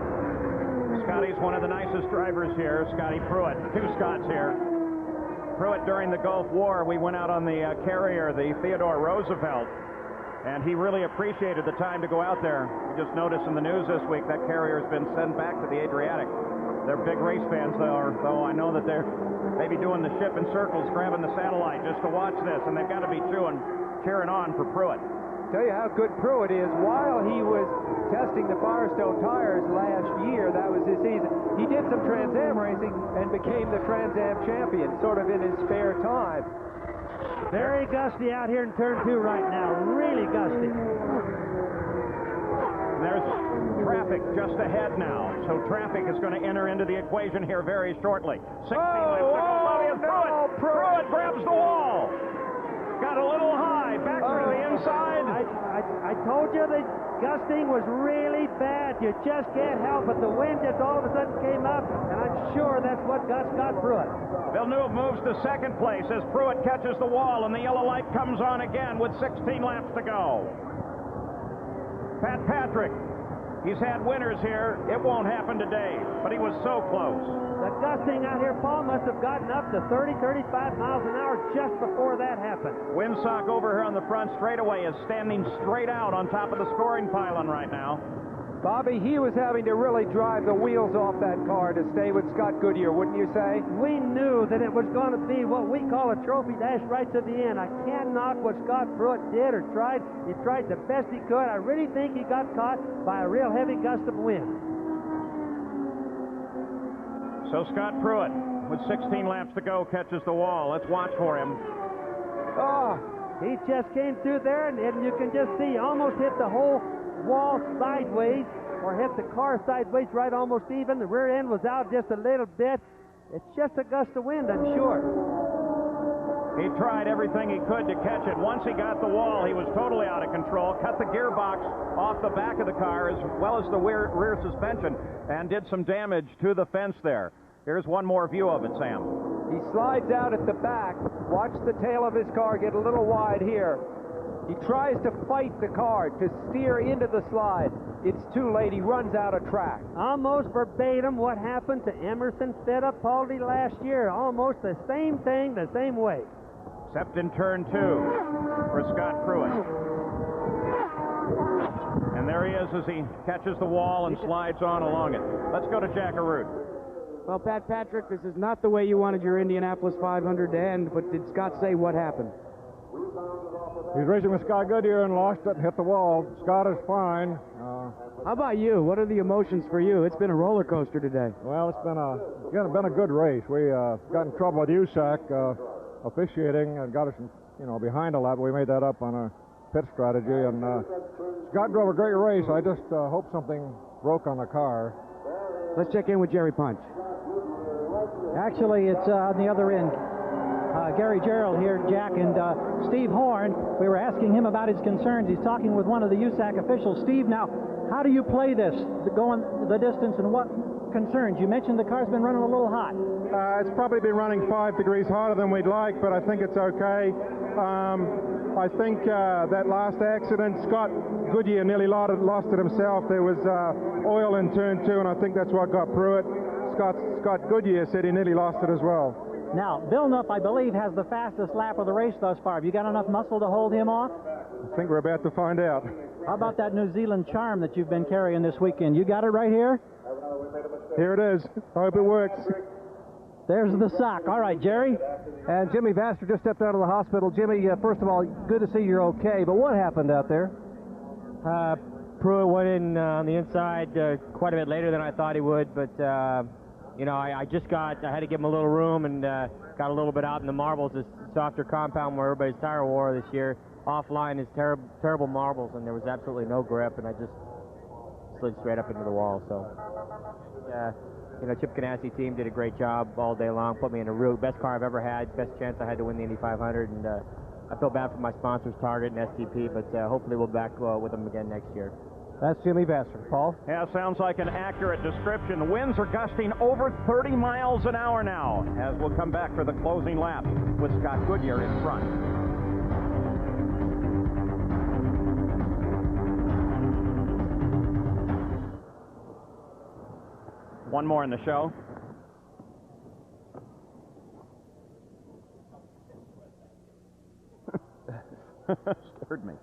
Scotty's one of the nicest drivers here, Scotty Pruitt. Two Scotts here. Pruitt, during the Gulf War, we went out on the carrier, the Theodore Roosevelt, and he really appreciated the time to go out there. We just noticed in the news this week that carrier has been sent back to the Adriatic. They're big race fans, though I know that they're maybe doing the ship in circles, grabbing the satellite just to watch this, and they've got to be cheering on for Pruitt. Tell you how good Pruitt is. While he was testing the Firestone tires last year, that was his season, he did some Trans Am racing and became the Trans Am champion, sort of in his spare time. Very gusty out here in turn 2 right now. Really gusty. There's traffic just ahead now. So traffic is going to enter into the equation here very shortly. 16 laps to go. Bobby and Pruitt grabs the wall. Got a little high. Back through the inside. I told you the gusting was really bad. You just can't help it. The wind just all of a sudden came up, and I'm sure that's what got Scott Pruitt. Villeneuve moves to second place as Pruitt catches the wall, and the yellow light comes on again with 16 laps to go. Pat Patrick, he's had winners here. It won't happen today, but he was so close. The gusting out here, Paul, must have gotten up to 30, 35 miles an hour just before that happened. Windsock over here on the front straightaway is standing straight out on top of the scoring pylon right now. Bobby, he was having to really drive the wheels off that car to stay with Scott Goodyear, wouldn't you say? We knew that it was going to be what we call a trophy dash right to the end. I can't knock what Scott Pruitt did or tried. He tried the best he could. I really think he got caught by a real heavy gust of wind. So Scott Pruitt, with 16 laps to go, catches the wall. Let's watch for him. Oh, he just came through there, and you can just see he almost hit the whole wall sideways, or hit the car sideways, right almost even. The rear end was out just a little bit. It's just a gust of wind, I'm sure. He tried everything he could to catch it. Once he got the wall, he was totally out of control, cut the gearbox off the back of the car as well as the rear suspension, and did some damage to the fence there. Here's one more view of it, Sam. He slides out at the back. Watch the tail of his car get a little wide here. He tries to fight the car to steer into the slide. It's too late. He runs out of track. Almost verbatim what happened to Emerson Fittipaldi last year. Almost the same thing, the same way. Except in turn 2 for Scott Pruitt. And there he is as he catches the wall and slides on along it. Let's go to Jack Arute. Well, Pat Patrick, this is not the way you wanted your Indianapolis 500 to end, but did Scott say what happened? He's racing with Scott Goodyear and lost it and hit the wall. Scott is fine. How about you? What are the emotions for you? It's been a roller coaster today. Well, it's been a good race. We got in trouble with USAC officiating and got us, behind a lot. But we made that up on a pit strategy. And Scott drove a great race. I just hope something broke on the car. Let's check in with Jerry Punch. Actually, it's on the other end. Gary Gerald here, Jack, and Steve Horn. We were asking him about his concerns. He's talking with one of the USAC officials. Steve, now, how do you play this, going the distance, and what concerns? You mentioned the car's been running a little hot. It's probably been running 5 degrees hotter than we'd like, but I think it's okay. I think that last accident, Scott Goodyear nearly lost it himself. There was oil in turn 2, and I think that's what got Pruitt. Scott Goodyear said he nearly lost it as well. Now, Villeneuve, I believe, has the fastest lap of the race thus far. Have you got enough muscle to hold him off? I think we're about to find out. How about that New Zealand charm that you've been carrying this weekend? You got it right here? Here it is. I hope it works. There's the sock. All right, Jerry. And Jimmy Vassar just stepped out of the hospital. Jimmy, first of all, good to see you're okay, but what happened out there? Pruitt went in on the inside quite a bit later than I thought he would, but I had to give him a little room and got a little bit out in the marbles, this softer compound where everybody's tire wore this year. Offline is terrible marbles, and there was absolutely no grip, and I just slid straight up into the wall. So, Chip Ganassi team did a great job all day long, put me in a best car I've ever had, best chance I had to win the Indy 500, and I feel bad for my sponsors, Target and STP, but hopefully we'll be back with them again next year. That's Jimmy Vassar. Paul? Yeah, sounds like an accurate description. The winds are gusting over 30 miles an hour now, as we'll come back for the closing lap with Scott Goodyear in front. One more in the show. Scared me.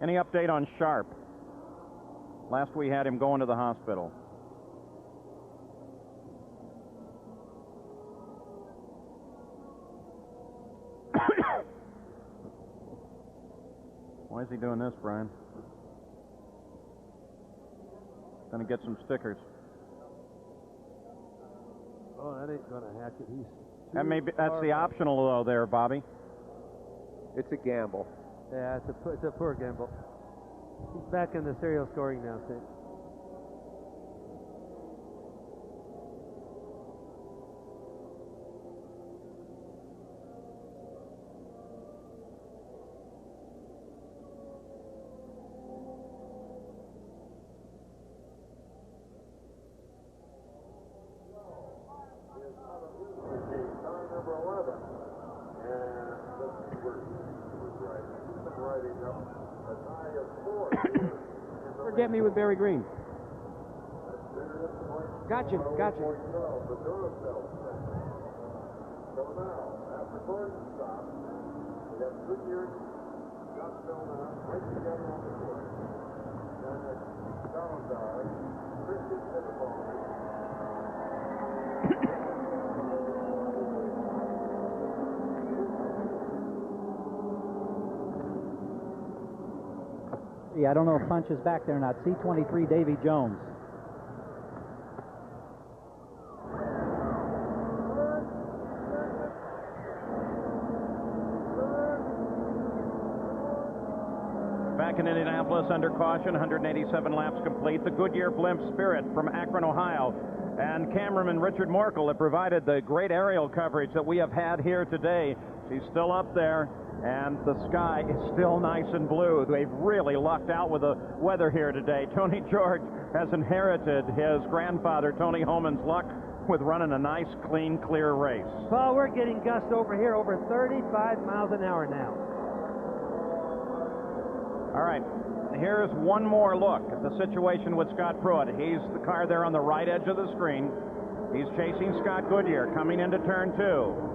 Any update on Sharp? Last we had him going to the hospital. Why is he doing this, Brian? Gonna get some stickers. Oh, that ain't gonna hatch it. That's the optional though there, Bobby. It's a gamble. Yeah, it's a poor gamble. He's back in the serial scoring now, see. Forget me with Barry Green. Gotcha. So now, after Gordon stopped, we have Goodyear, Scott Villeneuve, right together on the course. Then it's Valentine, Emerson Fittipaldi. Yeah, I don't know if Punch is back there or not. C-23 Davy Jones. Back in Indianapolis under caution, 187 laps complete. The Goodyear Blimp Spirit from Akron, Ohio. And cameraman Richard Morkel have provided the great aerial coverage that we have had here today. She's still up there, and the sky is still nice and blue. They've really lucked out with the weather here today. Tony George has inherited his grandfather, Tony Holman's luck with running a nice, clean, clear race. Paul, we're getting gusts over here over 35 miles an hour now. All right, here's one more look at the situation with Scott Pruitt. He's the car there on the right edge of the screen. He's chasing Scott Goodyear coming into turn 2.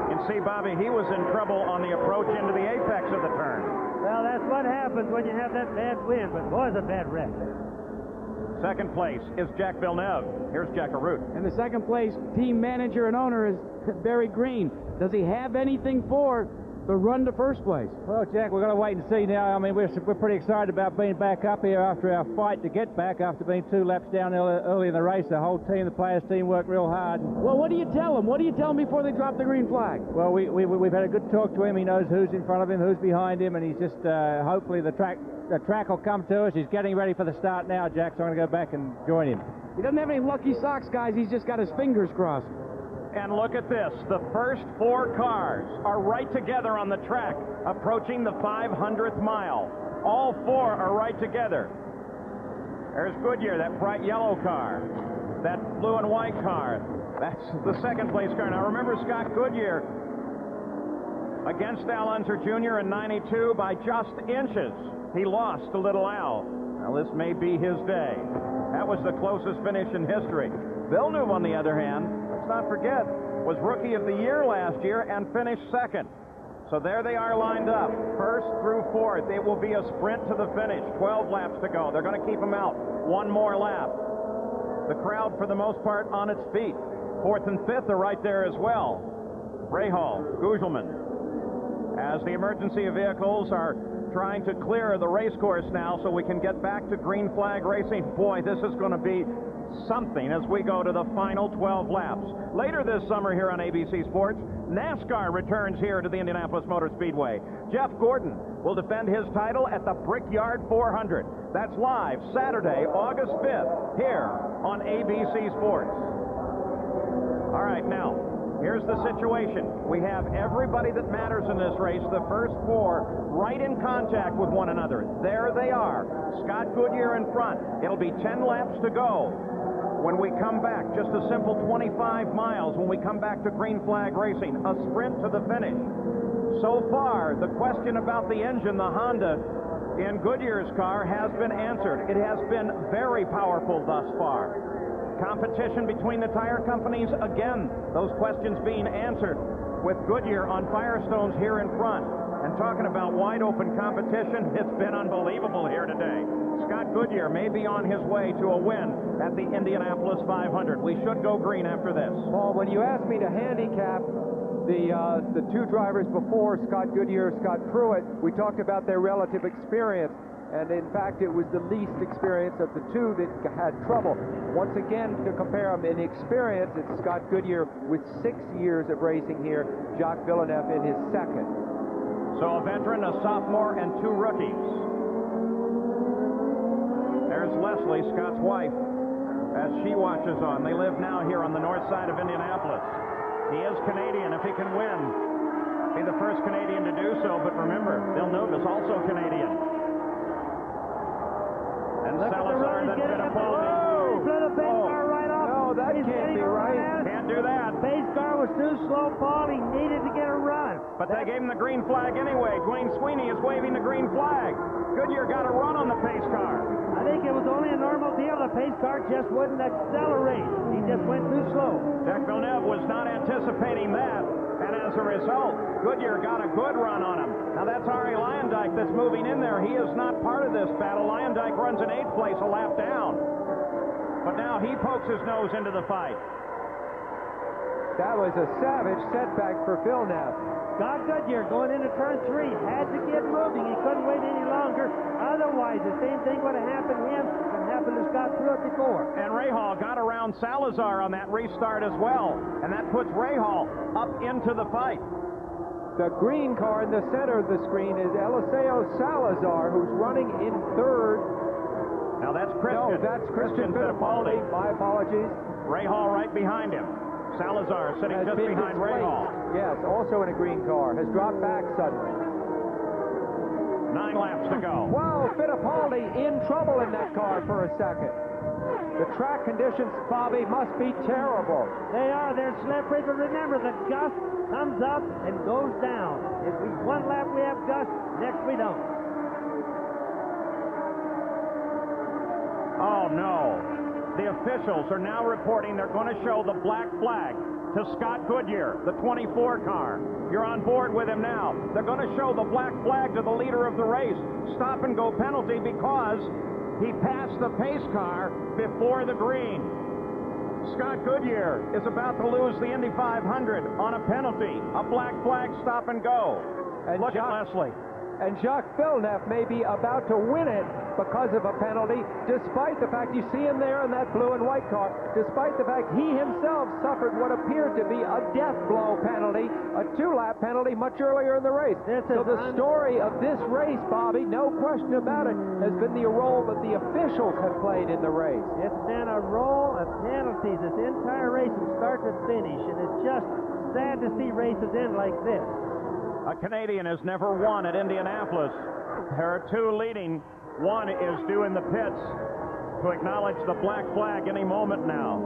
You can see, Bobby, he was in trouble on the approach into the apex of the turn. Well, that's what happens when you have that bad wind, but boy, it's a bad wreck. Second place is Jacques Villeneuve. Here's Jack Arute. And the second place team manager and owner is Barry Green. Does he have anything for the run to first place? Well, Jack, we're going to wait and see now. I mean, we're pretty excited about being back up here after our fight to get back after being 2 laps down early in the race. The whole team, the players' team worked real hard. Well, what do you tell them? What do you tell them before they drop the green flag? Well, we've had a good talk to him. He knows who's in front of him, who's behind him, and he's just hopefully the track will come to us. He's getting ready for the start now, Jack, so I'm going to go back and join him. He doesn't have any lucky socks, guys. He's just got his fingers crossed. And look at this. The first 4 cars are right together on the track, approaching the 500th mile. All 4 are right together. There's Goodyear, that bright yellow car. That blue and white car. That's the second place car. Now remember, Scott Goodyear against Al Unser Jr. in '92 by just inches. He lost to Little Al. Now this may be his day. That was the closest finish in history. Villeneuve, on the other hand, not forget, was Rookie of the Year last year and finished second. So there they are lined up, first through fourth. It will be a sprint to the finish, 12 laps to go. They're going to keep them out one more lap. The crowd, for the most part, on its feet. Fourth and fifth are right there as well. Rahal, Gugelman. As the emergency vehicles are trying to clear the race course now so we can get back to green flag racing. Boy, this is going to be something as we go to the final 12 laps. Later this summer here on ABC Sports, NASCAR returns here to the Indianapolis Motor Speedway. Jeff Gordon will defend his title at the Brickyard 400. That's live Saturday, August 5th, here on ABC Sports. All right, now, here's the situation. We have everybody that matters in this race, the first 4, right in contact with one another. There they are. Scott Goodyear in front. It'll be 10 laps to go. When we come back, just a simple 25 miles when we come back to green flag racing, a sprint to the finish. So far, the question about the engine, the Honda in Goodyear's car, has been answered. It has been very powerful thus far. Competition between the tire companies, again, those questions being answered with Goodyear on Firestones here in front. And talking about wide open competition, it's been unbelievable here today. Scott Goodyear may be on his way to a win at the Indianapolis 500. We should go green after this. Paul, when you asked me to handicap the 2 drivers before, Scott Goodyear, Scott Pruitt, we talked about their relative experience. And in fact, it was the least experience of the 2 that had trouble. Once again, to compare them in experience, it's Scott Goodyear with 6 years of racing here, Jacques Villeneuve in his second. So a veteran, a sophomore, and 2 rookies. There's Leslie, Scott's wife, as she watches on. They live now here on the north side of Indianapolis. He is Canadian. If he can win, be the first Canadian to do so. But remember, Villeneuve is also Canadian. And Salazar, then Fittipaldi. Blew the pace car right off. No, that can't be right. Can't do that. Pace car was too slow, Paul. He needed to get a run. But they gave him the green flag anyway. Dwayne Sweeney is waving the green flag. Goodyear got a run on the pace car. I think it was only a normal deal. The pace car just wouldn't accelerate. He just went too slow. Jacques Villeneuve was not anticipating that. And as a result, Goodyear got a good run on him. Now that's Arie Luyendyk that's moving in there. He is not part of this battle. Luyendyk runs in 8th place, a lap down. But now he pokes his nose into the fight. That was a savage setback for Villeneuve. Scott Goodyear going into turn 3 had to get moving. He couldn't wait any longer. Otherwise, the same thing would have happened to him that happened to Scott through it before. And Rahal got around Salazar on that restart as well. And that puts Rahal up into the fight. The green car in the center of the screen is Eliseo Salazar, who's running in 3rd. Now that's Christian. No, that's Christian Fittipaldi. My apologies. Rahal right behind him. Salazar sitting just behind Rahal. Yes, also in a green car. Has dropped back suddenly. 9 laps to go. Wow, Fittipaldi in trouble in that car for a second. The track conditions, Bobby, must be terrible. They are. They're slippery, but remember, the gust comes up and goes down. If we one lap we have gust, next we don't. Oh, no. The officials are now reporting they're going to show the black flag to Scott Goodyear, the 24 car. You're on board with him now. They're going to show the black flag to the leader of the race. Stop and go penalty because he passed the pace car before the green. Scott Goodyear is about to lose the Indy 500 on a penalty. A black flag, stop and go. And look at Leslie. And Jacques Villeneuve may be about to win it because of a penalty, despite the fact you see him there in that blue and white car, despite the fact he himself suffered what appeared to be a death blow penalty, a 2-lap penalty much earlier in the race. So the story of this race, Bobby, no question about it, has been the role that the officials have played in the race. It's been a roll of penalties this entire race from start to finish, and it's just sad to see races end like this. A Canadian has never won at Indianapolis. There are 2 leading. One is due in the pits to acknowledge the black flag any moment now.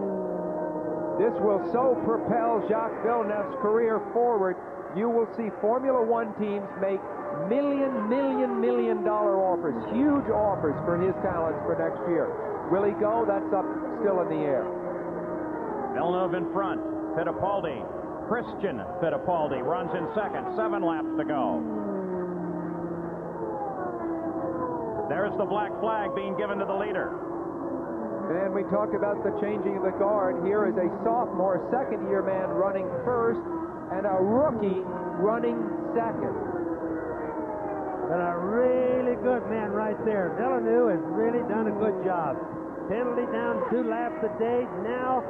This will so propel Jacques Villeneuve's career forward. You will see Formula One teams make million dollar offers, huge offers for his talents for next year. Will he go? That's up still in the air. Villeneuve in front. Fittipaldi. Christian Fittipaldi runs in 2nd. 7 laps to go. There's the black flag being given to the leader. And we talked about the changing of the guard. Here is a sophomore, second-year man running 1st, and a rookie running 2nd. But a really good man right there. Villeneuve has really done a good job. Penalty down 2 laps a day. Now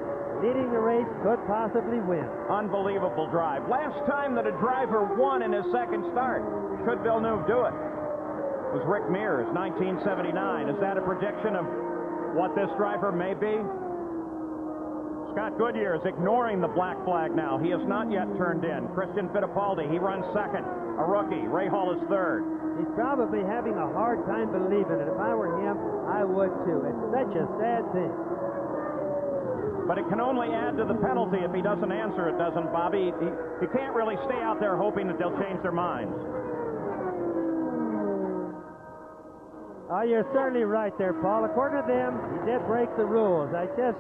leading the race, could possibly win. Unbelievable drive. Last time that a driver won in his 2nd start. Should Villeneuve do it? It was Rick Mears, 1979. Is that a prediction of what this driver may be? Scott Goodyear is ignoring the black flag now. He has not yet turned in. Christian Fittipaldi, he runs 2nd. A rookie. Rahal is 3rd. He's probably having a hard time believing it. If I were him, I would too. It's such a sad thing. But it can only add to the penalty if he doesn't answer it, doesn't Bobby? He can't really stay out there hoping that they'll change their minds. Oh, you're certainly right there, Paul. According to them, he did break the rules. It's just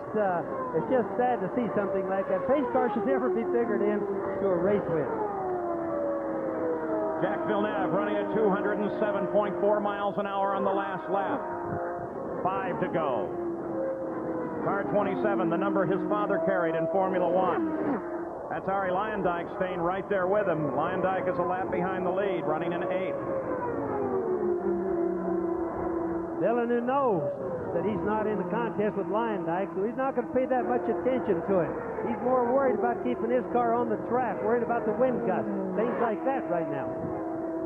sad to see something like that. Pace car should never be figured in to a race win. Jacques Villeneuve running at 207.4 miles an hour on the last lap. 5 to go. Car 27, the number his father carried in Formula One. That's Arie Luyendyk staying right there with him. Luyendyk is a lap behind the lead, running in 8th. Villeneuve knows that he's not in the contest with Luyendyk, so he's not going to pay that much attention to it. He's more worried about keeping his car on the track, worried about the wind gusts, things like that right now.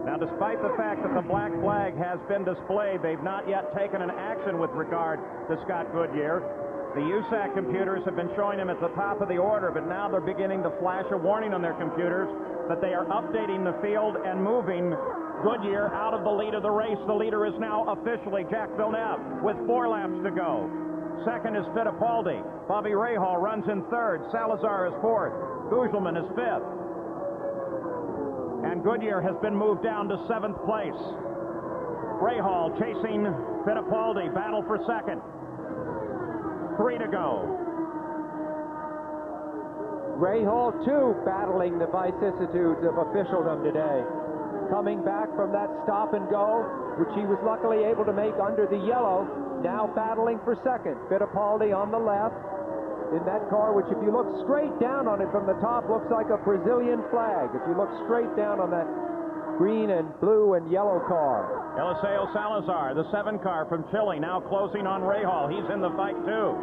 Now, despite the fact that the black flag has been displayed, they've not yet taken an action with regard to Scott Goodyear. The USAC computers have been showing him at the top of the order, but now they're beginning to flash a warning on their computers that they are updating the field and moving Goodyear out of the lead of the race. The leader is now officially Jacques Villeneuve with 4 laps to go. Second is Fittipaldi. Bobby Rahal runs in third. Salazar is fourth. Gougelman is fifth. And Goodyear has been moved down to 7th place. Rahal chasing Fittipaldi. Battle for second. 3 to go. Rahal, too, battling the vicissitudes of officialdom today. Coming back from that stop and go, which he was luckily able to make under the yellow, now battling for second. Fittipaldi on the left in that car, which if you look straight down on it from the top, looks like a Brazilian flag. If you look straight down on that green and blue and yellow car. Eliseo Salazar, the 7 car from Chile, now closing on Rahal. He's in the fight, too.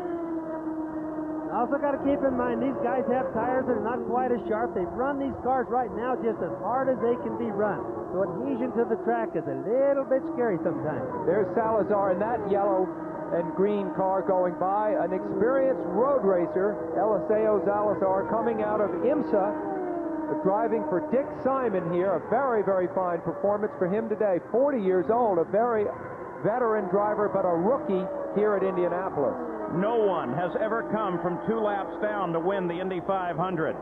Also got to keep in mind, these guys have tires that are not quite as sharp. They've run these cars right now just as hard as they can be run. So adhesion to the track is a little bit scary sometimes. There's Salazar in that yellow and green car going by. An experienced road racer, Eliseo Salazar, coming out of IMSA, driving for Dick Simon here. A very, very fine performance for him today. 40 years old, a very veteran driver, but a rookie here at Indianapolis. No one has ever come from 2 laps down to win the Indy 500.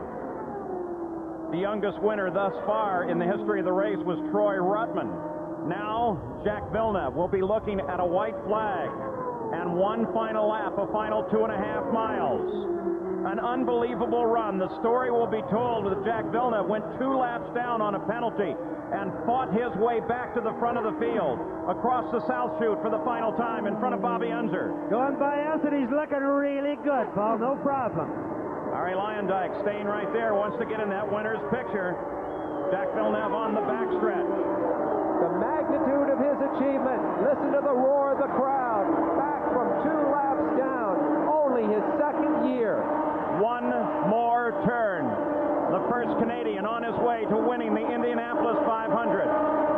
The youngest winner thus far in the history of the race was Troy Ruttman. Now, Jacques Villeneuve will be looking at a white flag and one final lap, a final 2.5 miles. An unbelievable run. The story will be told that Jacques Villeneuve went 2 laps down on a penalty and fought his way back to the front of the field, across the South Chute for the final time in front of Bobby Unser. Going by Unser, he's looking really good, Paul, no problem. Arie Luyendyk staying right there, wants to get in that winner's picture. Jacques Villeneuve on the backstretch. The magnitude of his achievement. Listen to the roar of the crowd. Back from 2 laps down. Only his 2nd year. One more turn. The first Canadian on his way to winning the Indianapolis 500.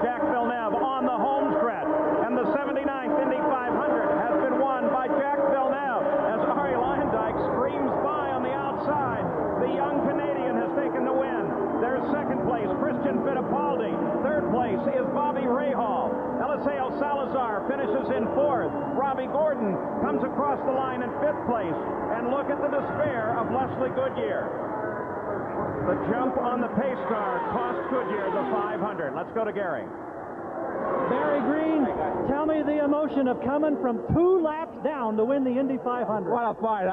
Jacques Villeneuve on the home stretch. And the 79th Indy 500 has been won by Jacques Villeneuve as Arie Luyendyk screams by on the outside. The young Canadian has taken the win. There's 2nd place, Christian Fittipaldi. 3rd place is Bobby Rahal. Eliseo Salazar finishes in 4th. Robbie Gordon comes across the line in 5th place. And look at the despair of Leslie Goodyear. The jump on the pace car cost Goodyear the 500. Let's go to Gary. Barry Green, tell me the emotion of coming from 2 laps down to win the Indy 500. What a fight.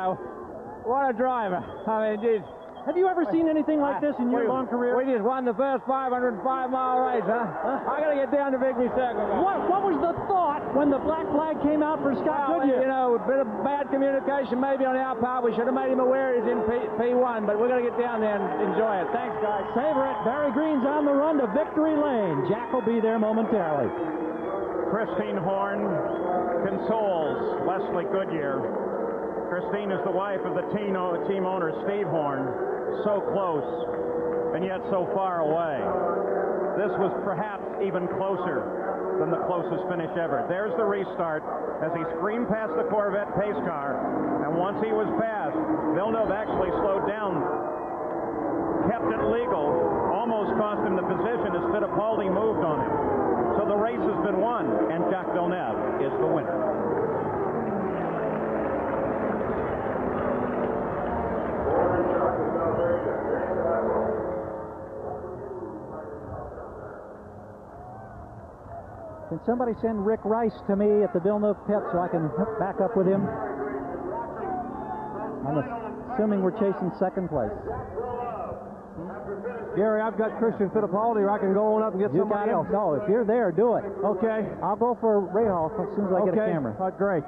What a driver. I mean, geez. Have you ever seen anything like this in your long career? We just won the first 505-mile race, huh? I got to get down to Victory Circle. What was the thought when the black flag came out for Scott Goodyear? You know, a bit of bad communication maybe on our part. We should have made him aware he's in P1, but we're going to get down there and enjoy it. Thanks, guys. Savor it. Barry Green's on the run to victory lane. Jack will be there momentarily. Christine Horn consoles Leslie Goodyear. Christine is the wife of the team owner, Steve Horn. So close, and yet so far away. This was perhaps even closer than the closest finish ever. There's the restart as he screamed past the Corvette pace car, and once he was past, Villeneuve actually slowed down, kept it legal, almost cost him the position as Fittipaldi moved on him. So the race has been won, and Jacques Villeneuve is the winner. Can somebody send Rick Rice to me at the Villeneuve pit so I can back up with him? I'm assuming we're chasing 2nd place. Gary, I've got Christian Fittipaldi, or I can go on up and get somebody else. No, if you're there, do it. Okay. I'll go for Rahal as soon as I get a camera. Great.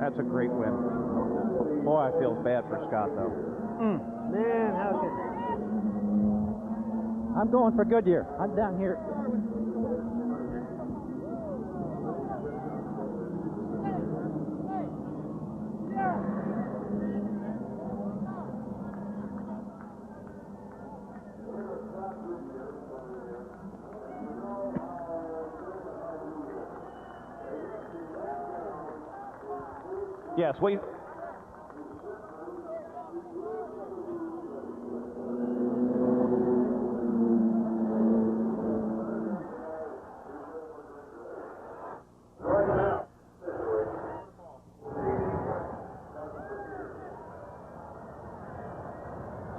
That's a great win. Boy, I feel bad for Scott, though. Man, how can... I'm going for Goodyear. I'm down here. Yes, we...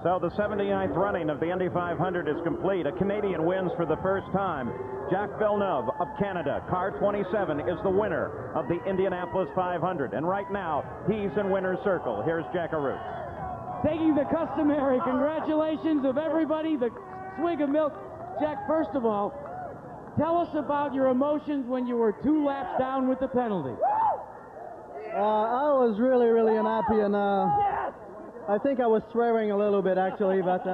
So the 79th running of the Indy 500 is complete. A Canadian wins for the first time. Jacques Villeneuve of Canada, car 27, is the winner of the Indianapolis 500. And right now, he's in winner's circle. Here's Jack Arute. Taking the customary congratulations of everybody, the swig of milk. Jack, first of all, tell us about your emotions when you were 2 laps down with the penalty. I was really, really unhappy, and I think I was swearing a little bit, actually, but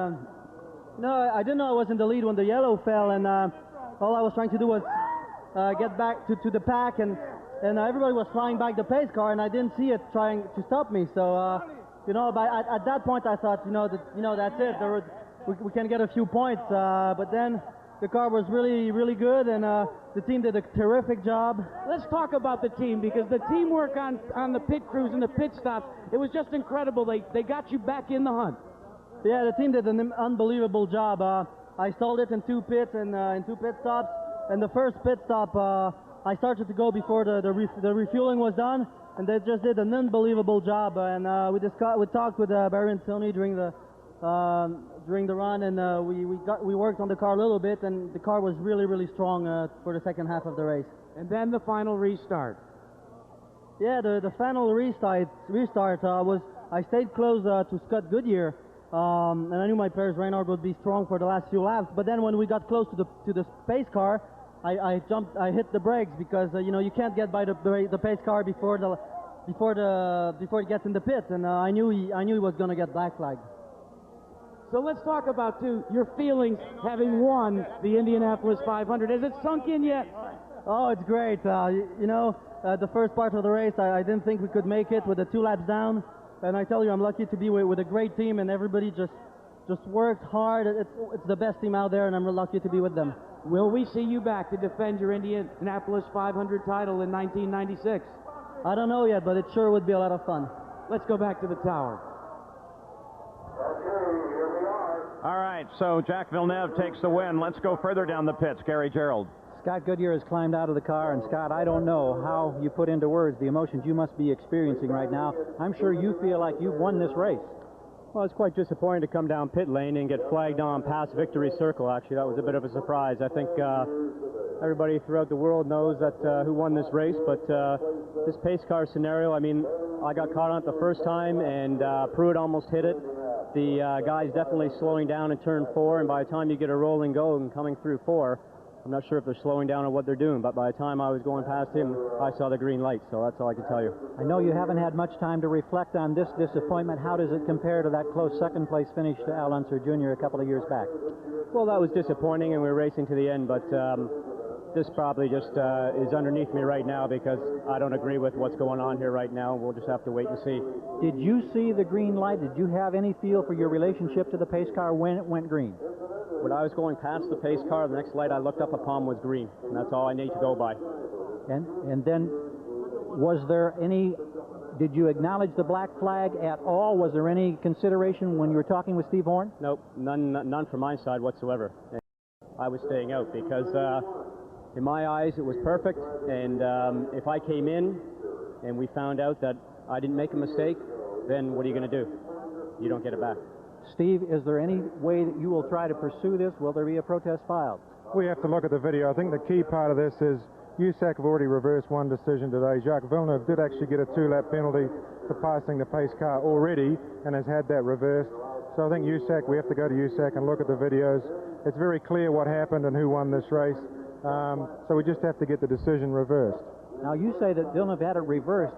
no, I didn't know I was in the lead when the yellow fell, and all I was trying to do was get back to the pack, and everybody was flying back the pace car, and I didn't see it trying to stop me. So, you know, at that point, I thought, that's it. We can get a few points, but then the car was really, really good, and the team did a terrific job. Let's talk about the team, because the teamwork on the pit crews and the pit stops, it was just incredible. They got you back in the hunt. Yeah, the team did an unbelievable job. I stalled it in 2 pits and in 2 pit stops, and the first pit stop, I started to go before the refueling was done, and they just did an unbelievable job. And we talked with Barry and Tony during the run, and we worked on the car a little bit, and the car was really, really strong for the second half of the race. And then the final restart. Yeah, the final restart was, I stayed close to Scott Goodyear, and I knew my players Reinhardt would be strong for the last few laps. But then when we got close to the pace car, I hit the brakes, because you can't get by the pace car before it gets in the pit, and I knew he was going to get black flagged. So let's talk about, too, your feelings having won the Indianapolis 500. Has it sunk in yet? Oh, it's great. The first part of the race, I didn't think we could make it with the 2 laps down. And I tell you, I'm lucky to be with a great team, and everybody just worked hard. It's the best team out there, and I'm lucky to be with them. Will we see you back to defend your Indianapolis 500 title in 1996? I don't know yet, but it sure would be a lot of fun. Let's go back to the tower. All right, so Jacques Villeneuve takes the win. Let's go further down the pits. Gary Gerald. Scott Goodyear has climbed out of the car, and Scott, I don't know how you put into words the emotions you must be experiencing right now. I'm sure you feel like you've won this race. Well, it's quite disappointing to come down pit lane and get flagged on past victory circle. Actually, that was a bit of a surprise. I think everybody throughout the world knows that who won this race, but this pace car scenario, I mean, I got caught on it the first time, and Pruitt almost hit it. The guy's definitely slowing down in turn 4, and by the time you get a rolling go and coming through 4, I'm not sure if they're slowing down or what they're doing, but by the time I was going past him, I saw the green light, so that's all I can tell you. I know you haven't had much time to reflect on this disappointment. How does it compare to that close second-place finish to Al Unser Jr. a couple of years back? Well, that was disappointing, and we were racing to the end, but this probably just is underneath me right now, because I don't agree with what's going on here right now. We'll just have to wait and see. Did you see the green light? Did you have any feel for your relationship to the pace car when it went green? When I was going past the pace car, the next light I looked up upon was green, and that's all I need to go by. And then, was there any, did you acknowledge the black flag at all? Was there any consideration when you were talking with Steve Horn? Nope, none from my side whatsoever. And I was staying out because in my eyes it was perfect, and if I came in and we found out that I didn't make a mistake, then what are you going to do? You don't get it back. Steve, is there any way that you will try to pursue this? Will there be a protest filed? We have to look at the video. I think the key part of this is USAC have already reversed one decision today. Jacques Villeneuve did actually get a 2-lap penalty for passing the pace car already and has had that reversed. So I think USAC, we have to go to USAC and look at the videos. It's very clear what happened and who won this race. So we just have to get the decision reversed. Now, you say that Villeneuve had it reversed.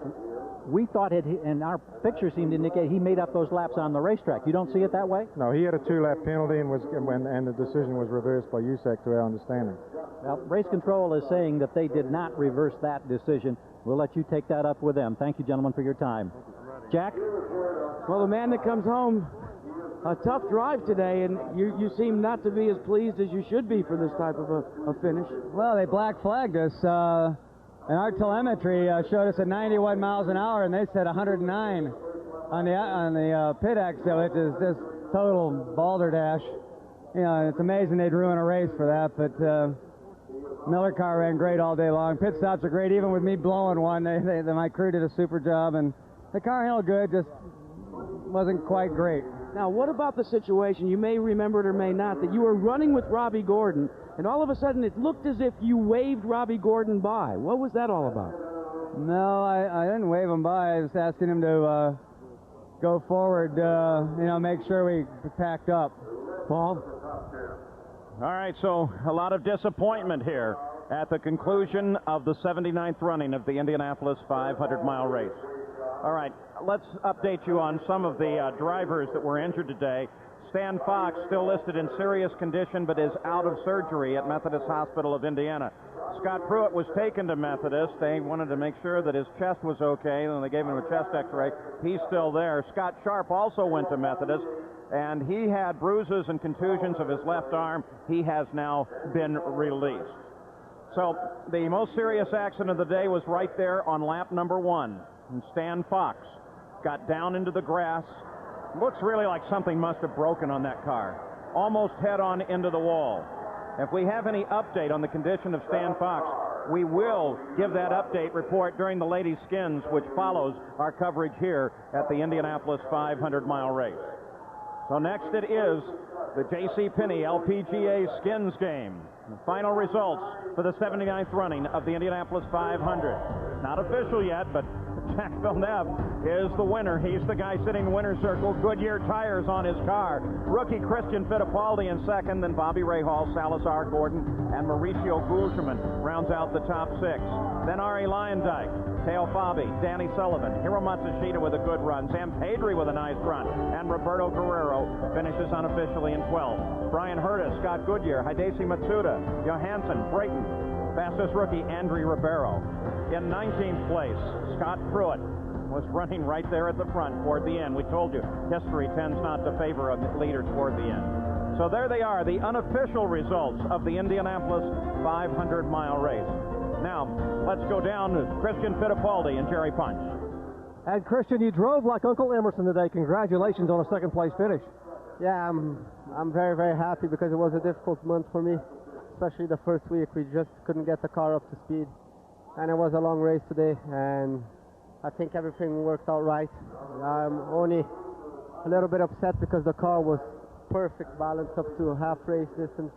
We thought it, and our picture seemed to indicate he made up those laps on the racetrack. You don't see it that way? No, he had a 2-lap penalty and the decision was reversed by USAC to our understanding. Well, race control is saying that they did not reverse that decision. We'll let you take that up with them. Thank you, gentlemen, for your time. Jack? Well, the man that comes home, a tough drive today, and you seem not to be as pleased as you should be for this type of a finish. Well, they black flagged us. And our telemetry showed us at 91 miles an hour, and they said 109 on the pit exit, which is just total balderdash. You know, it's amazing they'd ruin a race for that, but Miller car ran great all day long. Pit stops are great, even with me blowing one. My crew did a super job, and the car held good, just wasn't quite great. Now, what about the situation, you may remember it or may not, that you were running with Robbie Gordon, and all of a sudden it looked as if you waved Robbie Gordon by. What was that all about? No, I didn't wave him by. I was asking him to go forward, you know, make sure we packed up. Paul? All right, so a lot of disappointment here at the conclusion of the 79th running of the Indianapolis 500-mile race. All right, let's update you on some of the drivers that were injured today. Stan Fox, still listed in serious condition, but is out of surgery at Methodist Hospital of Indiana. Scott Pruitt was taken to Methodist. They wanted to make sure that his chest was okay, and they gave him a chest x-ray. He's still there. Scott Sharp also went to Methodist, and he had bruises and contusions of his left arm. He has now been released. So the most serious accident of the day was right there on lap number 1. And Stan Fox got down into the grass. Looks really like something must have broken on that car. Almost head-on into the wall. If we have any update on the condition of Stan Fox, we will give that update report during the Ladies' Skins, which follows our coverage here at the Indianapolis 500-mile race. So next it is the J.C. Penney LPGA Skins game. The final results for the 79th running of the Indianapolis 500. Not official yet, but Jacques Villeneuve is the winner. He's the guy sitting in the winner's circle. Goodyear tires on his car. Rookie Christian Fittipaldi in second, then Bobby Rahal, Salazar Gordon, and Mauricio Gulgerman rounds out the top 6. Then Ari Luyendyk, Teo Fabi, Danny Sullivan, Hiro Matsushita with a good run, Sam Pedri with a nice run, and Roberto Guerrero finishes unofficially in 12th. Brian Hurtis, Scott Goodyear, Hidesi Matsuda, Johansson, Brayton, fastest rookie Andrew Ribeiro. In 19th place, Scott Pruitt was running right there at the front toward the end. We told you, history tends not to favor a leader toward the end. So there they are, the unofficial results of the Indianapolis 500-mile race. Now, let's go down to Christian Fittipaldi and Jerry Punch. And Christian, you drove like Uncle Emerson today. Congratulations on a second-place finish. Yeah, I'm very, very happy because it was a difficult month for me, especially the first week. We just couldn't get the car up to speed. And it was a long race today, and I think everything worked out right. I'm only a little bit upset because the car was perfect balance up to a half race distance,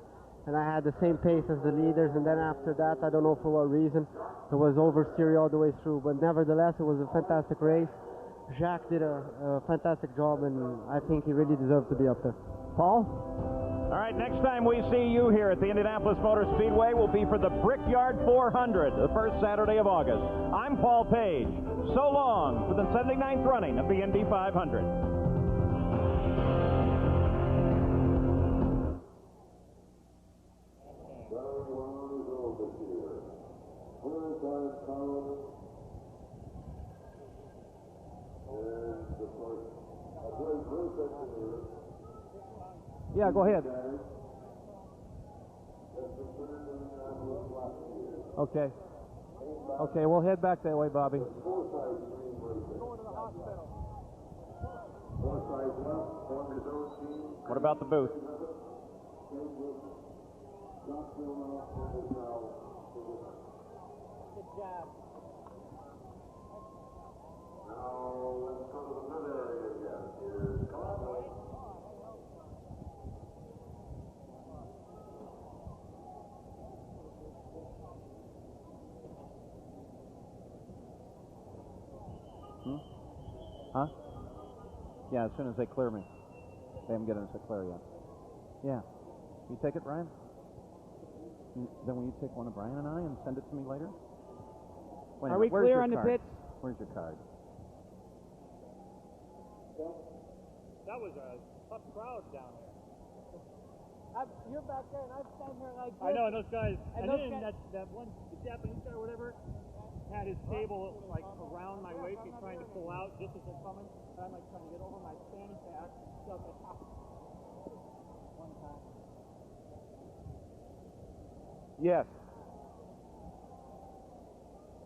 and I had the same pace as the leaders, and then after that, I don't know for what reason, it was oversteer all the way through, but nevertheless, it was a fantastic race. Jacques did a fantastic job, and I think he really deserved to be up there. Paul? All right, next time we see you here at the Indianapolis Motor Speedway will be for the Brickyard 400, the first Saturday of August. I'm Paul Page. So long for the 79th running of the Indy 500. Yeah, go ahead. Okay. Okay, we'll head back that way, Bobby. What about the booth? Good job. Huh? Yeah, as soon as they clear me. They haven't given us a clear yet. Yeah. You take it, Brian? Then will you take one of Brian and I and send it to me later? Wait, Are we clear on the pits? Where's your card? That was a tough crowd down there. You're back there, and I'm standing here like this. I know, and those guys, and those then guys, that one, the Japanese guy or whatever, had his table like around my waist. He's trying to pull out just as they're coming, and I'm like trying to get over my fanny pack. So I was like, ah. One time. Yes.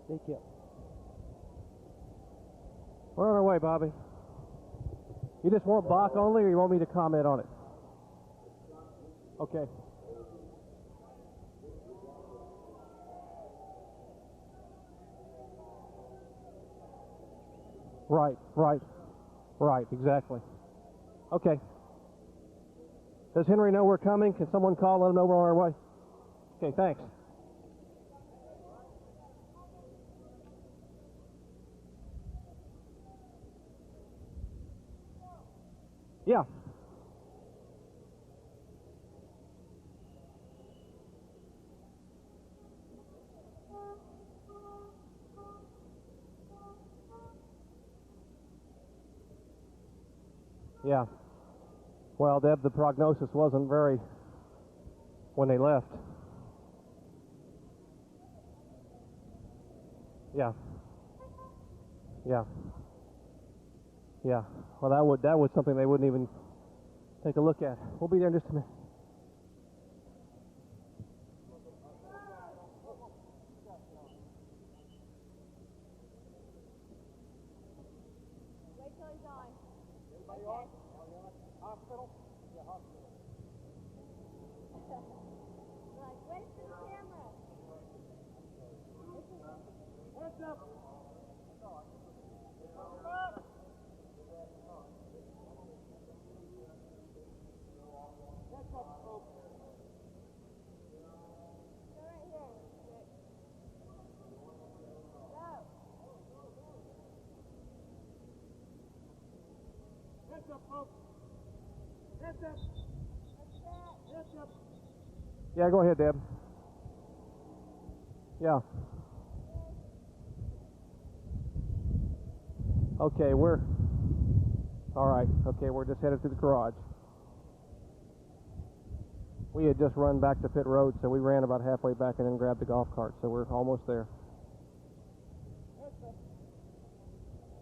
Thank you. We're on our way, Bobby. You just want Bach only, or you want me to comment on it? Okay. Right, exactly. Okay. Does Henry know we're coming? Can someone call, let him know we're on our way? Okay, thanks. Yeah. Yeah. Well, Deb, the prognosis wasn't very when they left. Yeah. Yeah. Yeah. Well, that was something they wouldn't even take a look at. We'll be there in just a minute. Wait till he's on. Okay. Hospital? Yeah, hospital. Like, wait for the camera. Heads up. Yeah, go ahead, Deb. Yeah. Okay, all right. Okay, we're just headed to the garage. We had just run back to pit road, so we ran about halfway back and then grabbed the golf cart, so we're almost there.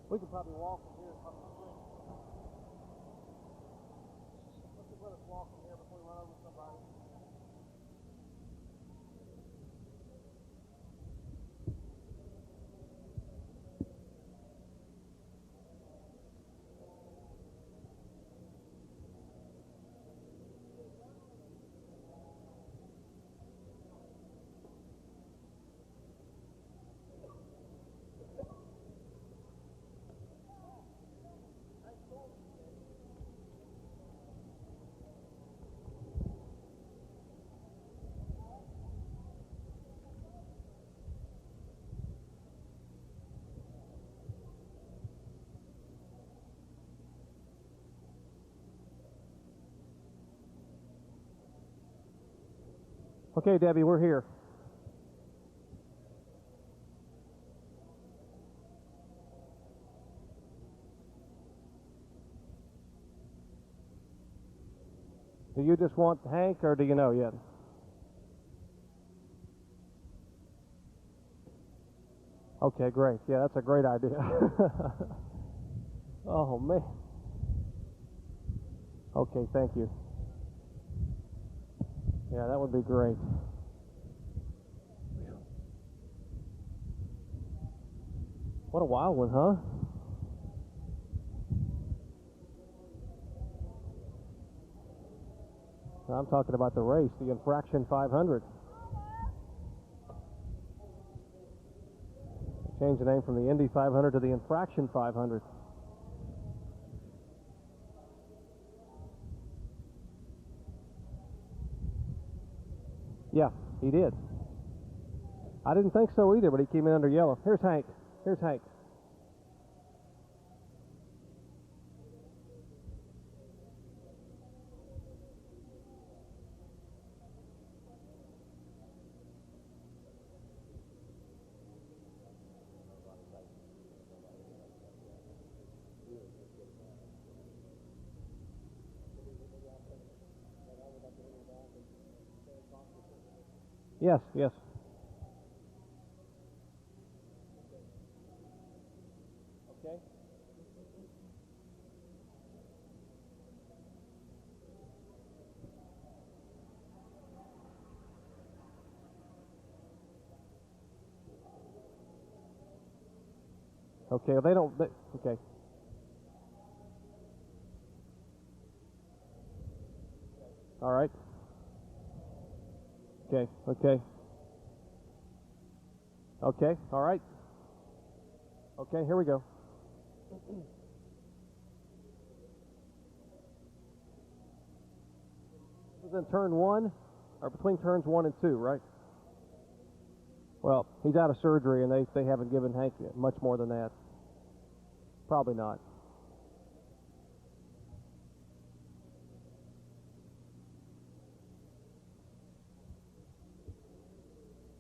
We could probably walk from here across the street. Let us walk from here before we run over somebody. Okay, Debbie, we're here. Do you just want Hank, or do you know yet? Okay, great. Yeah, that's a great idea. Oh, man. Okay, thank you. Yeah, that would be great. What a wild one, huh? I'm talking about the race, the infraction 500. Changed the name from the Indy 500 to the infraction 500. Yeah, he did. I didn't think so either, but he came in under yellow. Here's Hank. Here's Hank. Yes, yes. Okay. Okay, well, okay. All right. Okay, okay. Okay, all right. Okay, here we go. This is in turn 1, or between turns 1 and 2, right? Well, he's out of surgery, and they haven't given Hank much more than that. Probably not.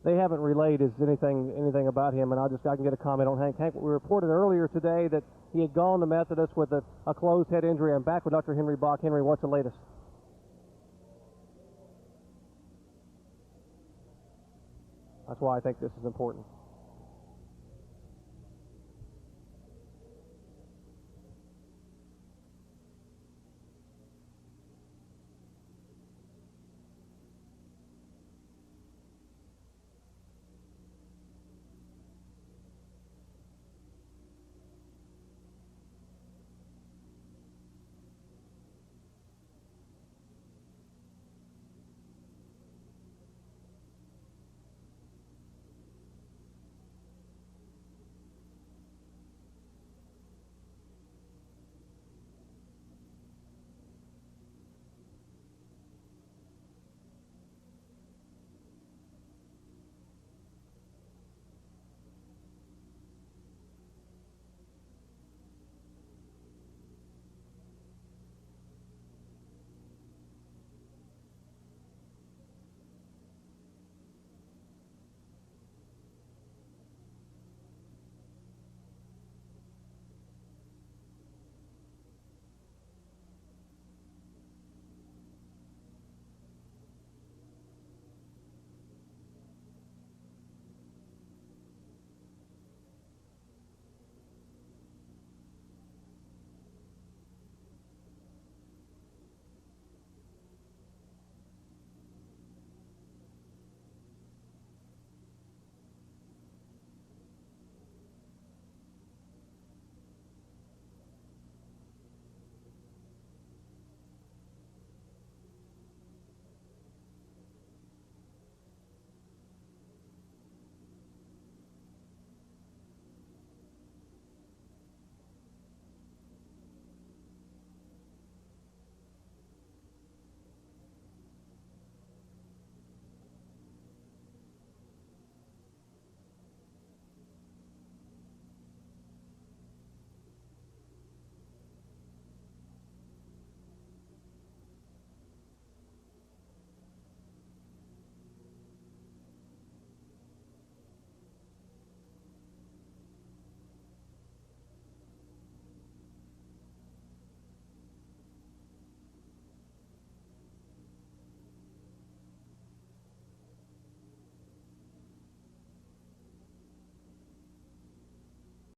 They haven't relayed anything about him, and I can get a comment on Hank. Hank, we reported earlier today that he had gone to Methodist with a closed head injury. I'm back with Dr. Henry Bach. Henry, what's the latest? That's why I think this is important.